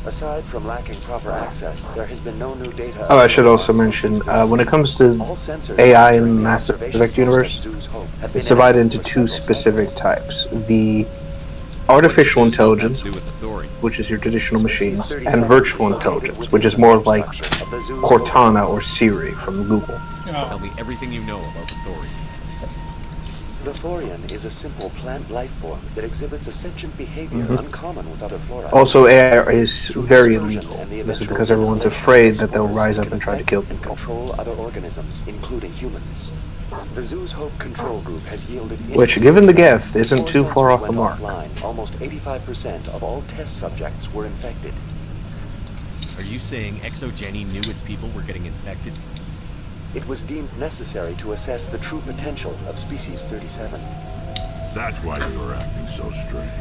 Aside from lacking proper access, there has been no new data. Oh, I should also mention, when it comes to AI in the Mass Effect universe, it's divided into two specific types. The artificial intelligence, which is your traditional machines, and virtual intelligence, which is more like Cortana or Siri from Google. Tell me everything you know about the Thorian. The Thorian is a simple plant life form that exhibits a sentient behavior uncommon with other flora. Also, AI is very illegal. This is because everyone's afraid that they'll rise up and try to kill people. Control other organisms, including humans. The Zoo's Hope control group has yielded... Which, given the guess, isn't too far off the mark. Offline. Almost 85% of all test subjects were infected. Are you saying Exogeny knew its people were getting infected? It was deemed necessary to assess the true potential of species 37. That's why you're acting so strange.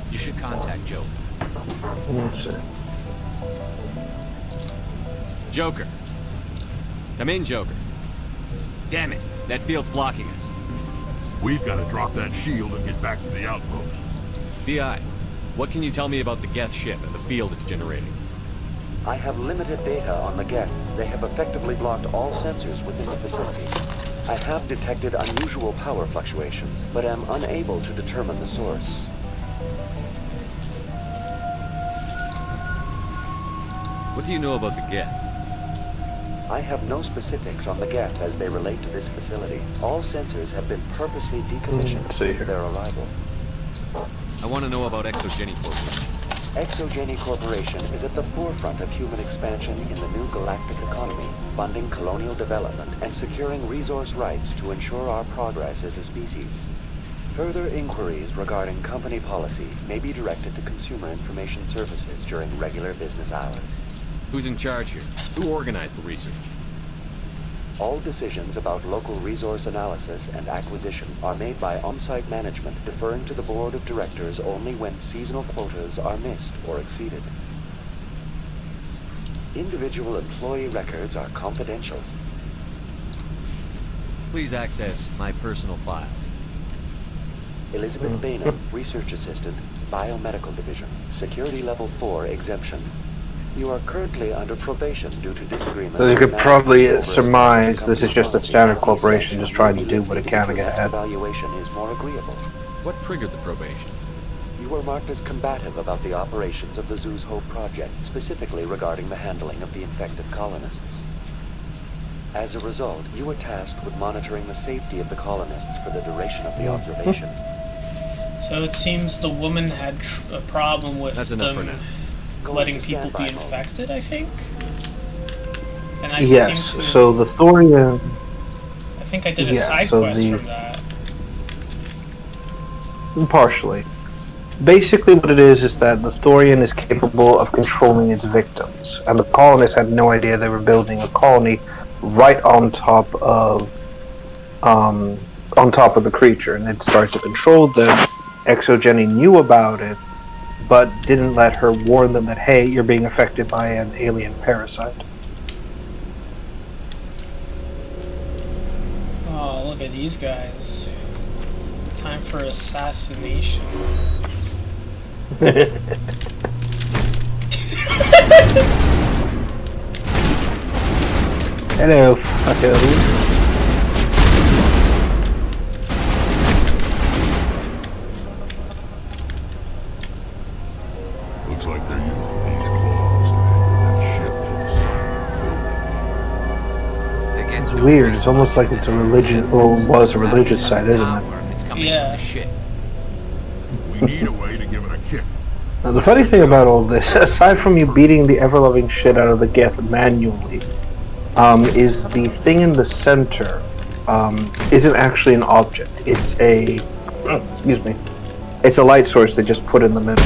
You should contact Joker. Let's see. Joker. Come in, Joker. Damn it, that field's blocking us. We've got to drop that shield and get back to the outpost. VI, what can you tell me about the Geth ship and the field it's generating? I have limited data on the Geth. They have effectively blocked all sensors within the facility. I have detected unusual power fluctuations, but am unable to determine the source. What do you know about the Geth? I have no specifics on the Geth as they relate to this facility. All sensors have been purposely decommissioned since their arrival. I want to know about Exogeny Corporation. Exogeny Corporation is at the forefront of human expansion in the new galactic economy, funding colonial development and securing resource rights to ensure our progress as a species. Further inquiries regarding company policy may be directed to Consumer Information Services during regular business hours. Who's in charge here? Who organized the research? All decisions about local resource analysis and acquisition are made by on-site management, deferring to the board of directors only when seasonal quotas are missed or exceeded. Individual employee records are confidential. Please access my personal files. Elizabeth Bainham, Research Assistant, Biomedical Division, Security Level 4 exemption. You are currently under probation due to disagreements. So you could with probably management over surmise established this is just a company standard policy. corporation just trying to do what it can to get Next ahead. evaluation is more agreeable. What triggered the probation? You were marked as combative about the operations of the Zoo's Hope project, specifically regarding the handling of the infected colonists. As a result, you were tasked with monitoring the safety of the colonists for the duration of the observation. So it seems the woman had a problem with That's enough for now. letting people be infected, I think. And I Yes, seem to, so the Thorian... I think I did a side quest from that. Partially. Basically what it is that the Thorian is capable of controlling its victims, and the colonists had no idea they were building a colony right on top of the creature, and it started to control them. Exogeny knew about it, but didn't let her warn them that, hey, you're being affected by an alien parasite. Oh, look at these guys. Time for assassination. Hello, fuckers. Looks like they're using these claws to anchor that ship to the side of the building. It's weird. It's almost like it's a religion, or was a religious site, isn't it? Yeah. We need a way to give it a kick. Now, the funny thing about all this, aside from you beating the ever-loving shit out of the Geth manually, is the thing in the center isn't actually an object. It's a, excuse me, it's a light source they just put in the middle.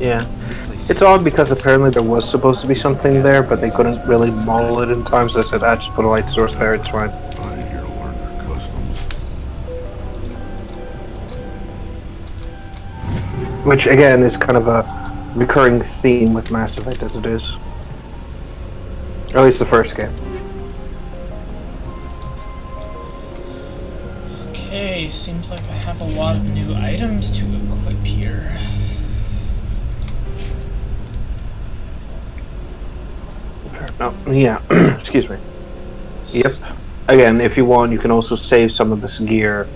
Yeah. It's odd because apparently there was supposed to be something there, but they couldn't really model it in time, so I said, I just put a light source there, it's fine. I'm here to learn their customs. Which, again, is kind of a recurring theme with Mass Effect as it is. Or at least the first game. Okay, seems like I have a lot of new items to equip here. Oh, yeah, excuse me. Yep. Again, if you want, you can also save some of this gear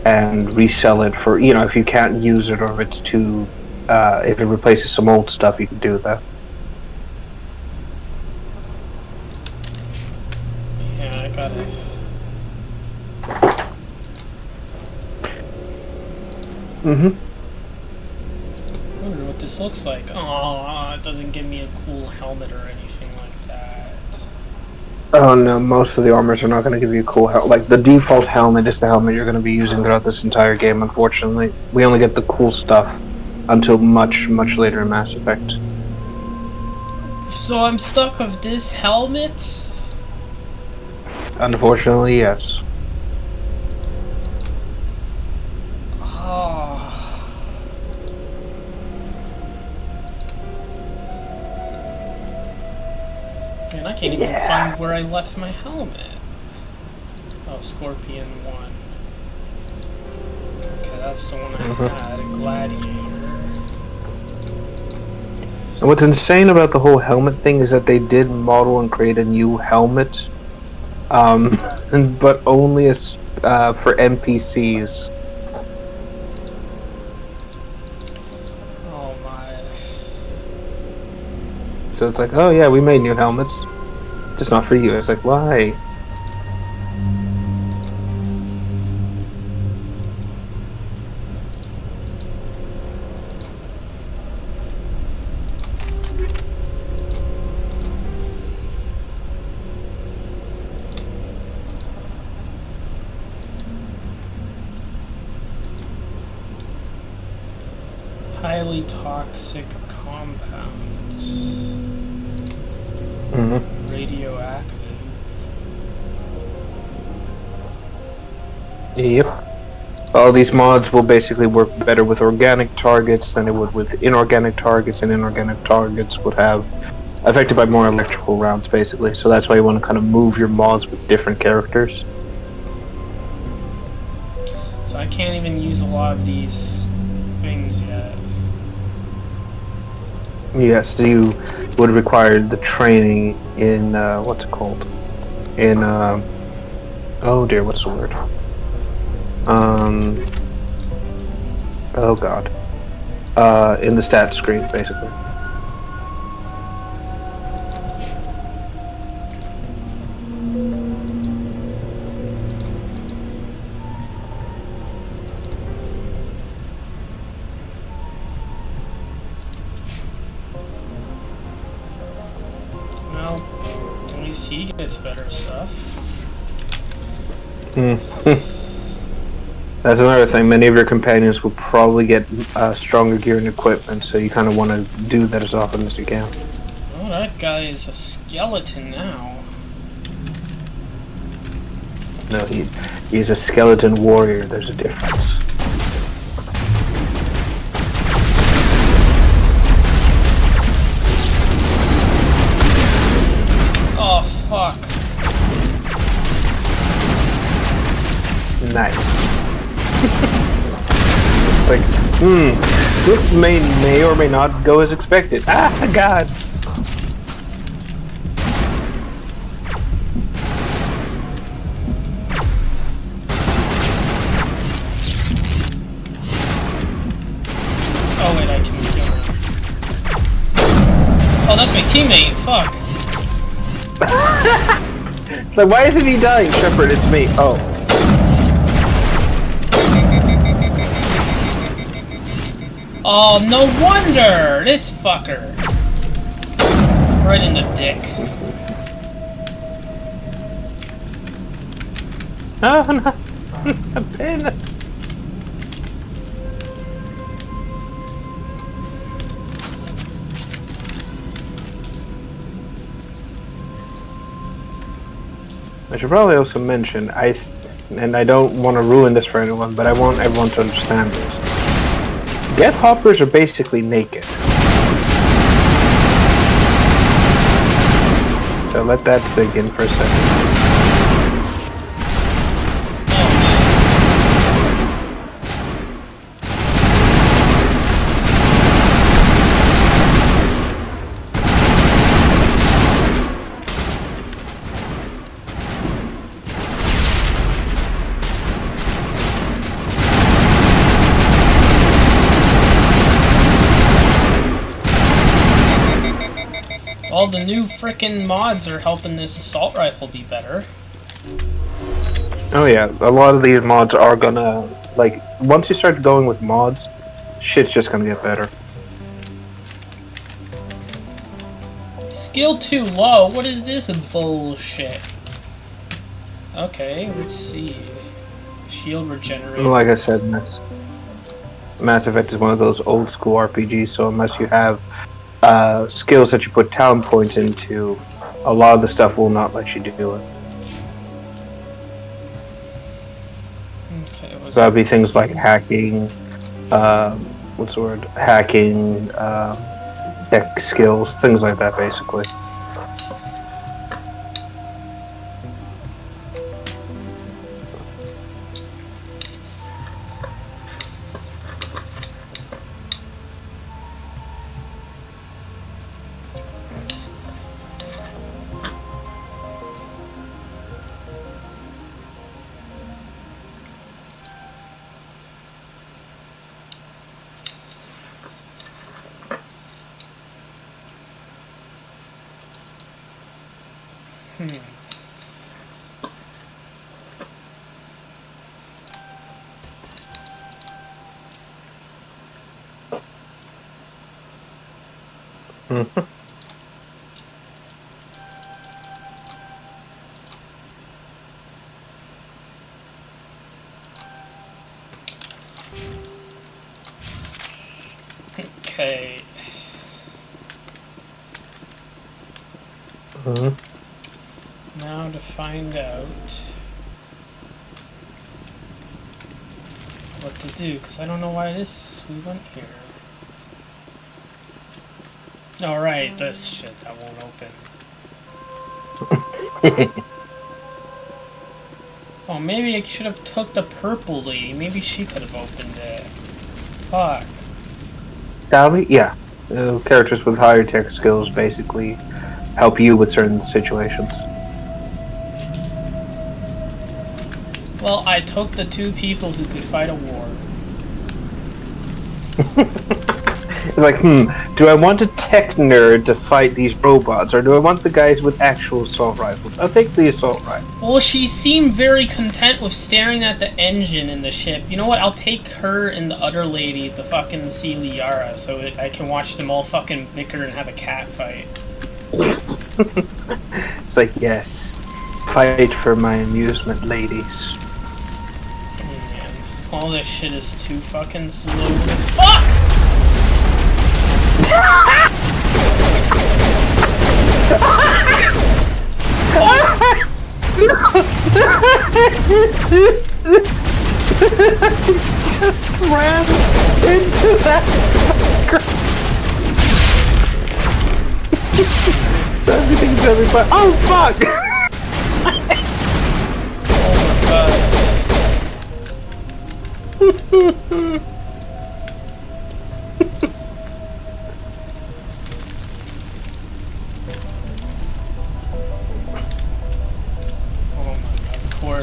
and resell it for, you know, if you can't use it or if it's too, if it replaces some old stuff, you can do that. Yeah, I got it. Mm-hmm. I wonder what this looks like. Oh, it doesn't give me a cool helmet or anything like that. Oh no, most of the armors are not going to give you a cool helmet. Like, the default helmet is the helmet you're going to be using throughout this entire game, unfortunately. We only get the cool stuff until much, much later in Mass Effect. So I'm stuck with this helmet? Unfortunately, yes. Oh. Man, I can't even find where I left my helmet. Oh, Scorpion 1. Okay, that's the one I had, a Gladiator. And what's insane about the whole helmet thing is that they did model and create a new helmet, but only as for NPCs. Oh my. So it's like, oh yeah, we made new helmets, just not for you. It's like, why? Highly toxic compounds. Radioactive. Yep. All these mods will basically work better with organic targets than it would with inorganic targets, and inorganic targets would have affected by more electrical rounds, basically. So that's why you want to kind of move your mods with different characters. So I can't even use a lot of these things yet. Yes, you would require the training in, what's it called? In, oh dear, what's the word? Oh god. In the stats screen, basically. Well, at least he gets better stuff. That's another thing. Many of your companions will probably get stronger gear and equipment, so you kind of want to do that as often as you can. Oh, that guy is a skeleton now. No, he's a skeleton warrior. There's a difference. Oh, fuck. Nice. Like, this may or may not go as expected. Ah, God. Oh wait, I can kill him. Oh, that's my teammate. Fuck. It's like, why isn't he dying, Shepard? It's me. Oh. Oh, no wonder! This fucker! Right in the dick. Oh, no. Penis. I should probably also mention, and I don't want to ruin this for anyone, but I want everyone to understand this. Geth hoppers are basically naked. So let that sink in for a second. All the new frickin' mods are helping this assault rifle be better. Oh yeah, a lot of these mods are gonna, like, once you start going with mods, shit's just gonna get better. Skill too low? What is this bullshit? Okay, let's see. Shield regenerate. Like I said, Mass Effect is one of those old school RPGs, so unless you have skills that you put talent points into, a lot of the stuff will not let you do it. Okay, So that'd be things like hacking, what's the word? Hacking, tech skills, things like that, basically. Okay. Now to find out what to do, because I don't know why we went here. Alright, this shit, that won't open. Oh, maybe I should have took the purple lady. Maybe she could have opened it. Fuck. Dali? Yeah. Characters with higher tech skills basically help you with certain situations. Well, I took the 2 people who could fight a war. It's like, do I want a tech nerd to fight these robots, or do I want the guys with actual assault rifles? I'll take the assault rifle. Well, she seemed very content with staring at the engine in the ship. You know what? I'll take her and the other lady, the fucking Celia Yara, so that I can watch them all fucking bicker and have a cat fight. It's like, yes, fight for my amusement, ladies. Man, all this shit is too fucking slow. Fuck! Just ran into that fucker. Everything's really fine. Oh fuck! Oh my god.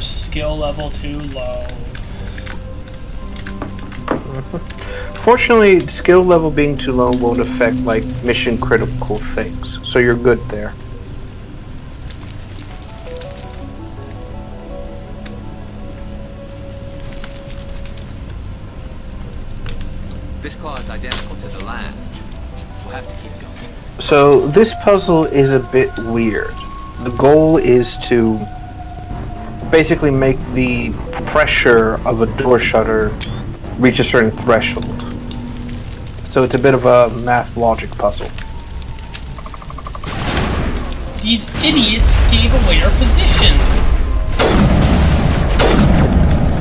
Skill level too low. Fortunately, skill level being too low won't affect like mission critical things, so you're good there. This claw is identical to the last. We'll have to keep going. So this puzzle is a bit weird. The goal is to basically make the pressure of a door shutter reach a certain threshold. So it's a bit of a math logic puzzle. These idiots gave away our position.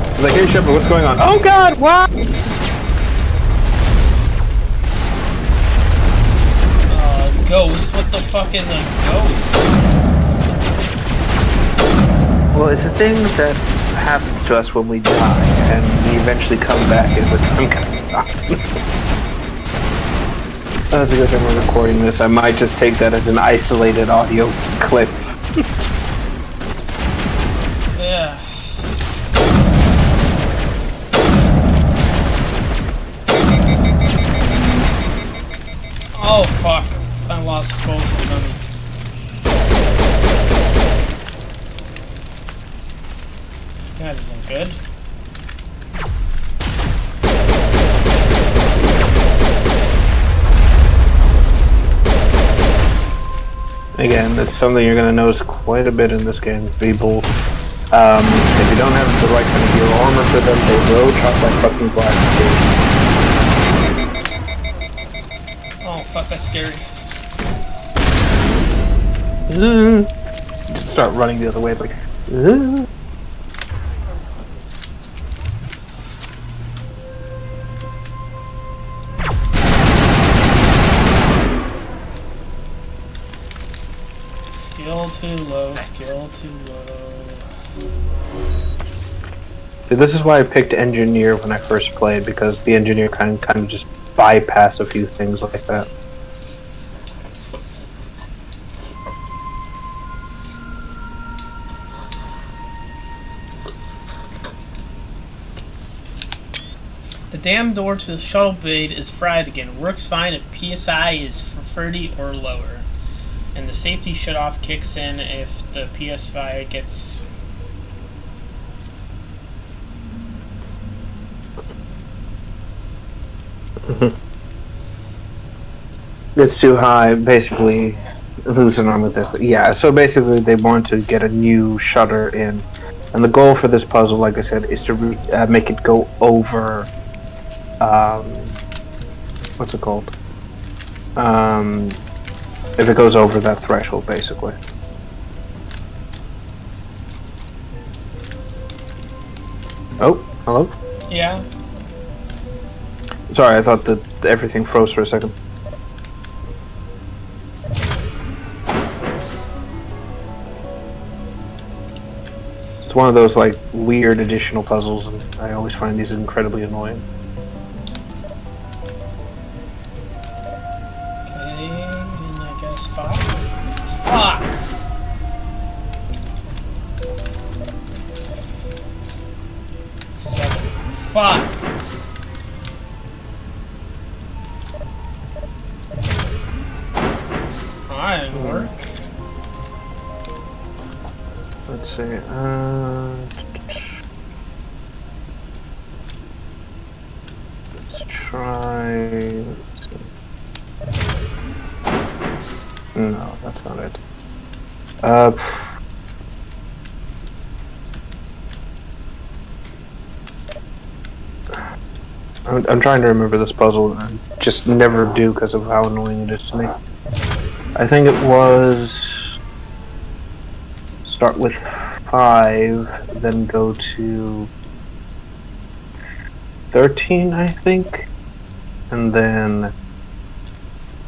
It's like, hey Shepard, what's going on? Oh god, what? Ghost? What the fuck is a ghost? Well, it's a thing that happens to us when we die, and we eventually come back as some kind of zombie. That's a good thing we're recording this. I might just take that as an isolated audio clip. Yeah. Oh fuck. I lost both of them. That isn't good. Again, that's something you're going to notice quite a bit in this game, people. If you don't have the right kind of gear or armor for them, they will drop that fucking glass. Oh fuck, that's scary. Just start running the other way, it's like, Skill too low, skill too low. This is why I picked Engineer when I first played, because the Engineer kind of just bypass a few things like that. The damn door to the shuttle bay is fried again. Works fine if PSI is 30 or lower. And the safety shut-off kicks in if the PSI gets... It's too high, basically. Losing arm with this. Yeah, so basically they want to get a new shutter in. And the goal for this puzzle, like I said, is to make it go over... what's it called? If it goes over that threshold, basically. Oh, hello? Yeah? Sorry, I thought that everything froze for a second. It's one of those, like, weird additional puzzles, and I always find these incredibly annoying. Okay, and I guess 5. Fuck! Fuck! That didn't work. Let's see, let's try... No, that's not it. I'm trying to remember this puzzle, and I just never do because of how annoying it is to me. I think it was... Start with 5, then go to 13, I think, and then...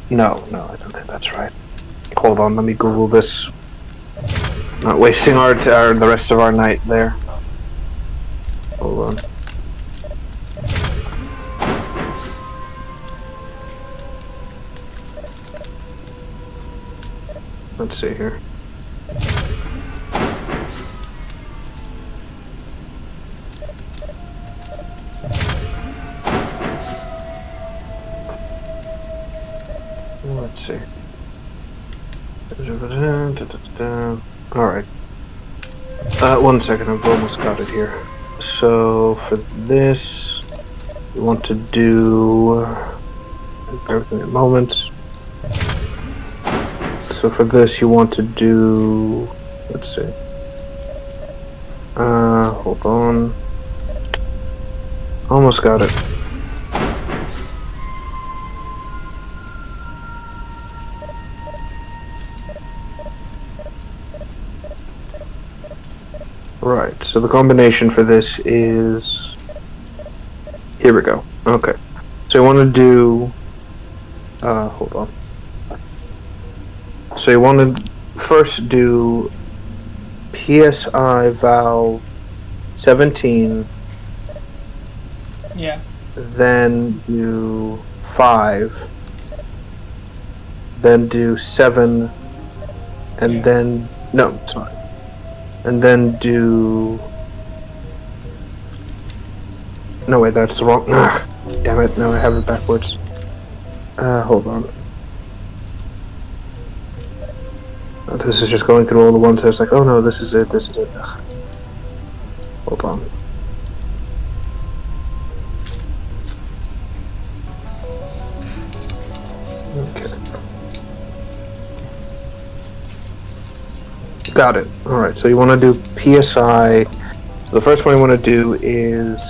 No, I don't think that's right. Hold on, let me Google this. Not wasting the rest of our night there. Hold on. Let's see here. Let's see. Alright. 1 second, I've almost got it here. So, for this, we want to do... Bear with me a moment. So for this, you want to do... Let's see. Hold on. Almost got it. Right, so the combination for this is... Here we go. Okay. So you want to do... hold on. So you want to first do PSI valve 17. Yeah. Then do 5. Then do 7. And then... No, sorry. And then do... No, wait, that's the wrong... Ugh, damn it, no, I have it backwards. Hold on. This is just going through all the ones I was like, oh no, this is it, this is it. Ugh. Hold on. Okay. Got it. Alright, so you want to do PSI. So the first one you want to do is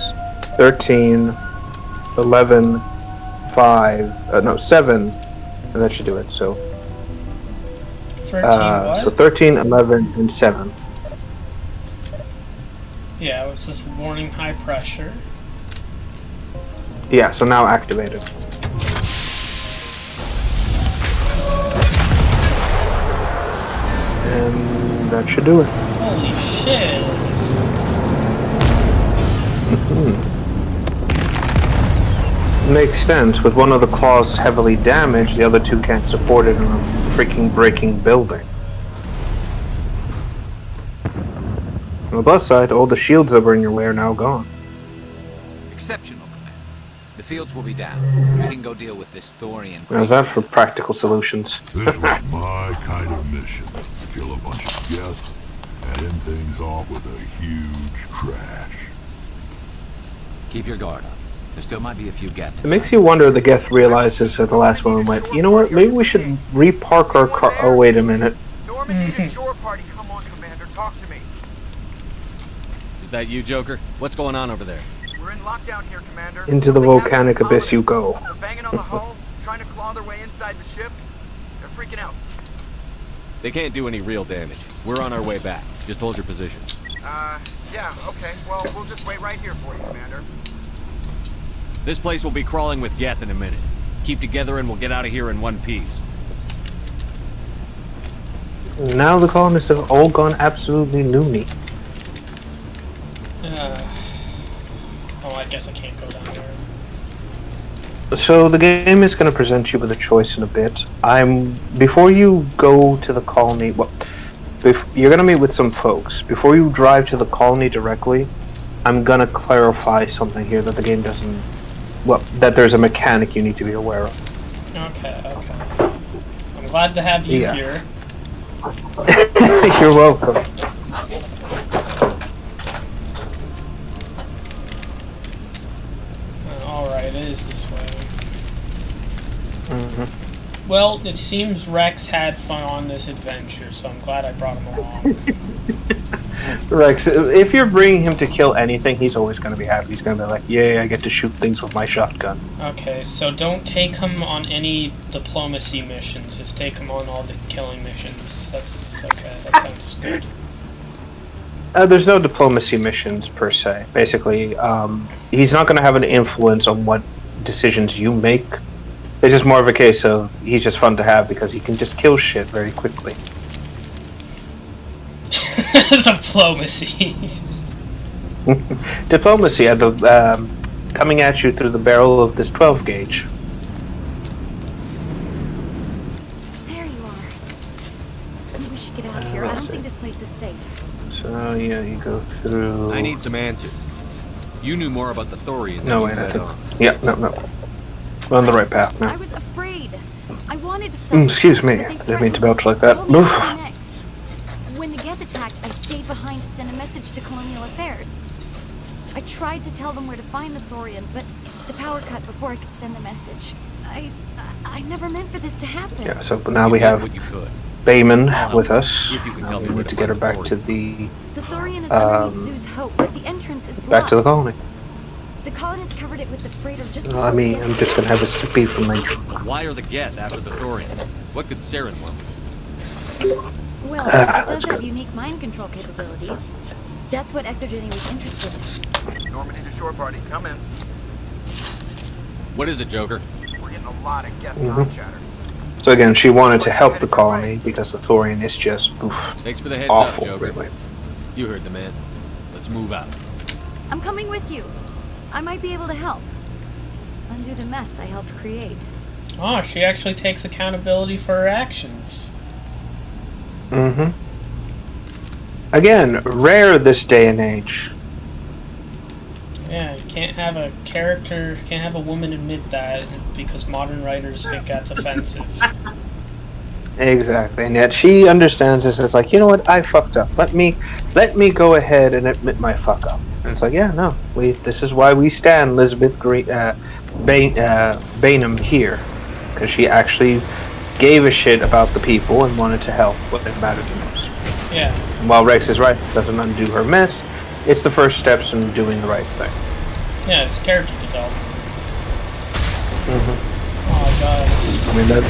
13, 11, 5, no, 7, and that should do it, so... 13 what? So 13, 11, and 7. Yeah, it says warning high pressure. Yeah, so now activated. And that should do it. Holy shit! Makes sense. With one of the claws heavily damaged, the other two can't support it in a freaking breaking building. On the plus side, all the shields that were in your way are now gone. Exceptional, Commander. The fields will be down. We can go deal with this Thorian. How's that for practical solutions? This was my kind of mission. Kill a bunch of guests and end things off with a huge crash. Keep your guard up. There still might be a few Geth. It makes you wonder if the Geth realizes at the last moment, like, you know what, maybe we should repark our car. Oh, wait a minute. Norman need a shore party. Come on, Commander, talk to me. Is that you, Joker? What's going on over there? We're in lockdown here, Commander. Into the volcanic abyss you go. They're banging on the hull, trying to claw their way inside the ship. They're freaking out. They can't do any real damage. We're on our way back. Just hold your position. Yeah, okay. Well, we'll just wait right here for you, Commander. This place will be crawling with Geth in a minute. Keep together and we'll get out of here in one piece. Now the colonists have all gone absolutely loony. Oh, I guess I can't go down there. So the game is going to present you with a choice in a bit. Before you go to the colony, well, you're going to meet with some folks. Before you drive to the colony directly, I'm going to clarify something here that the game doesn't... Well, that there's a mechanic you need to be aware of. Okay. I'm glad to have you here. You're welcome. Alright, it is this way. Mm-hmm. Well, it seems Rex had fun on this adventure, so I'm glad I brought him along. Rex, if you're bringing him to kill anything, he's always going to be happy. He's going to be like, yay, I get to shoot things with my shotgun. Okay, so don't take him on any diplomacy missions. Just take him on all the killing missions. That's okay. That sounds good. There's no diplomacy missions, per se. Basically, he's not going to have an influence on what decisions you make. It's just more of a case of he's just fun to have because he can just kill shit very quickly. Diplomacy. Diplomacy at the coming at you through the barrel of this 12 gauge. There you are. Maybe we should get out of here. I don't think this place is safe. So yeah, you go through. I need some answers. You knew more about the Thorian than No, you wait, let on. Yeah, no. We're on the right path now. I was afraid. I wanted to stop. Excuse me. I didn't mean to belch like that. Next. When the Geth attacked, I stayed behind to send a message to Colonial Affairs. I tried to tell them where to find the Thorian, but the power cut before I could send the message. I never meant for this to happen. Yeah, so now we have Bayman with us. If you can tell me We where need to to get her find back the to the... The Thorian is underneath Zoo's Hope, but the entrance is blocked. Back to the colony. The colonists covered it with the freighter just I mean, I'm just gonna have a sippy from my drink. Why are the Geth after the Thorian? What could Saren want? Well, it does have unique mind control capabilities. That's what Exogeny was interested in. Normandy to shore party, come in. What is it, Joker? We're getting a lot of Geth com chatter. So again, she wanted to help the colony because the Thorian is just Thanks for the heads awful, up, Joker. really. You heard the man. Let's move out. I'm coming with you. I might be able to help. Undo the mess I helped create. Oh, she actually takes accountability for her actions. Mm-hmm. Again, rare this day and age. Yeah, you can't have a character, can't have a woman admit that because modern writers think that's offensive. Exactly, and yet she understands this. It's like, you know what, I fucked up. Let me go ahead and admit my fuck up. And it's like, yeah, no, this is why we stand Elizabeth Bainham here, because she actually gave a shit about the people and wanted to help what it mattered the most. Yeah. While Rex is right, doesn't undo her mess. It's the first steps in doing the right thing. Yeah, it's character development. Mm-hmm. Oh god. I mean that.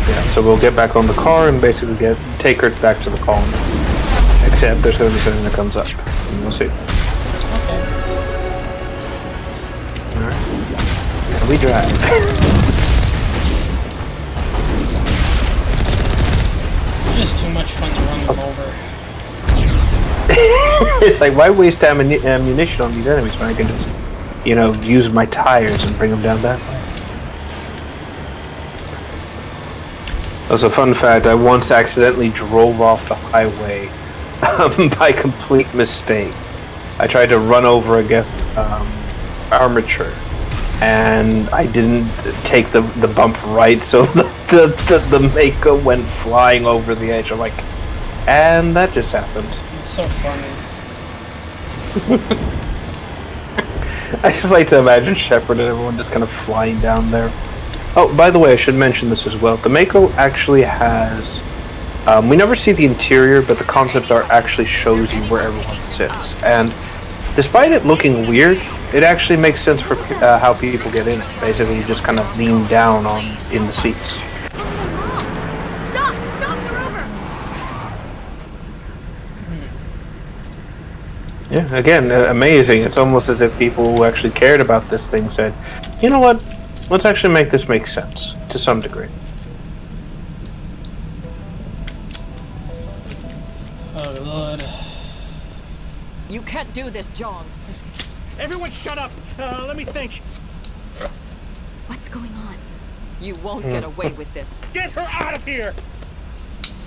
Yeah, so we'll get back on the car and basically take her back to the colony. Except there's going to be something that comes up, and we'll see. Okay. All right. Yeah, we drive. Just too much fun to run them over. It's like, why waste ammunition on these enemies when I can just, use my tires and bring them down that way? As a fun fact, I once accidentally drove off the highway by complete mistake. I tried to run over a Geth armature, and I didn't take the bump right, so the Mako went flying over the edge. I'm like, and that just happened. It's so funny. I just like to imagine Shepard and everyone just kind of flying down there. Oh, by the way, I should mention this as well. The Mako actually has... we never see the interior, but the concept art actually shows you where everyone sits. And despite it looking weird, it actually makes sense for how people get in it. Basically, you just kind of lean down in the seats. Stop! Stop the rover! Yeah, again, amazing. It's almost as if people who actually cared about this thing said, you know what, let's actually make this make sense, to some degree. Oh, Lord. You can't do this, John. Everyone shut up! Let me think. What's going on? You won't get away with this. Get her out of here!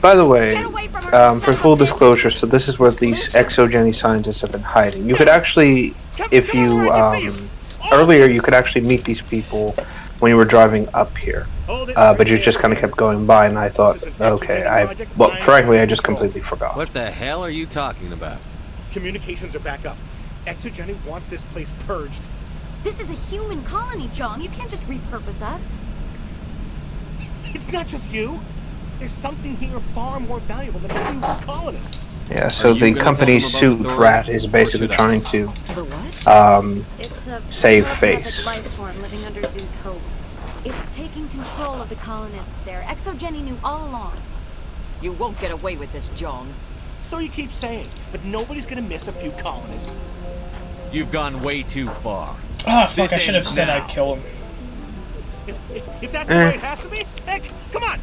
By the way, Get away from her, for full disclosure, so this is where these exogeny scientists have been hiding. You could actually, if you, earlier you could actually meet these people when you were driving up here. But you just kind of kept going by, and I thought, okay, well, frankly, I just completely forgot. What the hell are you talking about? Communications are back up. Exogeny wants this place purged. This is a human colony, John. You can't just repurpose us. It's not just you. There's something here far more valuable than a few colonists. Yeah, so the company Suit Rat is basically trying to It's a save telepathic face. life form living under Zeus Hope. It's taking control of the colonists there. Exogeny knew all along. You won't get away with this, John. So you keep saying, but nobody's gonna miss a few colonists. You've gone way too far. Ah, fuck, This I should have ends said now. I'd kill him. If that's the way it has to be, heck, come on!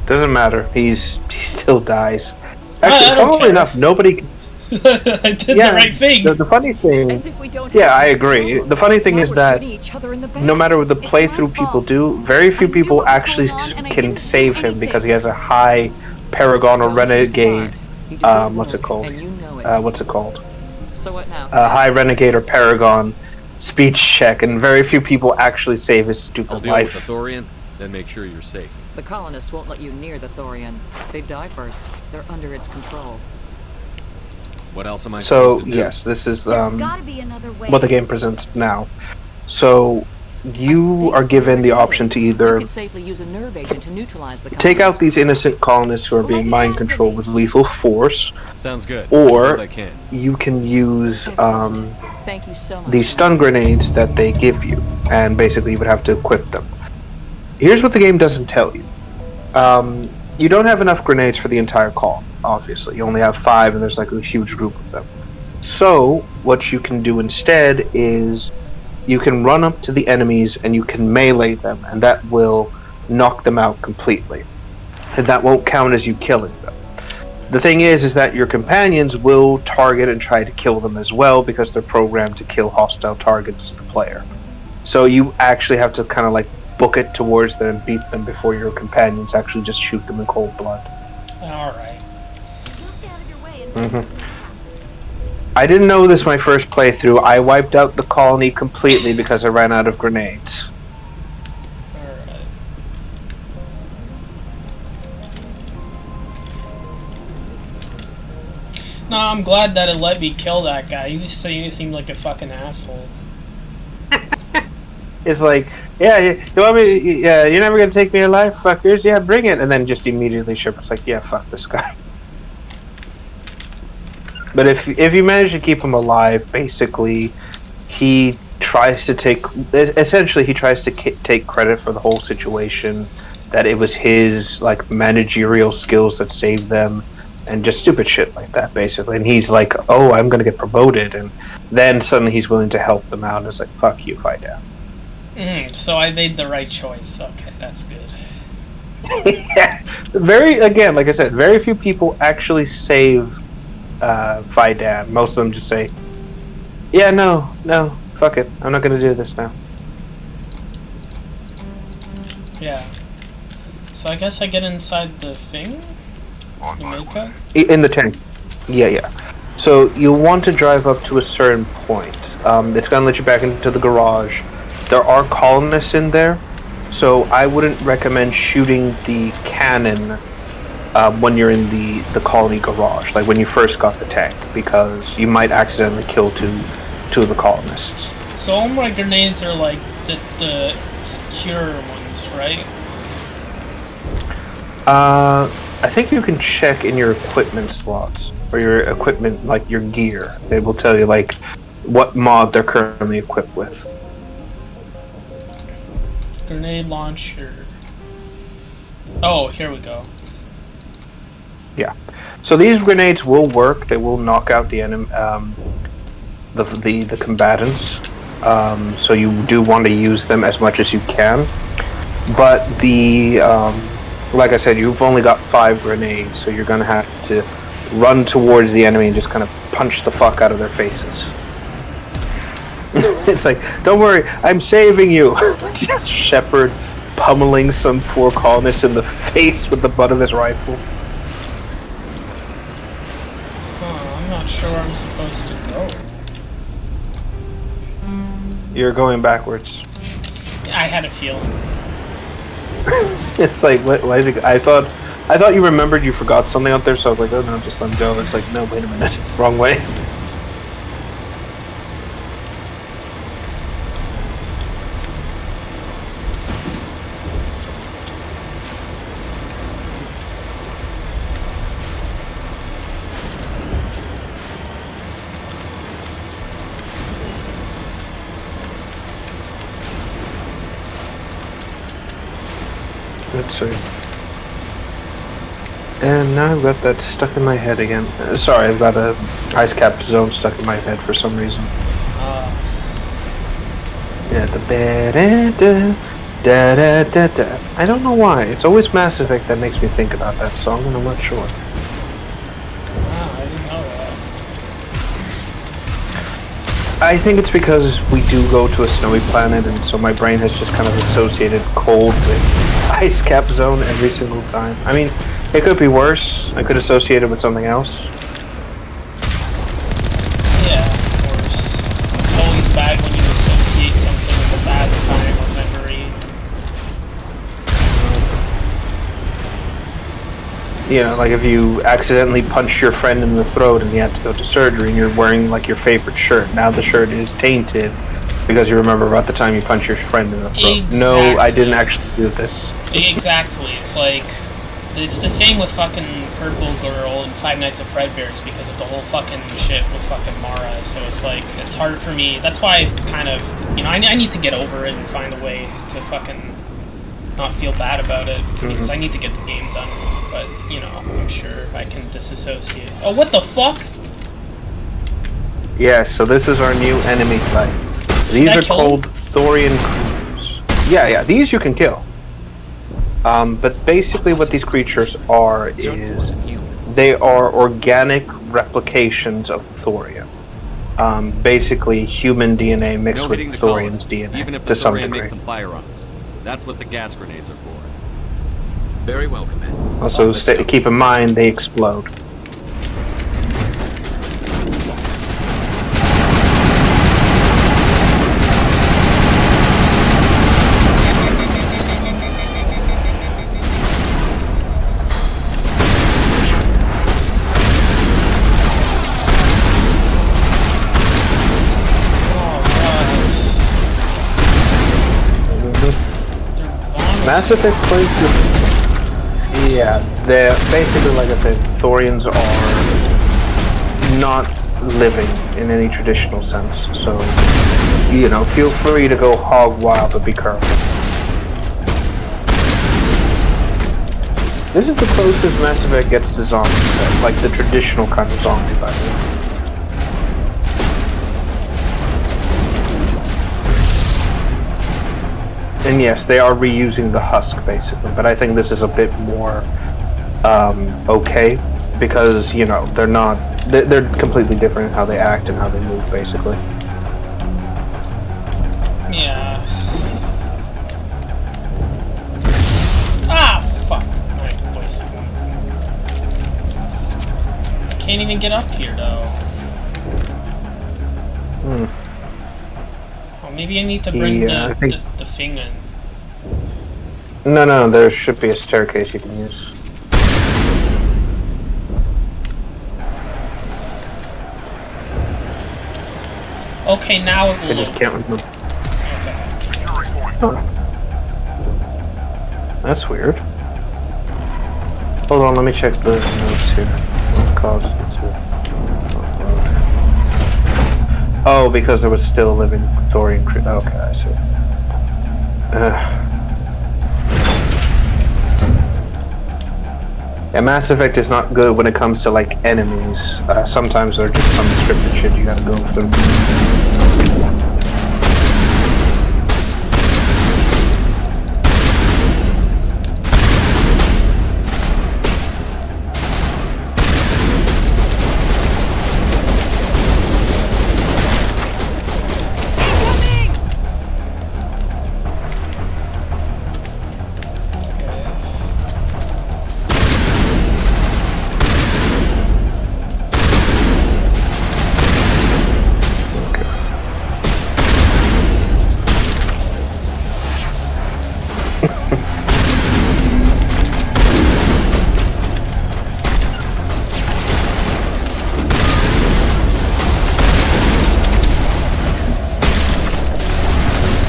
Doesn't matter. He still dies. I Actually, don't funnily care. enough, nobody. I did the right thing. The funny thing. As if we don't Yeah, have I agree. The funny thing Now is we're that shooting each other in the back. no matter what the playthrough people do, very few people actually can save him because he has a high Paragon or Renegade. What's it called? What's it called? So what now? High Renegade or Paragon speech check, and very few people actually save his stupid I'll deal with the life. Thorian, then make sure you're safe. The colonists won't let you near the Thorian. They die first. They're under its control. What else am I So supposed to do? yes, this is There's gotta be another way. what the game presents now. So you are given the option to You either can safely use a nerve agent to neutralize the take out colonists. these innocent colonists who are being mind controlled with lethal force, Sounds good. I'll do or what I can. you can use Thank you so much. these stun grenades that they give you, and basically you would have to equip them. Here's what the game doesn't tell you. You don't have enough grenades for the entire call, obviously. You only have 5, and there's like a huge group of them. So, what you can do instead is you can run up to the enemies and you can melee them, and that will knock them out completely. And that won't count as you killing them. The thing is that your companions will target and try to kill them as well, because they're programmed to kill hostile targets to the player. So you actually have to kind of like book it towards them and beat them before your companions actually just shoot them in cold blood. Alright. I didn't know this my first playthrough. I wiped out the colony completely because I ran out of grenades. No, I'm glad that it let me kill that guy. You just seemed like a fucking asshole. It's like, yeah, you want me to, yeah, you're never gonna take me alive, fuckers, yeah, bring it, and then just immediately Shepard's like, yeah, fuck this guy. But if you manage to keep him alive, basically, he tries to take credit for the whole situation, that it was his, like, managerial skills that saved them, and just stupid shit like that, basically. And he's like, oh, I'm gonna get promoted, and then suddenly he's willing to help them out, and it's like, fuck you, fight down. So I made the right choice. Okay, that's good. Yeah, again, like I said, very few people actually save Vidan. Most of them just say, yeah, no, fuck it, I'm not gonna do this now. Yeah. So I guess I get inside the thing? Jamaica? In the tank. Yeah. So you'll want to drive up to a certain point. It's gonna let you back into the garage. There are colonists in there, so I wouldn't recommend shooting the cannon when you're in the colony garage, like when you first got the tank, because you might accidentally kill two of the colonists. So all my grenades are like the secure ones, right? I think you can check in your equipment slots, or your equipment, like your gear. They will tell you like what mod they're currently equipped with. Grenade launcher. Oh, here we go. Yeah. So these grenades will work. They will knock out the enemy, the combatants. So you do want to use them as much as you can. But like I said, you've only got 5 grenades, so you're gonna have to run towards the enemy and just kind of punch the fuck out of their faces. It's like, don't worry, I'm saving you. Just Shepard pummeling some poor colonist in the face with the butt of his rifle. I'm not sure I'm supposed to go. You're going backwards. I had a feeling. It's like, why is it? I thought you remembered you forgot something out there, so I was like, oh no, just let him go. It's like, no, wait a minute, wrong way. Let's see. And now I've got that stuck in my head again. Sorry, I've got a ice cap zone stuck in my head for some reason. Yeah, the da-da-da-da. I don't know why. It's always Mass Effect that makes me think about that song, and I'm not sure. Wow, I didn't know that. I think it's because we do go to a snowy planet, and so my brain has just kind of associated cold with ice cap zone every single time. I mean, it could be worse. I could associate it with something else. Yeah, of course. It's always bad when you associate something with a bad time or memory. You know, like if you accidentally punch your friend in the throat and you have to go to surgery and you're wearing like your favorite shirt. Now the shirt is tainted because you remember about the time you punched your friend in the throat. Exactly. No, I didn't actually do this. Exactly. It's like, it's the same with fucking Purple Girl and Five Nights at Fredbear's because of the whole fucking shit with fucking Mara. So it's like, it's hard for me. That's why I kind of, you know, I need to get over it and find a way to fucking not feel bad about it because I need to get the game done. But, you know, I'm sure I can disassociate. Oh, what the fuck? Yeah, so this is our new enemy type. These are called Thorian creatures. Yeah, these you can kill. But basically what these creatures are is they are organic replications of Thorian. Basically human DNA mixed with Thorian's DNA even if to the some Thorian makes degree. them firearms. That's what the gas grenades are for. Very well, Commander. Also, keep in mind they explode. Mass Effect plays with... Yeah, they're basically, like I said, Thorians are not living in any traditional sense. So, you know, feel free to go hog wild, but be careful. This is the closest Mass Effect gets to zombies, like the traditional kind of zombie, by the way. And yes, they are reusing the husk, basically, but I think this is a bit more okay, because, you know, they're completely different in how they act and how they move, basically. Yeah. Ah, fuck. Alright, boys. I can't even get up here, though. Oh, maybe I need to bring the thing in. No, there should be a staircase you can use. Okay, now it will. I just can't remember. Oh. That's weird. Hold on, let me check the notes here. What caused it to... Oh, because there was still a living Thorian creature. Okay, I see. Yeah, Mass Effect is not good when it comes to like enemies. Sometimes they're just some scripted shit you gotta go through.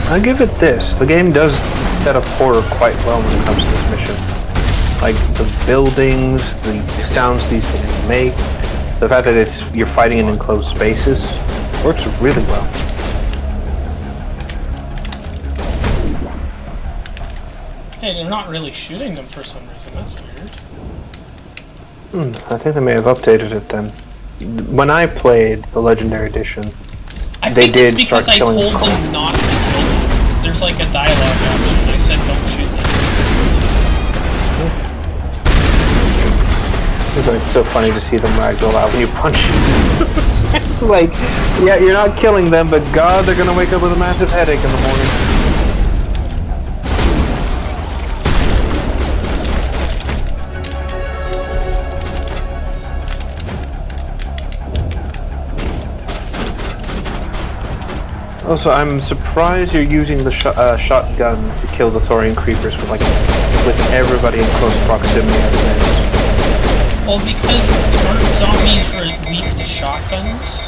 I'll give it this. The game does set up horror quite well when it comes to this mission. Like the buildings, the sounds these things make, the fact that you're fighting in enclosed spaces works really well. Hey, they're not really shooting them for some reason. That's weird. I think they may have updated it then. When I played the Legendary Edition, they did start killing I told them not to kill them. There's like a dialogue option. I said don't shoot them. It's so funny to see them ragdoll out when you punch them. Like, yeah, you're not killing them, but God, they're gonna wake up with a massive headache in the morning. Also, I'm surprised you're using the shotgun to kill the Thorian creepers with everybody in close proximity as it is. Well, because aren't zombies are weak to shotguns?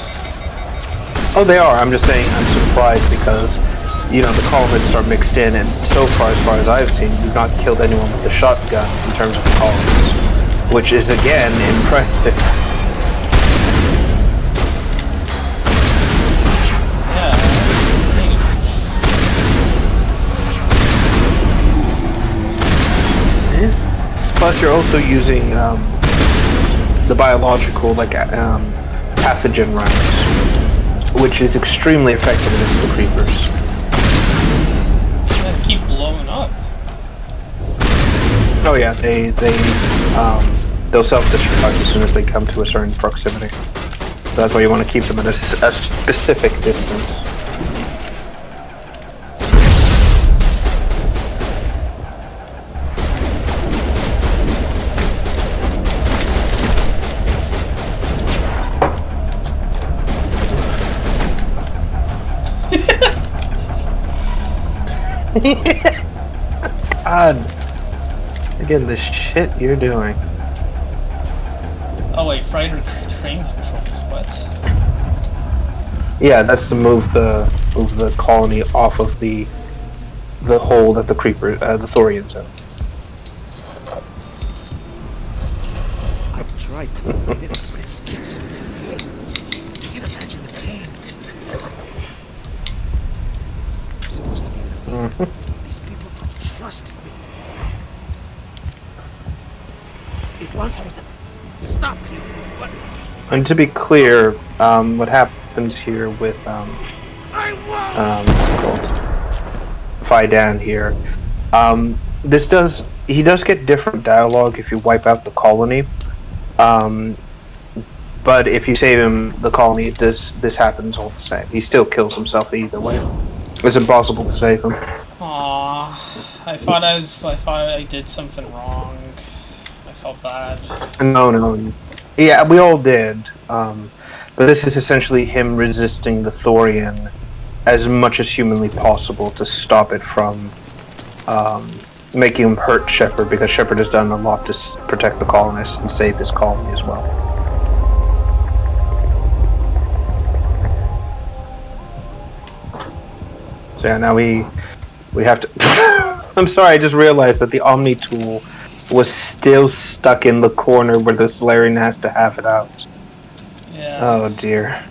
Oh, they are. I'm just saying I'm surprised because, you know, the colonists are mixed in, and so far as I've seen, you've not killed anyone with the shotgun in terms of the colonists, which is, again, impressive. Plus, you're also using the biological, pathogen rounds, which is extremely effective against the creepers. They keep blowing up. Oh yeah, they'll self-destruct as soon as they come to a certain proximity. So that's why you want to keep them at a specific distance. God. Again, the shit you're doing. Oh wait, fighter train controls, what? Yeah, that's to move the colony off of the hole that the Thorians in. I tried to fight it, but it gets in your head. You can't imagine the pain. I'm supposed to be the leader. These people trusted me. It wants me to stop you, but... And to be clear, what happens here with what's it called? Faidan here, he does get different dialogue if you wipe out the colony, but if you save him, the colony, this happens all the same. He still kills himself either way. It's impossible to save him. Aww, I thought I did something wrong. I felt bad. No. Yeah, we all did. But this is essentially him resisting the Thorian as much as humanly possible to stop it from making him hurt Shepard, because Shepard has done a lot to protect the colonists and save his colony as well. So yeah, now we have to... I'm sorry, I just realized that the Omni tool was still stuck in the corner where the Salarian has to have it out. Yeah. Oh dear.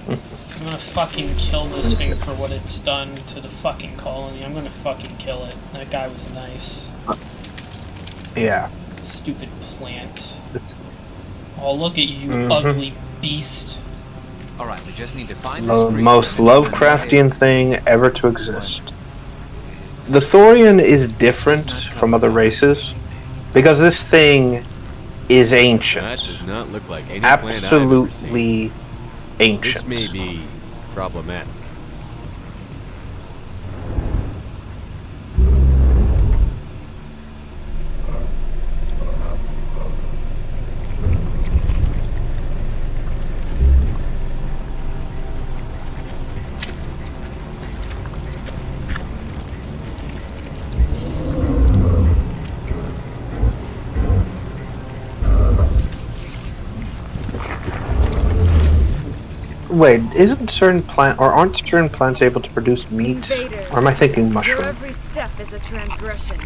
I'm gonna fucking kill this thing for what it's done to the fucking colony. I'm gonna fucking kill it. That guy was nice. Yeah. Stupid plant. Oh, look at you, ugly beast. Alright, we just need to find The this most Lovecraftian thing ever to exist. The Thorian is different from other races because this thing is ancient. That does not look like any plant I've ever seen. Absolutely ancient. This may be problematic. Wait, isn't certain plant or aren't certain plants able to produce meat? Invaders, Or am I thinking mushroom? Your every step is a transgression.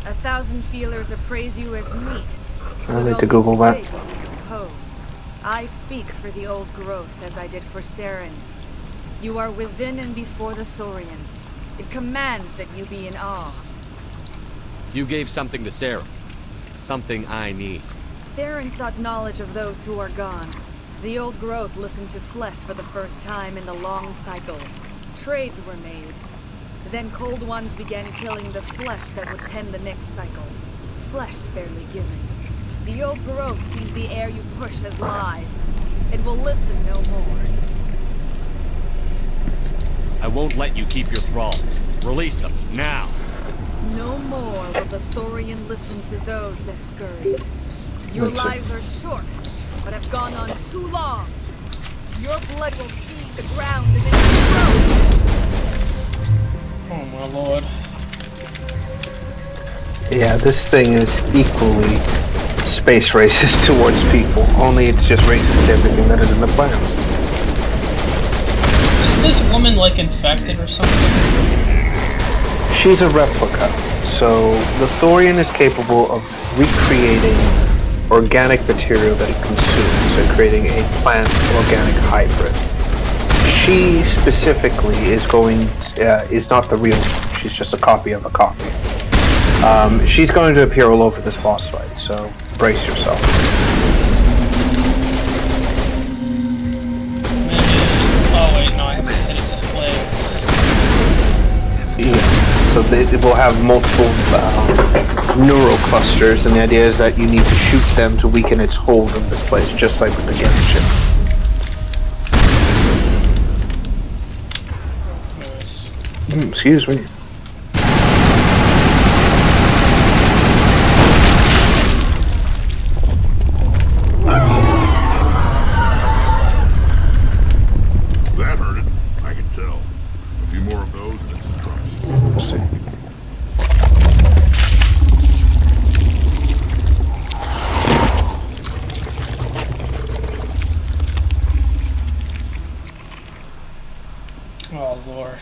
1,000 feelers appraise you as meat. I need to Google that. Decompose. I speak for the old growth as I did for Saren. You are within and before the Thorian. It commands that you be in awe. You gave something to Sarah. Something I need. Saren sought knowledge of those who are gone. The old growth listened to flesh for the first time in the long cycle. Trades were made. Then cold ones began killing the flesh that would tend the next cycle. Flesh fairly given. The old growth sees the air you push as lies. It will listen no more. I won't let you keep your thralls. Release them, now! No more will the Thorian listen to those that scurry. Your lives are short, but have gone on too long. Your blood will feed the ground and its growth. Oh my lord. Yeah, this thing is equally space racist towards people, only it's just racist to everything that is in the planet. Is this woman like infected or something? She's a replica, so the Thorian is capable of recreating organic material that it consumes and creating a plant-organic hybrid. She specifically is not the real one. She's just a copy of a copy. She's going to appear all over this boss fight, so brace yourself. Oh wait, no, I have to hit its legs. Yeah, so they will have multiple neural clusters, and the idea is that you need to shoot them to weaken its hold in this place, just like with the Genshin. Excuse me. That hurt it. I can tell. A few more of those and it's in trouble. We'll see. Oh lord.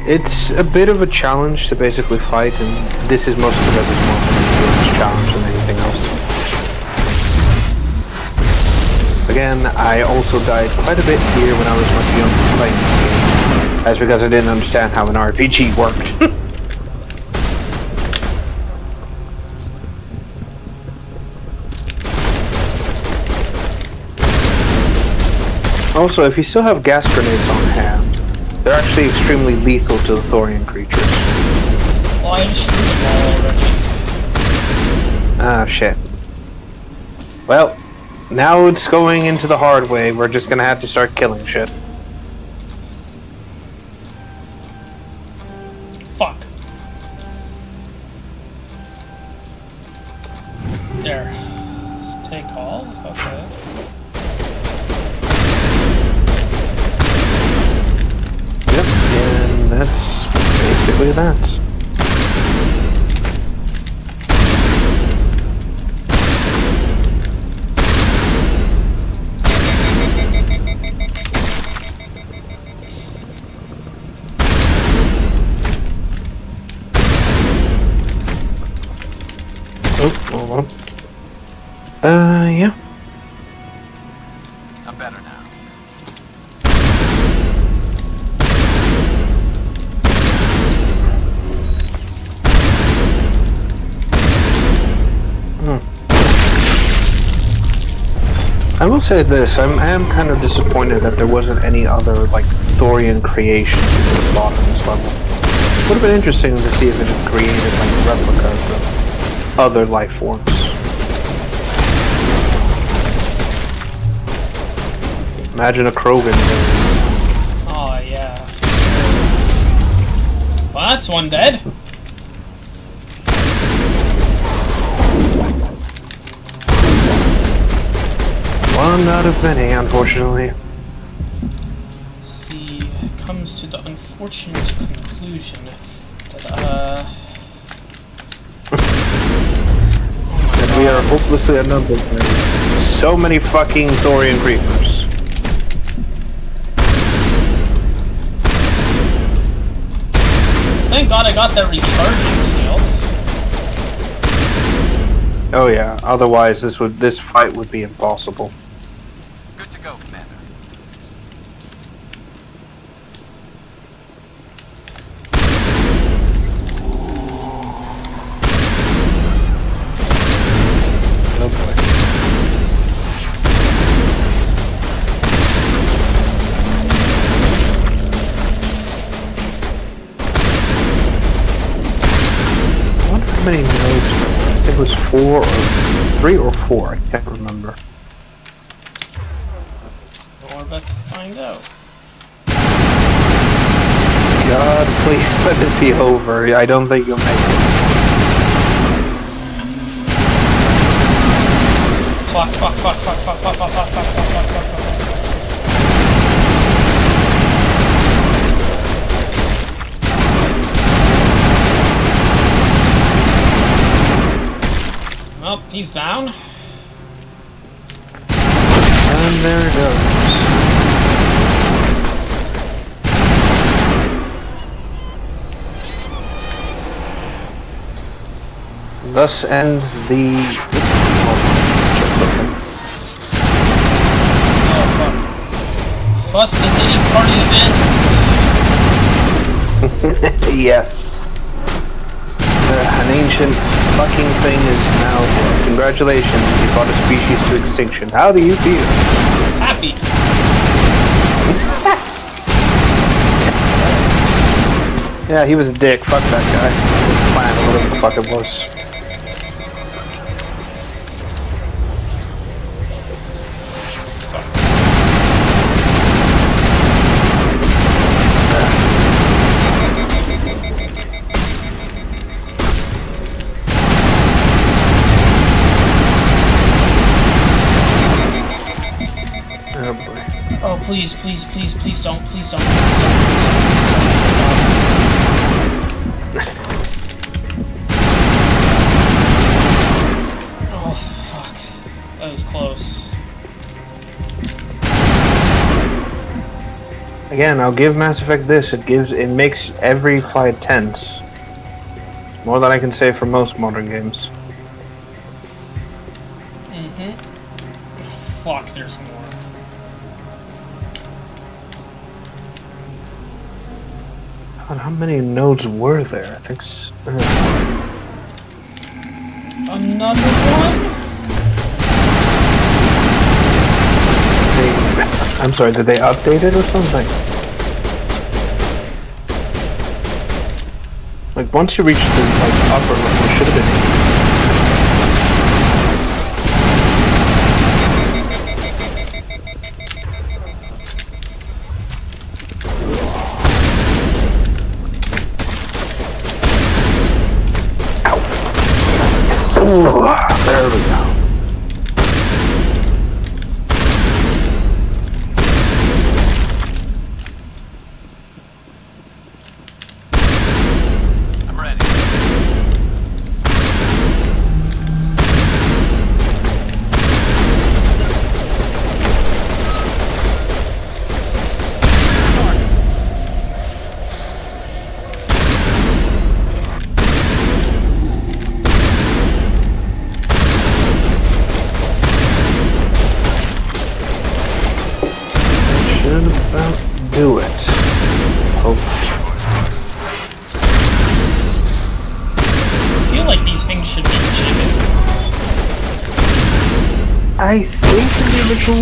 It's a bit of a challenge to basically fight, and this is most of it is more of an endurance challenge than anything else. Again, I also died quite a bit here when I was much younger playing this game. That's because I didn't understand how an RPG worked. Also, if you still have gas grenades on hand, they're actually extremely lethal to the Thorian creatures. Well, I just threw them all already. Ah, shit. Well, now it's going into the hard way. We're just gonna have to start killing shit. Fuck. There. Let's take all. Okay. Yep, and that's basically that. Oh, hold on. Yeah. I'm better now. I will say this, I am kind of disappointed that there wasn't any other, like, Thorian creation to the bottom of this level. It would have been interesting to see if it had created, like, replicas of other life forms. Imagine a Krogan. Oh, yeah. Well, that's one dead. One out of many, unfortunately. See, comes to the unfortunate conclusion that, that we are hopelessly outnumbered by so many fucking Thorian creepers. Thank God I got that recharging skill. Oh yeah, otherwise this fight would be impossible. Good to go, Commander. Oh boy. I wonder how many nodes there were. I think it was 3 or 4, I can't remember. We're about to find out. God, please let it be over. I don't think you'll make it. Fuck, fuck, fuck, fuck, fuck, fuck, fuck, fuck, fuck, fuck, fuck, fuck. Well, he's down. And there it goes. Thus ends the... Oh, fuck. Thus the Diddy party ends. Yes. An ancient fucking thing is now dead. Congratulations, you brought a species to extinction. How do you feel? Happy. Yeah, he was a dick. Fuck that guy. Fine, whatever the fuck it was. Oh, please, please, please, please don't, please don't, Oh, fuck. That was close. Again, I'll give Mass Effect this. It makes every fight tense. More than I can say for most modern games. Mm-hmm. Fuck, there's more. God, how many nodes were there? I think Another one? I'm sorry, did they update it or something? Like, once you reach the upper level, it should have been... Ooh, there we go. I'm ready.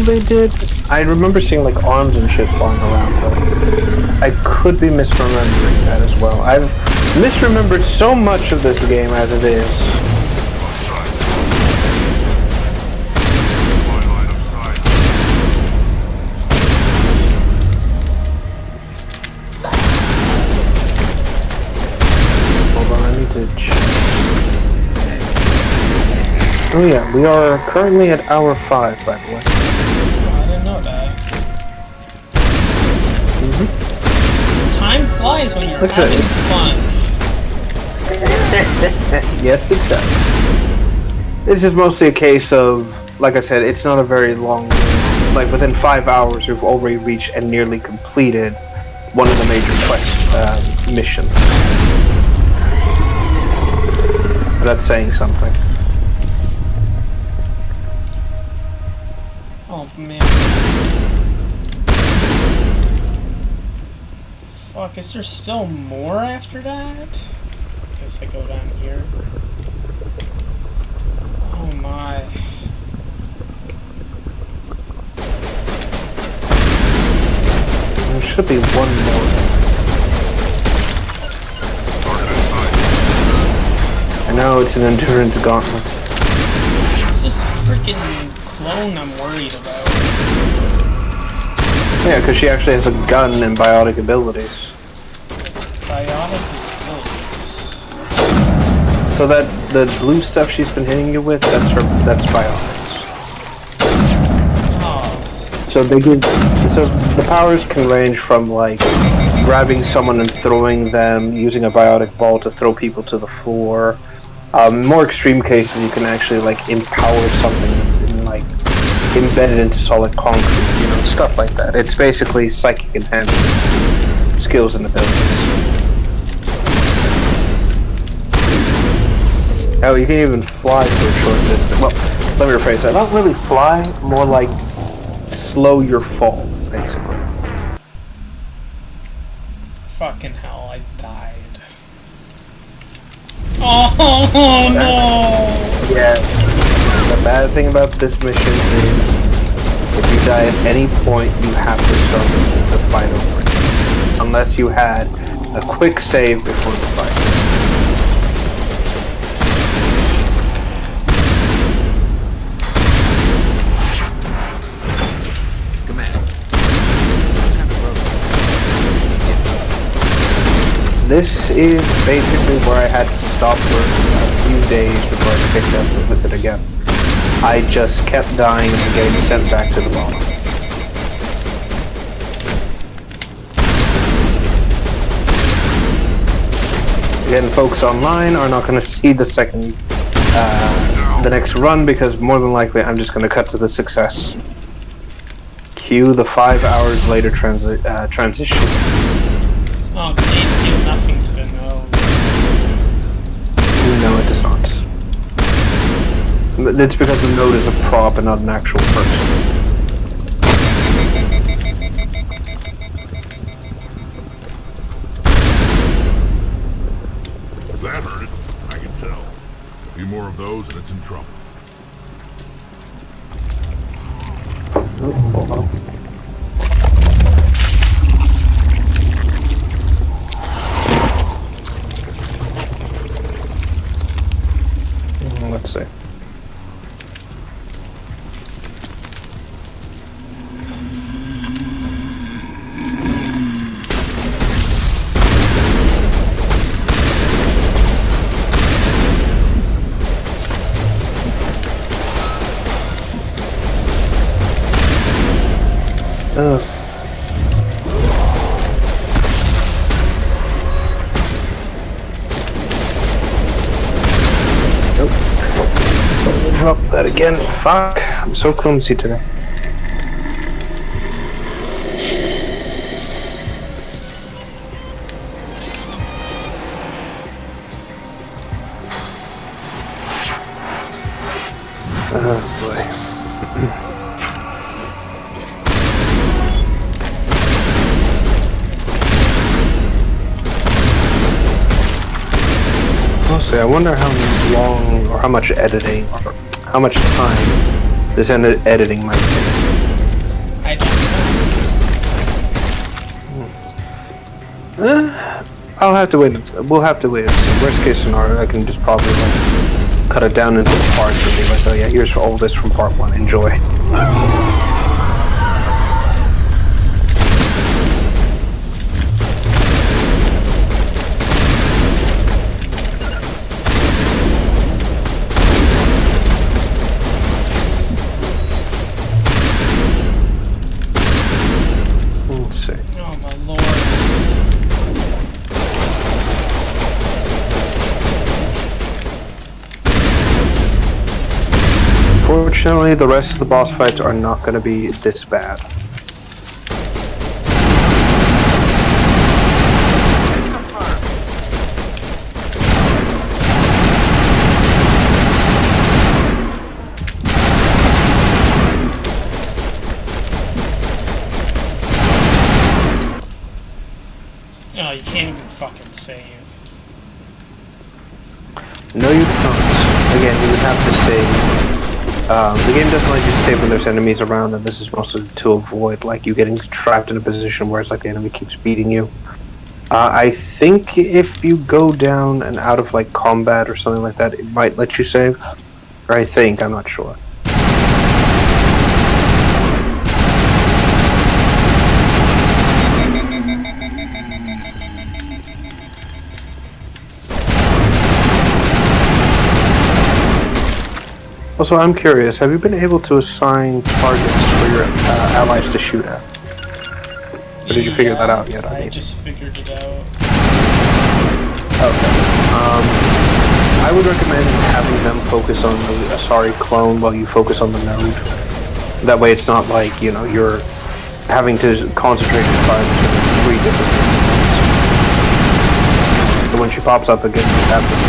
they did. I remember seeing like arms and shit flying around, but I could be misremembering that as well. I've misremembered so much of this game as it is. Hold on, I need to check. Oh yeah, we are currently at hour 5, by the way. I didn't know that. Time flies when you're having fun. Yes, it does. It's just mostly a case of, like I said, it's not a very long game. Like within 5 hours, we've already reached and nearly completed one of the major quest missions. That's saying something. Oh man. Fuck, is there still more after that? I guess I go down here. Oh my. There should be one more. I know it's an endurance gauntlet. It's just freaking clone I'm worried about. Yeah, because she actually has a gun and biotic abilities. Biotic abilities. So that the blue stuff she's been hitting you with, that's biotics. Oh. So they give the powers can range from like grabbing someone and throwing them, using a biotic ball to throw people to the floor. More extreme cases, you can actually like empower something and like embed it into solid concrete, you know, stuff like that. It's basically psychic enhancement skills and abilities. Oh, you can even fly for a short distance. Well, let me rephrase that. Not really fly, more like slow your fall, basically. Fucking hell, I died. Oh no! Yeah. The bad thing about this mission is if you die at any point, you have to start the fight over. Unless you had a quick save before the fight. This is basically where I had to stop for a few days before I picked up with it again. I just kept dying and getting sent back to the bottom. Again, folks online are not going to see the next run because more than likely I'm just going to cut to the success. Cue the 5 hours later transition. Oh, games do nothing to the node. No, it does not. It's because the node is a prop and not an actual person. That hurt it, I can tell. A few more of those and it's in trouble. Hold on. Let's see. Drop that again. Fuck. I'm so clumsy today. Oh boy. Honestly, I wonder how long or how much editing or how much time this editing might take. I'll have to wait. We'll have to wait. Worst case scenario, I can just probably like cut it down into parts and be like, oh yeah, here's all this from part 1. Enjoy. Let's see. Oh my lord. Fortunately, the rest of the boss fights are not going to be this bad. Oh, you can't even fucking save. No, you can't. Again, you would have to save. The game doesn't let you save when there's enemies around, and this is mostly to avoid like you getting trapped in a position where it's like the enemy keeps beating you. I think if you go down and out of like combat or something like that, it might let you save. Or I think, I'm not sure. Also, I'm curious, have you been able to assign targets for your allies to shoot at? Or did you figure that out yet? I just figured it out. Okay. I would recommend having them focus on the Asari clone while you focus on the node. That way it's not like, you know, you're having to concentrate and fire between 3 different things. So when she pops up again, you have to see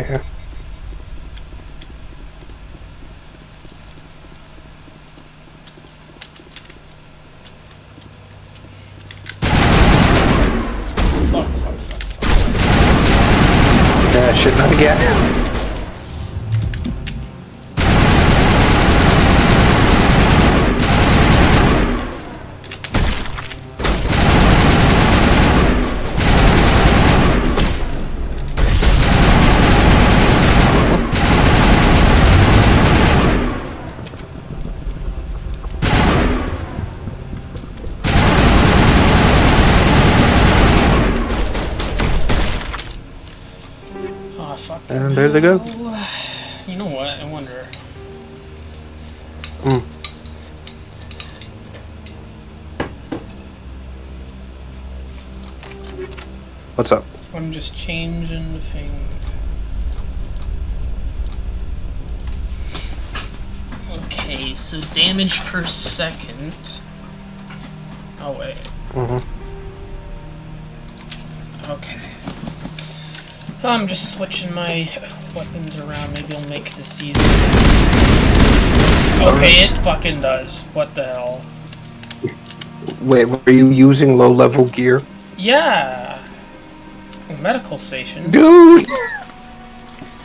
here. Yeah, shit, not again. And there they go. You know what? I wonder. What's up? I'm just changing the thing. Okay, so damage per second. Oh wait. Okay. I'm just switching my weapons around. Maybe I'll make this easier. Okay, it fucking does. What the hell? Wait, were you using low-level gear? Yeah. Medical station. Dude!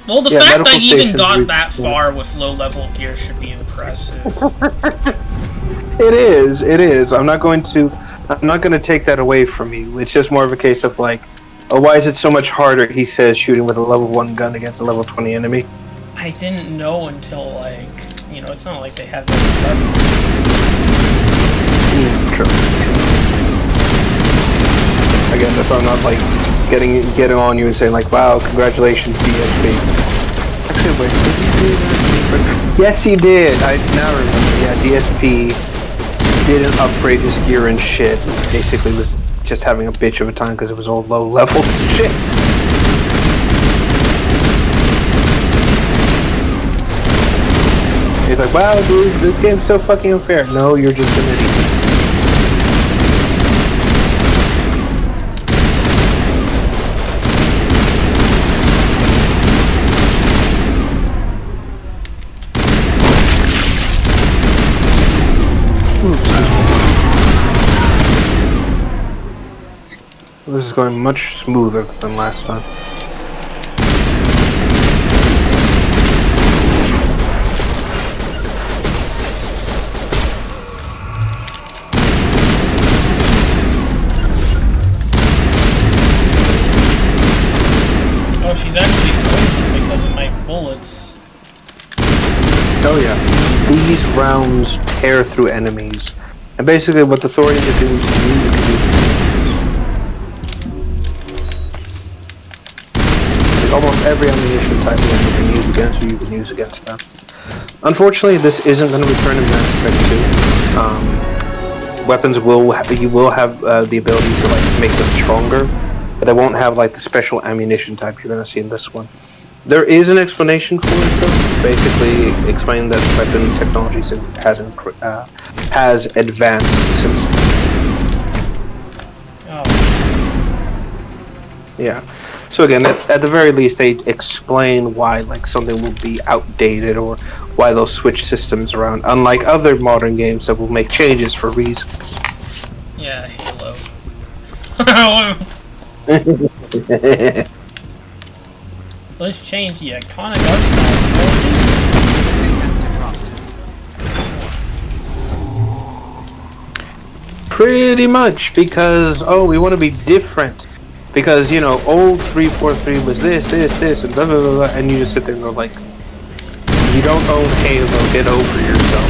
Well, the fact that I even got that far with low-level gear should be impressive. It is. I'm not going to take that away from you. It's just more of a case of like, oh, why is it so much harder, he says, shooting with a level 1 gun against a level 20 enemy? I didn't know until, like, you know, it's not like they have those weapons. True. so I'm not like getting on you and saying like, wow, congratulations, DSP. Actually, wait, did he do that? Yes, he did. I now remember. Yeah, DSP didn't upgrade his gear and shit. Basically, was just having a bitch of a time because it was all low level shit. He's like, wow, dude, this game's so fucking unfair. No, you're just an idiot. This is going much smoother than last time. Oh, she's actually poisoned because of my bullets. Oh yeah. These rounds tear through enemies. And basically what the Thorians are doing to you can do. Almost every ammunition type you can use against you can use against them. Unfortunately, this isn't going to return in Mass Effect 2. Weapons you will have the ability to like make them stronger, but they won't have like the special ammunition type you're going to see in this one. There is an explanation for it though. Basically, explaining that weapon technology has advanced since. Oh. Yeah. So again, at the very least, they explain why like something will be outdated or why they'll switch systems around. Unlike other modern games that will make changes for reasons. Yeah, Halo. Let's change the iconic art style. Pretty much, because we want to be different. Because, you know, old 343 was this, and blah, blah, blah, blah, and you just sit there and go like, you don't own Halo, get over yourself.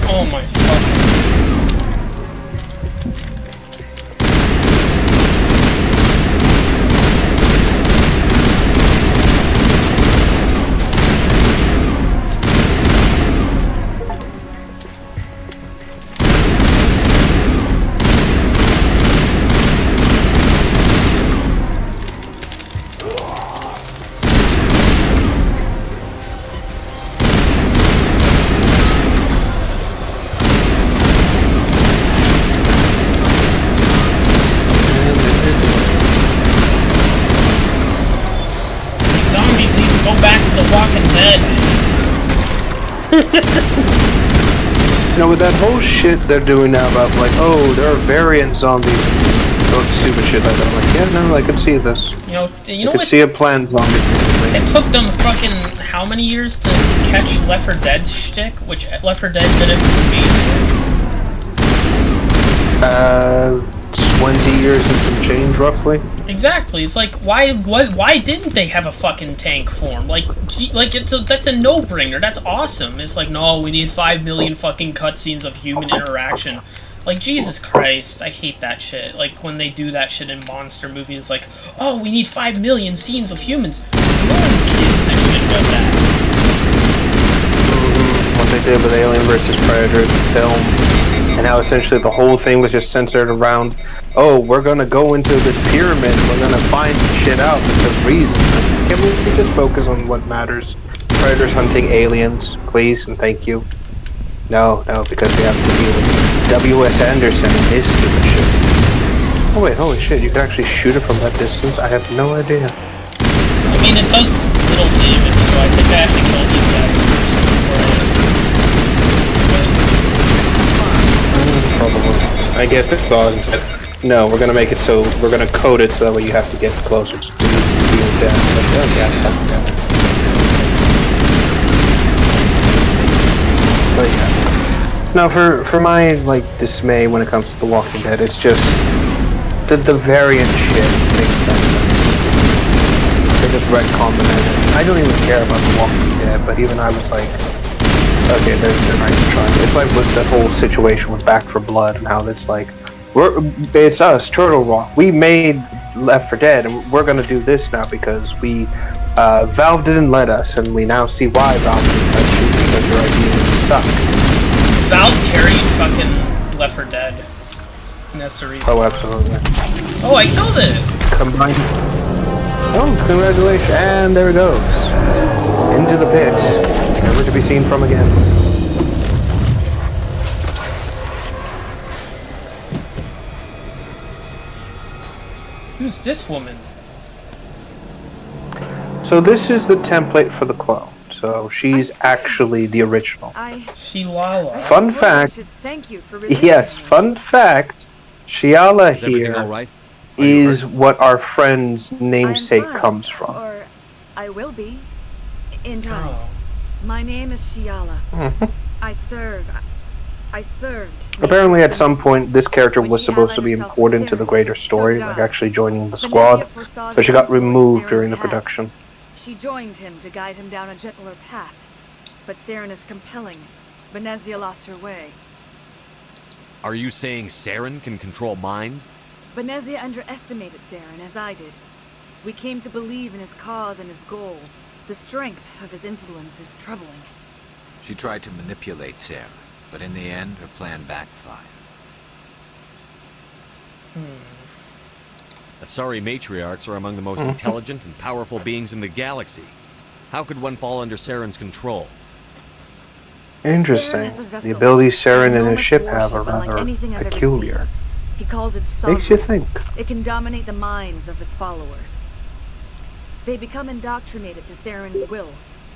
Oh my fucking... You know, with that whole shit they're doing now about like, oh, there are variant zombies and stupid shit like that. I'm like, yeah, no, I could see this. You know I could see a planned zombie. It took them fucking how many years to catch Left 4 Dead's shtick, which Left 4 Dead did it for me. 20 years and some change, roughly. Exactly. It's like, why didn't they have a fucking tank form? Like that's a no-brainer. That's awesome. It's like, no, we need 5 million fucking cutscenes of human interaction. Like, Jesus Christ, I hate that shit. Like, when they do that shit in monster movies, like, oh, we need 5 million scenes with humans. No one gives a shit about that. What they did with Alien vs. Predator, the film, and how essentially the whole thing was just centered around, oh, we're gonna go into this pyramid, we're gonna find shit out because reasons. Can we just focus on what matters? Predators hunting aliens, please and thank you. No, because we have to deal with W.S. Anderson and his stupid shit. Oh wait, holy shit, you can actually shoot it from that distance? I have no idea. I mean, it does little damage, so I think I have to kill these guys first before Probably. I guess they thought and said, no, we're gonna make it so, we're gonna code it so that way you have to get closer to deal with that. But yeah. Now, for my, like, dismay when it comes to The Walking Dead, it's just, the variant shit makes sense. They just retconned it. I don't even care about The Walking Dead, but even I was like, okay, they're nice to try. It's like with the whole situation with Back 4 Blood and how it's like, it's us, Turtle Rock. We made Left 4 Dead, and we're gonna do this now because Valve didn't let us, and we now see why Valve didn't let you, because your ideas suck. Valve carried fucking Left 4 Dead. And that's the reason. Oh, absolutely. Oh, I killed it! Combined. Oh, congratulations. And there it goes. Into the pit. Never to be seen from again. Who's this woman? So this is the template for the clone. So she's actually the original. Shiala. Fun fact. Thank you for Yes, fun fact. Shiala Is everything here all right? is what our friend's namesake comes from. Or I will be. In time. My name is Shiala. I served. Apparently, at some point, this character was supposed to be important to the greater story, like actually joining the squad, but she got removed during the production. She joined him to guide him down a gentler path. But Saren is compelling. Benezia lost her way. Are you saying Saren can control minds? Benezia underestimated Saren, as I did. We came to believe in his cause and his goals. The strength of his influence is troubling. She tried to manipulate Sarah, but in the end, her plan backfired. Asari matriarchs are among the most intelligent and powerful beings in the galaxy. How could one fall under Saren's control? Interesting. The abilities Saren and his ship have are rather peculiar. He calls it Makes you think. It can dominate the minds of his followers. They become indoctrinated to Saren's will.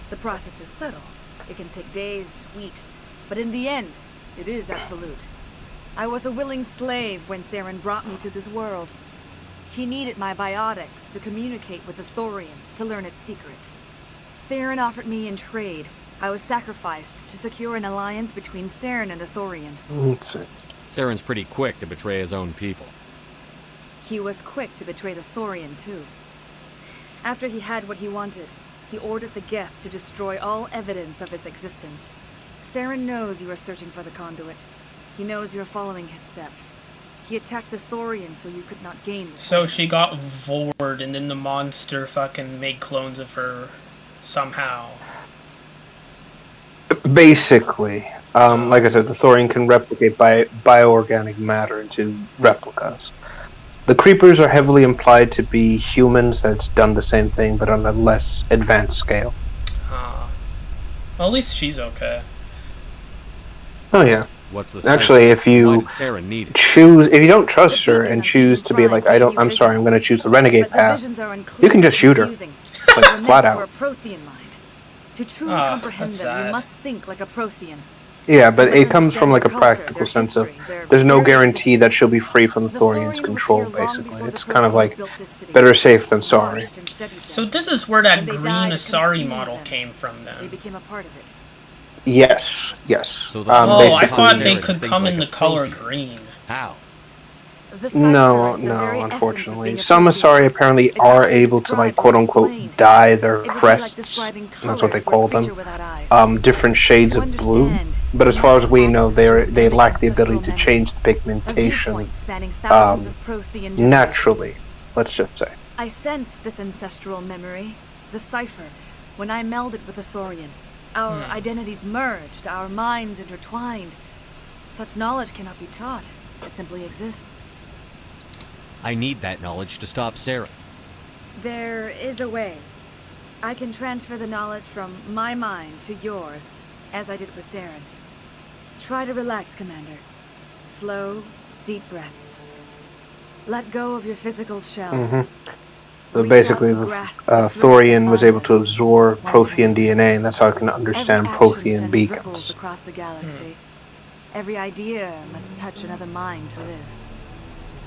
The process is subtle. It can take days, weeks, but in the end, it is absolute. I was a willing slave when Saren brought me to this world. He needed my biotics to communicate with the Thorian, to learn its secrets. Saren offered me in trade. I was sacrificed to secure an alliance between Saren and the Thorian. Saren's pretty quick to betray his own people. He was quick to betray the Thorian, too. After he had what he wanted, he ordered the Geth to destroy all evidence of its existence. Saren knows you are searching for the conduit. He knows you are following his steps. He attacked the Thorian so you could not gain the So she got Vord, and then the monster fucking made clones of her somehow. Basically. Like I said, the Thorian can replicate bioorganic matter into replicas. The Creepers are heavily implied to be humans that's done the same thing, but on a less advanced scale. Well, at least she's okay. Oh yeah. What's the Actually, if you Saren need it? choose, if you don't trust her and choose to be like, I'm sorry, I'm going to choose the renegade path, you can just shoot her, like, flat out. To truly comprehend them, you must think like a Prothean. Yeah, but it comes from like a practical sense of there's no guarantee that she'll be free from the Thorian's control, basically. It's kind of like better safe than sorry. So this is where that green Asari model came from then. They became a part of it. Yes, yes. So I thought they could come in the color green. How? No, unfortunately. Some Asari apparently are able to, like, quote-unquote, dye their crests. That's what they call them. Different shades of blue. But as far as we know, they lack the ability to change the pigmentation naturally, let's just say. I sensed this ancestral memory, the cipher, when I melded with the Thorian. Our identities merged, our minds intertwined. Such knowledge cannot be taught. It simply exists. I need that knowledge to stop Saren. There is a way. I can transfer the knowledge from my mind to yours, as I did with Saren. Try to relax, Commander. Slow, deep breaths. Let go of your physical shell. So basically, the Thorian was able to absorb Prothean DNA, and that's how I can understand Prothean beacons. Across the galaxy. Every idea must touch another mind to live.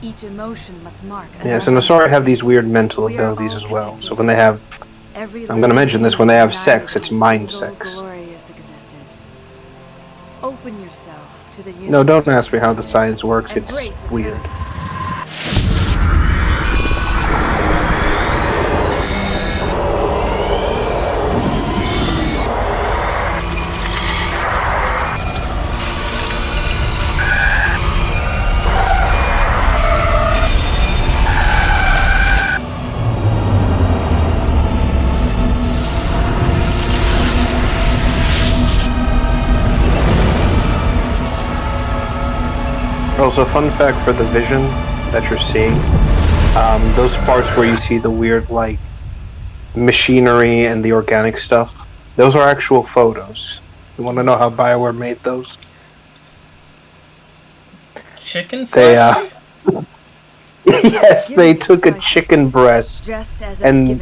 Each emotion must mark. Yes, and Asari have these weird mental abilities as well. So when they have, I'm going to mention this, when they have sex, it's mind sex. Open yourself to the universe. No, don't ask me how the science works. It's weird. Also, fun fact for the vision that you're seeing, those parts where you see the weird, like, machinery and the organic stuff, those are actual photos. You want to know how BioWare made those? Chicken flesh? Yes, they took a chicken breast and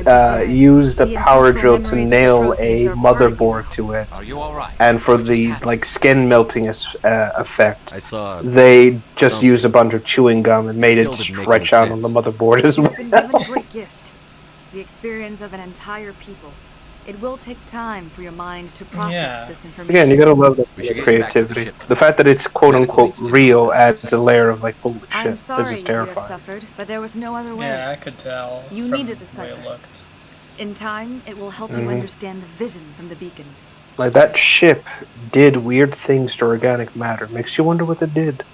used a power drill to nail a motherboard to it. And for the like skin melting effect, they just used a bunch of chewing gum and made it stretch out on the motherboard as well. You've been given a great gift, the experience of an entire people. It will take time for your mind to process this information. Again, you gotta love the creativity. The fact that it's quote-unquote real adds a layer of like, holy shit, I'm sorry this is you terrifying. have suffered, but there was no other way. Yeah, I could tell. You from needed the the way it cipher. looked. In time, it will help you understand the vision from the beacon. Like, that ship did weird things to organic matter. Makes you wonder what it did.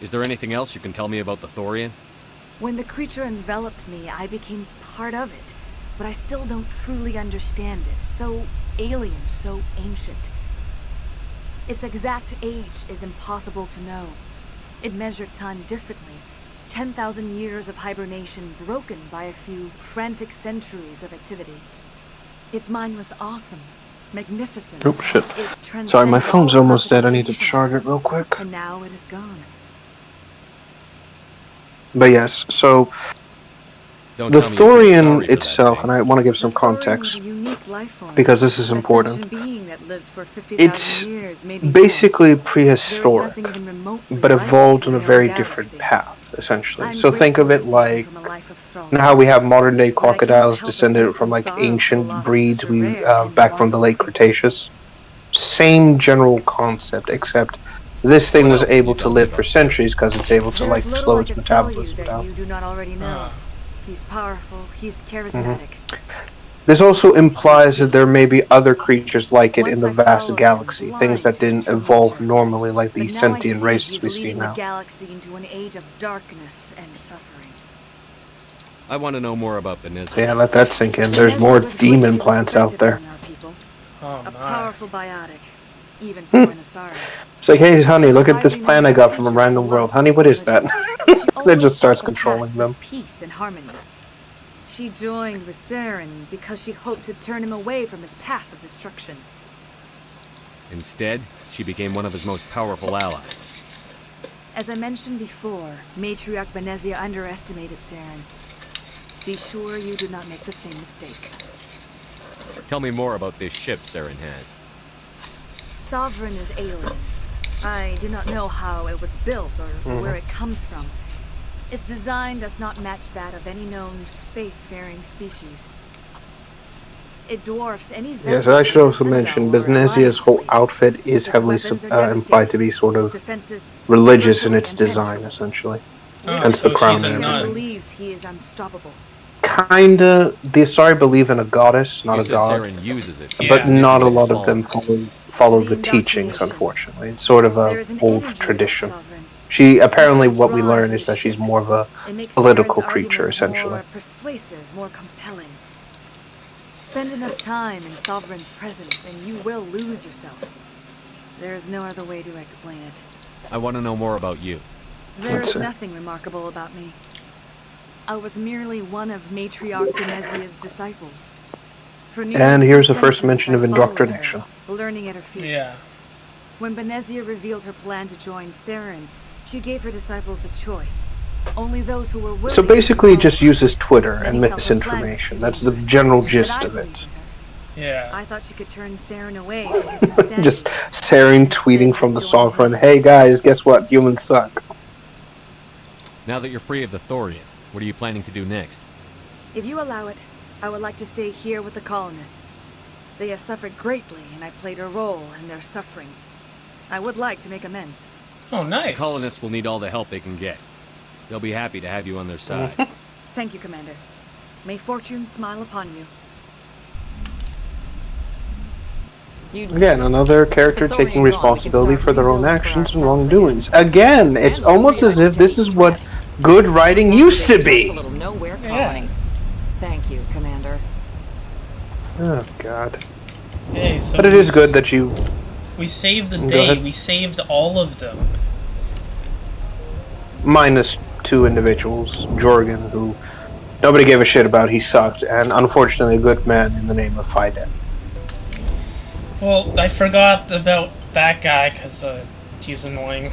Is there anything else you can tell me about the Thorian? When the creature enveloped me, I became part of it. But I still don't truly understand it. So alien, so ancient. Its exact age is impossible to know. It measured time differently. 10,000 years of hibernation broken by a few frantic centuries of activity. Its mind was awesome, magnificent. Oh shit. Sorry, my phone's almost dead. I need to charge it real quick. And now it is gone. But yes, so the Thorian itself, and I want to give some context because this is important. It's basically prehistoric, but evolved on a very different path, essentially. So think of it like how we have modern day crocodiles descended from like ancient breeds back from the late Cretaceous. Same general concept, except this thing was able to live for centuries because it's able to like slow its metabolism down. You do not already know. He's powerful, he's charismatic. This also implies that there may be other creatures like it in the vast galaxy, things that didn't evolve normally like these sentient races we see now. The galaxy into an age of darkness and suffering. I want to know more about Benezia. Yeah, let that sink in. There's more demon plants out there. A powerful biotic, even for an Asari. It's like, hey, honey, look at this plant I got from a random world. Honey, what is that? It just starts controlling them. Peace and harmony. She joined with Saren because she hoped to turn him away from his path of destruction. Instead, she became one of his most powerful allies. As I mentioned before, Matriarch Benezia underestimated Saren. Be sure you do not make the same mistake. Tell me more about this ship Saren has. Sovereign is alien. I do not know how it was built or where it comes from. Its design does not match that of any known spacefaring species. It dwarfs any vessel. Yes, I should also mention Benezia's whole outfit is heavily implied to be sort of religious in its design, essentially. Hence the crown and everything. Believes he is unstoppable. Kinda, the Asari believe in a goddess, not a god. Saren uses it. But not a lot of them follow the teachings, unfortunately. It's sort of a old tradition. She, apparently what we learn is that she's more of a political creature, essentially. More persuasive, more compelling. Spend enough time in Sovereign's presence and you will lose yourself. There is no other way to explain it. I want to know more about you. There is nothing remarkable about me. I was merely one of Matriarch Benezia's disciples. And here's the first mention of indoctrination. Learning at her feet. Yeah. When Benezia revealed her plan to join Saren, she gave her disciples a choice. Only those who were willing. So basically, it just uses Twitter and misinformation. That's the general gist of it. Yeah. I thought she could turn Saren away from his insanity. Just Saren tweeting from the Sovereign, "Hey guys, guess what? Humans suck." Now that you're free of the Thorian, what are you planning to do next? If you allow it, I would like to stay here with the colonists. They have suffered greatly, and I played a role in their suffering. I would like to make amends. Oh, nice. The colonists will need all the help they can get. They'll be happy to have you on their side. Thank you, Commander. May fortune smile upon you. Again, another character taking responsibility for their own actions and wrongdoings. Again, it's almost as if this is what good writing used to be. Yeah. Thank you, Commander. Oh God. Hey, so but it is good that you. We saved the day. We saved all of them. minus 2 individuals. Jorgen, who nobody gave a shit about, he sucked, and unfortunately a good man in the name of Fiden. Well, I forgot about that guy because he's annoying.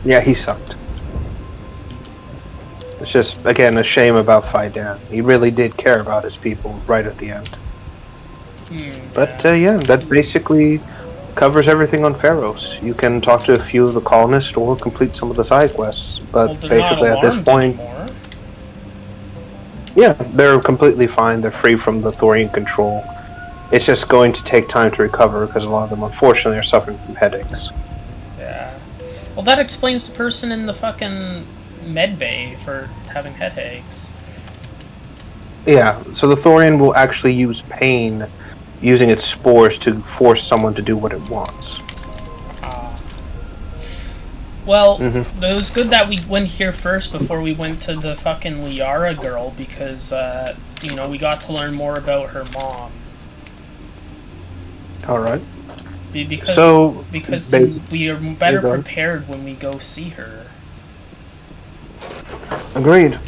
Yeah, he sucked. It's just, again, a shame about Fiden. He really did care about his people right at the end. But yeah, that basically covers everything on Pharos. You can talk to a few of the colonists or complete some of the side quests. But basically at this point... Yeah, they're completely fine. They're free from the Thorian control. It's just going to take time to recover because a lot of them, unfortunately, are suffering from headaches. Yeah. Well, that explains the person in the fucking med bay for having headaches. Yeah, so the Thorian will actually use pain using its spores to force someone to do what it wants. Well, it was good that we went here first before we went to the fucking Liara girl because, you know, we got to learn more about her mom. Alright. Because we are better prepared when we go see her. Agreed.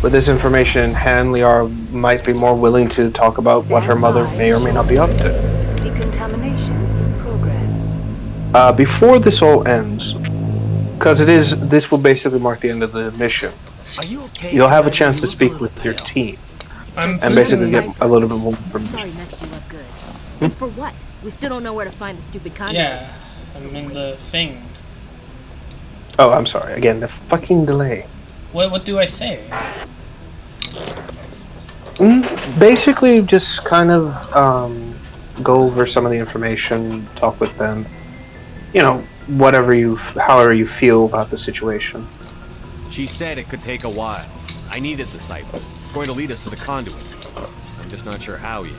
With this information in hand, Liara might be more willing to talk about what her mother may or may not be up to. Decontamination in progress. Before this all ends, because this will basically mark the end of the mission. Are you okay? You'll have a chance to speak with your team and basically get a little bit more information. Sorry, messed you up good. And for what? We still don't know where to find the stupid conduit. Yeah, I'm in the thing. Oh, I'm sorry. Again, the fucking delay. What do I say? Basically, just kind of go over some of the information, talk with them. You know, however you feel about the situation. She said it could take a while. I needed the cipher. It's going to lead us to the conduit. I'm just not sure how yet.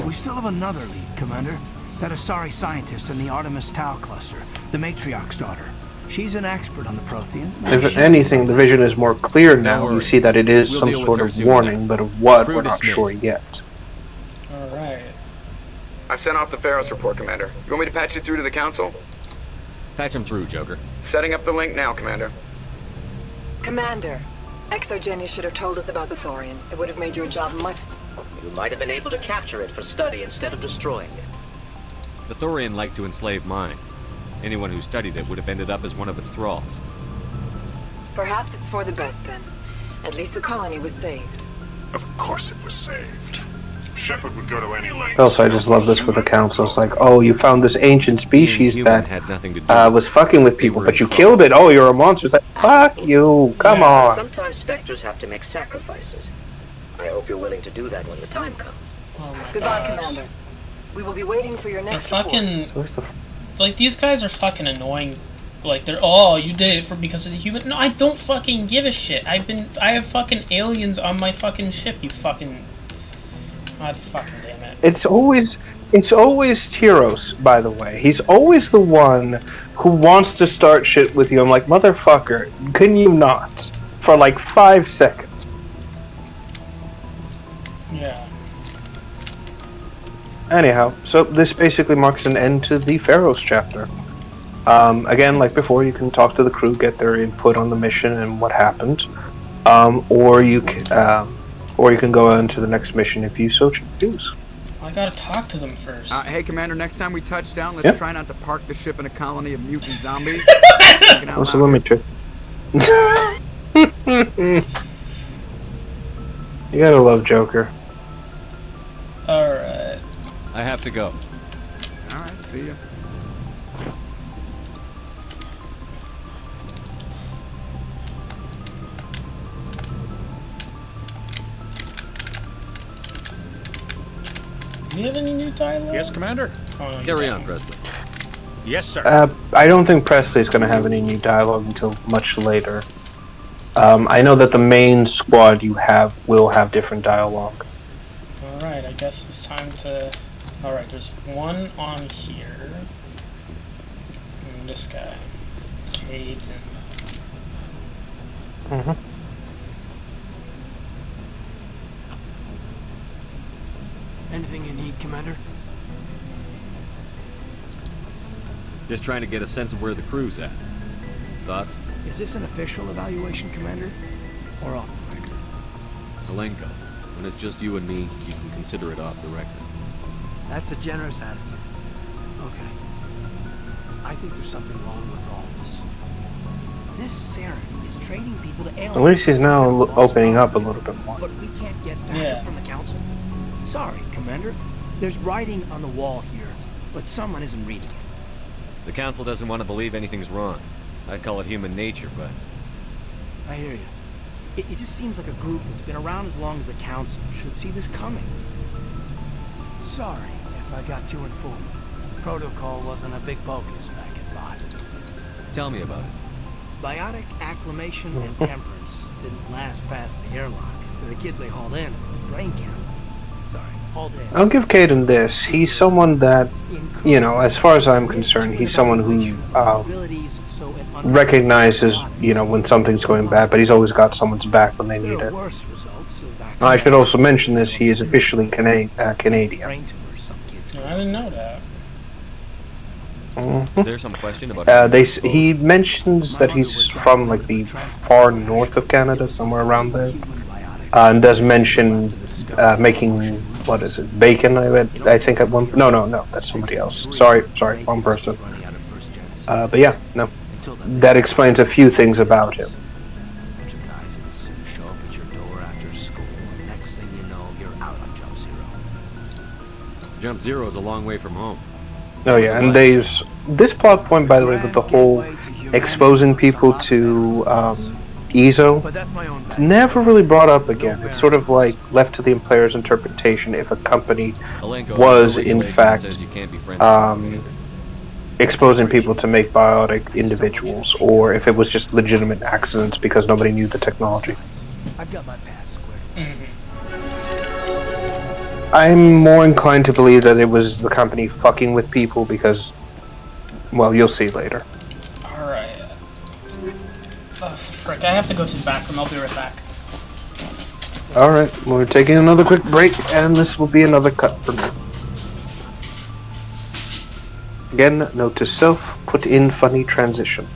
We still have another lead, Commander. That Asari scientist in the Artemis Tau cluster, the Matriarch's daughter. She's an expert on the Protheans. If anything, the vision is more clear now. You see that it is some sort of warning, but of what, we're not sure yet. Alright. I've sent off the Pharos report, Commander. You want me to patch you through to the Council? Patch him through, Joker. Setting up the link now, Commander. Commander, Exogeny should have told us about the Thorian. It would have made your job much... You might have been able to capture it for study instead of destroying it. The Thorian liked to enslave minds. Anyone who studied it would have ended up as one of its thralls. Perhaps it's for the best, then. At least the colony was saved. Of course it was saved. Shepard would go to any length. Also, I just love this with the Council. It's like, oh, you found this ancient species that had nothing to do was fucking with people, but you killed it. Oh, you're a monster. It's like, fuck you. Come on. Sometimes specters have to make sacrifices. I hope you're willing to do that when the time comes. Oh my Goodbye, gosh. Commander. We will be waiting for your next fucking... report. Like, these guys are fucking annoying. Like, they're, oh, you did it because it's a human. No, I don't fucking give a shit. I have fucking aliens on my fucking ship, you fucking... God fucking damn it. It's always Tyros, by the way. He's always the one who wants to start shit with you. I'm like, motherfucker, can you not? For like 5 seconds. Yeah. Anyhow, so this basically marks an end to the Pharos chapter. Again, like before, you can talk to the crew, get their input on the mission and what happened, or you can go on to the next mission if you so choose. I gotta talk to them first. Hey, Commander, next time we touch down, let's try not to park the ship in a colony of mutant zombies. Also, let me check. You gotta love Joker. Alright. I have to go. Alright, see ya. Do you have any new dialogue? Yes, Commander? Oh, Carry on, Presley. Yes, sir. I don't think Presley's going to have any new dialogue until much later. I know that the main squad you have will have different dialogue. Alright, I guess it's time to... Alright, there's one on here. And this guy. Kate and... Mm-hmm. Anything you need, Commander? Just trying to get a sense of where the crew's at. Thoughts? Is this an official evaluation, Commander? Or off the record? Alenko, when it's just you and me, you can consider it off the record. That's a generous attitude. Okay. I think there's something wrong with all this. This Saren is trading people to aliens. At least he's now opening up a little bit more. But we can't get backup from the Council. Sorry, Commander. There's writing on the wall here, but someone isn't reading it. The Council doesn't want to believe anything's wrong. I'd call it human nature, but... I hear you. It just seems like a group that's been around as long as the Council should see this coming. Sorry if I got too informed. Protocol wasn't a big focus back at Bot. Tell me about it. Biotic acclimation and temperance didn't last past the airlock. To the kids they hauled in, it was brain camp. Sorry, hauled in. I'll give Caden this. He's someone that, you know, as far as I'm concerned, he's someone who recognizes, you know, when something's going bad, but he's always got someone's back when they need it. I should also mention this, he is officially Canadian. I didn't know that. Mm-hmm. Is there some question about he mentions that he's from like the far north of Canada, somewhere around there, and does mention making, what is it, bacon? I think at one. No, that's somebody else. Sorry, wrong person. But yeah, no, that explains a few things about him. Bunch of guys in suits show up at your door after school, and next thing you know, you're out on Jump Zero. Jump Zero is a long way from home. Oh yeah, and there's this plot point, by the way, with the whole exposing people to EZO. It's never really brought up again. It's sort of like left to the player's interpretation if a company was in fact exposing people to make biotic individuals, or if it was just legitimate accidents because nobody knew the technology. I've got my past squared away. I'm more inclined to believe that it was the company fucking with people because, well, you'll see later. Alright. Oh, frick, I have to go to the bathroom. I'll be right back. Alright, we're taking another quick break, and this will be another cut for me. Again, note to self, put in funny transition.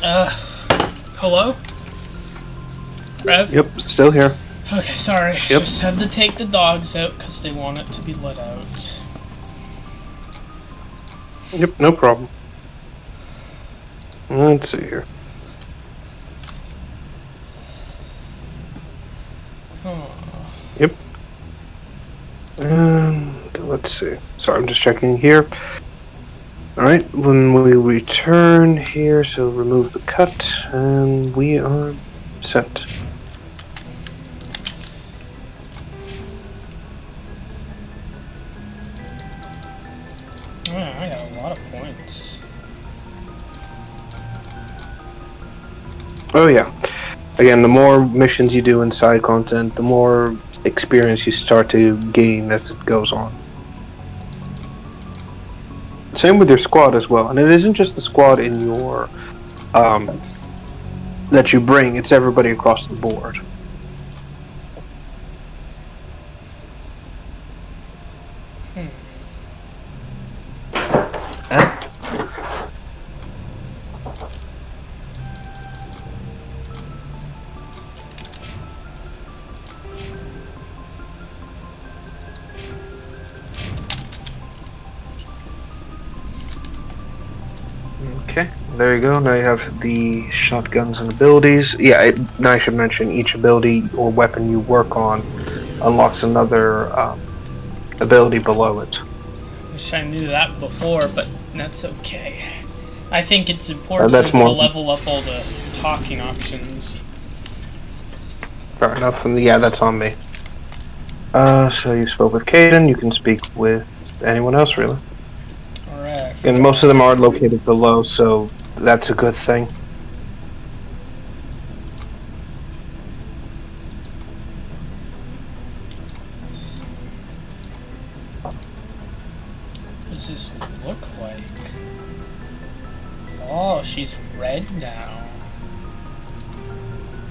Hello? Rev? Yep, still here. Okay, sorry. Yep. Just had to take the dogs out because they want it to be let out. Yep, no problem. Let's see here. Yep. And let's see. Sorry, I'm just checking here. Alright, when we return here, so remove the cut, and we are set. I got a lot of points. Oh yeah. Again, the more missions you do in side content, the more experience you start to gain as it goes on. Same with your squad as well, and it isn't just the squad in your that you bring; it's everybody across the board. Okay, there you go. Now you have the shotguns and abilities. Yeah, now I should mention each ability or weapon you work on unlocks another ability below it. Wish I knew that before, but that's okay. I think it's important to level up all the talking options. Fair enough, and yeah, that's on me. So you spoke with Kaidan, you can speak with anyone else, really. Alright. And most of them are located below, so that's a good thing. What does this look like? Oh, she's red now.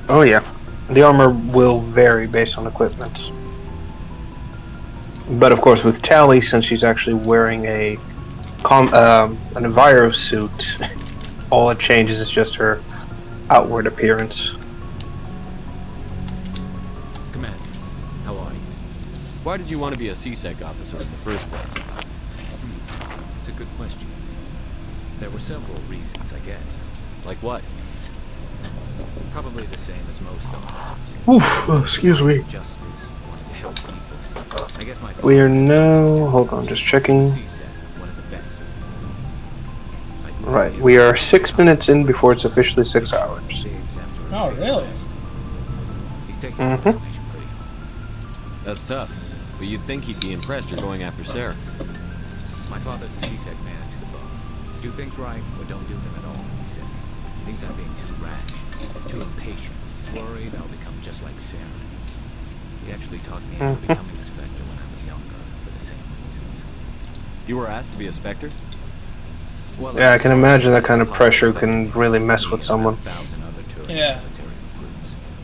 Oh yeah, the armor will vary based on equipment. But of course, with Tali, since she's actually wearing an Enviro suit, all it changes is just her outward appearance. Commander, how are you? Why did you want to be a CSEC officer in the first place? It's a good question. There were several reasons, I guess. Like what? Probably the same as most officers. Oof, excuse me. Justice, wanted to help people. I guess my We are now... hold on, just checking. one of the best. Right, we are 6 minutes in before it's officially 6 hours. Oh, really? He's taking Mm-hmm. pretty hard. That's tough. But you'd think he'd be impressed you're going after Sarah. My father's a CSEC man to the bone. Do things right or don't do them at all, he says. He thinks I'm being too rash, too impatient. He's worried I'll become just like Sarah. He actually talked me into becoming a Spectre when I was younger, for the same reasons. You were asked to be a Spectre? Well, Yeah, I can imagine that kind of pressure can really mess with someone. Yeah.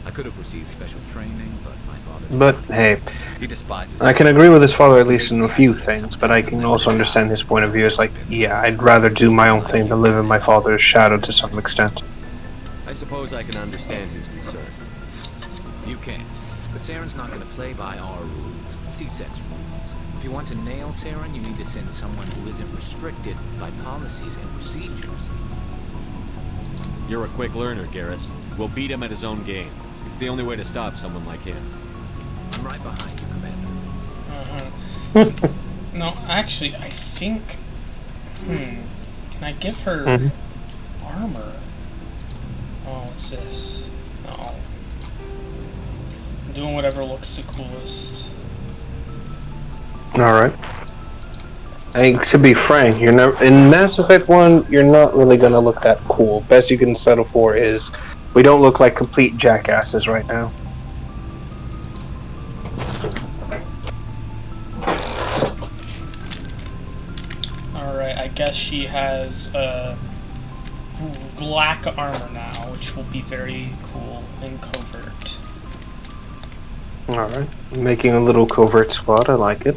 I could have received special training, but my father... But hey, He despises I can agree with his father at least in a few things, but I can also understand his point of view. It's like, yeah, I'd rather do my own thing than live in my father's shadow to some extent. I suppose I can understand his concern. You can. But Saren's not going to play by our rules, CSEC's rules. If you want to nail Saren, you need to send someone who isn't restricted by policies and procedures. You're a quick learner, Garrus. We'll beat him at his own game. It's the only way to stop someone like him. I'm right behind you, Commander. No, actually, I think... Can I give her armor? Oh, what's this? No. I'm doing whatever looks the coolest. Alright. I think, to be frank, you're never in Mass Effect 1, you're not really gonna look that cool. Best you can settle for is we don't look like complete jackasses right now. Alright, I guess she has black armor now, which will be very cool and covert. Alright. Making a little covert squad, I like it.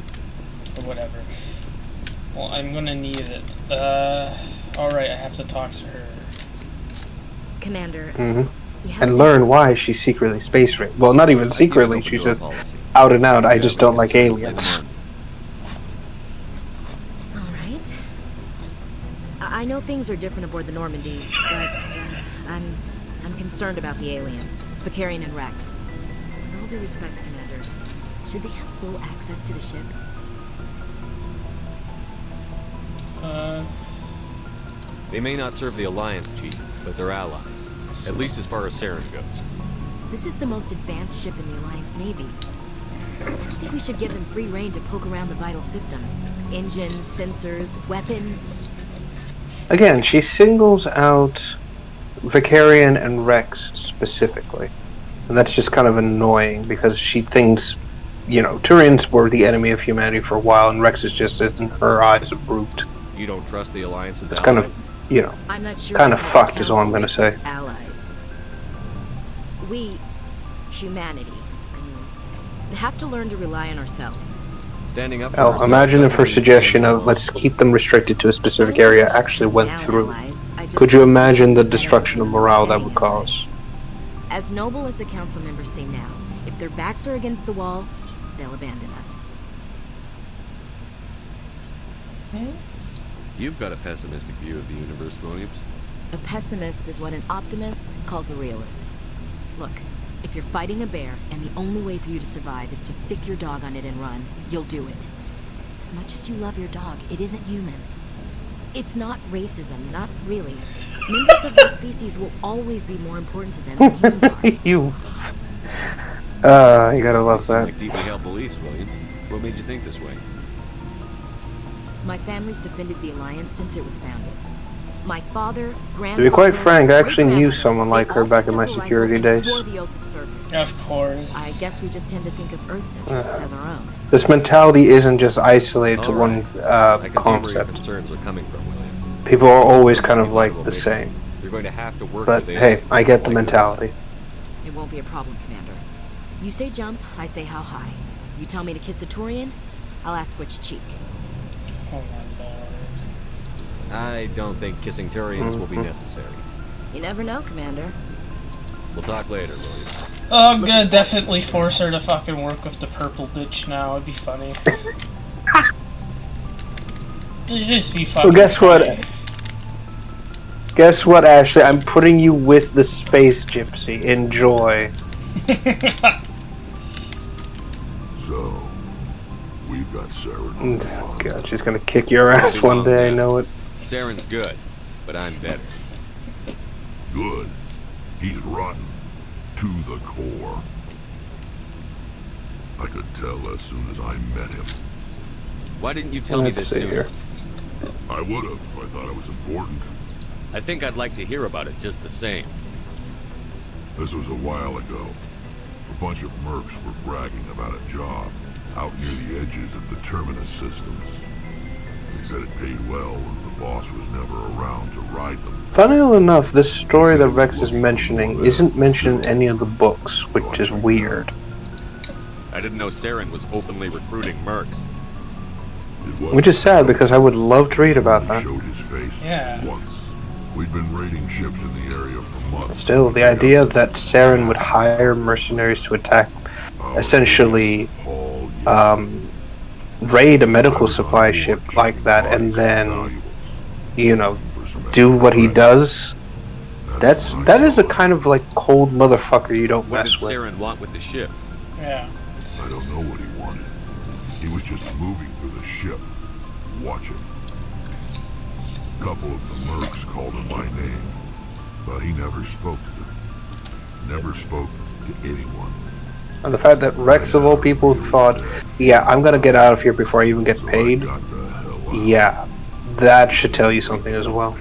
Or whatever. Well, I'm gonna need it. Alright, I have to talk to her. Commander, and learn why she's secretly space raped. Well, not even secretly. She's just out and out. I just don't like aliens. all right. I know things are different aboard the Normandy, but I'm concerned about the aliens, Vicarian and Rex. With all due respect, Commander, should they have full access to the ship? They may not serve the Alliance, Chief, but they're allies. At least as far as Saren goes. This is the most advanced ship in the Alliance Navy. I don't think we should give them free rein to poke around the vital systems. Engines, sensors, weapons. Again, she singles out Vicarian and Rex specifically. And that's just kind of annoying because she thinks, you know, Turians were the enemy of humanity for a while, and Rex is just, in her eyes, a brute. You don't trust the Alliance's It's allies? kind of, you know, I'm not sure kind of what the fucked is all I'm Council going to makes say. us allies. We, humanity, have to learn to rely on ourselves. Standing up for Oh, ourselves imagine if doesn't her mean suggestion saying of let's keep them restricted to a specific area actually went through. Could you imagine the destruction of morale that would cause? As noble as the council members seem now, if their backs are against the wall, they'll abandon us. You've got a pessimistic view of the universe, Williams. A pessimist is what an optimist calls a realist. Look, if you're fighting a bear and the only way for you to survive is to sick your dog on it and run, you'll do it. As much as you love your dog, it isn't human. It's not racism, not really. Members of their species will always be more important to them than humans are. You gotta love that. Like deeply held beliefs, Williams. What made you think this way? My family's defended the Alliance since it was founded. My father, To grandfather, be quite frank, I actually knew great-grandmother, someone like they her all back picked in my up a rifle security and days. swore the oath of service. Of course. I guess we just tend to think of Earth's interests as our own. This mentality isn't just isolated to All one right. I can see where your concept. concerns are coming from, Williams. People are always kind of like the same. You're going to have to work But with hey, I get the mentality. It won't be a problem, Commander. You say jump, I say how high. You tell me to kiss a Turian, I'll ask which cheek. Oh my lord. I don't think kissing Turians will be necessary. You never know, Commander. We'll talk later, Williams. Oh, I'm gonna definitely force her to fucking work with the purple bitch now. It'd be funny. It'd just be fucking Well, guess funny. what? Guess what, Ashley? I'm putting you with the space gypsy. Enjoy. So, we've got Saren. Oh, God, she's gonna kick your ass one day, I know it. Saren's good, but I'm better. Good. He's rotten. To the core. I could tell as soon as I met him. Why didn't you tell me this sooner? I would have if I thought it was important. I think I'd like to hear about it just the same. This was a while ago. A bunch of mercs were bragging about a job out near the edges of the Terminus systems. They said it paid well and the boss was never around to ride them. Funnily enough, this story that Rex is mentioning isn't mentioned in any of the books, which is weird. I didn't know Saren was openly recruiting mercs. Which is sad because I would love to read about that. Showed his face Yeah. once. We'd been raiding ships in the area for months. Still, the idea that Saren would hire mercenaries to attack, essentially, raid a medical supply ship like that and then, you know, do what he does, that is a kind of like cold motherfucker you don't What did mess with. Saren want with the ship? Yeah. I don't know what he wanted. He was just moving through the ship, watching. A couple of the mercs called him by name, but he never spoke to them. Never spoke to anyone. And the fact that Rex of all people thought, yeah, I'm gonna get out of here before I even get paid, yeah, that should tell you something as well.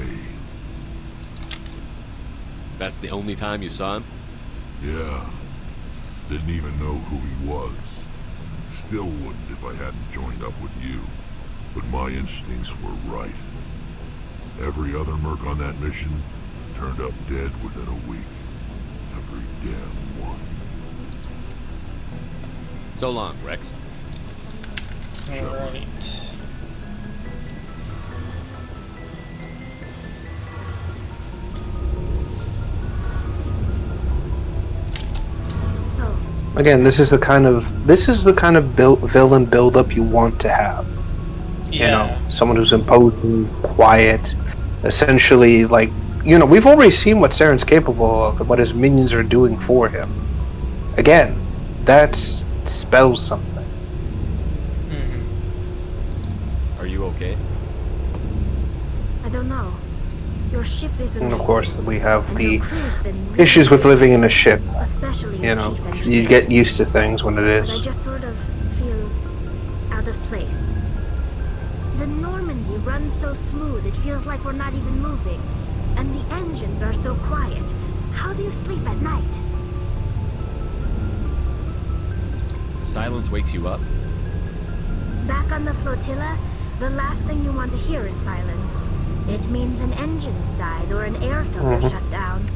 That's the only time you saw him? Yeah. Didn't even know who he was. Still wouldn't if I hadn't joined up with you. But my instincts were right. Every other merc on that mission turned up dead within a week. Every damn one. So long, Rex. Alright. Again, this is the kind of villain build-up you want to have. Yeah. You know, someone who's imposing, quiet, essentially like, you know, we've already seen what Saren's capable of and what his minions are doing for him. Again, that spells something. Are you okay? I don't know. Your ship is amazing. And of course, we have and the your crew's been really issues with living in a ship. Especially You your know, chief engineer. you get used to things when it But I is. just sort of feel out of place. The Normandy runs so smooth, it feels like we're not even moving. And the engines are so quiet. How do you sleep at night? The silence wakes you up? Back on the flotilla, the last thing you want to hear is silence. It means an engine's died or an air filter shut down.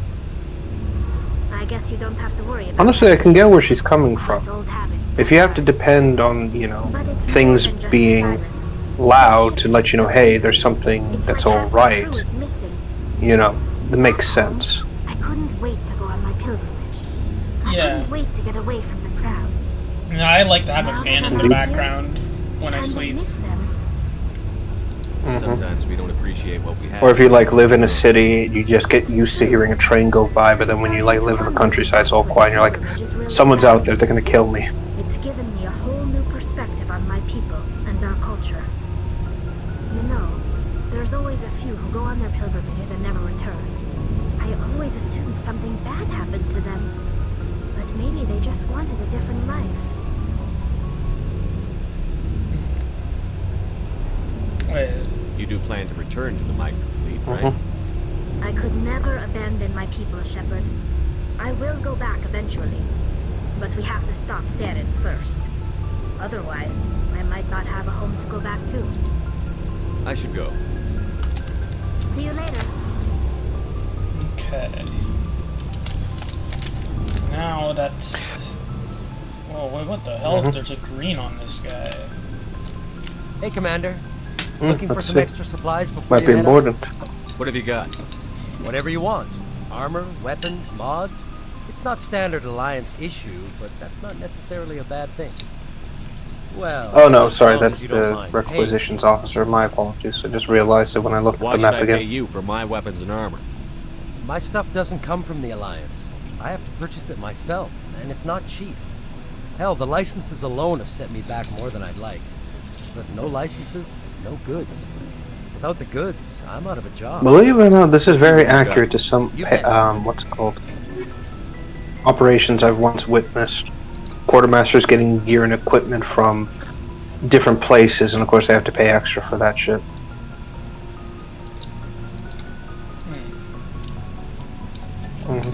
I guess you don't have to worry about Honestly, I can get where she's coming from. old habits. If you have to depend on, you know, But it's more things than just being silence. loud to let you know, hey, there's something It's that's like all half the right, crew is missing. you know, it makes sense. I couldn't wait to go on my pilgrimage. I Yeah. couldn't wait to get away from the crowds. You know, I like to have a Now fan that in I'm the here, background when I and sleep. miss them. Sometimes we don't appreciate what we have. Or if you like live in a city, you just get used to hearing a train go by, but then when you like live in the countryside, it's all quiet, and you're like, someone's out there, they're gonna kill me. It's given me a whole new perspective on my people and our culture. You know, there's always a few who go on their pilgrimages and never return. I always assumed something bad happened to them, but maybe they just wanted a different life. Wait. You do plan to return to the migrant fleet, right? I could never abandon my people, Shepard. I will go back eventually, but we have to stop Saren first. Otherwise, I might not have a home to go back to. I should go. See you later. Okay. Now that's... Whoa, wait, what the hell? There's a green on this guy. Hey, Commander. Looking for let's some see. extra supplies before Might you be head out? important. What have you got? Whatever you want. Armor, weapons, mods. It's not standard Alliance issue, but that's not necessarily a bad thing. Well... Oh no, as sorry, long that's as you don't the mind requisitions officer. My apologies. I just realized it when I looked Why at the should map I pay again. you for my weapons and armor? paying. My stuff doesn't come from the Alliance. I have to purchase it myself, and it's not cheap. Hell, the licenses alone have set me back more than I'd like. But no licenses, no goods. Without the goods, I'm out of a job. Believe it or not, this is very what you got. accurate to some, You bet. what's it called? Operations I've once witnessed. Quartermasters getting gear and equipment from different places, and of course they have to pay extra for that shit. Mhm.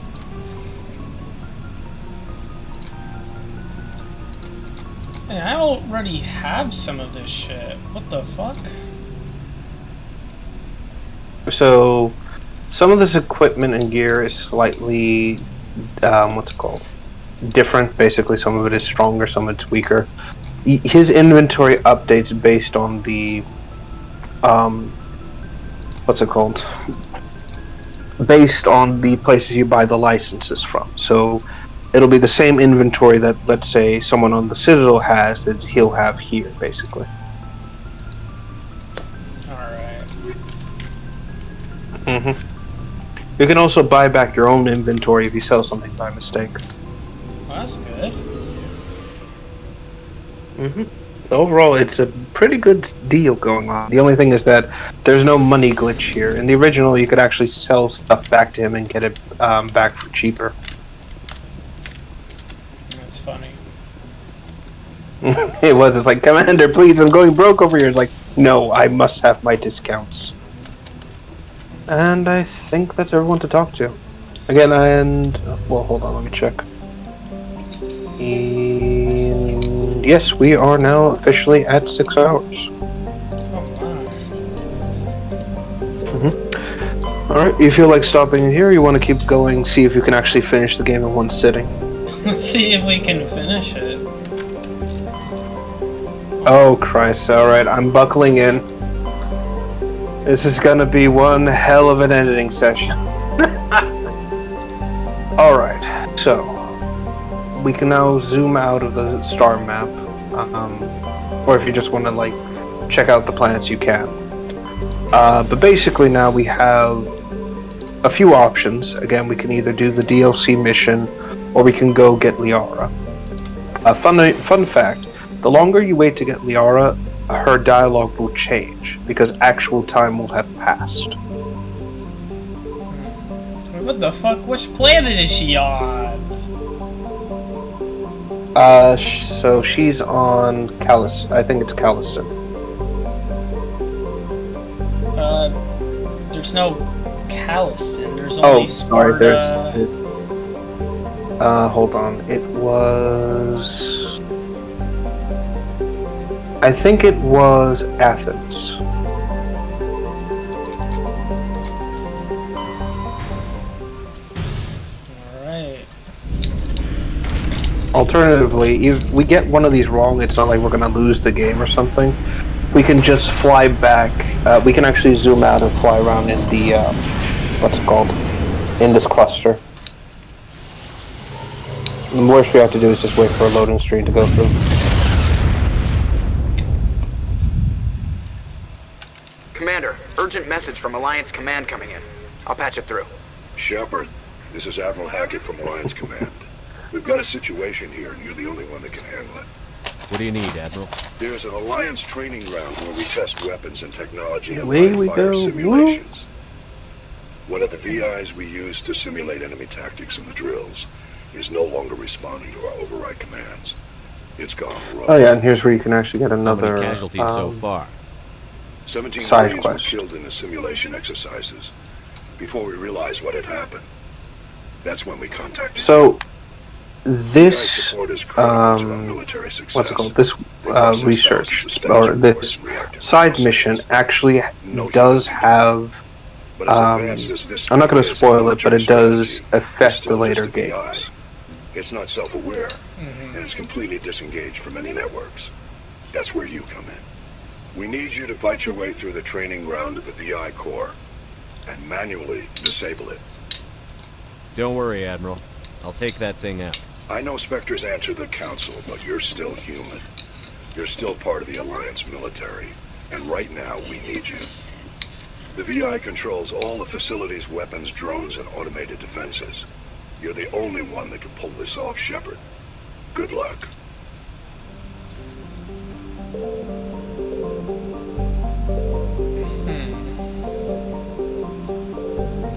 Hey, I already have some of this shit. What the fuck? So, some of this equipment and gear is slightly, what's it called? Different. Basically, some of it is stronger, some of it's weaker. His inventory updates based on the, what's it called? Based on the places you buy the licenses from. So, it'll be the same inventory that, let's say, someone on the Citadel has that he'll have here, basically. Alright. You can also buy back your own inventory if you sell something by mistake. Well, that's good. Overall, it's a pretty good deal going on. The only thing is that there's no money glitch here. In the original, you could actually sell stuff back to him and get it back for cheaper. That's funny. It was. It's like, Commander, please, I'm going broke over here. It's like, no, I must have my discounts. And I think that's everyone to talk to. Again, well, hold on, let me check. And yes, we are now officially at 6 hours. Alright, you feel like stopping in here? You want to keep going, see if you can actually finish the game in one sitting? Let's see if we can finish it. Oh Christ, alright, I'm buckling in. This is gonna be one hell of an editing session. Alright, so we can now zoom out of the star map, or if you just want to like check out the planets, you can. But basically now we have a few options. Again, we can either do the DLC mission, or we can go get Liara. Fun fact: the longer you wait to get Liara, her dialogue will change because actual time will have passed. What the fuck? Which planet is she on? So she's on I think it's Calliston. There's no Calliston. There's only Sparta. There's hold on. It was... I think it was Athens. Alright. Alternatively, if we get one of these wrong, it's not like we're going to lose the game or something. We can just fly back. We can actually zoom out and fly around in the, what's it called? In this cluster. The worst we have to do is just wait for a loading screen to go through. Commander, urgent message from Alliance Command coming in. I'll patch it through. Shepard, this is Admiral Hackett from Alliance Command. We've got a situation here, and you're the only one that can handle it. What do you need, Admiral? There's an Alliance training ground where we test weapons and technology and Away live we fire go. simulations. One of the VIs we use to simulate enemy tactics in the drills is no longer responding to our override commands. It's gone rogue. Oh yeah, and here's where you can actually get another... How many casualties so far? 17 side Marines were quest. killed in the simulation exercises before we realized what had happened. That's when we contacted So, this, support is critical to our military success. what's it called? This research, or this side mission actually does have, I'm not going to spoil it, but it does affect the later games. It's not self-aware, and it's completely disengaged from any networks. That's where you come in. We need you to fight your way through the training ground of the VI core, and manually disable it. Don't worry, Admiral. I'll take that thing out. I know Spectres answer the Council, but you're still human. You're still part of the Alliance military, and right now we need you. The VI controls all the facility's weapons, drones, and automated defenses. You're the only one that can pull this off, Shepard. Good luck.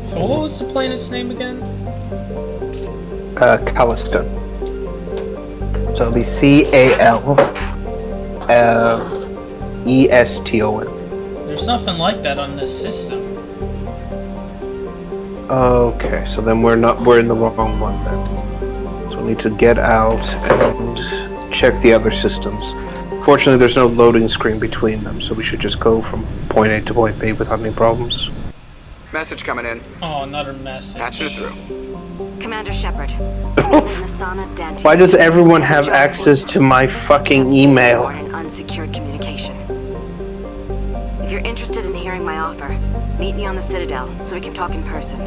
So what was the planet's name again? Calliston. So it'll be C-A-L-E-S-T-O-N. There's nothing like that on this system. Okay, so then we're in the wrong one then. So we need to get out and check the other systems. Fortunately, there's no loading screen between them, so we should just go from point A to point B without any problems. Message coming in. Oh, another message. Patch it through. Commander Shepard. Why does everyone have access to my fucking email? And unsecured communication. If you're interested in hearing my offer, meet me on the Citadel so we can talk in person.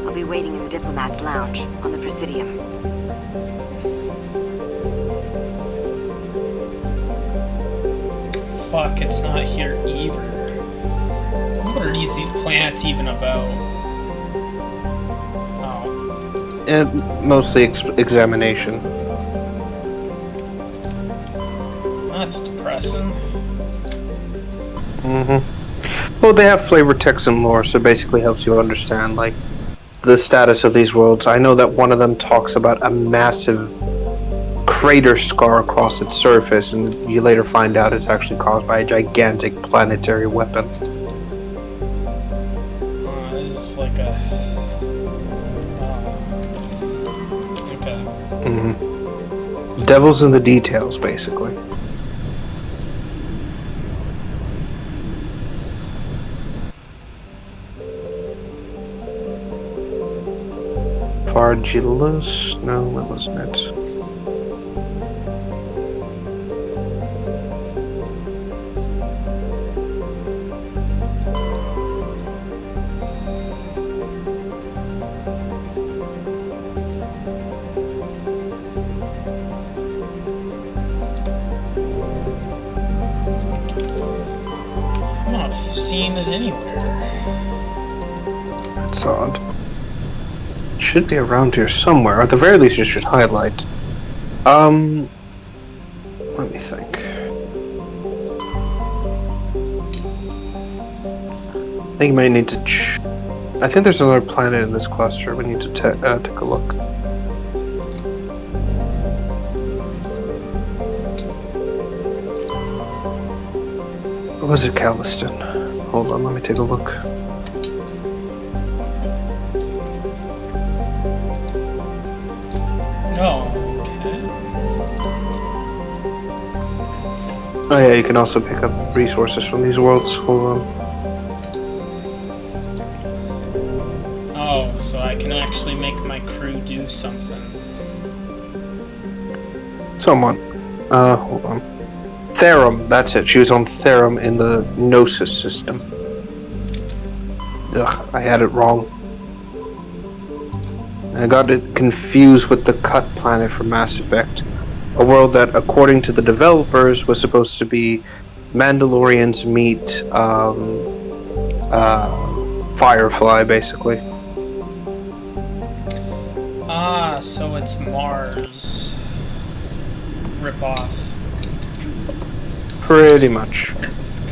I'll be waiting in the Diplomat's Lounge on the Presidium. Fuck, it's not here either. What are these planets even about? Oh. And mostly examination. That's depressing. Well, they have flavor text and lore, so it basically helps you understand, like, the status of these worlds. I know that one of them talks about a massive crater scar across its surface, and you later find out it's actually caused by a gigantic planetary weapon. This is like a... Oh. Okay. Devil's in the details, basically. Fargillus? No, that wasn't it. seen it anywhere. That's odd. It should be around here somewhere. At the very least, it should highlight. Let me think. I think you might need to. I think there's another planet in this cluster. We need to take a look. Or was it Calliston? Hold on, let me take a look. No. Okay. Oh yeah, you can also pick up resources from these worlds. Hold on. Oh, so I can actually make my crew do something. Someone. Hold on. Therum, that's it. She was on Therum in the Gnosis system. Ugh, I had it wrong. And I got it confused with the Cut planet from Mass Effect. A world that, according to the developers, was supposed to be Mandalorians meet Firefly, basically. Ah, so it's Mars. Rip off. Pretty much.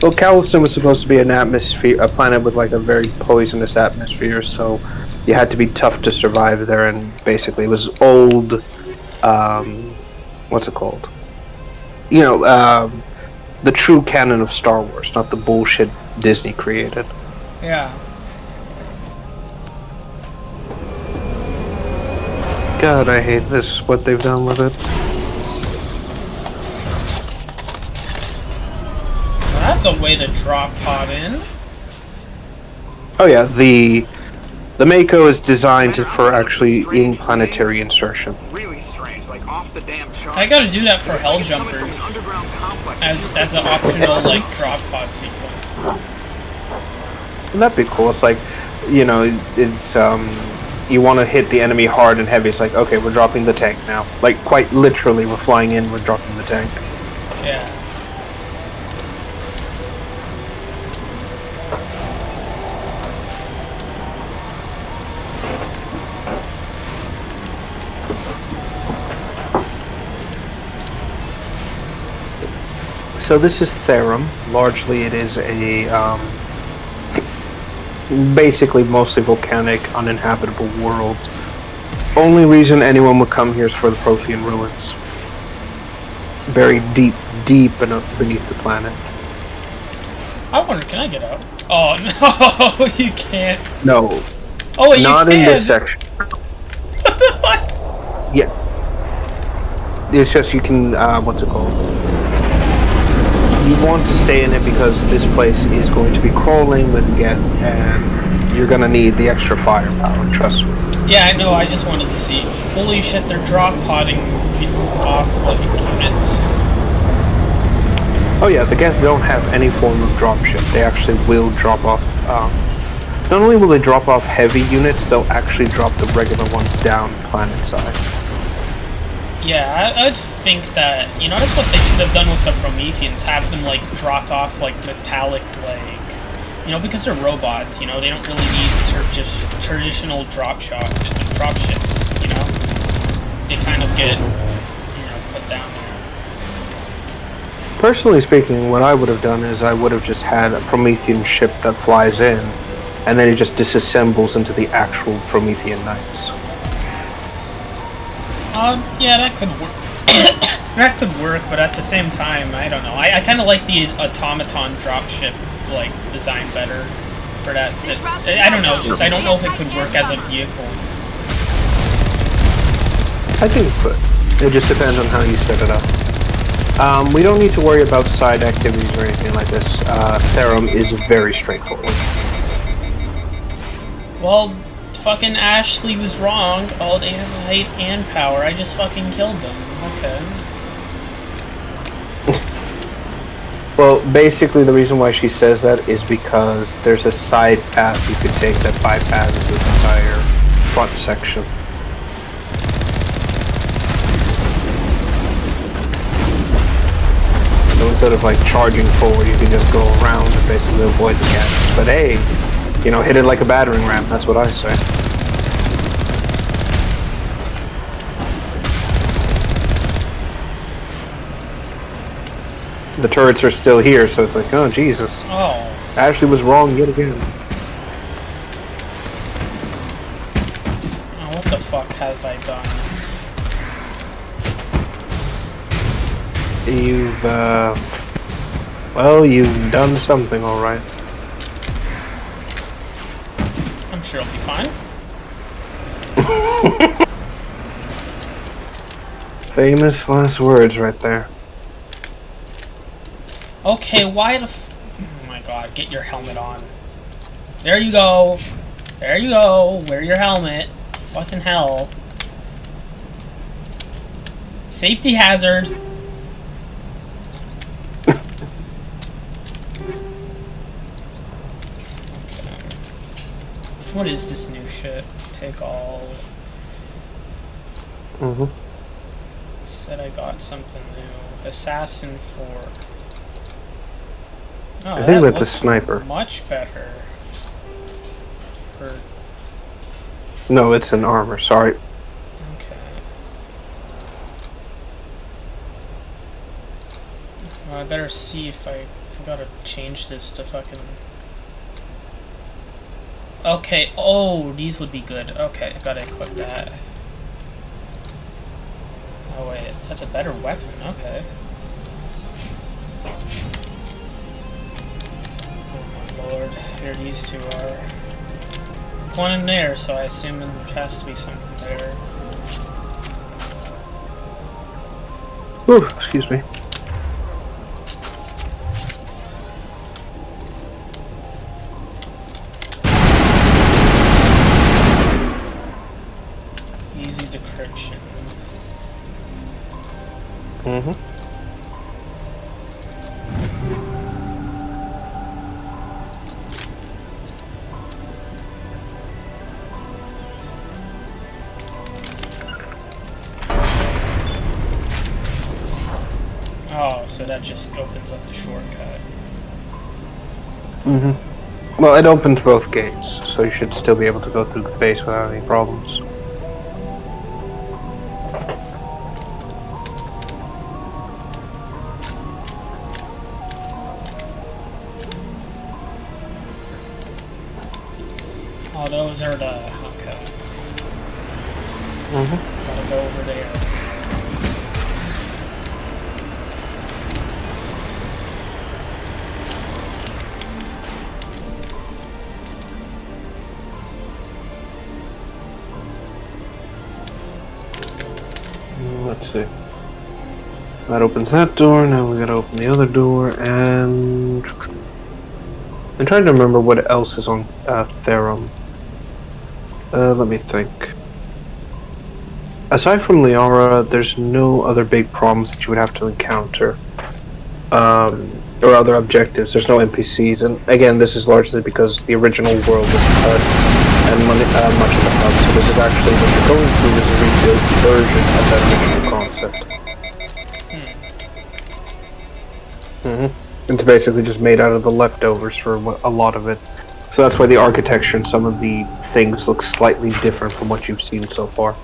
Well, Calliston was supposed to be an atmosphere, a planet with like a very poisonous atmosphere, so you had to be tough to survive there, and basically it was old, what's it called? You know, the true canon of Star Wars, not the bullshit Disney created. Yeah. God, I hate this, what they've done with it. That's a way to drop pod in. Oh yeah, the Mako is designed for actually in-planetary insertion. Really strange, like off the damn chart. I gotta do that for Hell Jumpers as an optional like drop pod sequence. That'd be cool. It's like, you know, it's you want to hit the enemy hard and heavy. It's like, okay, we're dropping the tank now. Like quite literally, we're flying in, we're dropping the tank. Yeah. So this is Therum. Largely it is a, basically mostly volcanic, uninhabitable world. Only reason anyone would come here is for the Prothean ruins. Buried deep, deep beneath the planet. I wonder, can I get out? Oh no, you can't. No. Oh, wait, not you can. In this section. What the fuck? Yeah. It's just you can, what's it called? You want to stay in it because this place is going to be crawling with Geth, and you're gonna need the extra firepower, trust me. Yeah, I know, I just wanted to see. Holy shit, they're drop podding off like units. Oh yeah, the Geth don't have any form of dropship. They actually will drop off, not only will they drop off heavy units, they'll actually drop the regular ones down planet side. Yeah, I'd think that, you know, that's what they should have done with the Prometheans, have them, like, dropped off, like, metallic, like, you know, because they're robots, you know, they don't really need traditional dropships, you know? They kind of get, you know, put down there. Personally speaking, what I would have done is I would have just had a Promethean ship that flies in, and then it just disassembles into the actual Promethean Knights. Yeah, that could work. That could work, but at the same time, I don't know. I kind of like the automaton dropship like design better for that. I don't know. It's just I don't know if it could work as a vehicle. I think it could. It just depends on how you set it up. We don't need to worry about side activities or anything like this. Therum is very straightforward. Well, fucking Ashley was wrong. Oh, they have height and power. I just fucking killed them. Okay. Well, basically the reason why she says that is because there's a side path you could take that bypasses this entire front section. So instead of like charging forward, you can just go around and basically avoid the gadgets. But hey, you know, hit it like a battering ram. That's what I say. The turrets are still here, so it's like, oh Jesus. Oh. Ashley was wrong yet again. Oh, what the fuck has I done? You've, well, you've done something, alright. I'm sure it'll be fine. Famous last words right there. Okay, why the f- oh my god, get your helmet on. There you go. There you go. Wear your helmet. Fucking hell. Safety hazard. Okay. What is this new shit? Take all. Said I got something new. Assassin 4. Oh, I think that's a sniper. Much better. For... No, it's an armor, sorry. Okay. Well, I better see if I gotta change this to fucking... Okay, oh, these would be good. Okay, I gotta equip that. Oh wait, that's a better weapon, okay. Lord, here these two are. One in there, so I assume there has to be something there. Ooh, excuse me. Easy decryption. Oh, so that just opens up the shortcut. Well, it opens both gates, so you should still be able to go through the base without any problems. Oh, those are the... okay. Gotta go over there. Let's see. That opens that door, now we gotta open the other door, and... I'm trying to remember what else is on Therum. Let me think. Aside from Liara, there's no other big problems that you would have to encounter. Or other objectives. There's no NPCs, and again, this is largely because the original world was cut, and much of the hub, so this is actually what you're going through is a rebuilt version of that original concept. It's basically just made out of the leftovers for a lot of it. So that's why the architecture and some of the things look slightly different from what you've seen so far.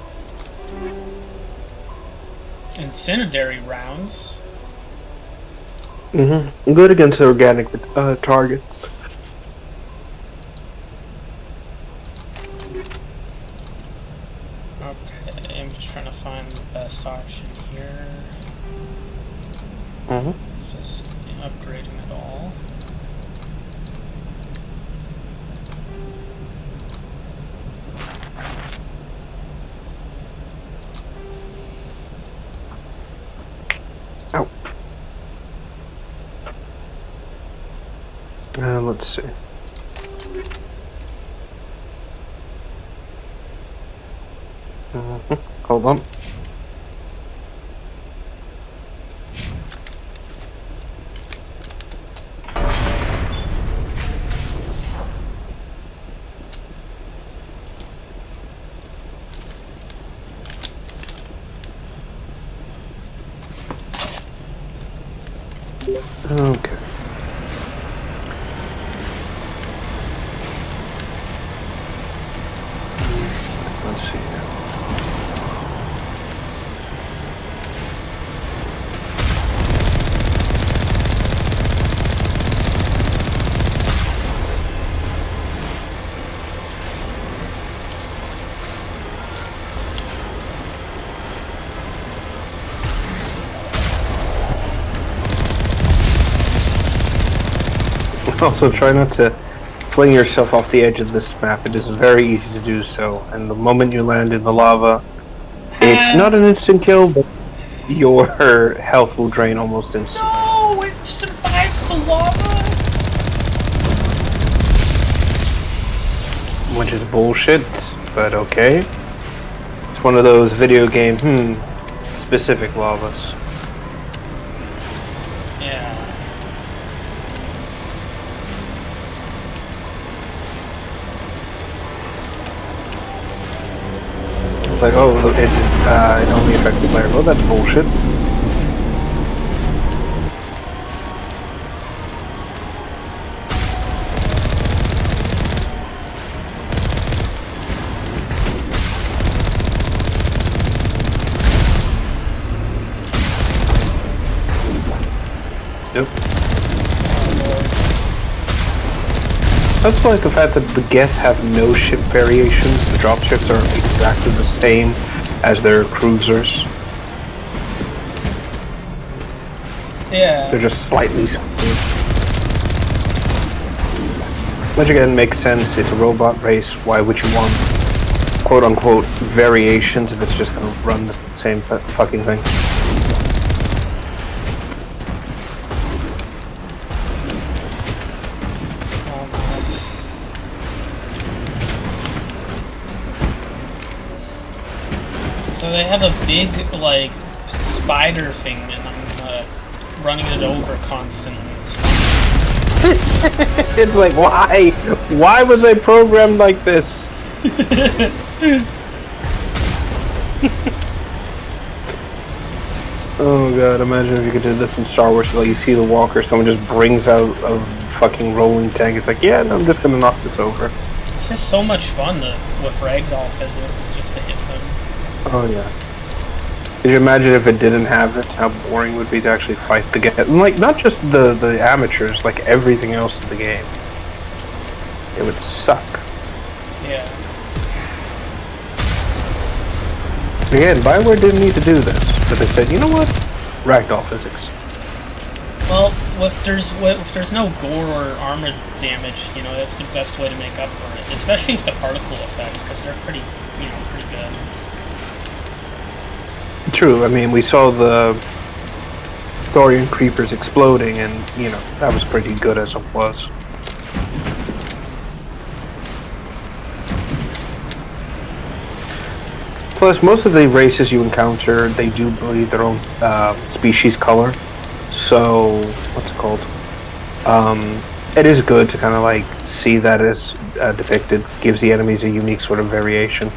Incendiary rounds. Good against organic targets. Okay, I'm just trying to find the best option here. Just upgrading it all. Ow. Let's see. Hold on. Okay. Let's see. Also, try not to fling yourself off the edge of this map. It is very easy to do so, and the moment you land in the lava, it's not an instant kill, but your health will drain almost instantly. No, it survives the lava. Which is bullshit, but okay. It's one of those video game, specific lavas. Yeah. Like, oh, it only affects the player. Well, that's bullshit. Nope. That's like the fact that the Geth have no ship variations. The dropships are exactly the same as their cruisers. Yeah. They're just slightly smooth. Which again makes sense. It's a robot race. Why would you want quote-unquote variations if it's just going to run the same fucking thing? So they have a big, like, spider thing, and I'm running it over constantly. It's like, why? Why was I programmed like this? Oh god, imagine if you could do this in Star Wars, like you see the walker, someone just brings out a fucking rolling tank. It's like, yeah, no, I'm just gonna knock this over. It's just so much fun with ragdoll physics, just to hit them. Oh yeah. Could you imagine if it didn't have it, how boring it would be to actually fight the game? And like, not just the amateurs, like everything else in the game. It would suck. Yeah. Again, BioWare didn't need to do this, but they said, you know what? Ragdoll physics. Well, if there's no gore or armor damage, you know, that's the best way to make up for it. Especially with the particle effects, because they're pretty good. True, I mean, we saw the Thorian creepers exploding, and, you know, that was pretty good as it was. Plus, most of the races you encounter, they do bleed their own species color. So, what's it called? It is good to kind of like see that as depicted. Gives the enemies a unique sort of variation.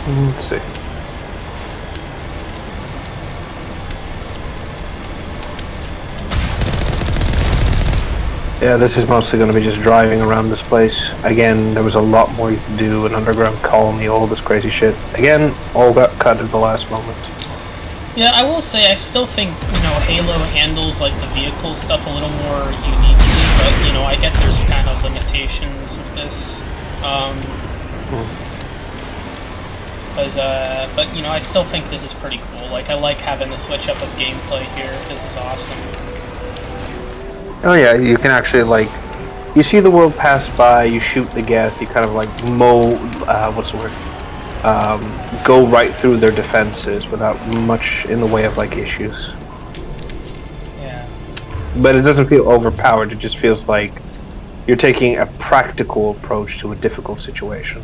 Let's see. Yeah, this is mostly going to be just driving around this place. Again, there was a lot more you could do, an underground colony, all this crazy shit. Again, all got cut at the last moment. Yeah, I will say, I still think, you know, Halo handles, like, the vehicle stuff a little more uniquely, but, you know, I get there's kind of limitations with this. But, you know, I still think this is pretty cool. Like, I like having the switch up of gameplay here. This is awesome. Oh yeah, you can actually, like, you see the world pass by, you shoot the Geth, you kind of, like, what's the word? Go right through their defenses without much in the way of, like, issues. Yeah. But it doesn't feel overpowered, it just feels like You're taking a practical approach to a difficult situation.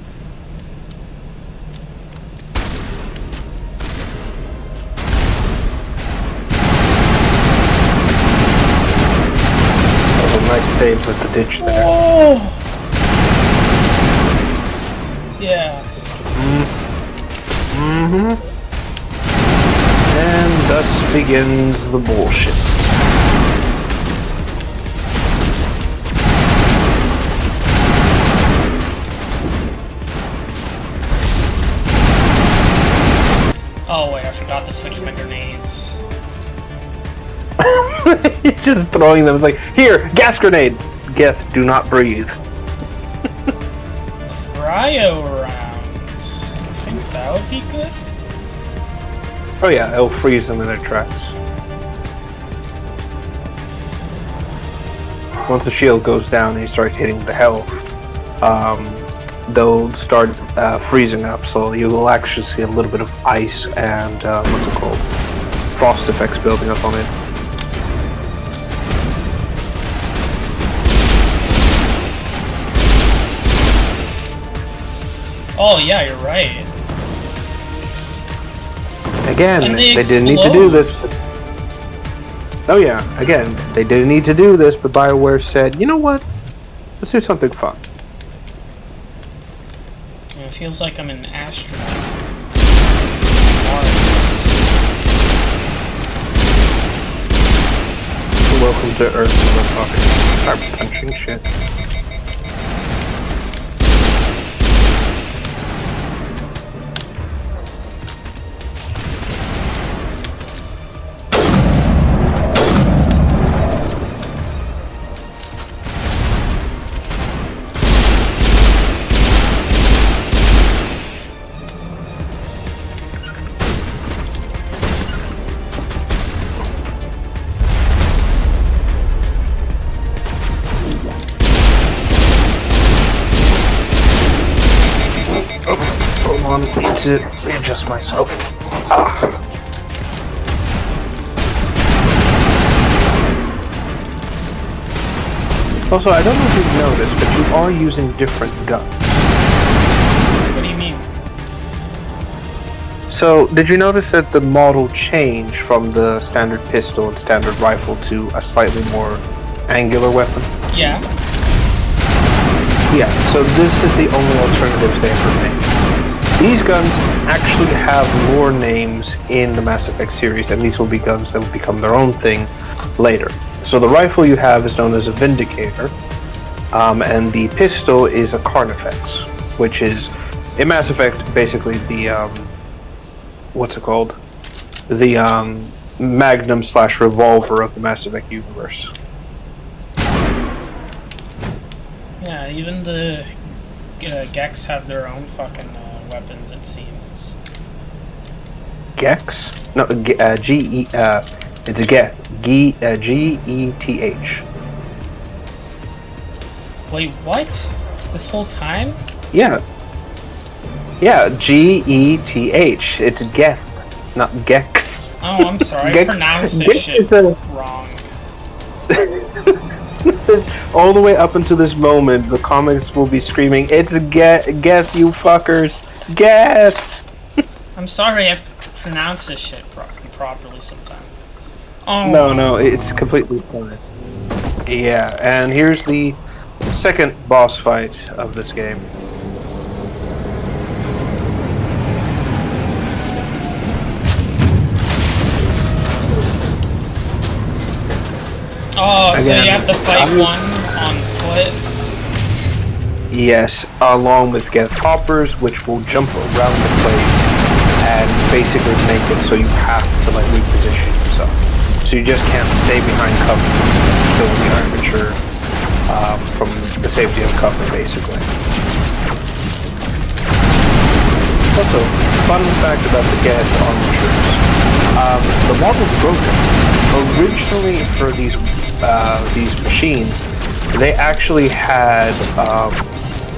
Nice save with the ditch there. Oh! Yeah. Mm-hmm. And thus begins the bullshit. Oh wait, I forgot to switch my grenades. Just throwing them like, here, gas grenade! Geth, do not breathe. Cryo rounds. I think that would be good. Oh yeah, it'll freeze them in their tracks. Once the shield goes down and you start hitting the health, they'll start freezing up, so you will actually see a little bit of ice and, what's it called? Frost effects building up on it. Oh yeah, you're right. Again, they didn't need to do this. But... Oh yeah, again, they didn't need to do this, but BioWare said, you know what? Let's do something fun. It feels like I'm an astronaut. Welcome to Earth, motherfucker. Start punching shit. I need to readjust myself. Also, I don't know if you've noticed, but you are using different guns. What do you mean? So, did you notice that the model changed from the standard pistol and standard rifle to a slightly more angular weapon? Yeah. Yeah, so this is the only alternatives they ever made. These guns actually have lore names in the Mass Effect series, and these will be guns that will become their own thing later. So the rifle you have is known as a Vindicator, and the pistol is a Carnifex, which is, in Mass Effect, basically the, what's it called? The, Magnum/revolver of the Mass Effect universe. Yeah, even the Gex have their own fucking weapons, it seems. Gex? No, G-E, it's a Geth. G-E-T-H. Wait, what? This whole time? Yeah. Yeah, G-E-T-H. It's Geth, not Gex. Oh, I'm sorry, I pronounced this shit wrong. All the way up until this moment, the comments will be screaming, it's Geth, you fuckers! Geth! I'm sorry, I pronounce this shit properly sometimes. Oh. No, it's completely fine. Yeah, and here's the second boss fight of this game. Oh, so you have to fight one on foot? Yes, along with Geth Hoppers, which will jump around the place and basically make it so you have to like reposition yourself. So you just can't stay behind cover until the armature from the safety of cover, basically. Also, fun fact about the Geth armatures. The model's broken. Originally, for these machines, they actually had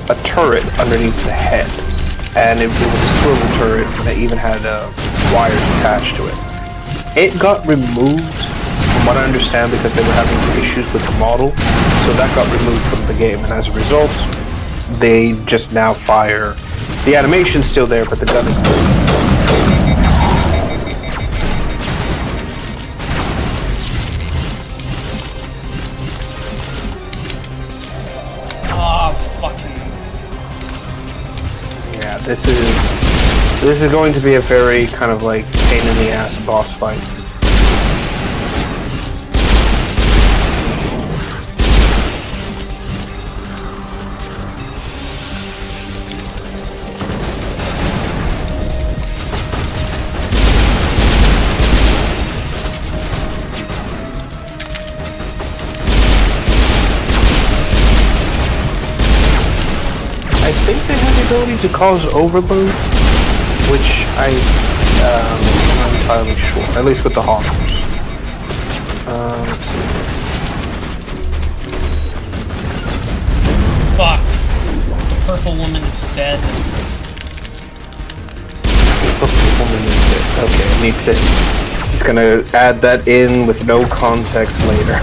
a turret underneath the head, and it was a swivel turret that even had wires attached to it. It got removed from what I understand, because they were having issues with the model, so that got removed from the game, and as a result, they just now fire. The animation's still there, but the gun is yeah, this is going to be a very kind of like pain in the ass boss fight. I think they have the ability to cause overload, which I'm not entirely sure, at least with the Hawkers. Let's see. Fuck. The purple woman is dead. The purple woman is dead. Okay, I need to... He's gonna add that in with no context later.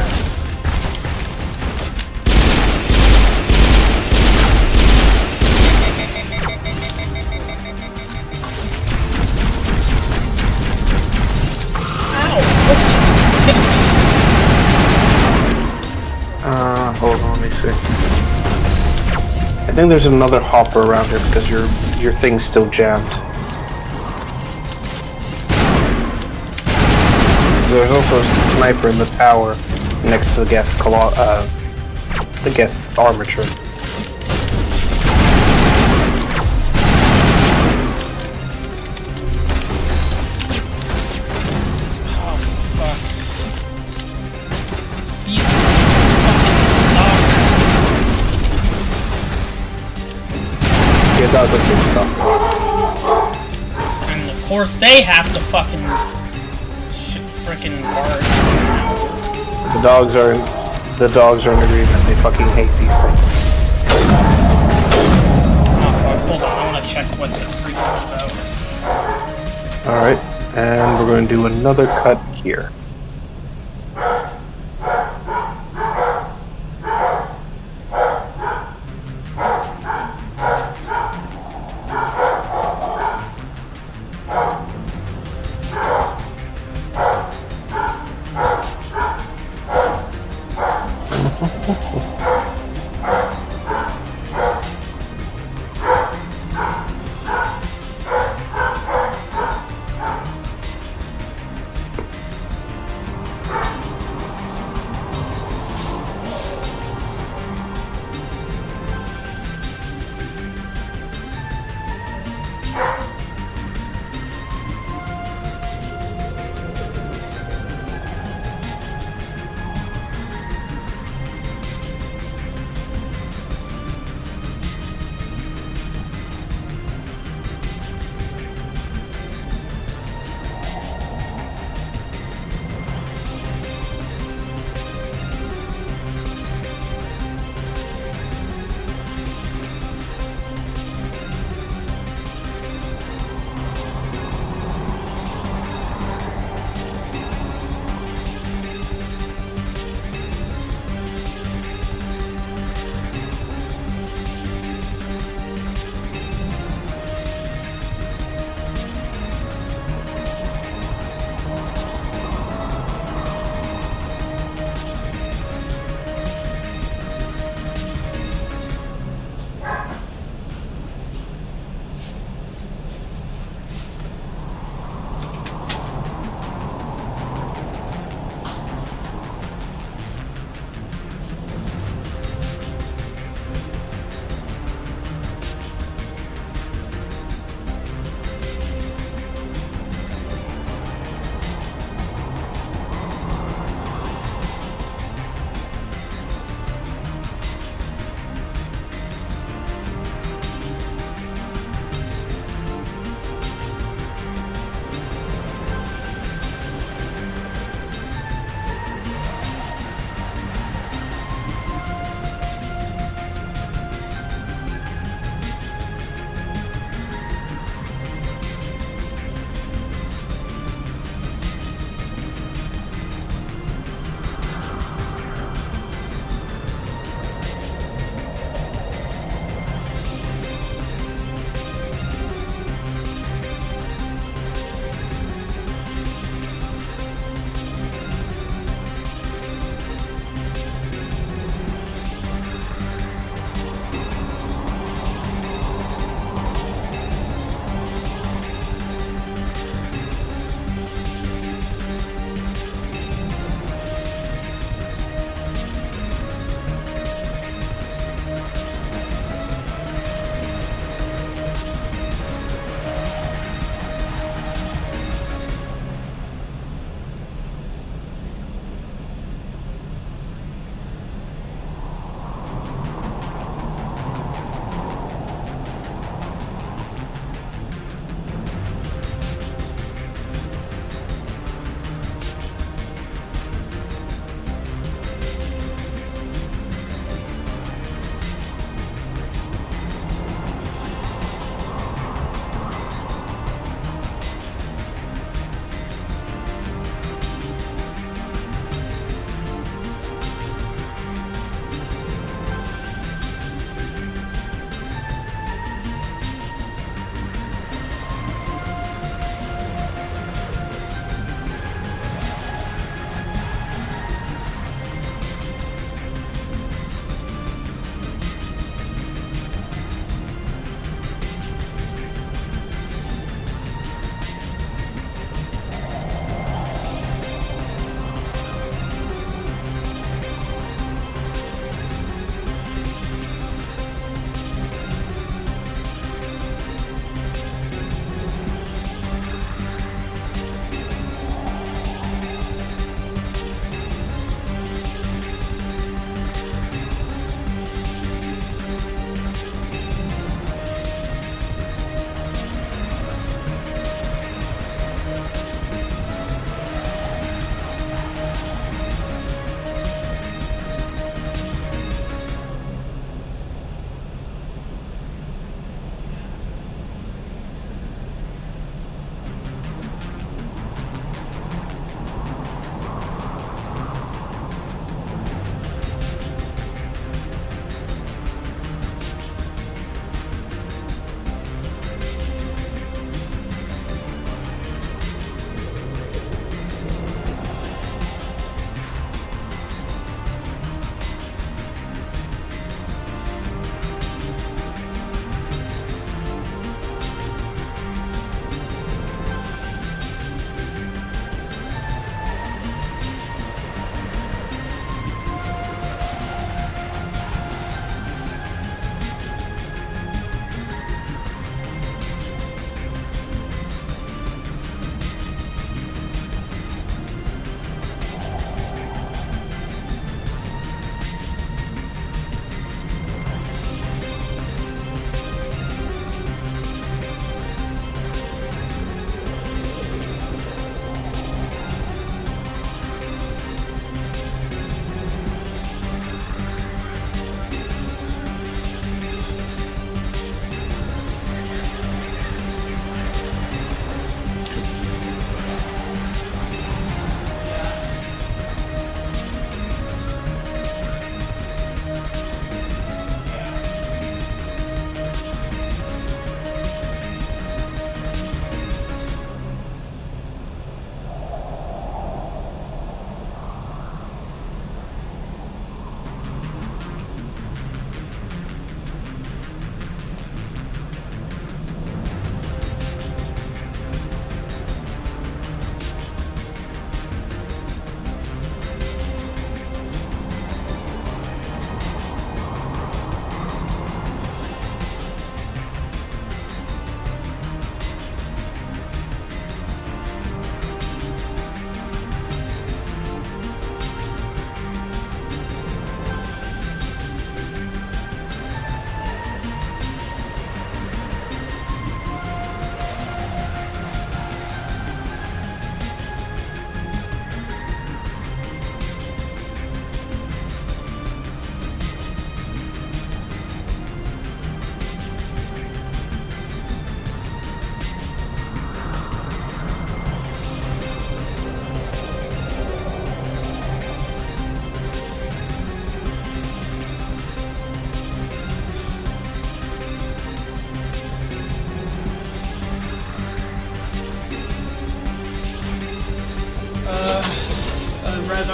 Hold on, let me see. I think there's another hopper around here because your thing's still jammed. There's also a sniper in the tower next to the Geth armature. And of course they have to fucking frickin' guard. The dogs are in agreement. They fucking hate these things. Oh fuck, hold on, I wanna check what the freak is about. Alright, and we're going to do another cut here.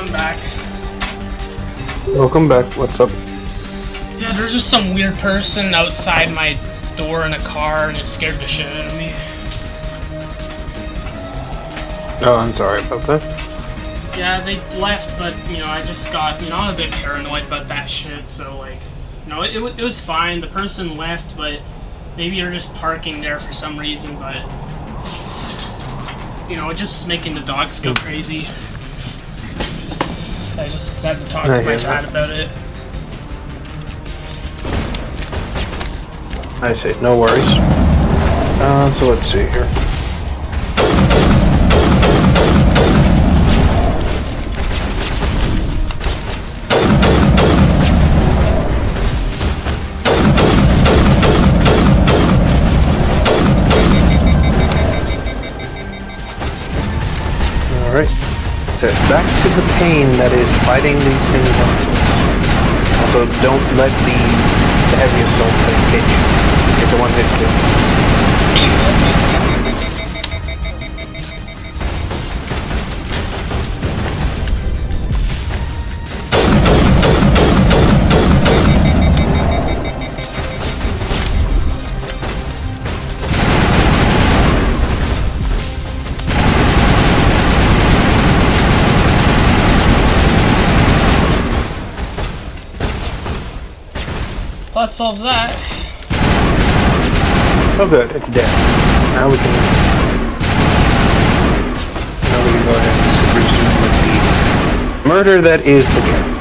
I'm back. Welcome back. What's up? Yeah, there's just some weird person outside my door in a car, and it scared the shit out of me. Oh, I'm sorry about that. Yeah, they left, but, you know, I just got, you know, I'm a bit paranoid about that shit, so, like, you know, it was fine. The person left, but maybe they're just parking there for some reason, but, you know, it just was making the dogs go crazy. I just had to talk to my dad about it. I see, no worries. So let's see here. Alright. So back to the pain that is fighting these things up. Also, don't let the heavy assault thing hit you. It's a one-hit kill. Well, that solves that. Oh good, it's dead. Now we can go ahead and resume with the murder that is the game.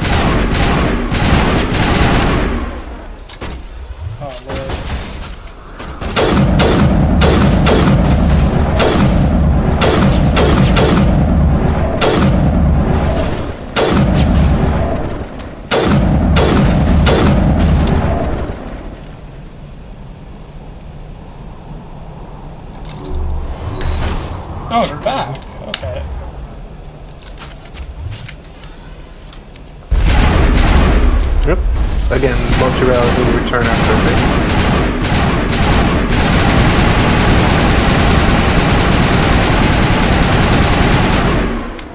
Oh, they're back. Okay. Yep. Again, Montreal will return after a bit.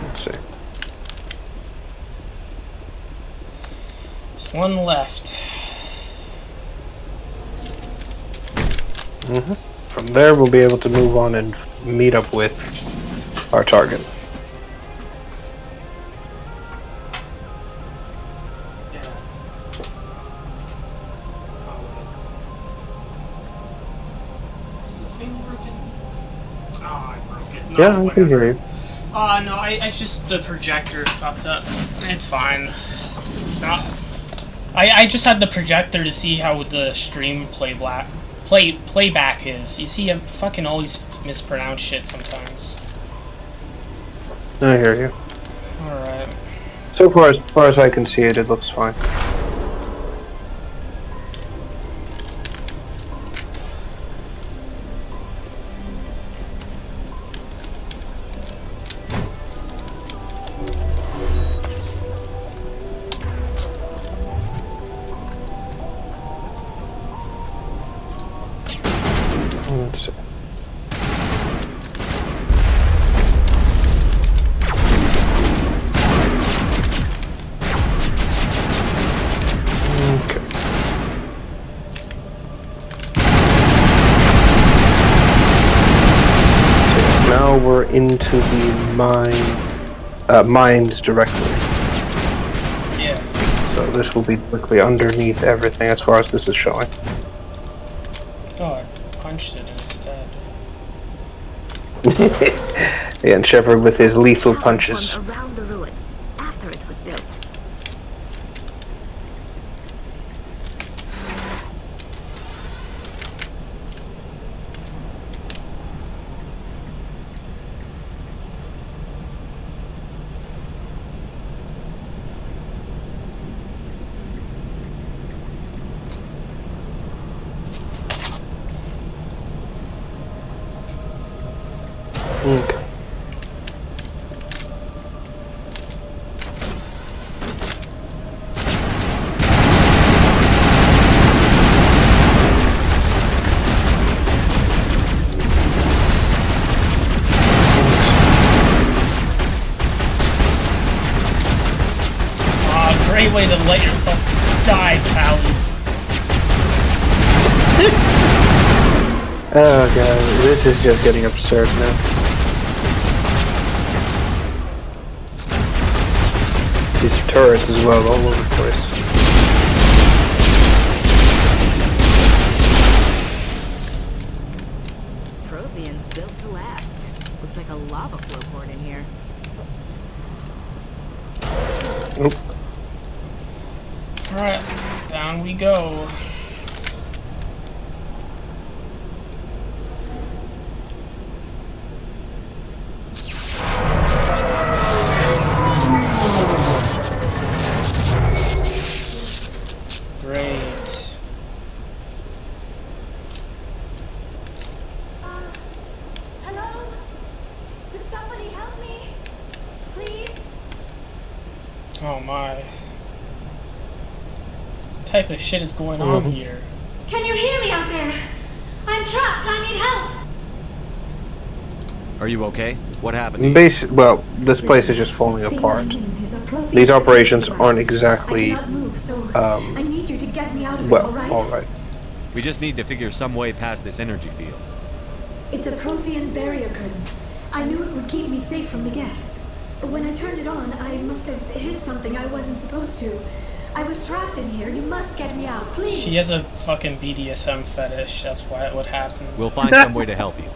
Let's see. There's one left. From there, we'll be able to move on and meet up with our target. Yeah, I can hear you. No, I just, the projector fucked up. It's fine. It's not... I just had the projector to see how the stream playback is. You see, I fucking always mispronounce shit sometimes. I hear you. Alright. So far as I can see it, it looks fine. Let's see. Okay. So now we're into the mines directly. Yeah. So this will be quickly underneath everything as far as this is showing. Oh, I punched it instead. Yeah, and Shepard with his lethal punches. Around the ruin after it was built. Okay. way to let yourself die, Callie. Oh god, this is just getting absurd now. These turrets as well, all over the place. Prothean's built to last. Looks like a lava flow port in here. Nope. Alright, down we go. Great. Hello? Could somebody help me? Please? Oh my. What type of shit is going on here? Can you hear me out there? I'm trapped. I need help. Are you okay? What happened? Well, this place is just falling apart. These operations aren't exactly, I need you to get me out of it, well, alright? alright. We just need to figure some way past this energy field. It's a Prothean barrier curtain. I knew it would keep me safe from the Geth. When I turned it on, I must have hit something I wasn't supposed to. I was trapped in here. You must get me out, please. She has a fucking BDSM fetish. That's why it would happen. We'll find some way to help you.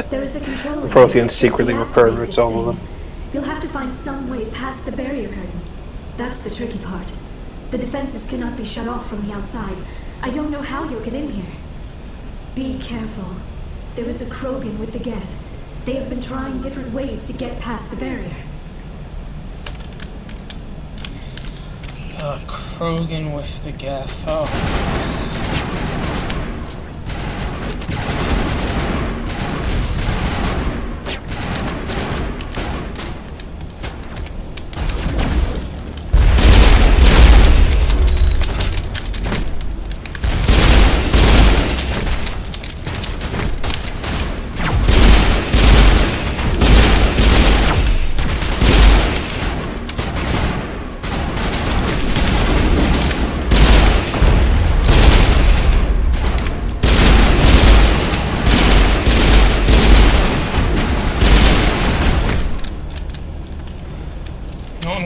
There is a control. The Protheans secretly were perverts, all of them. You'll have to find some way past the barrier curtain. That's the tricky part. The defenses cannot be shut off from the outside. I don't know how you'll get in here. Be careful. There is a Krogan with the Geth. They have been trying different ways to get past the barrier. Krogan with the Geth. Oh.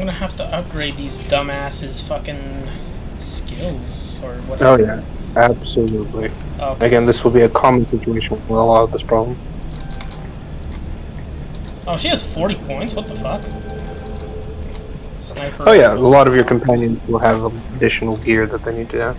Have to upgrade these dumbasses' fucking skills or whatever. Oh yeah, absolutely. Okay. Again, this will be a common situation with a lot of this problem. Oh, she has 40 points? What the fuck? Sniper. Oh yeah, a lot of your companions will have additional gear that they need to have.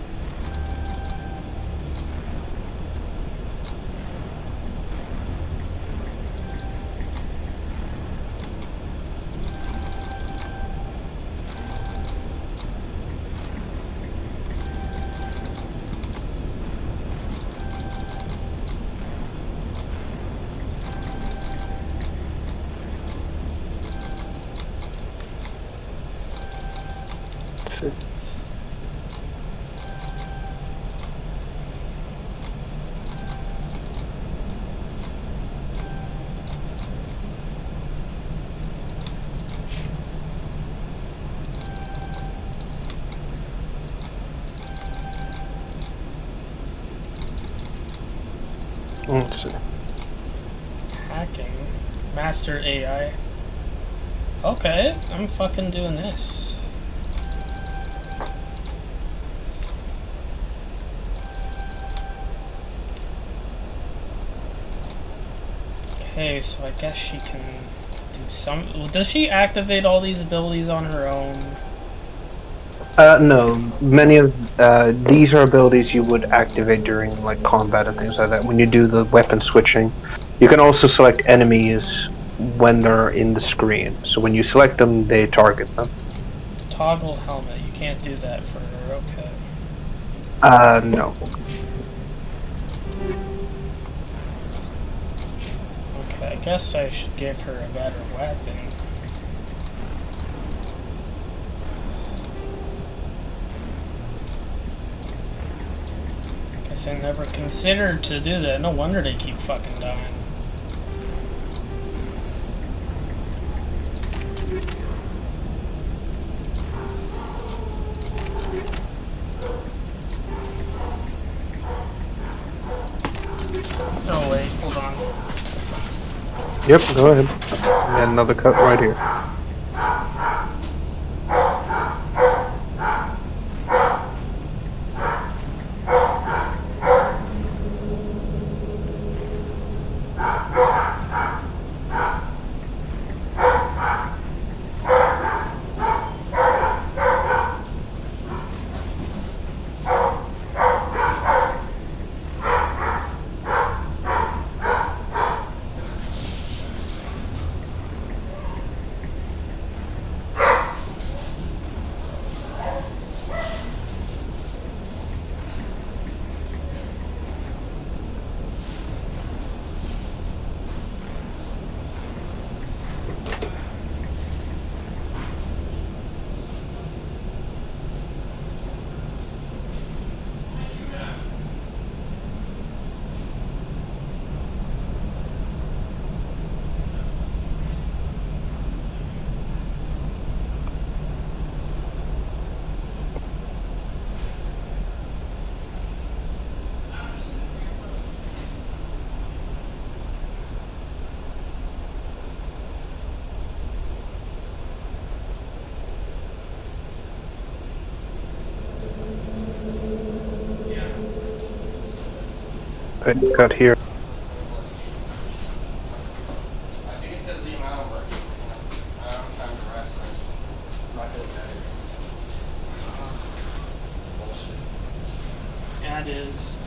Let's see. Hacking. Master AI. Okay, I'm fucking doing this. Okay, so I guess she can do some... Does she activate all these abilities on her own? No. Many of these are abilities you would activate during like combat and things like that. When you do the weapon switching, you can also select enemies when they're in the screen. So when you select them, they target them. Toggle helmet. You can't do that for her. Okay. No. Okay, I guess I should give her a better weapon. Guess I never considered to do that. No wonder they keep fucking dying. Oh wait, hold on. Yep, go ahead. And another cut right here. Cut here. I think it's because the amount of work. I don't have time to rest. I'm not feeling better. Bullshit. Yeah, it is.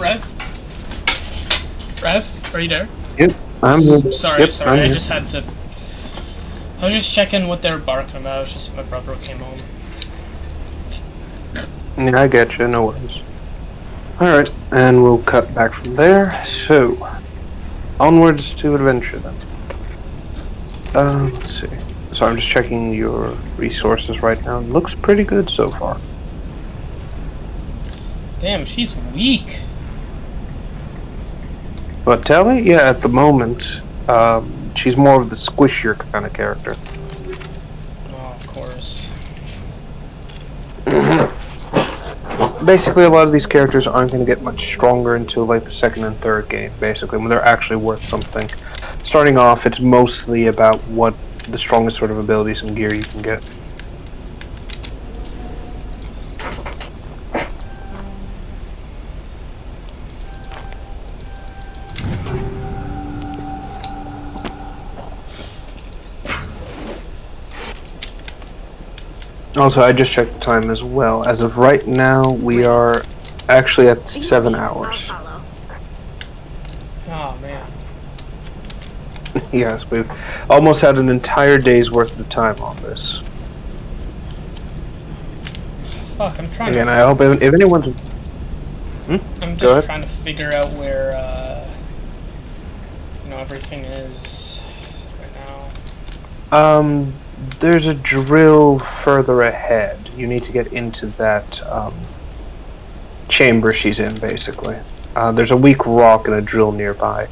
Rev? Rev, are you there? Yep, I'm here. Sorry, Yep, sorry, I'm I here. just had to... I was just checking what they were barking about. It was just my brother came home. Yeah, I get you, no worries. Alright, and we'll cut back from there. So, onwards to adventure then. Let's see. So I'm just checking your resources right now. It looks pretty good so far. Damn, she's weak. But Tally? Yeah, at the moment, she's more of the squishier kind of character. Oh, of course. Basically, a lot of these characters aren't going to get much stronger until like the second and third game, basically, when they're actually worth something. Starting off, it's mostly about what the strongest sort of abilities and gear you can get. Also, I just checked the time as well. As of right now, we are actually at 7 hours. Oh, man. Yes, we've almost had an entire day's worth of time on this. Fuck, I'm trying Again, to... I hope if anyone's... I'm Go just ahead. trying to figure out where, you know, everything is right now. There's a drill further ahead. You need to get into that, chamber she's in, basically. There's a weak rock and a drill nearby.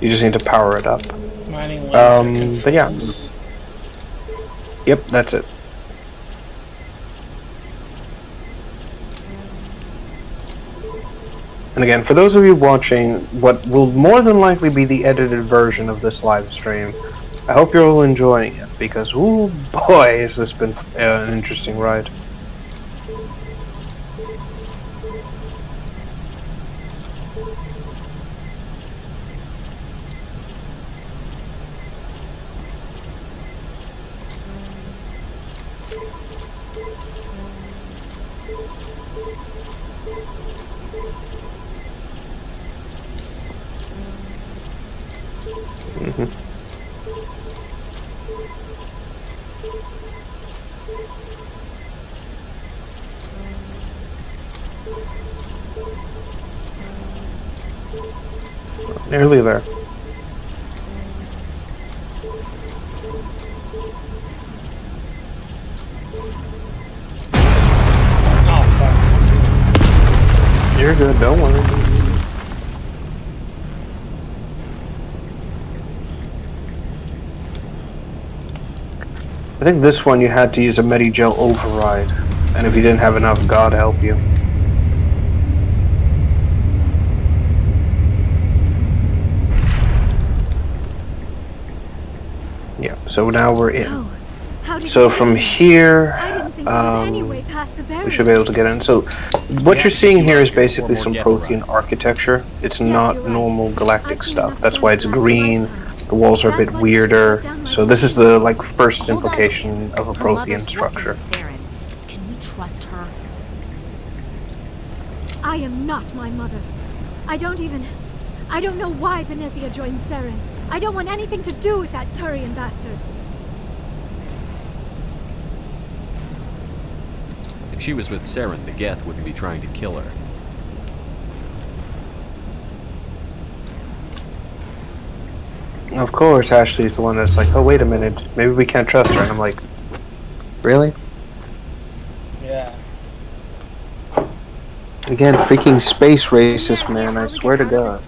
You just need to power it up. Mining laser but yeah. controls. Yep, that's it. And again, for those of you watching what will more than likely be the edited version of this live stream, I hope you're all enjoying it, because, ooh boy, has this been an interesting ride. Nearly there. You're good, don't worry. I think this one you had to use a Medigel override, and if you didn't have enough, God help you. Yeah, so now we're in. How did So you from get here, I didn't think there was any way past the barrier. we should be able to get in. So what you're seeing here is basically some Prothean architecture. It's not normal galactic stuff. That's why it's green. The walls are a bit weirder. So this is the like first implication of a Prothean structure. Can we trust her? I am not my mother. I don't know why Benezia joined Saren. I don't want anything to do with that Turian bastard. If she was with Saren, the Geth wouldn't be trying to kill her. Of course, Ashley's the one that's like, oh, wait a minute, maybe we can't trust her. And I'm like, really? Yeah. Again, freaking space racist, man, I swear to God.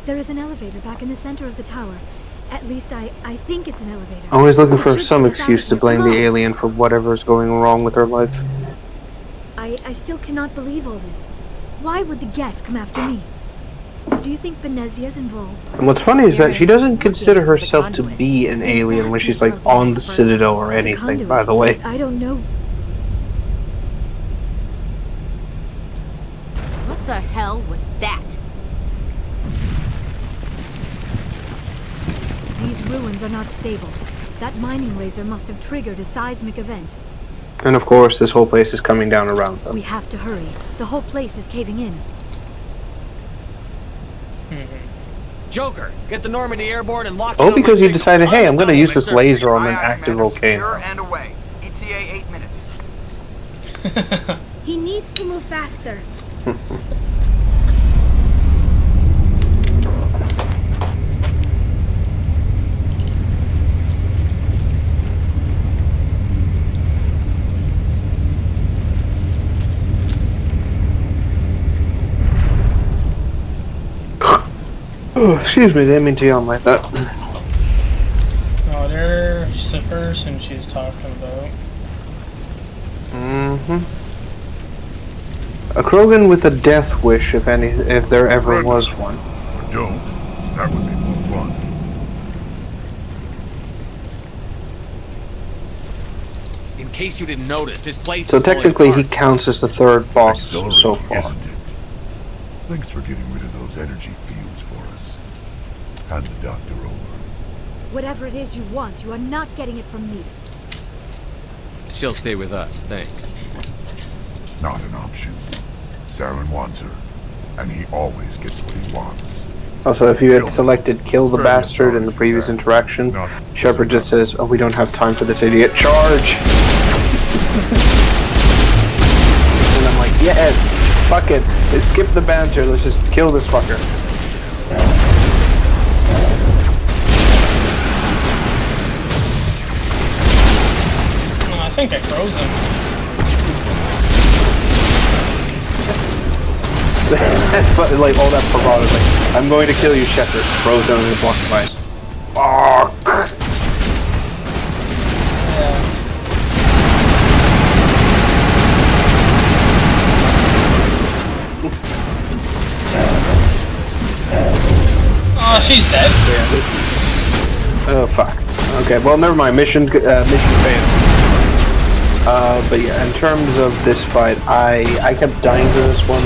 There is an elevator back in the center of the tower. At least I think it's an elevator. Always looking for It should some take us out of excuse to here. blame Come the on. alien for whatever's going wrong with her life. I still cannot believe all this. Why would the Geth come after me? Do you think Benezia's involved? And what's funny is that she doesn't consider herself to be an alien when she's like on the Citadel or anything, by the way. I don't know. What the hell was that? These ruins are not stable. That mining laser must have triggered a seismic event. And of course, this whole place is coming down around them. We have to hurry. The whole place is caving in. Joker, get the Normandy airborne and lock it Oh, on my because you signal. decided, hey, I'm gonna use this Mister. laser on an Aye, aye, active Commander. volcano. Secure and away. ETA 8 minutes. He needs to move faster. Oh, excuse me, didn't mean to yawn like that. Oh, there's the person she's talking about. Mm-hmm. A Krogan with a death wish, if there ever was one. Or don't. That would be more fun. In case you didn't notice, this place So is falling technically, he apart. counts as the third boss so Exhilarating, far. isn't it? Thanks for getting rid of those energy fields for us. Hand the doctor over. Whatever it is you want, you are not getting it from me. She'll stay with us, thanks. Not an option. Saren wants her, and he always gets what he wants. Also, if you had selected kill the bastard in the previous interaction, Shepard just says, oh, we don't have time for this idiot. Charge! And I'm like, yes! Fuck it. Skip the banter, let's just kill this fucker. I think I froze him. That's funny, like all that bravado, like, I'm going to kill you, Shepard. Frozen in the block of ice. Fuck! Oh, she's dead. Oh fuck. Okay, well never mind. Mission failed. But yeah, in terms of this fight, I kept dying to this one,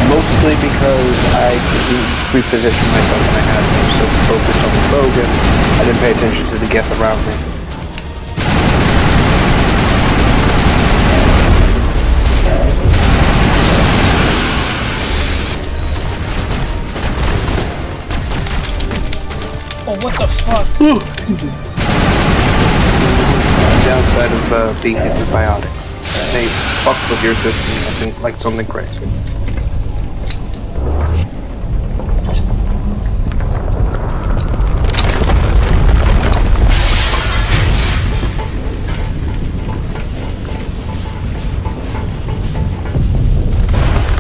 mostly because I couldn't reposition myself when I had to. So focused on the Krogan, I didn't pay attention to the Geth around me. Oh, what the fuck? Downside of being hit with biotics. They fuck with your system, I think, like something crazy.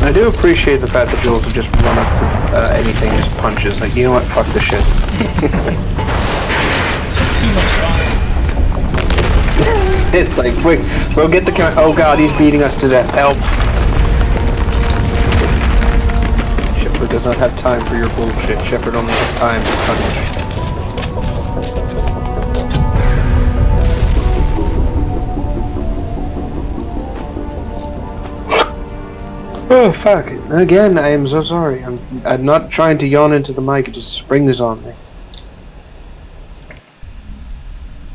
I do appreciate the fact that Jules will just run up to anything, just punches. Like, you know what? Fuck this shit. It's like, quick, bro, get the camera. Oh god, he's beating us to death. Help. Shepard does not have time for your bullshit. Shepard only has time to punish. Oh fuck! Again, I am so sorry. I'm not trying to yawn into the mic. Just spring this on me.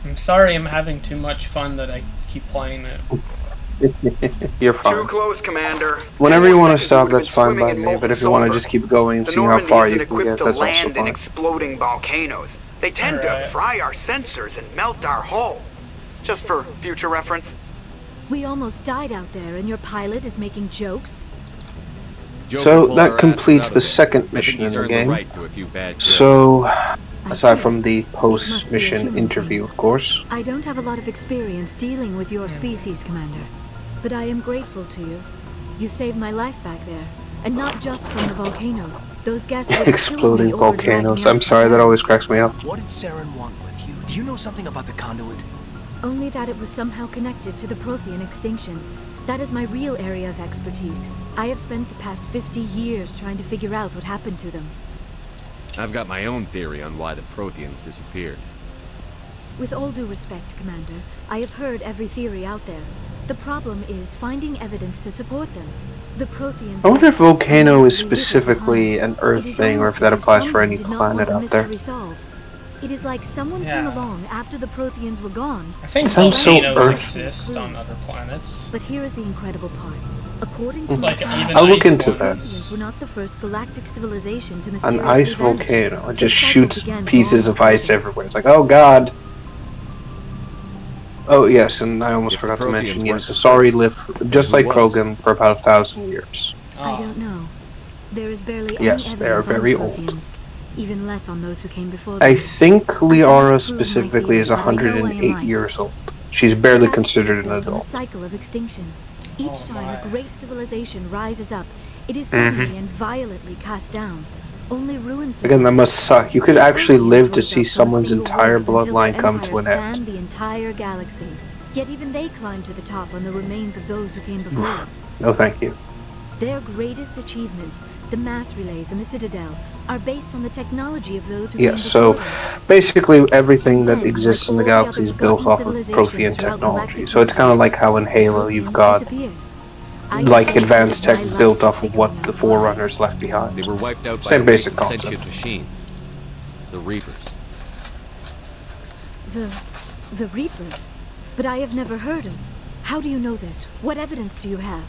I'm sorry I'm having too much fun that I keep playing it. You're fine. Too close, Commander. Whenever 10 you more want to seconds, stop, we would've that's been fine by swimming in me. molten But if you want to sulfur. just keep going and The see how Normandy far isn't you can equipped get, to that's also land in fine. exploding volcanoes. They tend to fry our sensors and melt our hull. Just for future reference. We almost died out there, and your pilot is making jokes? So that completes the second mission in the game. So, aside from the post-mission interview, of course. I don't have a lot of experience dealing with your species, Commander. But I am grateful to you. You saved my life back there. And not just from the volcano. Those Geth would have killed Exploding me or dragged volcanoes. me I'm off to sorry, that Saren. always cracks me up. What did Saren want with you? Do you know something about the conduit? Only that it was somehow connected to the Prothean extinction. That is my real area of expertise. I have spent the past 50 years trying to figure out what happened to them. I've got my own theory on why the Protheans disappeared. With all due respect, Commander, I have heard every theory out there. The problem is finding evidence to support them. The Protheans... I wonder if volcano is specifically an Earth thing, or if that applies for any planet out there. Solved. It is like someone came along after the Protheans were gone. I think Sounds so volcanoes Earth. exist on other planets. But here is the incredible part. According to like I'll look into that. Protheans were not the first galactic civilization to An mysteriously ice vanish. volcano. It just The cycle shoots began pieces long of ice everywhere. It's like, oh god. Oh yes, and I almost forgot to mention, yes, Asari lived just like Krogan for about 1,000 years. I don't know. There is barely Yes, any they are evidence on very the old. Protheans, even less on those who came before them. I think Liara prove my specifically is theory, but I know I am 108 right. years old. She's barely The galaxy considered is an built on a adult. cycle of extinction. Each time a great civilization rises up, it is Mhm. suddenly and violently cast down. Only ruins Again, that must suck. You could actually live to see someone's entire bloodline come to an end. spanned the entire galaxy. Yet even they climbed to the top on the remains of those who came before. No thank you. Their greatest achievements, the mass relays and the Citadel, are based on the technology of those who Yes, came so before them. basically everything that exists in the galaxy is built off of Prothean technology. So it's kind of like how in Halo you've got like advanced tech built off of what the Forerunners left behind. They were wiped out by Same a race basic of concept. sentient machines. The Reapers. The Reapers? But I have never heard of. How do you know this? What evidence do you have?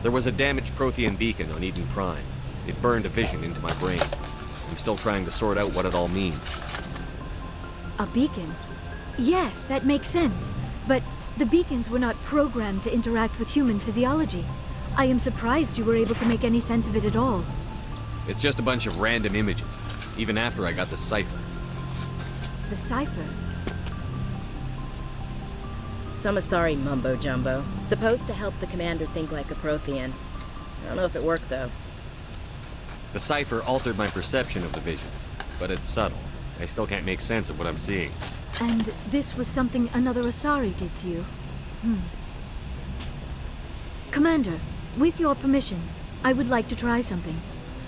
There was a damaged Prothean beacon on Eden Prime. It burned a vision into my brain. I'm still trying to sort out what it all means. A beacon? Yes, that makes sense. But the beacons were not programmed to interact with human physiology. I am surprised you were able to make any sense of it at all. It's just a bunch of random images, even after I got the cipher. The cipher? Some Asari mumbo-jumbo. Supposed to help the commander think like a Prothean. I don't know if it worked, though. The cipher altered my perception of the visions, but it's subtle. I still can't make sense of what I'm seeing. And this was something another Asari did to you? Commander, with your permission, I would like to try something.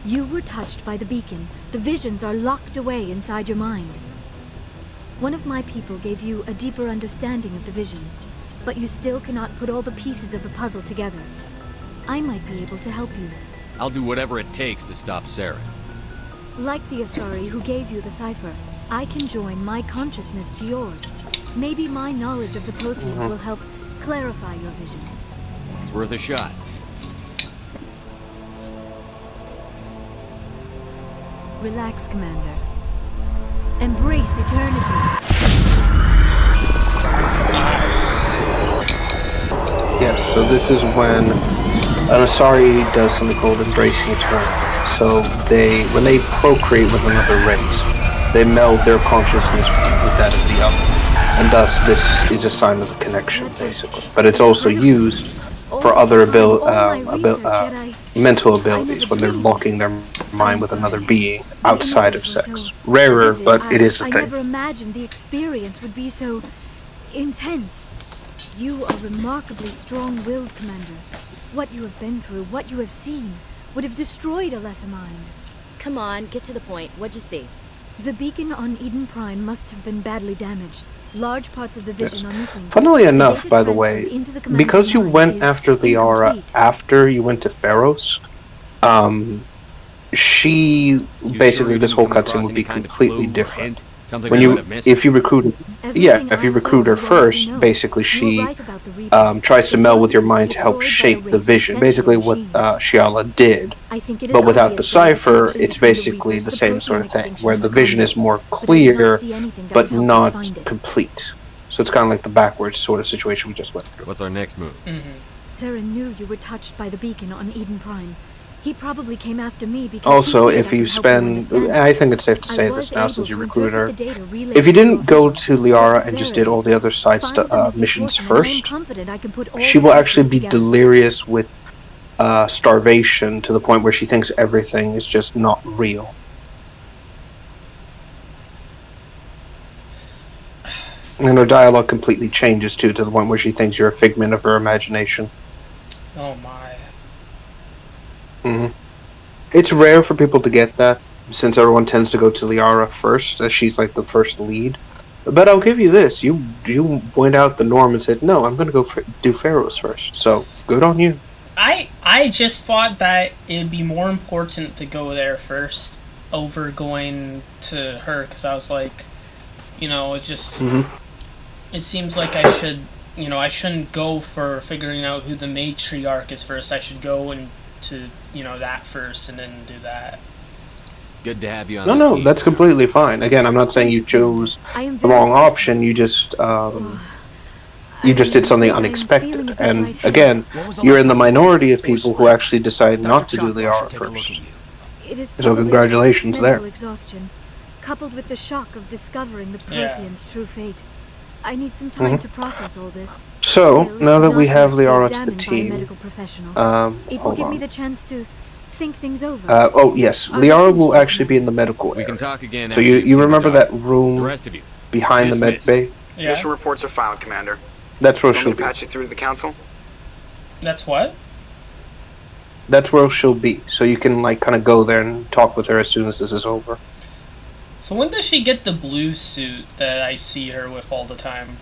You were touched by the beacon. The visions are locked away inside your mind. One of my people gave you a deeper understanding of the visions, but you still cannot put all the pieces of the puzzle together. I might be able to help you. I'll do whatever it takes to stop Sarah. Like the Asari who gave you the cipher, I can join my consciousness to yours. Maybe my knowledge of the Protheans will help clarify your vision. It's worth a shot. Relax, Commander. Embrace eternity. Yes, so this is when an Asari does something called embracing eternity. So when they procreate with another race, they meld their consciousness with that of the other. And thus this is a sign of a connection, basically. But it's also used for other mental abilities when they're locking their mind with another being outside of sex. Rarer, but it is a I thing. never imagined the experience would be so intense. You are remarkably strong-willed, Commander. What you have been through, what you have seen, would have destroyed a lesser mind. Come on, get to the point. What'd you see? The beacon on Eden Prime must have been badly damaged. Large parts of the vision are missing. Funnily The enough, data by the transferred way, into the commander's because you mind went is after Liara incomplete. after you went to Pharaohs, she basically this whole cutscene would be completely different. Something When I you, might have missed. if you recruit, if you recruit her first, basically she tries to meld with your mind to help shape the vision. Basically, what Shiala did, but without the cipher, it's basically the same sort of thing, where the vision is more clear, but not complete. So it's kind of like the backwards sort of situation we just went through. What's our next move? Saren knew you were touched by the beacon on Eden Prime. He probably came after me because Also, he feared if I you could help spend, understand. I think it's safe to I say was this now able since you to recruited her. interpret the data relayed If you by didn't go to Liara and just did all the other side Find the missing missions portion, and I am first, confident I can put all she the will pieces actually be together. delirious with starvation to the point where she thinks everything is just not real. And her dialogue completely changes too, to the point where she thinks you're a figment of her imagination. Oh my. hmm It's rare for people to get that, since everyone tends to go to Liara first, as she's like the first lead. But I'll give you this: you went out the norm and said, "No, I'm going to go do Pharaohs first." So good on you. I just thought that it'd be more important to go there first over going to her, because I was like, you know, it just it seems like I should you know, I shouldn't go for figuring out who the matriarch is first. I should go into, you know, that first and then do that. Good to have you on No, the no, team. that's completely fine. Again, I'm not saying you chose the wrong option. You just did something unexpected. And again, you're in the minority of people who actually decide not to do Liara first. It is So congratulations mental there. exhaustion, coupled with the shock of discovering the Yeah. Prothean's true fate. I need some time to process all this. So, Still, now that not we have yet to be Liara to the examined by a team, medical professional. It will hold give me on. the chance to think things over. Oh yes, Are we Liara finished will yet? actually be in the medical area. We can talk again. So after you you've seen the remember that doctor. room The rest of you behind the med dismissed. bay? Yeah. Mission reports are filed, Commander. That's where Want me she'll to be. patch you through to the council? That's what? That's where she'll be. So you can like kind of go there and talk with her as soon as this is over. So when does she get the blue suit that I see her with all the time?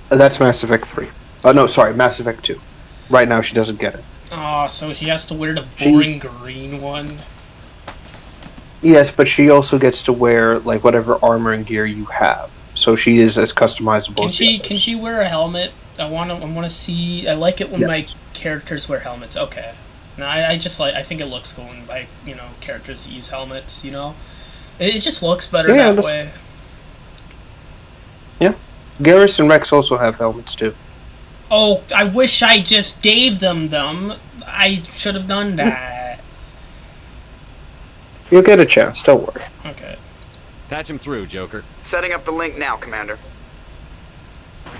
That's Mass Effect 3. Oh no, sorry, Mass Effect 2. Right now she doesn't get it. Oh, so she has to wear the boring green one? Yes, but she also gets to wear like whatever armor and gear you have. So she is as customizable. Can as she wear a helmet? I wanna see. I like it when Yes. my characters wear helmets. Okay. No, I just like. I think it looks cool when characters use helmets. You know, it just looks better Yeah, that that's- way. Yeah. Garrus and Rex also have helmets too. Oh, I wish I just gave them. I should have done that. You'll get a chance. Don't worry. Okay. Patch him through, Joker. Setting up the link now, Commander.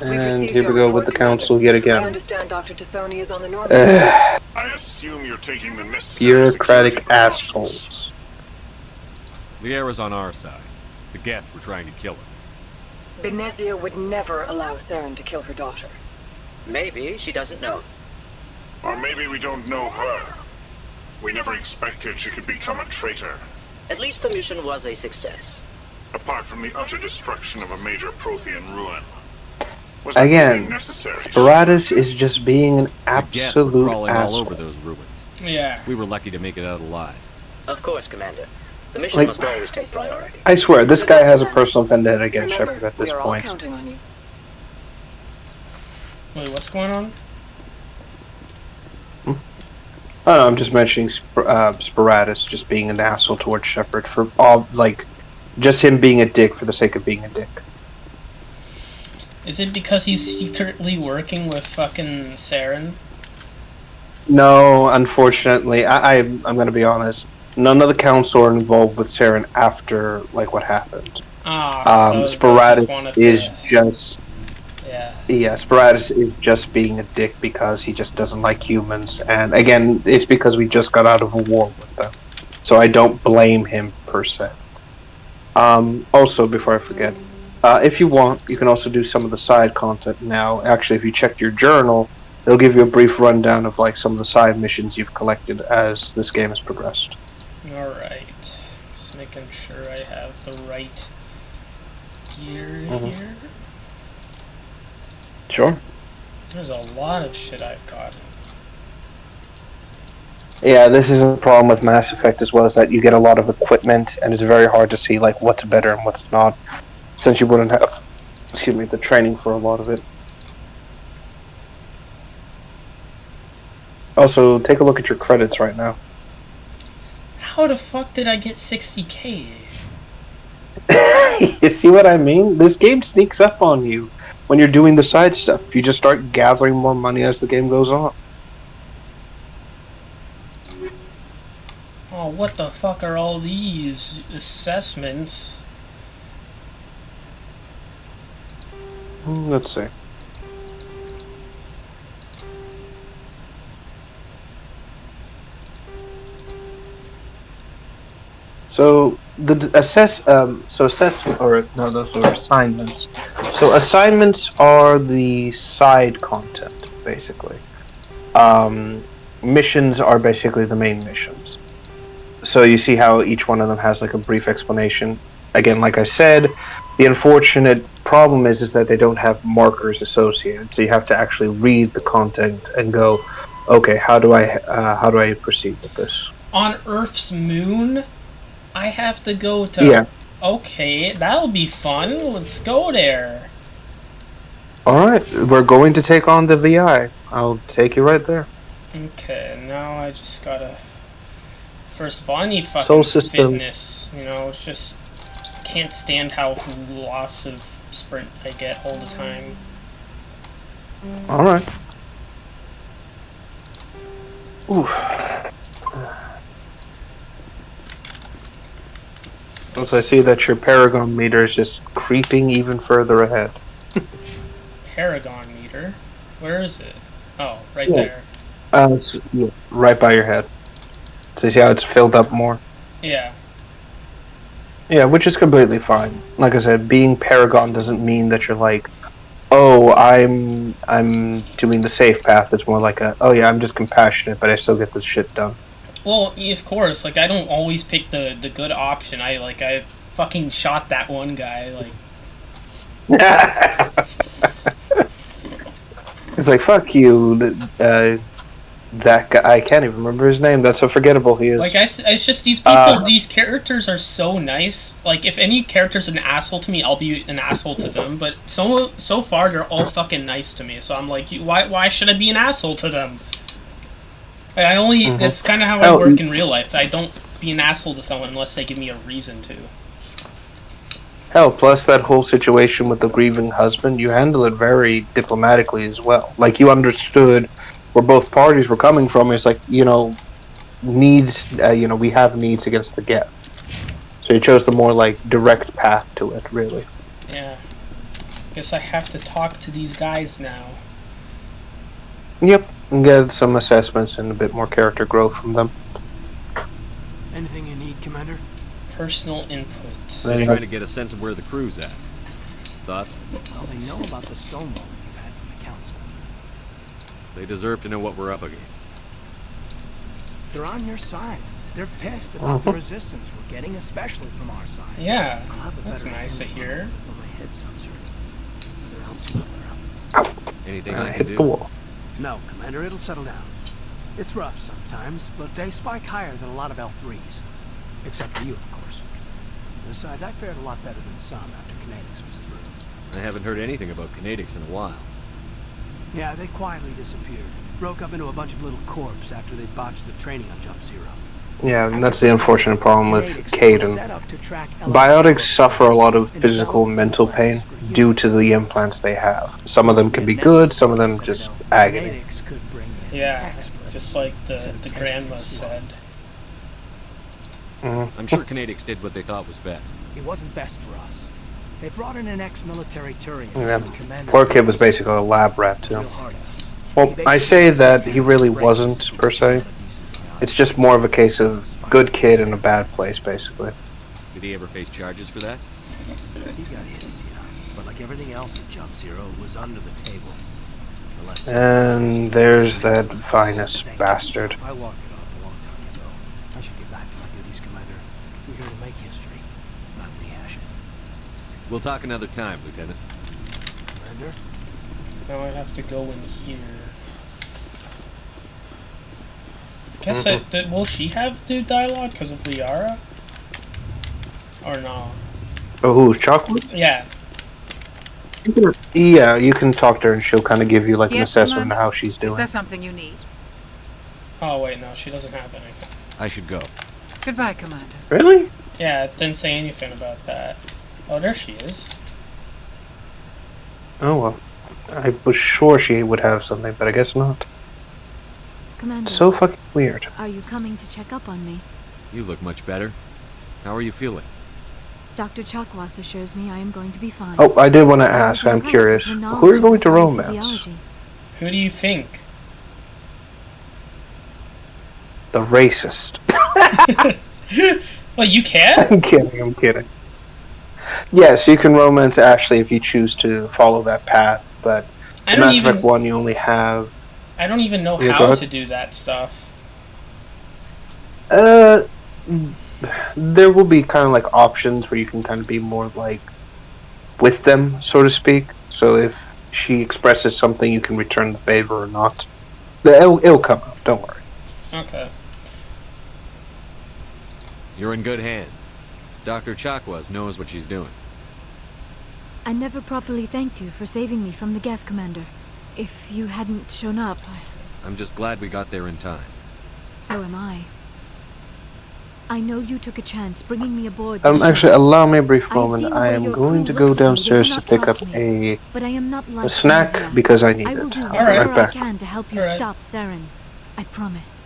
And here we go with the council yet I again. understand Dr. Tassoni is on the north. I assume you're taking the necessary Bureaucratic assholes. Liara's on our side. The Geth were trying to kill her. Benezia would never allow Saren to kill her daughter. Maybe she doesn't know. Or maybe we don't know her. We never expected she could become a traitor. At least the mission was a success. Apart from the utter destruction of a major Prothean ruin. Was that Again, really necessary? Sparatus is just being an The Geth were absolute crawling all asshole. over those ruins. Yeah. We were lucky to make it out alive. Of course, Commander. The mission Like- must always take priority. I swear, this guy has a personal vendetta against Remember, Shepard at we this are all point. counting on you. Wait, what's going on? Oh, no, I'm just mentioning Sparatus just being an asshole towards Shepard for all, like, just him being a dick for the sake of being a dick. Is it because he's secretly working with fucking Saren? No, unfortunately, I'm going to be honest. None of the council are involved with Saren after, like, what happened. Ah, so they just Sparatus wanted is to- just... Yeah. Yeah, Sparatus is just being a dick because he just doesn't like humans. And again, it's because we just got out of a war with them. So I don't blame him, per se. Also, before I forget, if you want, you can also do some of the side content now. Actually, if you check your journal, it'll give you a brief rundown of like some of the side missions you've collected as this game has progressed. Alright. Just making sure I have the right gear Mhm. here. Sure. There's a lot of shit I've got. Yeah, this is a problem with Mass Effect as well, is that you get a lot of equipment, and it's very hard to see like what's better and what's not, since you wouldn't have, excuse me, the training for a lot of it. Also, take a look at your credits right now. How the fuck did I get 60k? You see what I mean? This game sneaks up on you when you're doing the side stuff. You just start gathering more money as the game goes on. Oh, what the fuck are all these assessments? Let's see. So the assessment, or no, those are assignments. So assignments are the side content, basically. Missions are basically the main missions. So you see how each one of them has like a brief explanation. Again, like I said, the unfortunate problem is that they don't have markers associated. So you have to actually read the content and go, okay, how do I proceed with this? On Earth's moon? I have to go to... Yeah. Okay, that'll be fun. Let's go there. Alright, we're going to take on the VI. I'll take you right there. Okay, now I just gotta... First of all, I need fucking Soul system. fitness, you know, it's just... Can't stand how loss of sprint I get all the time. Alright. Oof. As I see that your Paragon meter is just creeping even further ahead. Paragon meter? Where is it? Oh, right Yeah. there. Yeah, right by your head. So you see how it's filled up more? Yeah. Yeah, which is completely fine. Like I said, being Paragon doesn't mean that you're like, oh, I'm doing the safe path. It's more like a, oh yeah, I'm just compassionate, but I still get this shit done. Well, of course, like, I don't always pick the good option. I fucking shot that one guy, like... It's like, fuck you, that guy, I can't even remember his name, that's how forgettable he is. Like, it's just these people, these characters are so nice. Like, if any character's an asshole to me, I'll be an asshole to them. But so far, they're all fucking nice to me. So I'm like, why should I be an asshole to them? That's kind of how I work in real life. I don't be an asshole to someone unless they give me a reason to. Hell, plus that whole situation with the grieving husband, you handle it very diplomatically as well. Like, you understood where both parties were coming from. It's like, needs, we have needs against the Geth. So you chose the more, like, direct path to it, really. Yeah. Guess I have to talk to these guys now. Yep, and get some assessments and a bit more character growth from them. Anything you need, Commander? Personal input. Just trying to get a sense of where the crew's at. Thoughts? Well, they know about the stonewalling you've had from the Council. They deserve to know what we're up against. They're on your side. They're pissed about the resistance we're getting, especially from our side. Yeah, I'll have a that's better nice to hear. when my head stops hurting. Whether else will flare up. Anything I can do? No, Commander, it'll settle down. It's rough sometimes, but they spike higher than a lot of L3s. Except for you, of course. Besides, I fared a lot better than some after Kinetics was through. I haven't heard anything about Kinetics in a while. Yeah, they quietly disappeared. Broke up into a bunch of little corps after they botched the training on Jump Zero. Yeah, and that's the unfortunate problem with Caden. Biotics suffer a lot of physical and mental pain due to the implants they have. Some of them can be good, some of them just agony. Yeah, just like the grandma said. I'm sure Kinetics did what they thought was best. It wasn't best for us. They brought in an ex-military Turian. Yeah, poor kid was basically a lab rat too. Well, I say that he really wasn't, per se. It's just more of a case of good kid in a bad place, basically. Did he ever face charges for that? He got his, yeah. But like everything else at Jump Zero, it was under the table. And there's that Vinus bastard. I walked it off a long time ago. I should get back to my duties, Commander. We're here to make history, not rehash it. We'll talk another time, Lieutenant. Commander? Now I have to go in here. Guess will she have to dialogue because of Liara? Or no? Oh, who? Chocolate? Yeah. Yeah, you can talk to her and she'll kind of give you like an assessment of how she's doing. Is there something you need? Oh wait, no, she doesn't have anything. I should go. Goodbye, Commander. Really? Yeah, it didn't say anything about that. Oh, there she is. Oh well. I was sure she would have something, but I guess not. Commander. So fucking weird. Are you coming to check up on me? You look much better. How are you feeling? Dr. Chakwas assures me I am going to be fine. Oh, I did want to ask, I'm curious. Who are you going to romance? Who do you think? The racist. Well, you can? I'm kidding. Yes, you can romance Ashley if you choose to follow that path, but in Mass Effect 1 you only have... I don't even know how to do that stuff. There will be kind of like options where you can kind of be more like with them, so to speak. So if she expresses something, you can return the favor or not. It'll come up, don't worry. Okay. You're in good hands. Dr. Chakwas knows what she's doing. I never properly thanked you for saving me from the Geth, Commander. If you hadn't shown up, I'm just glad we got there in time. So am I. I know you took a chance bringing me aboard the ship. Actually, allow me a brief I have moment. seen the I way am your going crew to go looks at me. They do downstairs to not pick trust up me. But I am not like a snack Venezia. because I need I will it. do I'll be whatever right I back. can to help you stop Saren. I promise.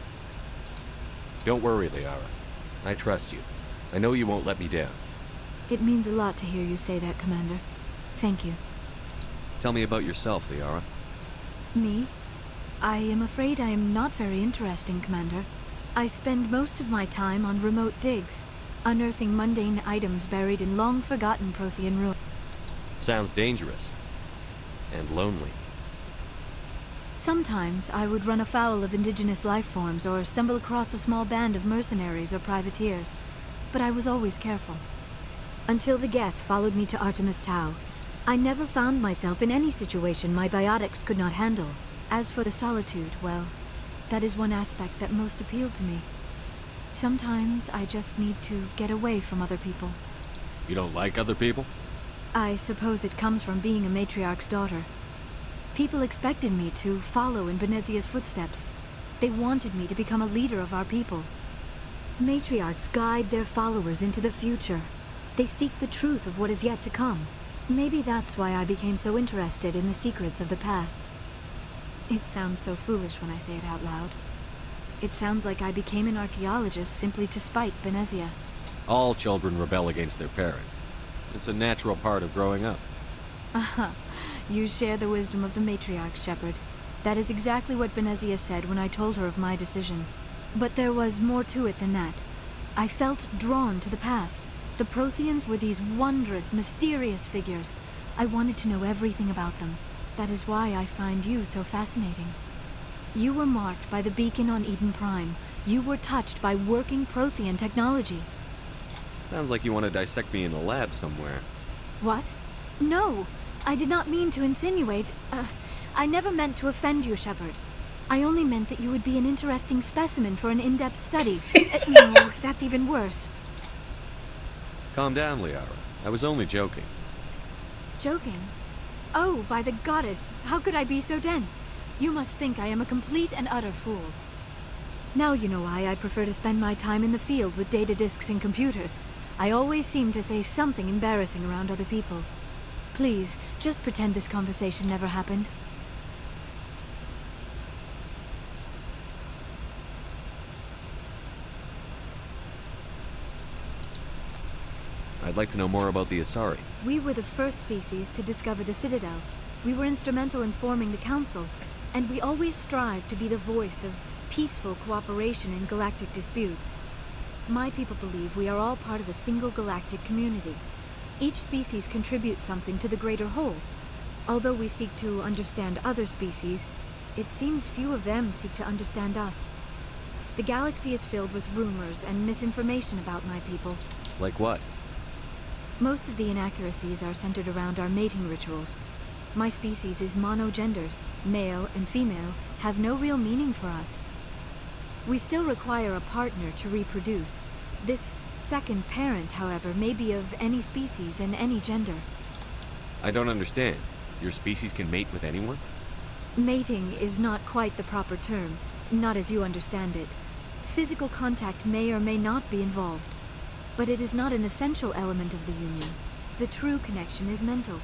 Don't worry, Liara. I trust you. I know you won't let me down. It means a lot to hear you say that, Commander. Thank you. Tell me about yourself, Liara. Me? I am afraid I am not very interesting, Commander. I spend most of my time on remote digs, unearthing mundane items buried in long-forgotten Prothean ruins. Sounds dangerous. And lonely. Sometimes I would run afoul of indigenous life forms or stumble across a small band of mercenaries or privateers, but I was always careful. Until the Geth followed me to Artemis Tau, I never found myself in any situation my biotics could not handle. As for the solitude, well, that is one aspect that most appealed to me. Sometimes I just need to get away from other people. You don't like other people? I suppose it comes from being a matriarch's daughter. People expected me to follow in Benezia's footsteps. They wanted me to become a leader of our people. Matriarchs guide their followers into the future. They seek the truth of what is yet to come. Maybe that's why I became so interested in the secrets of the past. It sounds so foolish when I say it out loud. It sounds like I became an archaeologist simply to spite Benezia. All children rebel against their parents. It's a natural part of growing up. Aha. You share the wisdom of the matriarch, Shepard. That is exactly what Benezia said when I told her of my decision. But there was more to it than that. I felt drawn to the past. The Protheans were these wondrous, mysterious figures. I wanted to know everything about them. That is why I find you so fascinating. You were marked by the beacon on Eden Prime. You were touched by working Prothean technology. Sounds like you want to dissect me in a lab somewhere. What? No! I did not mean to insinuate. I never meant to offend you, Shepard. I only meant that you would be an interesting specimen for an in-depth study. No, that's even worse. Calm down, Liara. I was only joking. Joking? Oh, by the goddess, how could I be so dense? You must think I am a complete and utter fool. Now you know why I prefer to spend my time in the field with data disks and computers. I always seem to say something embarrassing around other people. Please, just pretend this conversation never happened. I'd like to know more about the Asari. We were the first species to discover the Citadel. We were instrumental in forming the Council, and we always strive to be the voice of peaceful cooperation in galactic disputes. My people believe we are all part of a single galactic community. Each species contributes something to the greater whole. Although we seek to understand other species, it seems few of them seek to understand us. The galaxy is filled with rumors and misinformation about my people. Like what? Most of the inaccuracies are centered around our mating rituals. My species is monogendered. Male and female have no real meaning for us. We still require a partner to reproduce. This second parent, however, may be of any species and any gender. I don't understand. Your species can mate with anyone? Mating is not quite the proper term, not as you understand it. Physical contact may or may not be involved, but it is not an essential element of the union. The true connection is mental.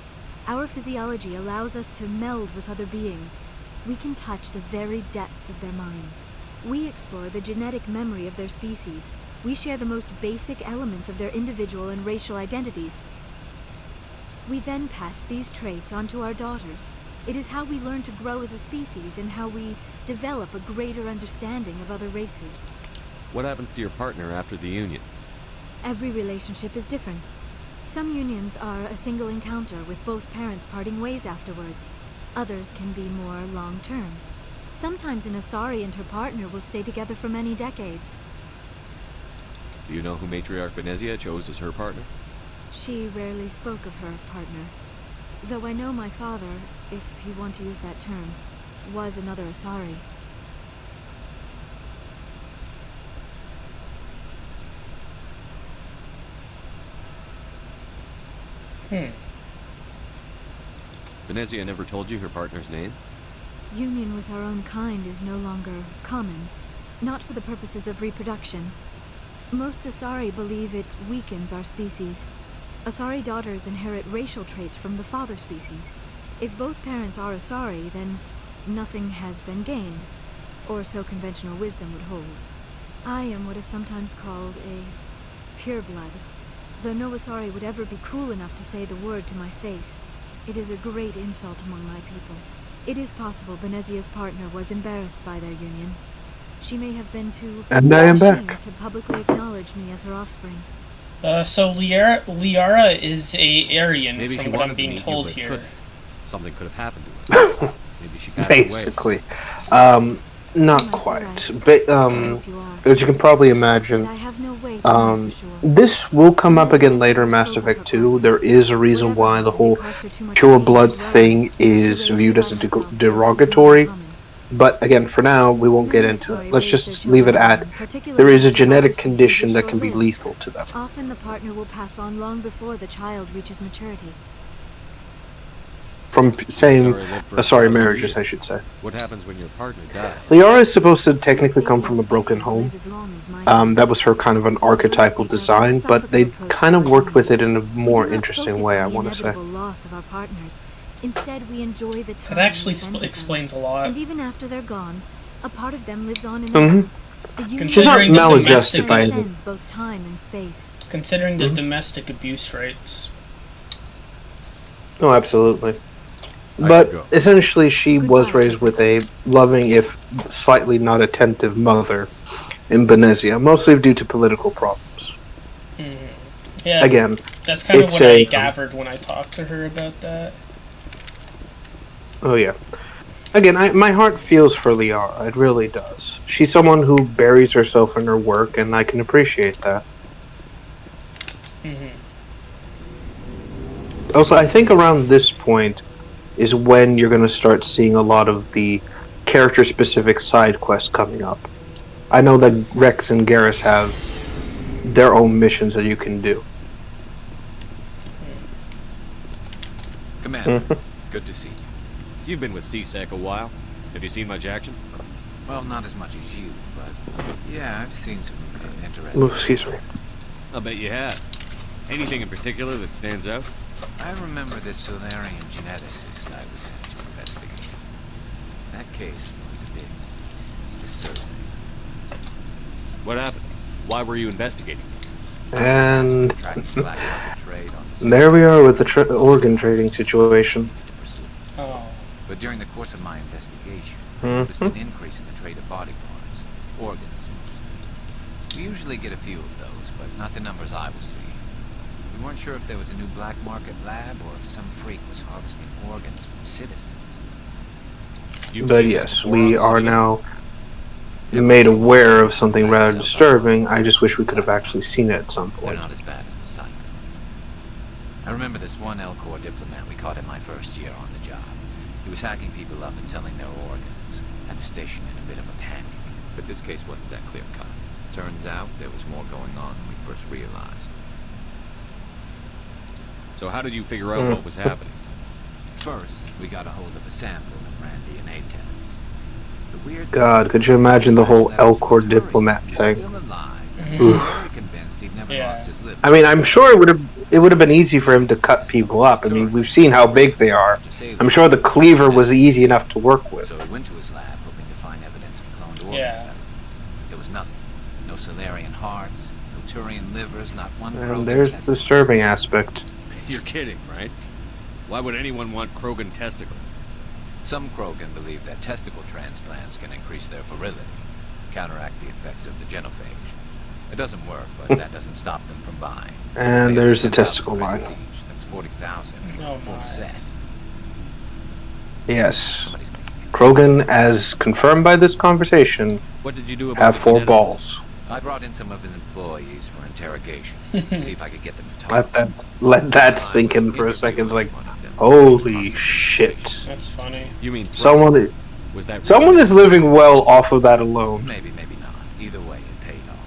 Our physiology allows us to meld with other beings. We can touch the very depths of their minds. We explore the genetic memory of their species. We share the most basic elements of their individual and racial identities. We then pass these traits on to our daughters. It is how we learn to grow as a species and how we develop a greater understanding of other races. What happens to your partner after the union? Every relationship is different. Some unions are a single encounter with both parents parting ways afterwards. Others can be more long-term. Sometimes an Asari and her partner will stay together for many decades. Do you know who Matriarch Benezia chose as her partner? She rarely spoke of her partner. Though I know my father, if you want to use that term, was another Asari. Venezia never told you her partner's name? Union with our own kind is no longer common, not for the purposes of reproduction. Most Asari believe it weakens our species. Asari daughters inherit racial traits from the father species. If both parents are Asari, then nothing has been gained, or so conventional wisdom would hold. I am what is sometimes called a pureblood, though no Asari would ever be cruel enough to say the word to my face. It is a great insult among my people. It is possible Benezia's partner was embarrassed by their union. She may have been too ashamed to publicly acknowledge me as her offspring. So Liara is a Aryan, Maybe from she what wanted I'm being to meet told you, but here. couldn't. Something could have happened to her. Maybe she got away. Basically. Not quite. But, as you can probably imagine, this will come up again later in Mass Effect 2. There is a reason why the whole pure blood thing is viewed as a derogatory. But again, for now, we won't get into it. Let's just leave it at there is a genetic condition that can be lethal to them. Often the partner will pass on long before the child reaches maturity. From same Asari marriages, I should say. What happens when your partner dies? Liara is supposed to technically come from a broken home. That was her kind of an archetypal design, but they kind of worked with it in a more interesting way, I want to say. Loss of our partners. Instead, we enjoy the time that actually explains a lot. And even after they're gone, a part of them lives on in us. She's not maladjusted by anything. Both time and space. Considering the domestic abuse rates. Oh, absolutely. But essentially, she was raised with a loving, if slightly not attentive, mother in Benezia, mostly due to political problems. Yeah, again, that's kind of what I gathered when I talked to her about that. Oh yeah. Again, my heart feels for Liara. It really does. She's someone who buries herself in her work, and I can appreciate that. Also, I think around this point is when you're going to start seeing a lot of the character-specific side quests coming up. I know that Rex and Garrus have their own missions that you can do. Commander, good to see you. You've been with CSEC a while. Have you seen much action? Well, not as much as you, but yeah, I've seen some interesting... Excuse me. I'll bet you have. Anything in particular that stands out? I remember this Solarian geneticist I was sent to investigate. That case was a bit disturbing. What happened? Why were you investigating? And there we are with the organ trading situation. Oh. But during the course of my investigation, I noticed an increase in the trade of body parts, organs mostly. We usually get a few of those, but not the numbers I was seeing. We weren't sure if there was a new black market lab or if some freak was harvesting organs from citizens. But yes, we are now made aware of something rather disturbing. I just wish we could have actually seen it at some point. They're not as bad as the Cyclones. I remember this one Elcor diplomat we caught in my first year on the job. He was hacking people up and selling their organs. Had the station in a bit of a panic. But this case wasn't that clear-cut. Turns out there was more going on than we first realized. So how did you figure out what was happening? First, we got a hold of a sample and ran DNA tests. The weird God, could you imagine the whole Elcor diplomat thing? Very convinced he'd never lost his liver. I mean, I'm sure it would have been easy for him to cut people up. I mean, we've seen how big they are. I'm sure the cleaver was easy enough to work with. So we went to his lab hoping to find evidence of cloned organ development. There was nothing. No Solarian hearts, no Turian livers, not one Krogan And there's the disturbing aspect. You're kidding, right? Why would anyone want Krogan testicles? Some Krogan believe that testicle transplants can increase their virility, counteract the effects of the genophage. It doesn't work, but that doesn't stop them from buying. And there's the testicle line. That's 40,000 for a full set. Yes. Krogan, as confirmed by this conversation, what did you do about have 4 balls. I brought in some of his employees for interrogation. See if I could get them to talk. Let that sink in for a second. It's like, holy shit. That's funny. You mean someone is living well off of that alone. Maybe not. Either way, it paid off.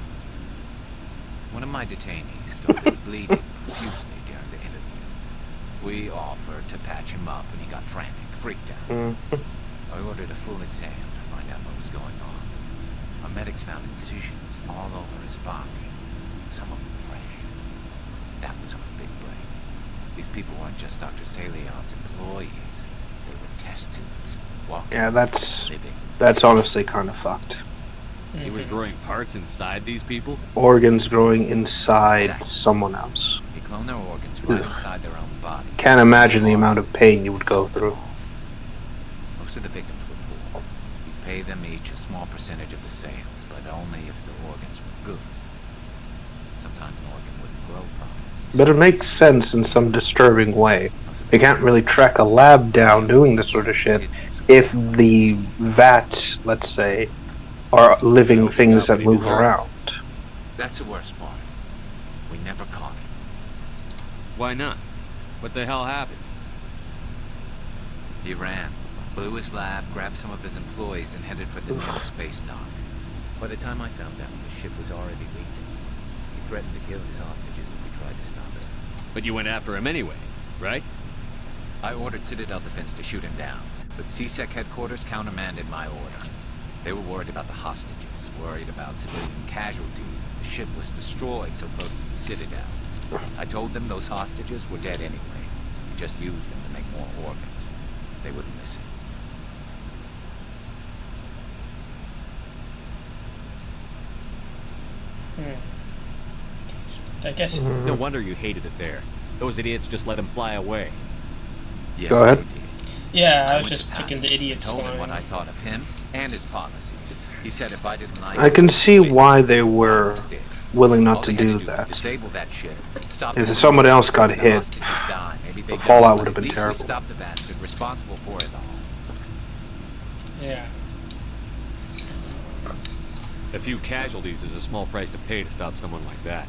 One of my detainees started bleeding profusely during the interview. We offered to patch him up, and he got frantic, freaked out. I ordered a full exam to find out what was going on. Our medics found incisions all over his body, some of them fresh. That was our big break. These people weren't just Dr. Salion's employees. They were test tubes, walking, Yeah, that's living. honestly kind of fucked. He was growing parts inside these people? Organs growing inside someone else. He cloned their organs right inside their own body. Can't imagine the amount of pain you would go through. Most of the victims were poor. We'd pay them each a small percentage of the sales, but only if the organs were good. Sometimes an organ wouldn't grow properly. But it makes sense in some disturbing way. You can't really track a lab down doing this sort of shit if the vats, let's say, are living things that move around. That's the worst part. We never caught him. Why not? What the hell happened? He ran, blew his lab, grabbed some of his employees, and headed for the nearest space dock. By the time I found out, the ship was already leaking. He threatened to kill his hostages if we tried to stop it. But you went after him anyway, right? I ordered Citadel Defense to shoot him down, but CSEC headquarters countermanded my order. They were worried about the hostages, worried about civilian casualties if the ship was destroyed so close to the Citadel. I told them those hostages were dead anyway. We just used them to make more organs. They wouldn't miss it. I guess. No wonder you hated it there. Those idiots just let him fly away. Yes, Go ahead. they did. Yeah, I was just picking the idiots. I told him line. what I thought of him and his policies. He said if I didn't like I can it, see why they were willing not all to they had do to do that. was disable that ship. Stop If the someone else got the hit, hostages die. Maybe they the die, fallout but would have at been least terrible. We stopped the bastard responsible for it all. Yeah. A few casualties is a small price to pay to stop someone like that.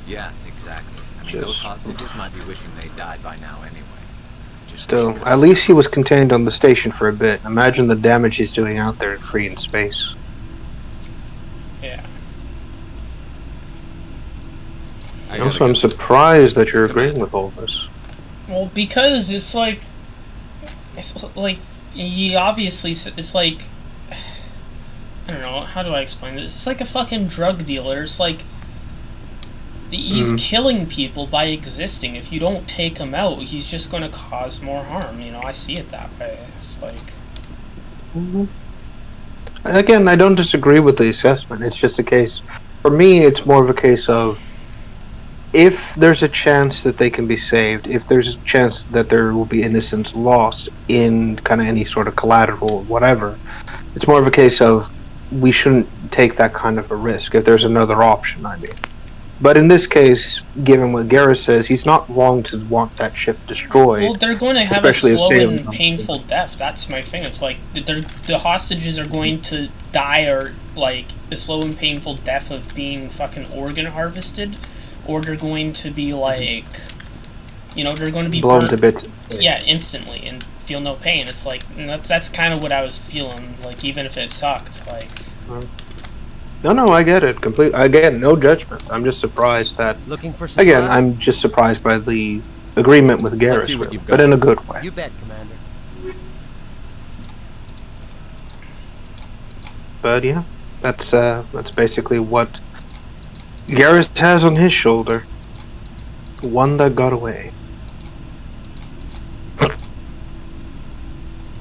Yeah, exactly. I mean, those hostages might be wishing they'd died by now anyway. Still, at least he was contained on the station for a bit. Imagine the damage he's doing out there free in space. Yeah. Also, I'm surprised that you're agreeing with all this. Well, because it's like he obviously, it's like, I don't know, how do I explain this? It's like a fucking drug dealer. It's like he's killing people by existing. If you don't take him out, he's just going to cause more harm. You know, I see it that way. It's like. Again, I don't disagree with the assessment. It's just a case. For me, it's more of a case of if there's a chance that they can be saved, if there's a chance that there will be innocents lost in kind of any sort of collateral or whatever, it's more of a case of we shouldn't take that kind of a risk if there's another option, I mean. But in this case, given what Garrus says, he's not wrong to want that ship destroyed. Well, they're going to have especially a if slow Salem and painful death. That's my thing. It's like the hostages are going to die, or like the slow and painful death of being fucking organ harvested, or they're going to be like, you know, they're going to be blown burnt, to bits. Yeah, instantly, and feel no pain. It's like that's kind of what I was feeling. Like, even if it sucked, like. No, I get it completely. Again, no judgment. I'm just surprised that. Looking for some again, class? I'm just surprised by the agreement with Garrus, see what really, you've but got. in a good way. You bet, Commander. But yeah, that's basically what Garrus has on his shoulder. One that got away.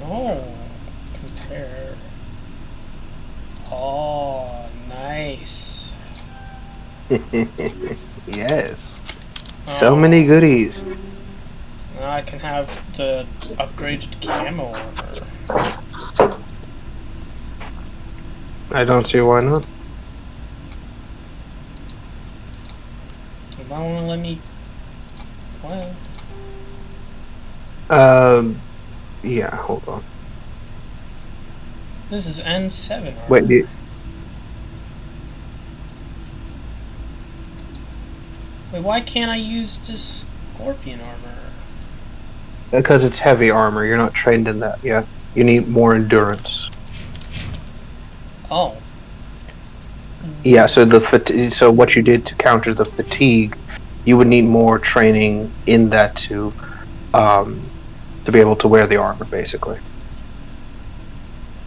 Oh, compare. Oh, nice. Yes. So many goodies. Now I can have the upgraded camo armor. I don't see why not. If I want to let me. Well. Yeah, hold on. This is N7 armor. Wait, Wait, why can't I use this Scorpion armor? because it's heavy armor, you're not trained in that yet. You need more endurance. Oh. Yeah, so so what you did to counter the fatigue, you would need more training in that to to be able to wear the armor, basically.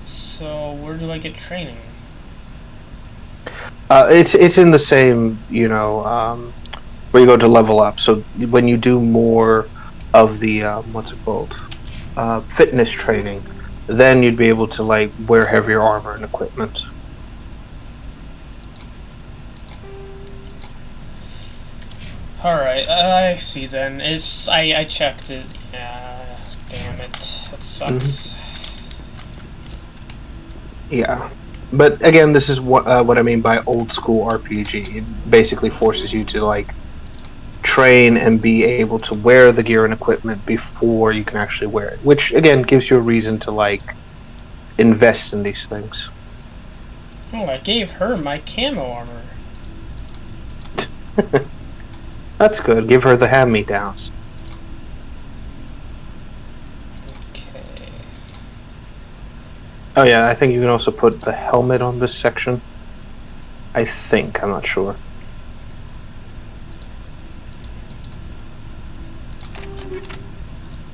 So where do I get training? It's in the same, you know, where you go to level up. So when you do more of the what's it called, fitness training, then you'd be able to like wear heavier armor and equipment. Alright, I see then. I checked it. Yeah, damn it. It sucks. Yeah. But again, this is what I mean by old school RPG. It basically forces you to like train and be able to wear the gear and equipment before you can actually wear it, which again gives you a reason to like invest in these things. Oh, I gave her my camo armor. That's good. Give her the hand-me-downs. Okay. Oh yeah, I think you can also put the helmet on this section. I think, I'm not sure.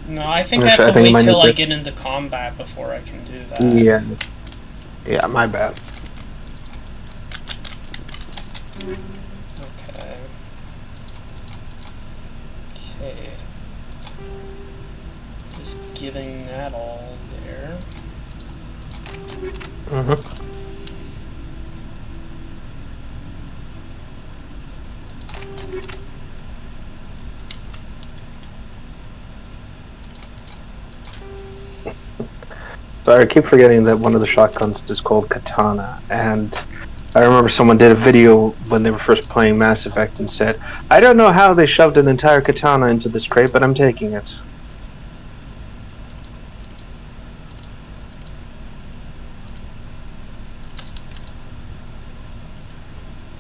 No, I think I have to wait till I get into combat before I can do that. Yeah. Yeah, my bad. Okay. Okay. Just getting that all there. Sorry, I keep forgetting that one of the shotguns is called Katana, and I remember someone did a video when they were first playing Mass Effect and said, I don't know how they shoved an entire katana into this crate, but I'm taking it.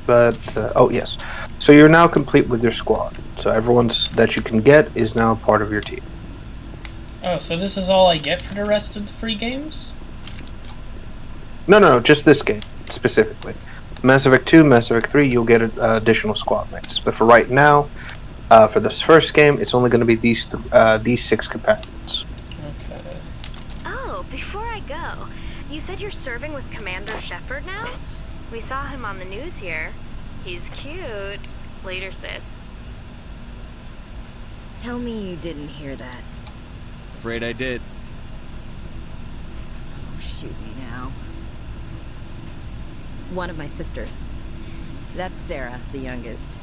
But, oh yes. So you're now complete with your squad. So everyone's that you can get is now part of your team. Oh, so this is all I get for the rest of the free games? No, just this game, specifically. Mass Effect 2, Mass Effect 3, you'll get additional squad mates. But for right now, for this first game, it's only going to be these 6 companions. Okay. Oh, before I go, you said you're serving with Commander Shepard now? We saw him on the news here. He's cute. Later, sis. Tell me you didn't hear that. Afraid I did. Oh, shoot me now. One of my sisters. That's Sarah, the youngest.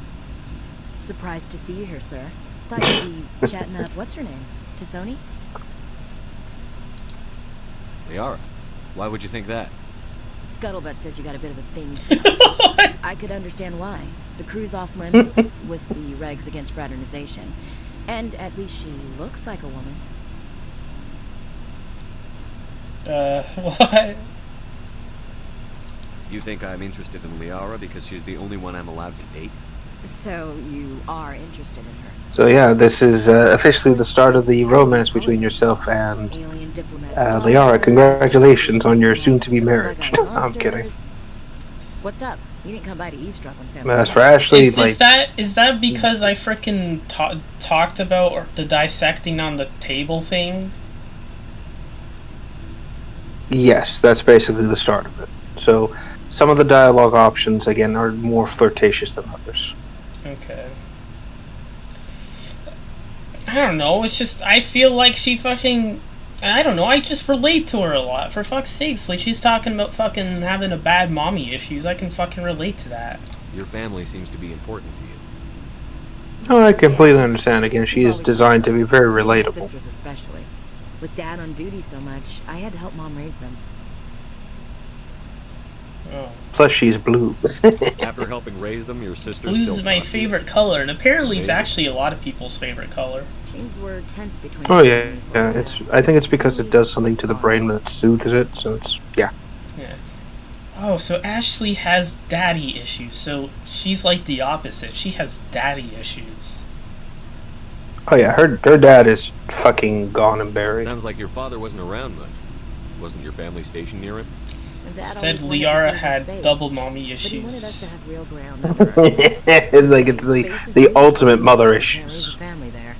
Surprised to see you here, sir. Thought you'd be chatting up, what's her name? T'Soni? Liara, why would you think that? Scuttlebutt says you got a bit of a thing for her. I could understand why. The crew's off limits with the regs against fraternization. And at least she looks like a woman. What? You think I'm interested in Liara because she's the only one I'm allowed to date? So you are interested in her? So yeah, this is officially the start of the romance between yourself and Liara. Congratulations on your soon-to-be marriage. I'm kidding. What's up? You didn't come by to eavesdrop on family. As for Ashley, is that because I frickin' talked about the dissecting on the table thing? Yes, that's basically the start of it. So some of the dialogue options, again, are more flirtatious than others. Okay. I don't know, it's just, I feel like she fucking, I don't know, I just relate to her a lot, for fuck's sakes. Like, she's talking about fucking having a bad mommy issues, I can fucking relate to that. Your family seems to be important to you. No, I completely understand. Again, she is designed to be very relatable. Sisters especially. With Dad on duty so much, I had to help Mom raise them. Oh. Plus, she's blue. After helping raise them, your sister Blue's still my favorite color, and apparently it's actually a lot of people's favorite color. Things were tense between. Oh yeah. I think it's because it does something to the brain that soothes it. So it's yeah. Yeah. Oh, so Ashley has daddy issues. So she's like the opposite. She has daddy issues. Oh yeah, her dad is fucking gone and buried. Sounds like your father wasn't around much. Wasn't your family stationed near him? Instead, Liara had double mommy issues. But he wanted us to have real ground. It's like it's the ultimate mother issues. Family there.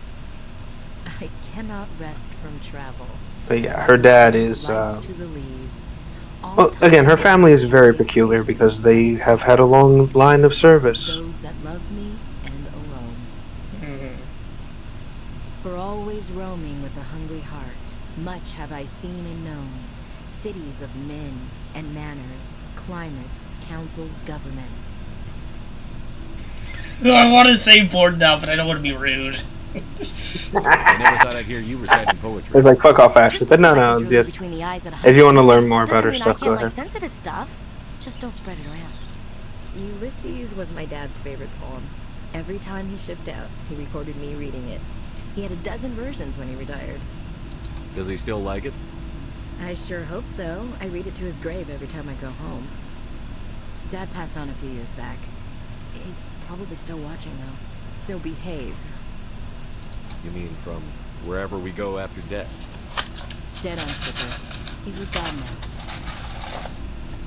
I cannot rest from time travel. But yeah, her dad is. Well, again, her family is very peculiar because they have had a long line of service. Those that loved me and alone. For always roaming with a hungry heart, much have I seen and known. Cities of men and manners, climates, councils, governments. I want to say bored now, but I don't want to be rude. I never thought I'd hear you reciting poetry. It's like, fuck off, Ashley. But no, just... If you want to learn more about her stuff, go ahead. Sensitive stuff. Just don't spread it around. Ulysses was my dad's favorite poem. Every time he shipped out, he recorded me reading it. He had a dozen versions when he retired. Does he still like it? I sure hope so. I read it to his grave every time I go home. Dad passed on a few years back. He's probably still watching, though. So behave. You mean from wherever we go after death? Dead on, Skipper. He's with God now.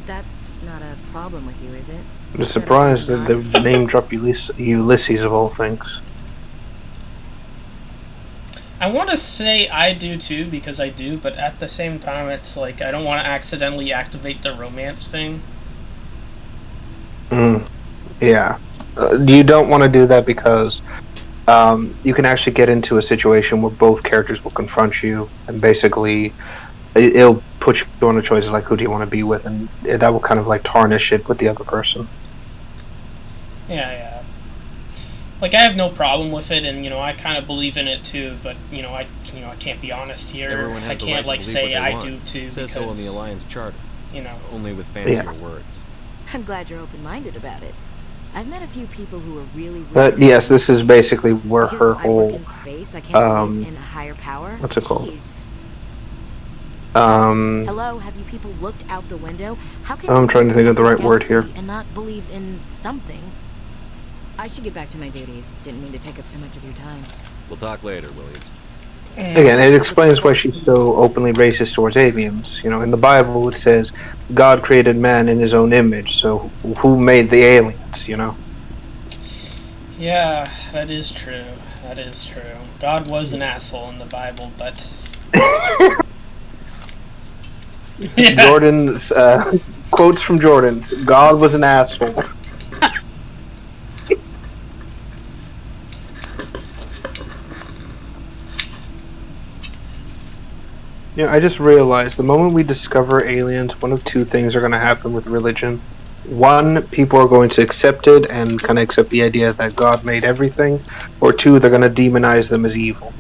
That's not a problem with you, is it? I'm surprised that they name drop Ulysses of all things. I want to say I do too, because I do, but at the same time, it's like I don't want to accidentally activate the romance thing. Yeah. You don't want to do that because you can actually get into a situation where both characters will confront you, and basically it'll put you on a choice like who do you want to be with, and that will kind of like tarnish it with the other person. Yeah. Like, I have no problem with it, and, I kind of believe in it, too, but, I can't be honest here. Everyone has I can't, the right to say I do, too, It says so in the Alliance Charter. Only with fancier words. I'm glad you're open-minded about it. I've met a few people who are really... But, yes, this is basically where her whole... I work in space, I can't believe in a higher power. What's it called? Jeez. Hello, have you people looked out the window? How can I'm trying to think of the right word here. And not believe in something? I should get back to my duties. Didn't mean to take up so much of your time. We'll talk later, Williams. Again, it explains why she's so openly racist towards aliens. In the Bible it says God created man in his own image, so who made the aliens, Yeah, that is true. God was an asshole in the Bible, but... Jordan's, quotes from Jordan, God was an asshole. I just realized the moment we discover aliens, one of two things are going to happen with religion. One, people are going to accept it and kind of accept the idea that God made everything. Or two, they're going to demonize them as evil.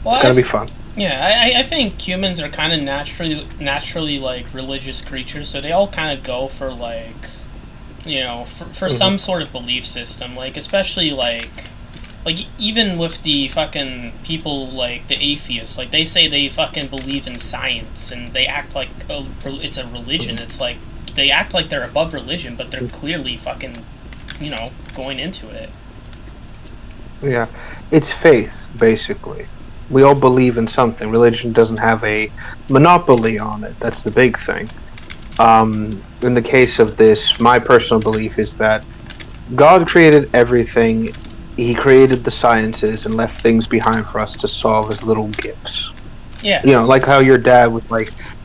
Well, it's going to be fun. Yeah, I think humans are kind of naturally like religious creatures, so they all kind of go for like, for some sort of belief system, like especially like even with the fucking people like the atheists, like they say they fucking believe in science and they act like it's a religion. It's like they act like they're above religion, but they're clearly fucking, going into it. Yeah, it's faith basically. We all believe in something. Religion doesn't have a monopoly on it. That's the big thing. In the case of this, my personal belief is that God created everything. He created the sciences and left things behind for us to solve as little gifts. Yeah. Like how your dad would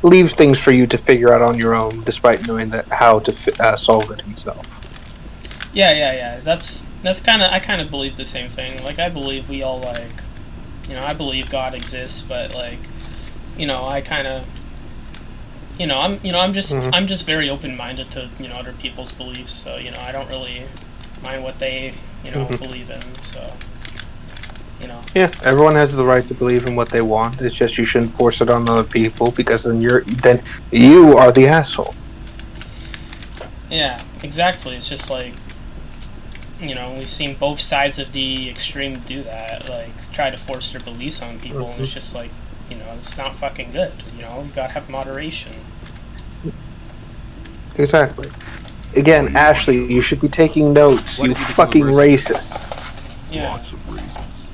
leaves things for you to figure out on your own, despite knowing how to solve it himself. Yeah. That's kind of, I kind of believe the same thing. Like I believe we all I believe God exists, but I kind of, I'm just very open-minded to other people's beliefs. So I don't really mind what they believe in. So Yeah, everyone has the right to believe in what they want. It's just you shouldn't force it on other people because then you are the asshole. Yeah, exactly. It's just like. We've seen both sides of the extreme do that, like, try to force their beliefs on people, and it's just like, it's not fucking good, you gotta have moderation. Exactly. Again, Ashley, you should be taking notes, you fucking racist. Yeah. Lots of reasons.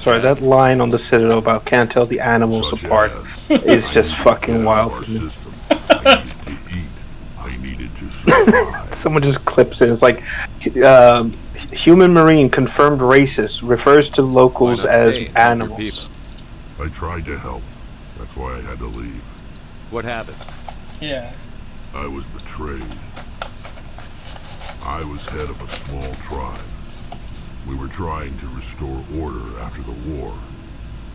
Sorry, that line on the Citadel about can't tell the animals apart is just fucking wild to me. Someone just clips it. It's like Human marine confirmed racist refers to locals as animals. I tried to help. That's why I had to leave. What happened? Yeah. I was betrayed. I was head of a small tribe. We were trying to restore order after the war,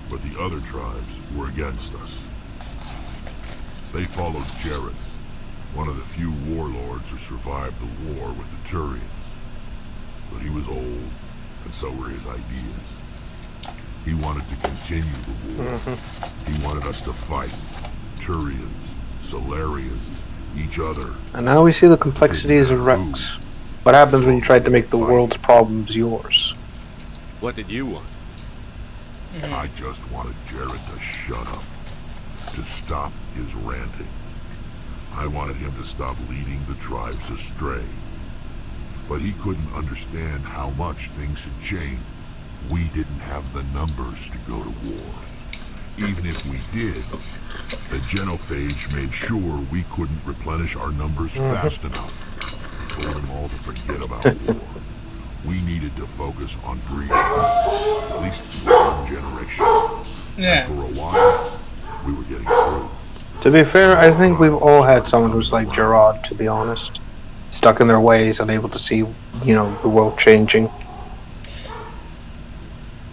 but the other tribes were against us. They followed Jared, one of the few warlords who survived the war with the Turians. But he was old, and so were his ideas. He wanted to continue the war. He wanted us to fight Turians, Solarians, each other. And now we see the complexities of Rex. What happens when you try to make the world's problems yours? What did you want? I just wanted Jared to shut up, to stop his ranting. I wanted him to stop leading the tribes astray. But he couldn't understand how much things had changed. We didn't have the numbers to go to war. Even if we did, the Genophage made sure we couldn't replenish our numbers fast enough. He told them all to forget about war. We needed to focus on breeding, at least for one generation. Yeah. And for a while, we were getting through. To be fair, I think we've all had someone who's like Gerard, to be honest. Stuck in their ways, unable to see, you know, the world changing.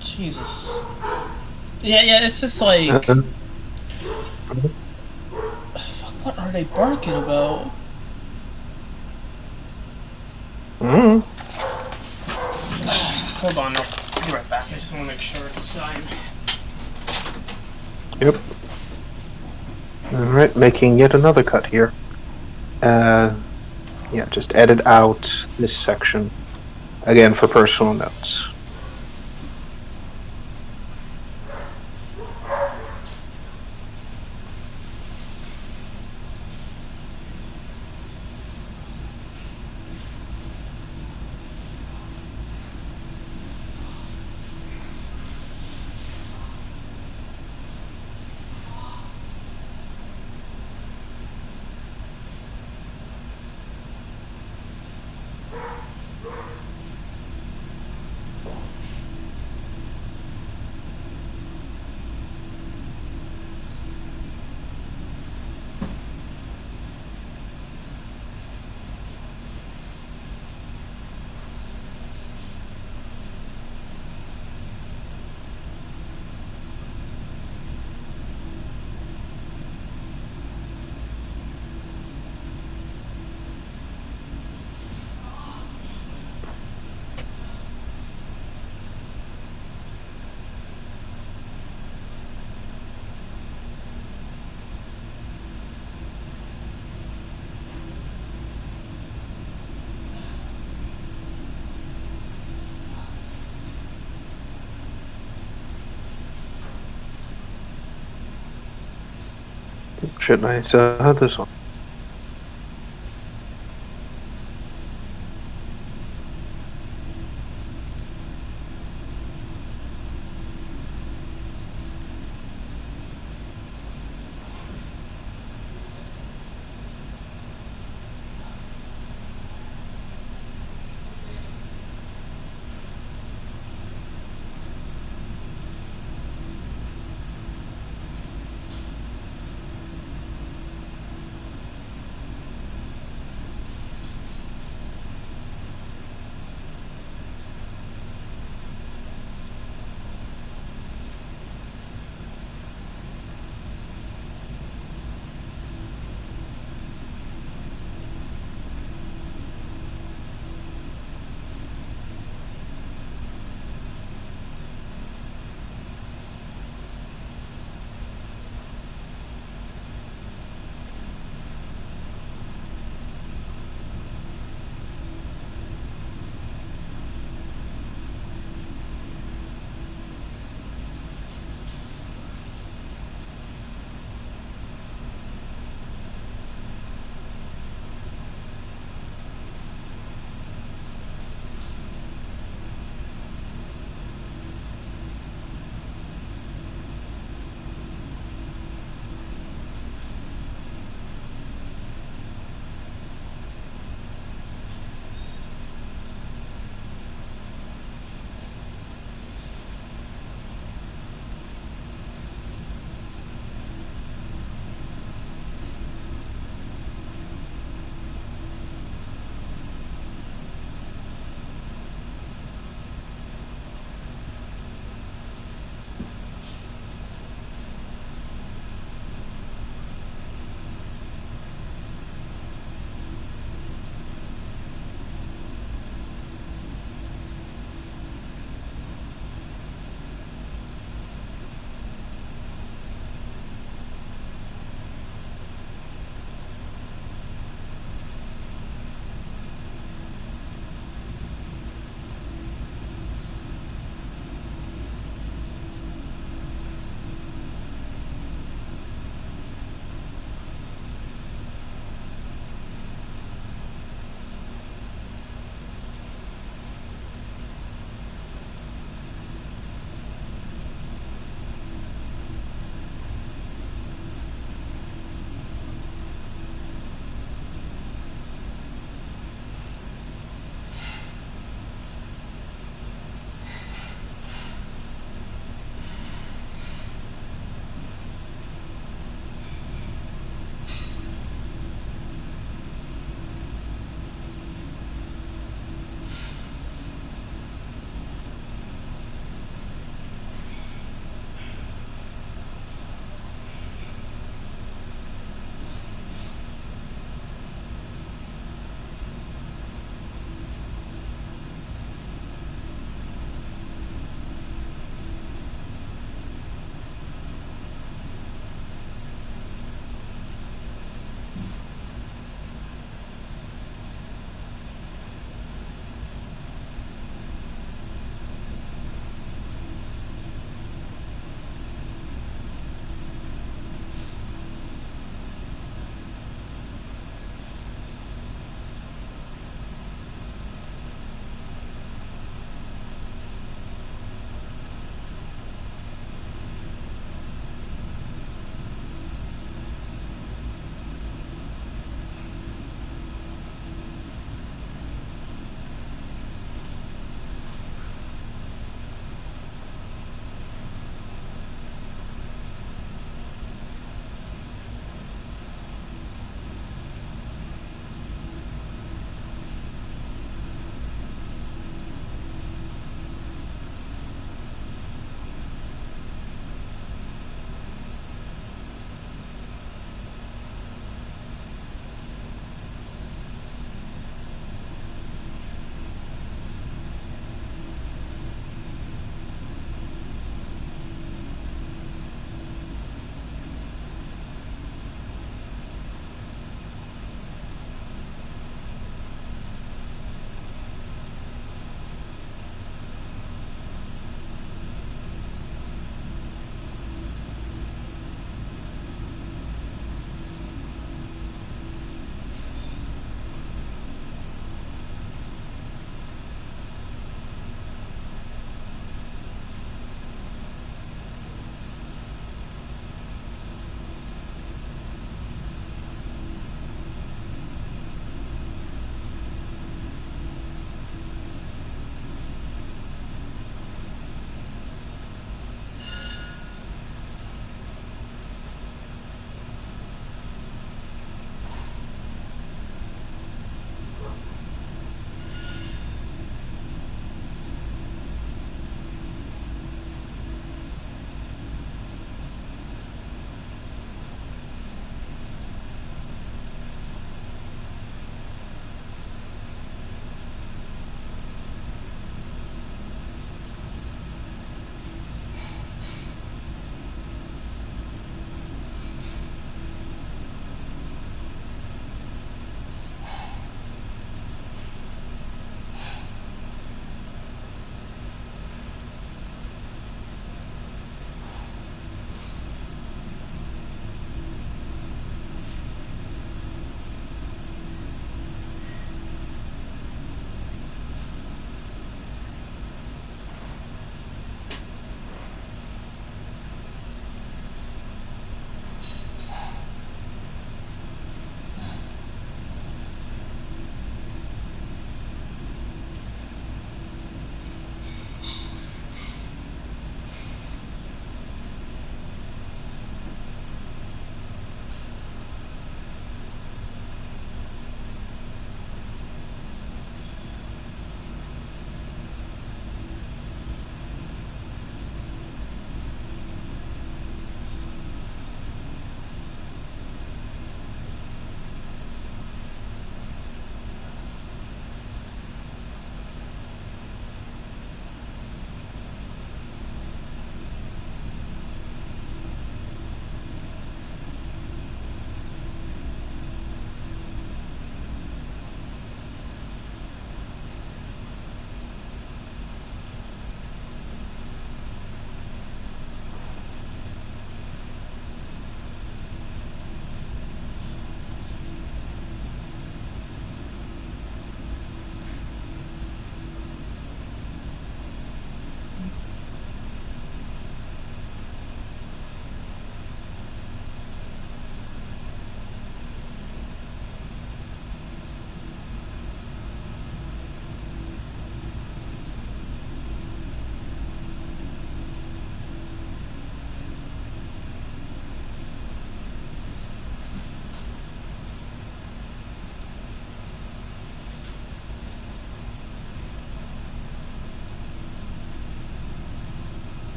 Jesus. Yeah, it's just like... Fuck, what are they barking about? Hold on, I'll be right back. I just want to make sure it's signed. Yep. Alright, making yet another cut here. Yeah, just edit out this section. Again, for personal notes. Shit, nice. Had this one.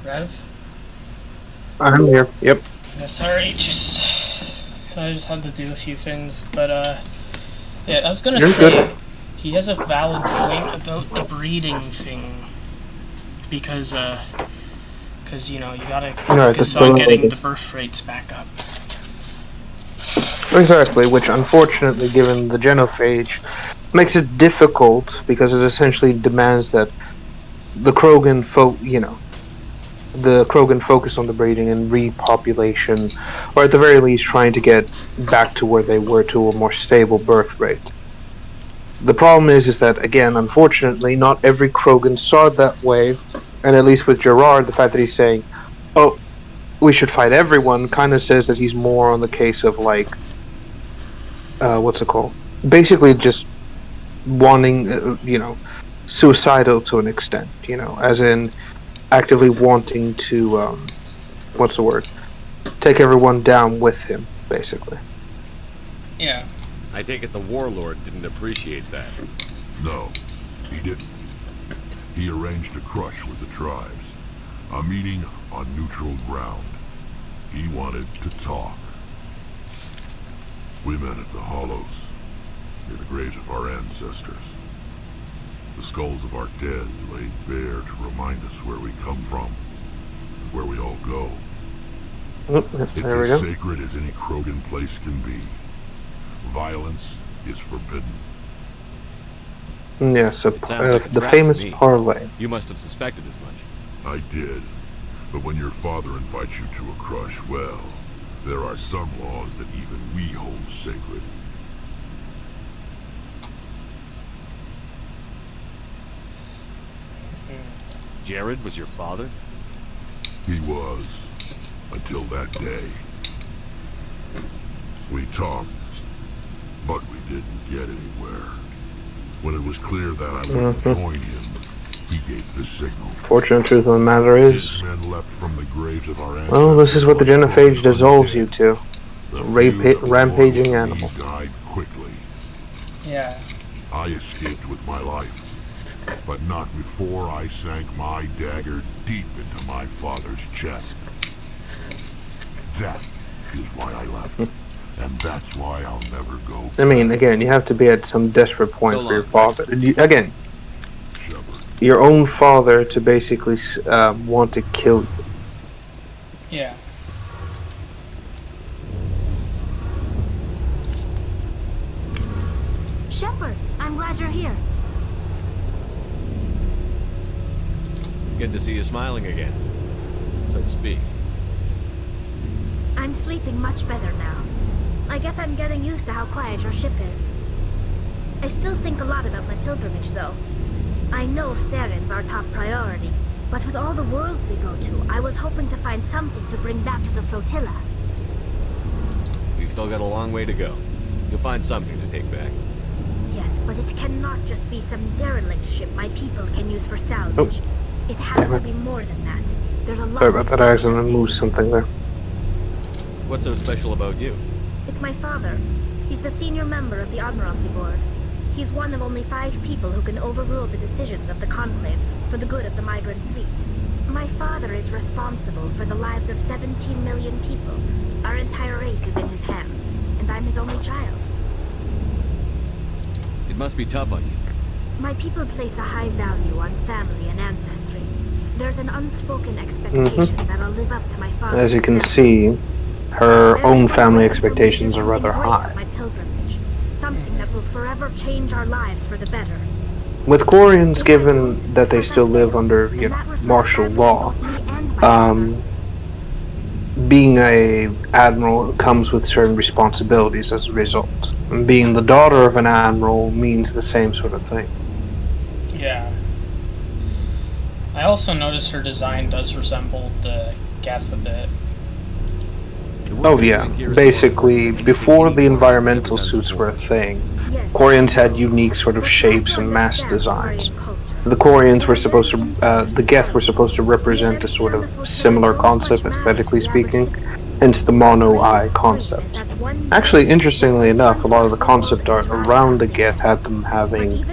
Rev? I'm here. Yep. Yeah, sorry, I just had to do a few things, but yeah, I was gonna You're say good. he has a valid point about the breeding thing, because you know you gotta focus on getting the birth rates back up. Exactly, which unfortunately, given the genophage, makes it difficult because it essentially demands that the Krogan focus on the breeding and repopulation, or at the very least trying to get back to where they were to a more stable birth rate. The problem is that, again, unfortunately, not every Krogan saw it that way, and at least with Gerard, the fact that he's saying, oh, we should fight everyone, kind of says that he's more on the case of, like, what's it called? Basically just wanting, suicidal to an extent, as in actively wanting to, take everyone down with him, basically. Yeah. I take it the Warlord didn't appreciate that. No, he didn't. He arranged a crush with the tribes. A meeting on neutral ground. He wanted to talk. We met at the Hollows, near the graves of our ancestors. The skulls of our dead laid bare to remind us where we come from, and where we all go. It's as sacred as any Krogan place can be. Violence is forbidden. Yeah, so like the famous parlay. You must have suspected as much. I did. But when your father invites you to a crush, well, there are some laws that even we hold sacred. Jared was your father? He was. Until that day. We talked, but we didn't get anywhere. When it was clear that I would join him, he gave the signal. Fortunate truth of the matter is, His men leapt from the graves of our ancestors. well, this is what the genophage dissolves you to. Rampaging animal. Died quickly. Yeah. I escaped with my life, but not before I sank my dagger deep into my father's chest. That is why I left, and that's why I'll never go back. I mean, again, you have to be at some desperate point for your father. Again, your own father to basically want to kill you. Yeah. Shepard, I'm glad you're here. Good to see you smiling again, so to speak. I'm sleeping much better now. I guess I'm getting used to how quiet your ship is. I still think a lot about my pilgrimage, though. I know Theron's our top priority, but with all the worlds we go to, I was hoping to find something to bring back to the flotilla. You've still got a long way to go. You'll find something to take back. Yes, but it cannot just be some derelict ship my people can use for salvage. It has to be more than that. There's a lot. Sorry about that, I accidentally moved something there. What's so special about you? It's my father. He's the senior member of the Admiralty Board. He's one of only 5 people who can overrule the decisions of the Conclave for the good of the migrant fleet. My father is responsible for the lives of 17 million people. Our entire race is in his hands, and I'm his only child. It must be tough on you. My people place a high value on family and ancestry. There's an unspoken expectation that I'll live up to my father's As you can example. see, her own family expectations are rather high. My pilgrimage, something that will forever change our lives for the better. With Quarians, given that they still live under martial law, being a admiral comes with certain responsibilities as a result. And being the daughter of an admiral means the same sort of thing. Yeah. I also noticed her design does resemble the Geth a bit. Oh yeah, basically, before the environmental suits were a thing, Quarians had unique sort of shapes and mass designs. The Quarians were supposed to, the Geth were supposed to represent a sort of similar concept, aesthetically speaking, hence the mono-eye concept. Actually, interestingly enough, a lot of the concept art around the Geth had them having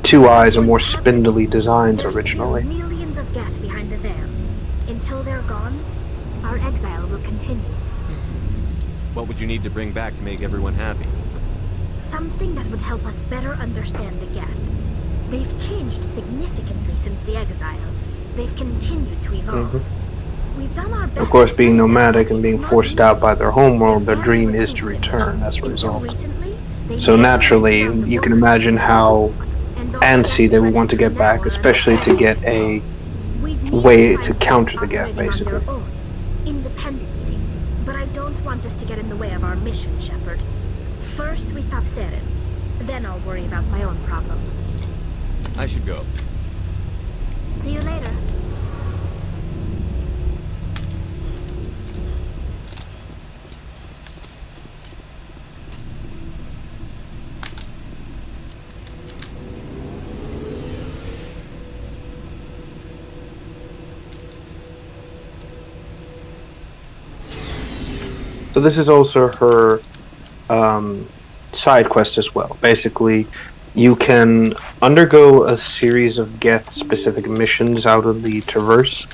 2 eyes and more spindly designs originally. sons of Geth behind the veil. Until they're gone, our exile will continue. What would you need to bring back to make everyone happy? Something that would help us better understand the Geth. They've changed significantly since the exile. They've continued to evolve. We've done our best. Of course, being nomadic and being forced out by their homeworld, their dream is to return as a result. So naturally, you can imagine how antsy they would want to get back, especially to get a way to counter the Geth, basically. Independently. But I don't want this to get in the way of our mission, Shepard. First, we stop Saren. Then I'll worry about my own problems. I should go. See you later. So this is also her side quest as well. Basically, you can undergo a series of Geth-specific missions out of the Traverse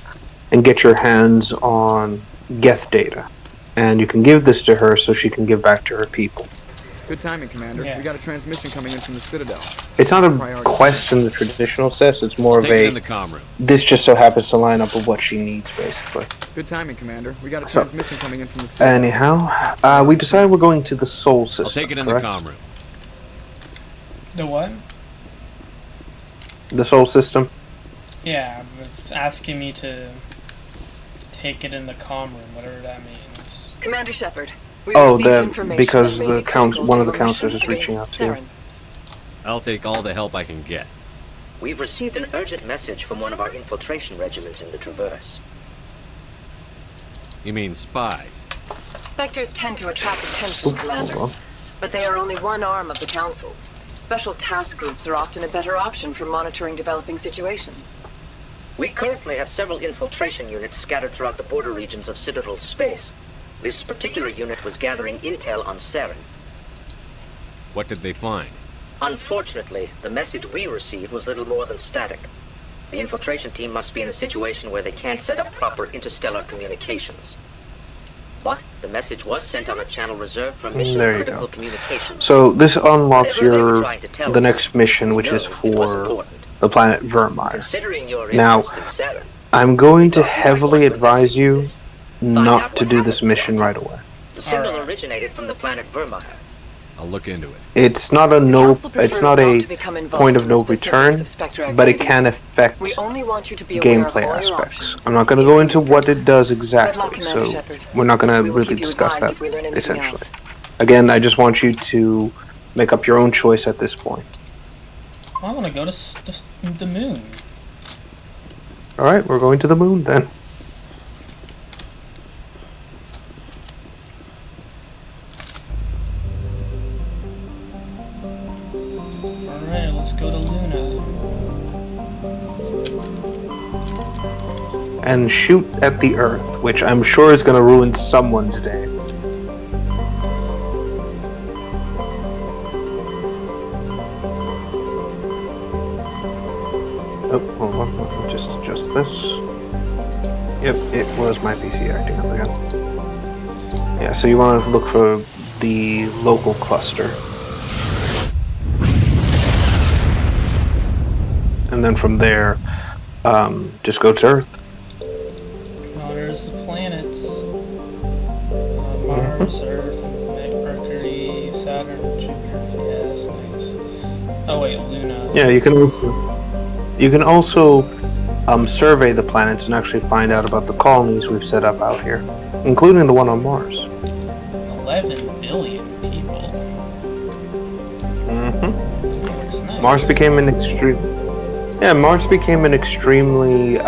and get your hands on Geth data. And you can give this to her so she can give back to her people. Good timing, Commander. We got a transmission coming in from the Citadel. It's not a quest in the traditional sense, it's more of Take it a... in the comm room. This just so happens to line up with what she needs, basically. Good timing, Commander. We got a transmission coming in from the Citadel. Anyhow, we decided we're going to the Sol system. I'll take it in correct? the comm room. The what? The Sol system? Yeah, it's asking me to take it in the comm room, whatever that means. Commander Shepard, we because one of the counselors is reaching out to you. I'll take all the help I can get. We've received an urgent message from one of our infiltration regiments in the Traverse. You mean spies? Spectres tend to attract attention, Commander. But they are only one arm of the Council. Special task groups are often a better option for monitoring developing situations. We currently have several infiltration units scattered throughout the border regions of Citadel space. This particular unit was gathering intel on Saren. What did they find? Unfortunately, the message we received was little more than static. The infiltration team must be in a situation where they can't set up proper interstellar communications. But the message was sent on a channel reserved for mission-critical communications. So this unlocks Whatever they were trying to tell the us, next mission, we which know is it was for important. the planet Vermeer. Considering your Now, interest in Saren, I'm going to heavily advise you not to do this mission right away. the signal originated from the planet Vermeer. I'll look into it. It's not a point of no return, but it can affect gameplay aspects. I'm not going to go into what it does exactly, so we're not going to really discuss that, essentially. Again, I just want you to make up your own choice at this point. I want to go to the moon. Alright, we're going to the moon then. Alright, let's go to Luna. And shoot at the Earth, which I'm sure is going to ruin someone's day. Oh, hold on, let me just adjust this. Yep, it was my PC acting up again. Yeah, so you want to look for the local cluster. And then from there, just go to Earth. Oh, there's the planets. Mars, Earth, Mercury, Saturn, Jupiter. Yes, nice. Oh wait, Luna. Yeah, you can also survey the planets and actually find out about the colonies we've set up out here, including the one on Mars. 11 billion people. Nice. Nice. Mars became an extremely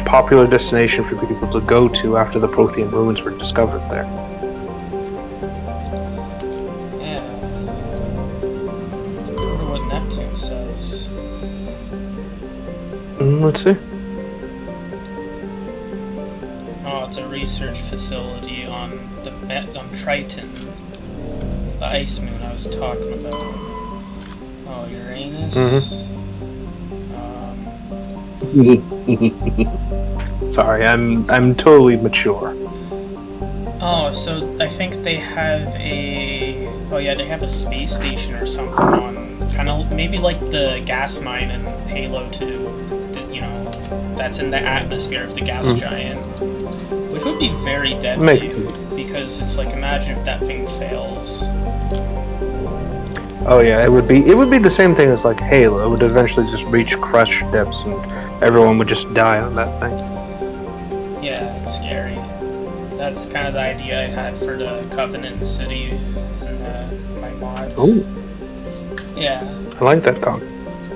popular destination for people to go to after the Prothean ruins were discovered there. Yeah. I wonder what Neptune says. Let's see. Oh, it's a research facility on Triton, the ice moon I was talking about. Oh, Uranus. Sorry, I'm totally mature. Oh, so I think they have a... Oh yeah, they have a space station or something on... Kind of maybe like the gas mine in Halo 2. You know, that's in the atmosphere of the gas giant. Which would be very deadly. Because it's like, imagine if that thing fails. Oh yeah, it would be the same thing as like Halo. It would eventually just reach crush depths and everyone would just die on that thing. Yeah, it's scary. That's kind of the idea I had for the Covenant City in my mod. Ooh. Yeah. I like that dog.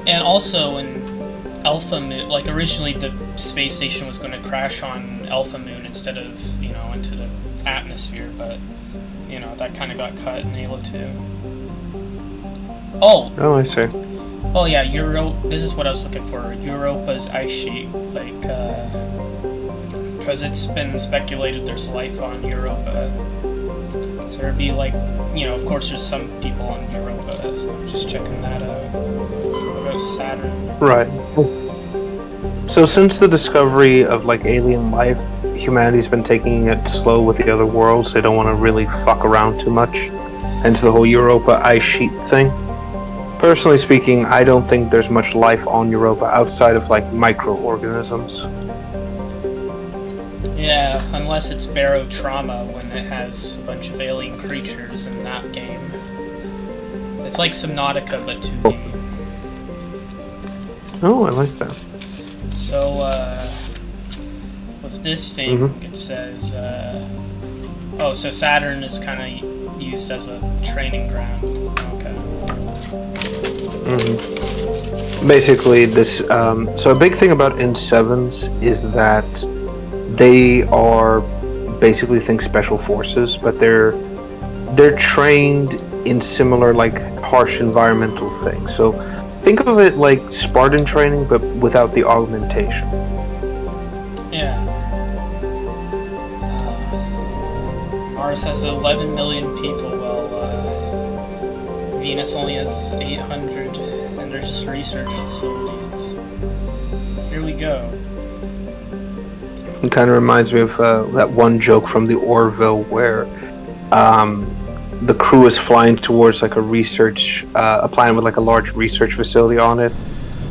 And also in Alpha Moon, like originally the space station was going to crash on Alpha Moon instead of, you know, into the atmosphere, but, you know, that kind of got cut in Halo 2. Oh! Oh, I see. Oh yeah, this is what I was looking for. Europa's ice sheet. Like, because it's been speculated there's life on Europa. So there'd be like, you know, of course there's some people on Europa, so I'm just checking that out. What about Saturn? Right. So since the discovery of like alien life, humanity's been taking it slow with the other worlds. They don't want to really fuck around too much. Hence the whole Europa ice sheet thing. Personally speaking, I don't think there's much life on Europa outside of like microorganisms. Yeah, unless it's Barotrauma when it has a bunch of alien creatures in that game. It's like Subnautica but 2D. Oh, I like that. So, with this thing, it says, oh, so Saturn is kind of used as a training ground. Okay. Basically, this, so a big thing about N7s is that they are basically think special forces, but they're trained in similar, like, harsh environmental things. So think of it like Spartan training, but without the augmentation. Yeah. Mars has 11 million people, while Venus only has 800, and they're just research facilities. Here we go. It kind of reminds me of that one joke from the Orville where the crew is flying towards like a planet with like a large research facility on it,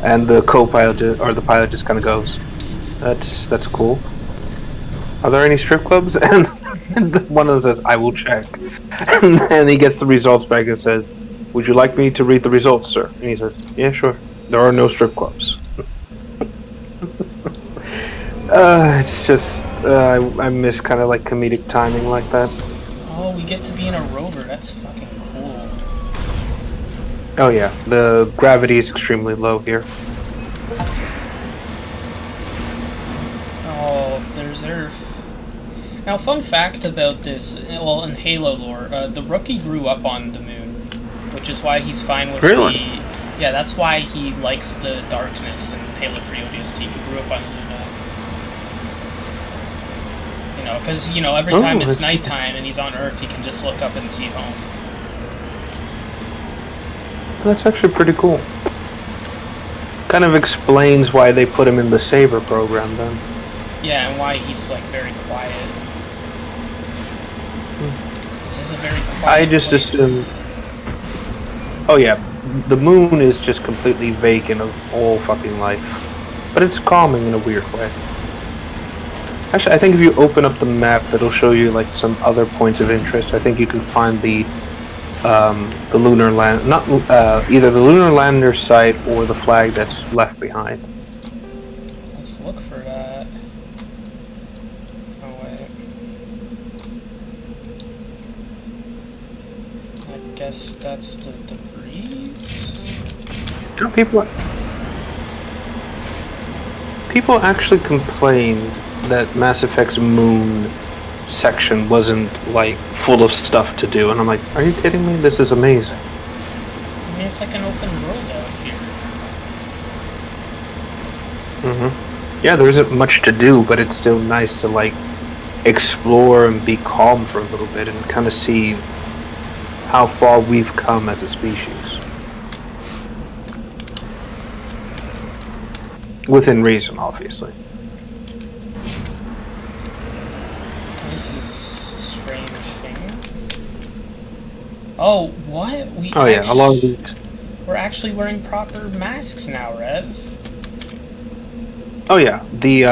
and the co-pilot or the pilot just kind of goes, "That's cool. Are there any strip clubs?" And one of them says, "I will check." And then he gets the results back and says, "Would you like me to read the results, sir?" And he says, "Yeah, sure. There are no strip clubs." It's just I miss kind of like comedic timing like that. Oh, we get to be in a rover. That's fucking cool. Oh yeah, the gravity is extremely low here. Oh, there's Earth. Now, fun fact about this, well, in Halo lore, the Rookie grew up on the moon, which is why he's fine with Really? Yeah, that's why he likes the darkness in Halo 3 ODST. He grew up on Luna. You know, because, you know, every time it's nighttime and he's on Earth, he can just look up and see home. That's actually pretty cool. Kind of explains why they put him in the Saber program then. Yeah, and why he's, like, very quiet. This is a very quiet I just place. assumed... Oh yeah, the moon is just completely vacant of all fucking life. But it's calming in a weird way. Actually, I think if you open up the map, it'll show you like some other points of interest. I think you can find the lunar land, either the lunar lander site or the flag that's left behind. Let's look for that. Oh wait. I guess that's the debris. People actually complained that Mass Effect's moon section wasn't like full of stuff to do, and I'm like, are you kidding me? This is amazing. I mean, it's like an open world out here. Yeah, there isn't much to do, but it's still nice to like explore and be calm for a little bit and kind of see how far we've come as a species. Within reason, obviously. This is a strange thing. Oh, what? Yeah, a lot of these. We're actually wearing proper masks now, Rev. Oh yeah, the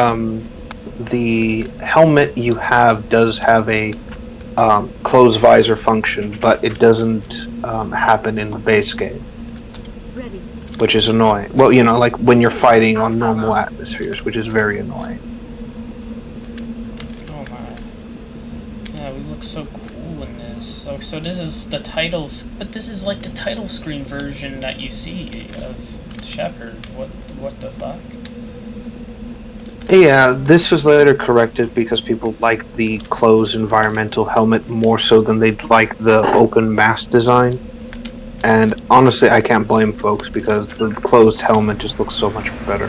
helmet you have does have a closed visor function, but it doesn't happen in the base game. Ready. Which is annoying. Well, you know, like when you're fighting on normal atmospheres, which is very annoying. Oh my. Yeah, we look so cool in this. So this is the titles, but this is like the title screen version that you see of Shepard. What the fuck? Yeah, this was later corrected because people like the closed environmental helmet more so than they'd like the open mask design. And honestly, I can't blame folks because the closed helmet just looks so much better.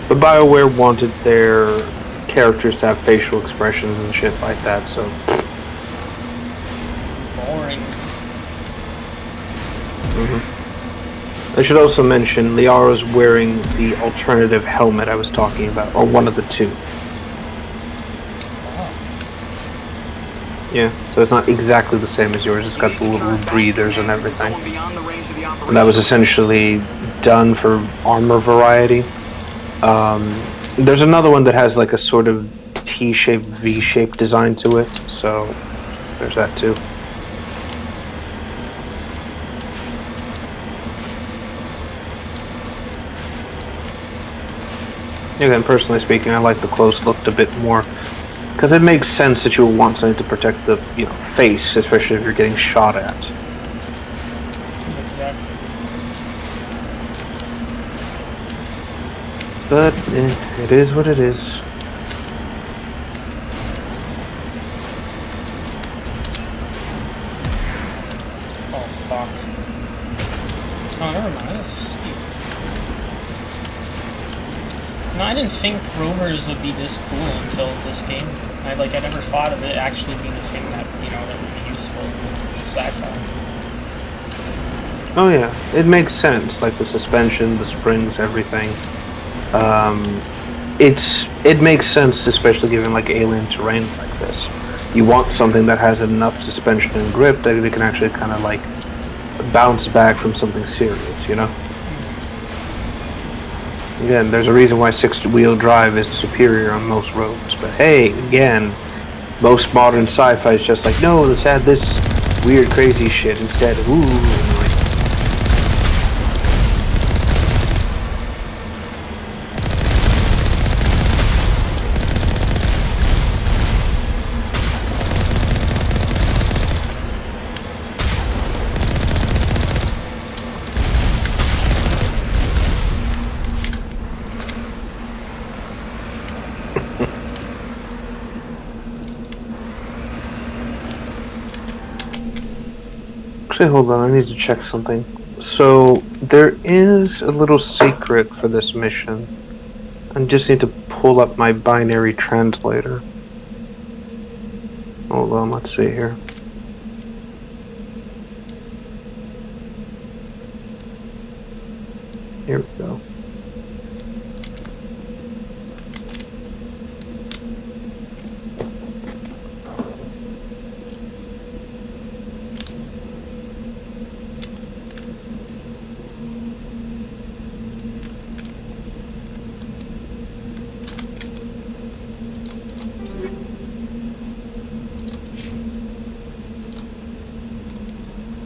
But BioWare wanted their characters to have facial expressions and shit like that, so... Boring. I should also mention, Liara's wearing the alternative helmet I was talking about, or one of the two. Yeah, so it's not exactly the same as yours. It's got the little breathers and everything. And that was essentially done for armor variety. There's another one that has like a sort of T-shaped, V-shaped design to it, so there's that too. Again, personally speaking, I like the close look a bit more. Because it makes sense that you would want something to protect the, face, especially if you're getting shot at. Exactly. But it is what it is. Oh fuck. Oh, never mind. Let's see. No, I didn't think rovers would be this cool until this game. I never thought of it actually being a thing that, that would be useful in sci-fi. Oh yeah, it makes sense, like the suspension, the springs, everything. It makes sense, especially given like alien terrain like this. You want something that has enough suspension and grip that it can actually kind of like bounce back from something serious, Again, there's a reason why 6-wheel drive is superior on most roads. But hey, again, most modern sci-fi is just like, no, let's add this weird, crazy shit instead of, ooh. Actually, hold on, I need to check something. So, there is a little secret for this mission. I just need to pull up my binary translator. Hold on, let's see here. Here we go.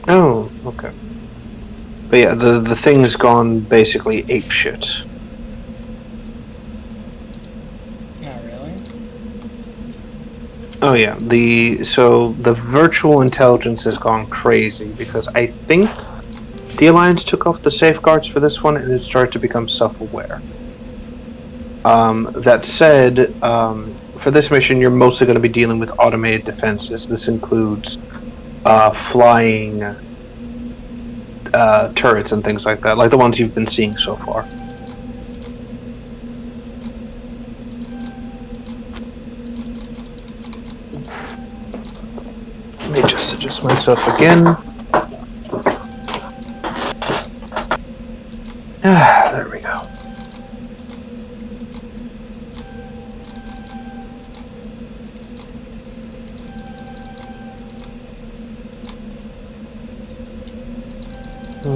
Oh, okay. But yeah, the thing's gone basically apeshit. Oh, really? Oh yeah, so the virtual intelligence has gone crazy because I think the Alliance took off the safeguards for this one and it started to become self-aware. That said, for this mission you're mostly going to be dealing with automated defenses. This includes flying turrets and things like that, like the ones you've been seeing so far. Let me just adjust myself again. There we go.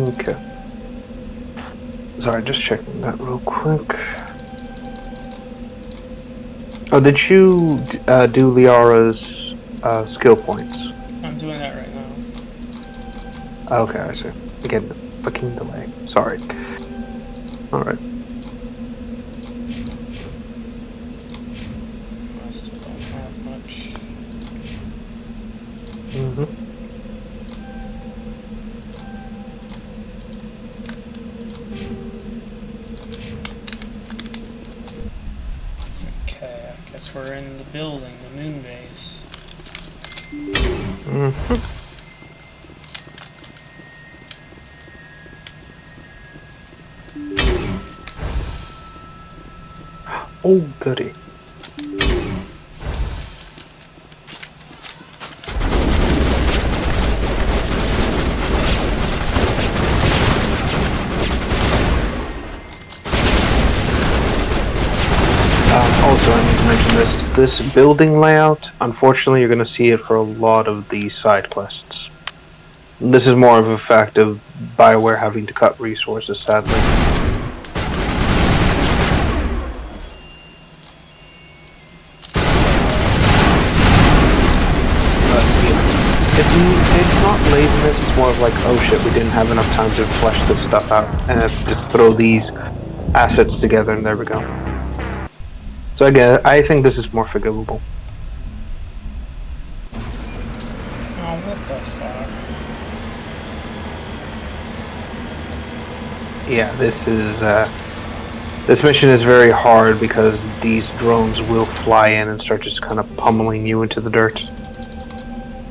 Okay. Sorry, just checking that real quick. Oh, did you do Liara's skill points? I'm doing that right now. Okay, I see. Again, the fucking delay. Sorry. Alright. I still don't have much. Okay, I guess we're in the building, the moon base. Oh, goody. Also, I need to mention this building layout, unfortunately you're going to see it for a lot of the side quests. This is more of a fact of BioWare having to cut resources, sadly. It's not laziness, it's more of like, oh shit, we didn't have enough time to flesh this stuff out, and just throw these assets together and there we go. So again, I think this is more forgivable. Oh, what the fuck? Yeah, this mission is very hard because these drones will fly in and start just kind of pummeling you into the dirt.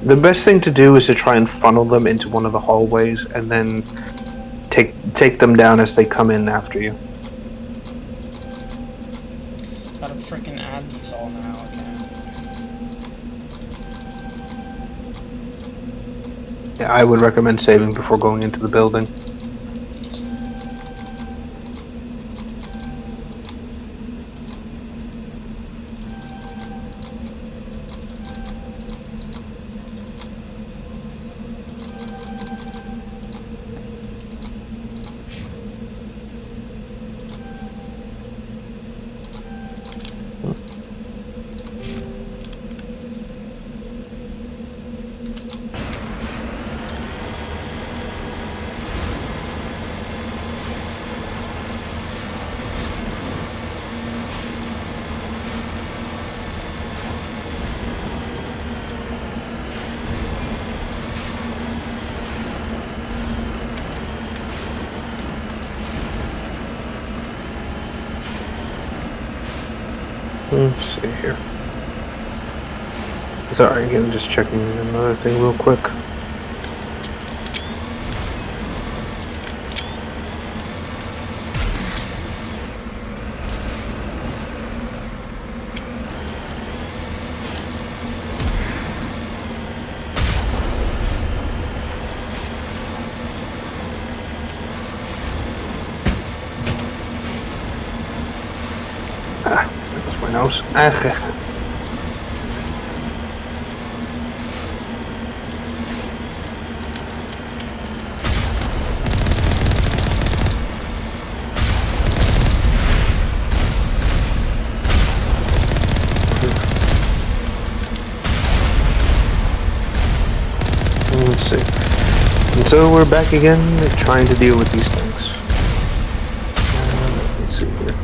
The best thing to do is to try and funnel them into one of the hallways and then take them down as they come in after you. Gotta freaking add these all now, okay. Yeah, I would recommend saving before going into the building. Let's see here. Sorry, again, just checking another thing real quick. Nose. Let's see. And so we're back again trying to deal with these things. Let's see here.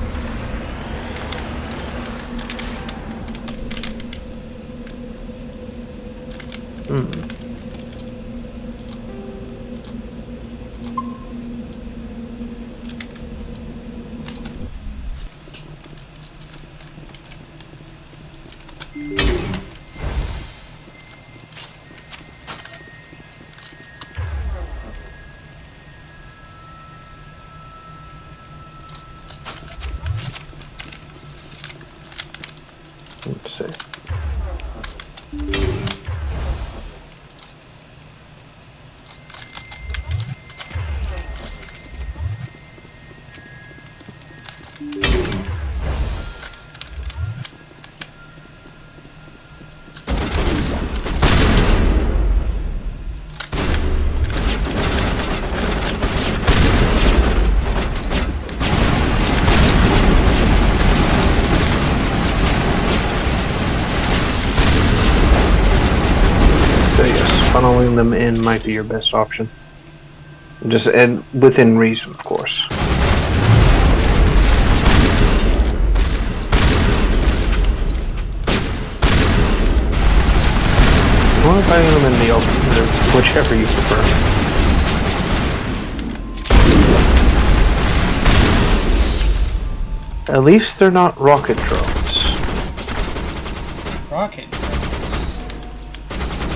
Let's see. following them in might be your best option. Just and within reason, of course. Or fighting them in the open, whichever you prefer. At least they're not rocket drones. Rocket drones?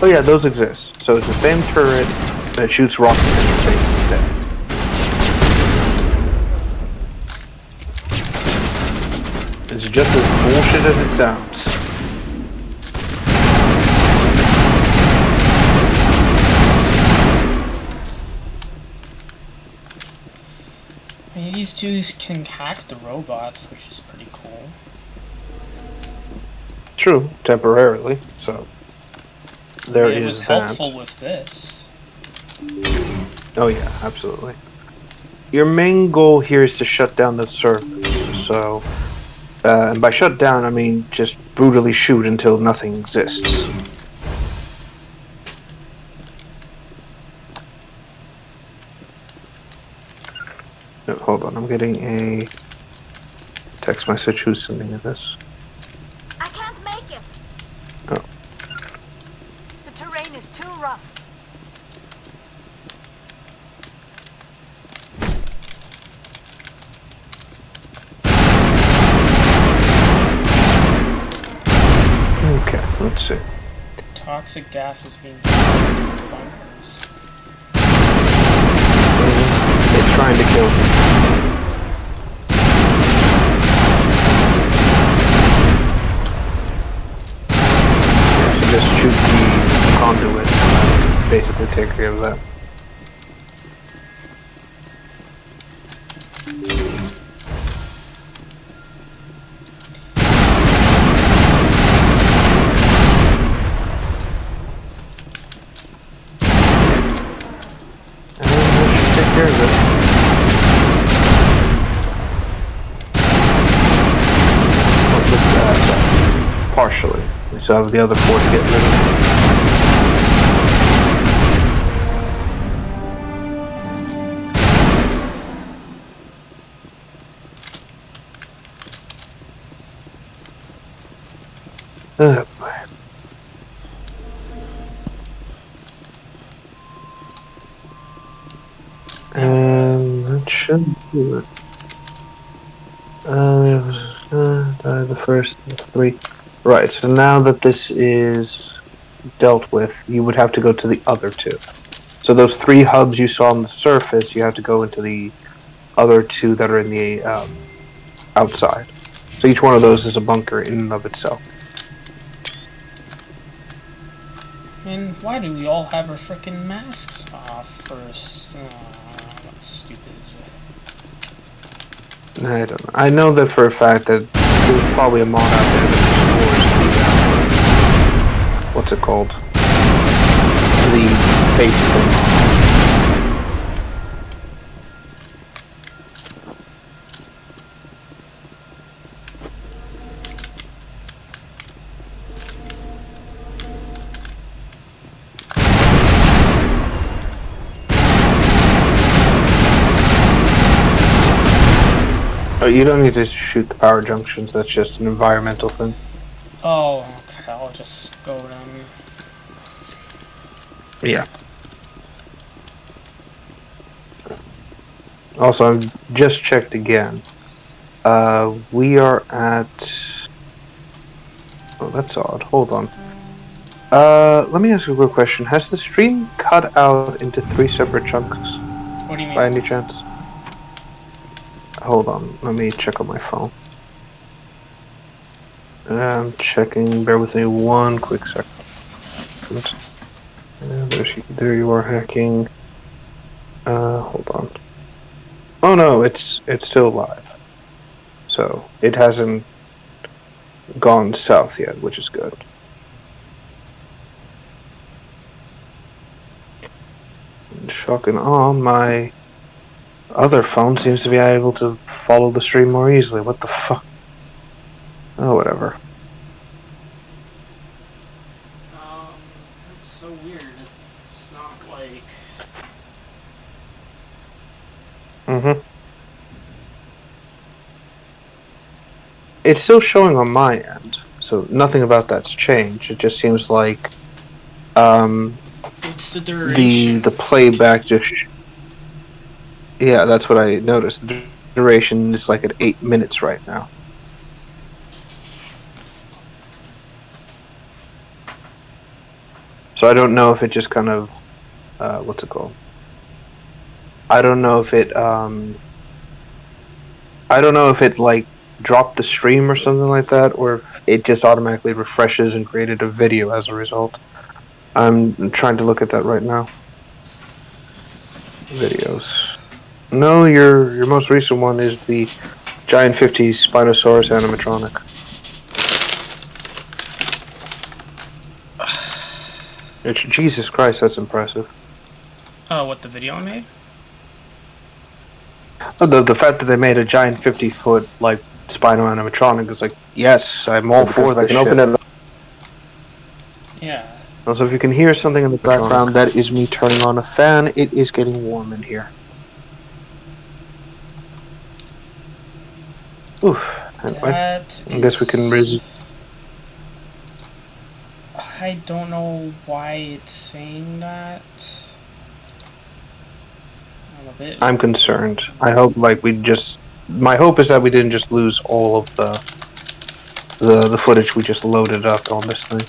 Oh yeah, those exist. So it's the same turret that shoots rockets at your face instead. It's just as bullshit as it sounds. These two can hack the robots, which is pretty cool. True, temporarily, so there is that. It was helpful with this. Oh yeah, absolutely. Your main goal here is to shut down the servers, so... and by shut down, I mean just brutally shoot until nothing exists. No, hold on, I'm getting a text message. Who's sending me this? I can't make it. Oh. The terrain is too rough. Okay, let's see. Toxic gas is being filled into bunkers. It's trying to kill me. So just shoot the conduit and basically take care of that. Partially. We still have the other 4 to get rid of. Oh boy. And that should do it. The first 3. Right, so now that this is dealt with, you would have to go to the other 2. So those 3 hubs you saw on the surface, you have to go into the other 2 that are in the outside. So each one of those is a bunker in and of itself. And why do we all have our frickin' masks off first? That's stupid. I don't know. I know that for a fact that there's probably a mod out there that stores the, what's it called? The face thing. Oh, you don't need to shoot the power junctions, that's just an environmental thing. Oh, okay, I'll just go down. Yeah. Also, I've just checked again. We are at... Oh, that's odd. Hold on. Let me ask you a quick question. Has the stream cut out into 3 separate chunks? What do you mean? By any chance? Hold on, let me check on my phone. I'm checking, bear with me one quick second. There you are hacking. Hold on. Oh no, it's still live. So, it hasn't gone south yet, which is good. Shocking. Oh, my other phone seems to be able to follow the stream more easily. What the fuck? Oh, whatever. It's so weird. It's it's still showing on my end, so nothing about that's changed. It just seems like It's the duration. the playback just yeah, that's what I noticed. The duration is like at 8 minutes right now. So I don't know if it just kind of what's it called? I don't know if it like dropped the stream or something like that, or if it just automatically refreshes and created a video as a result. I'm trying to look at that right now. Videos. No, your most recent one is the Giant 50 Spinosaurus animatronic. Jesus Christ, that's impressive. Oh, what, the video I made? Oh, the fact that they made a giant 50-foot like Spino animatronic is like, yes, I'm all for that. I can open it up. Yeah. Also, if you can hear something in the background, that is me turning on a fan. It is getting warm in here. Oof. Anyway, I guess we can resume. I don't know why it's saying that. I'm a bit... I'm concerned. I hope my hope is that we didn't just lose all of the footage we just loaded up on this thing.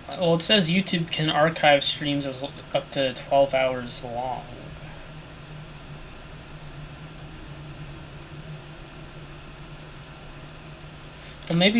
Well, it says YouTube can archive streams as up to 12 hours long. Well, maybe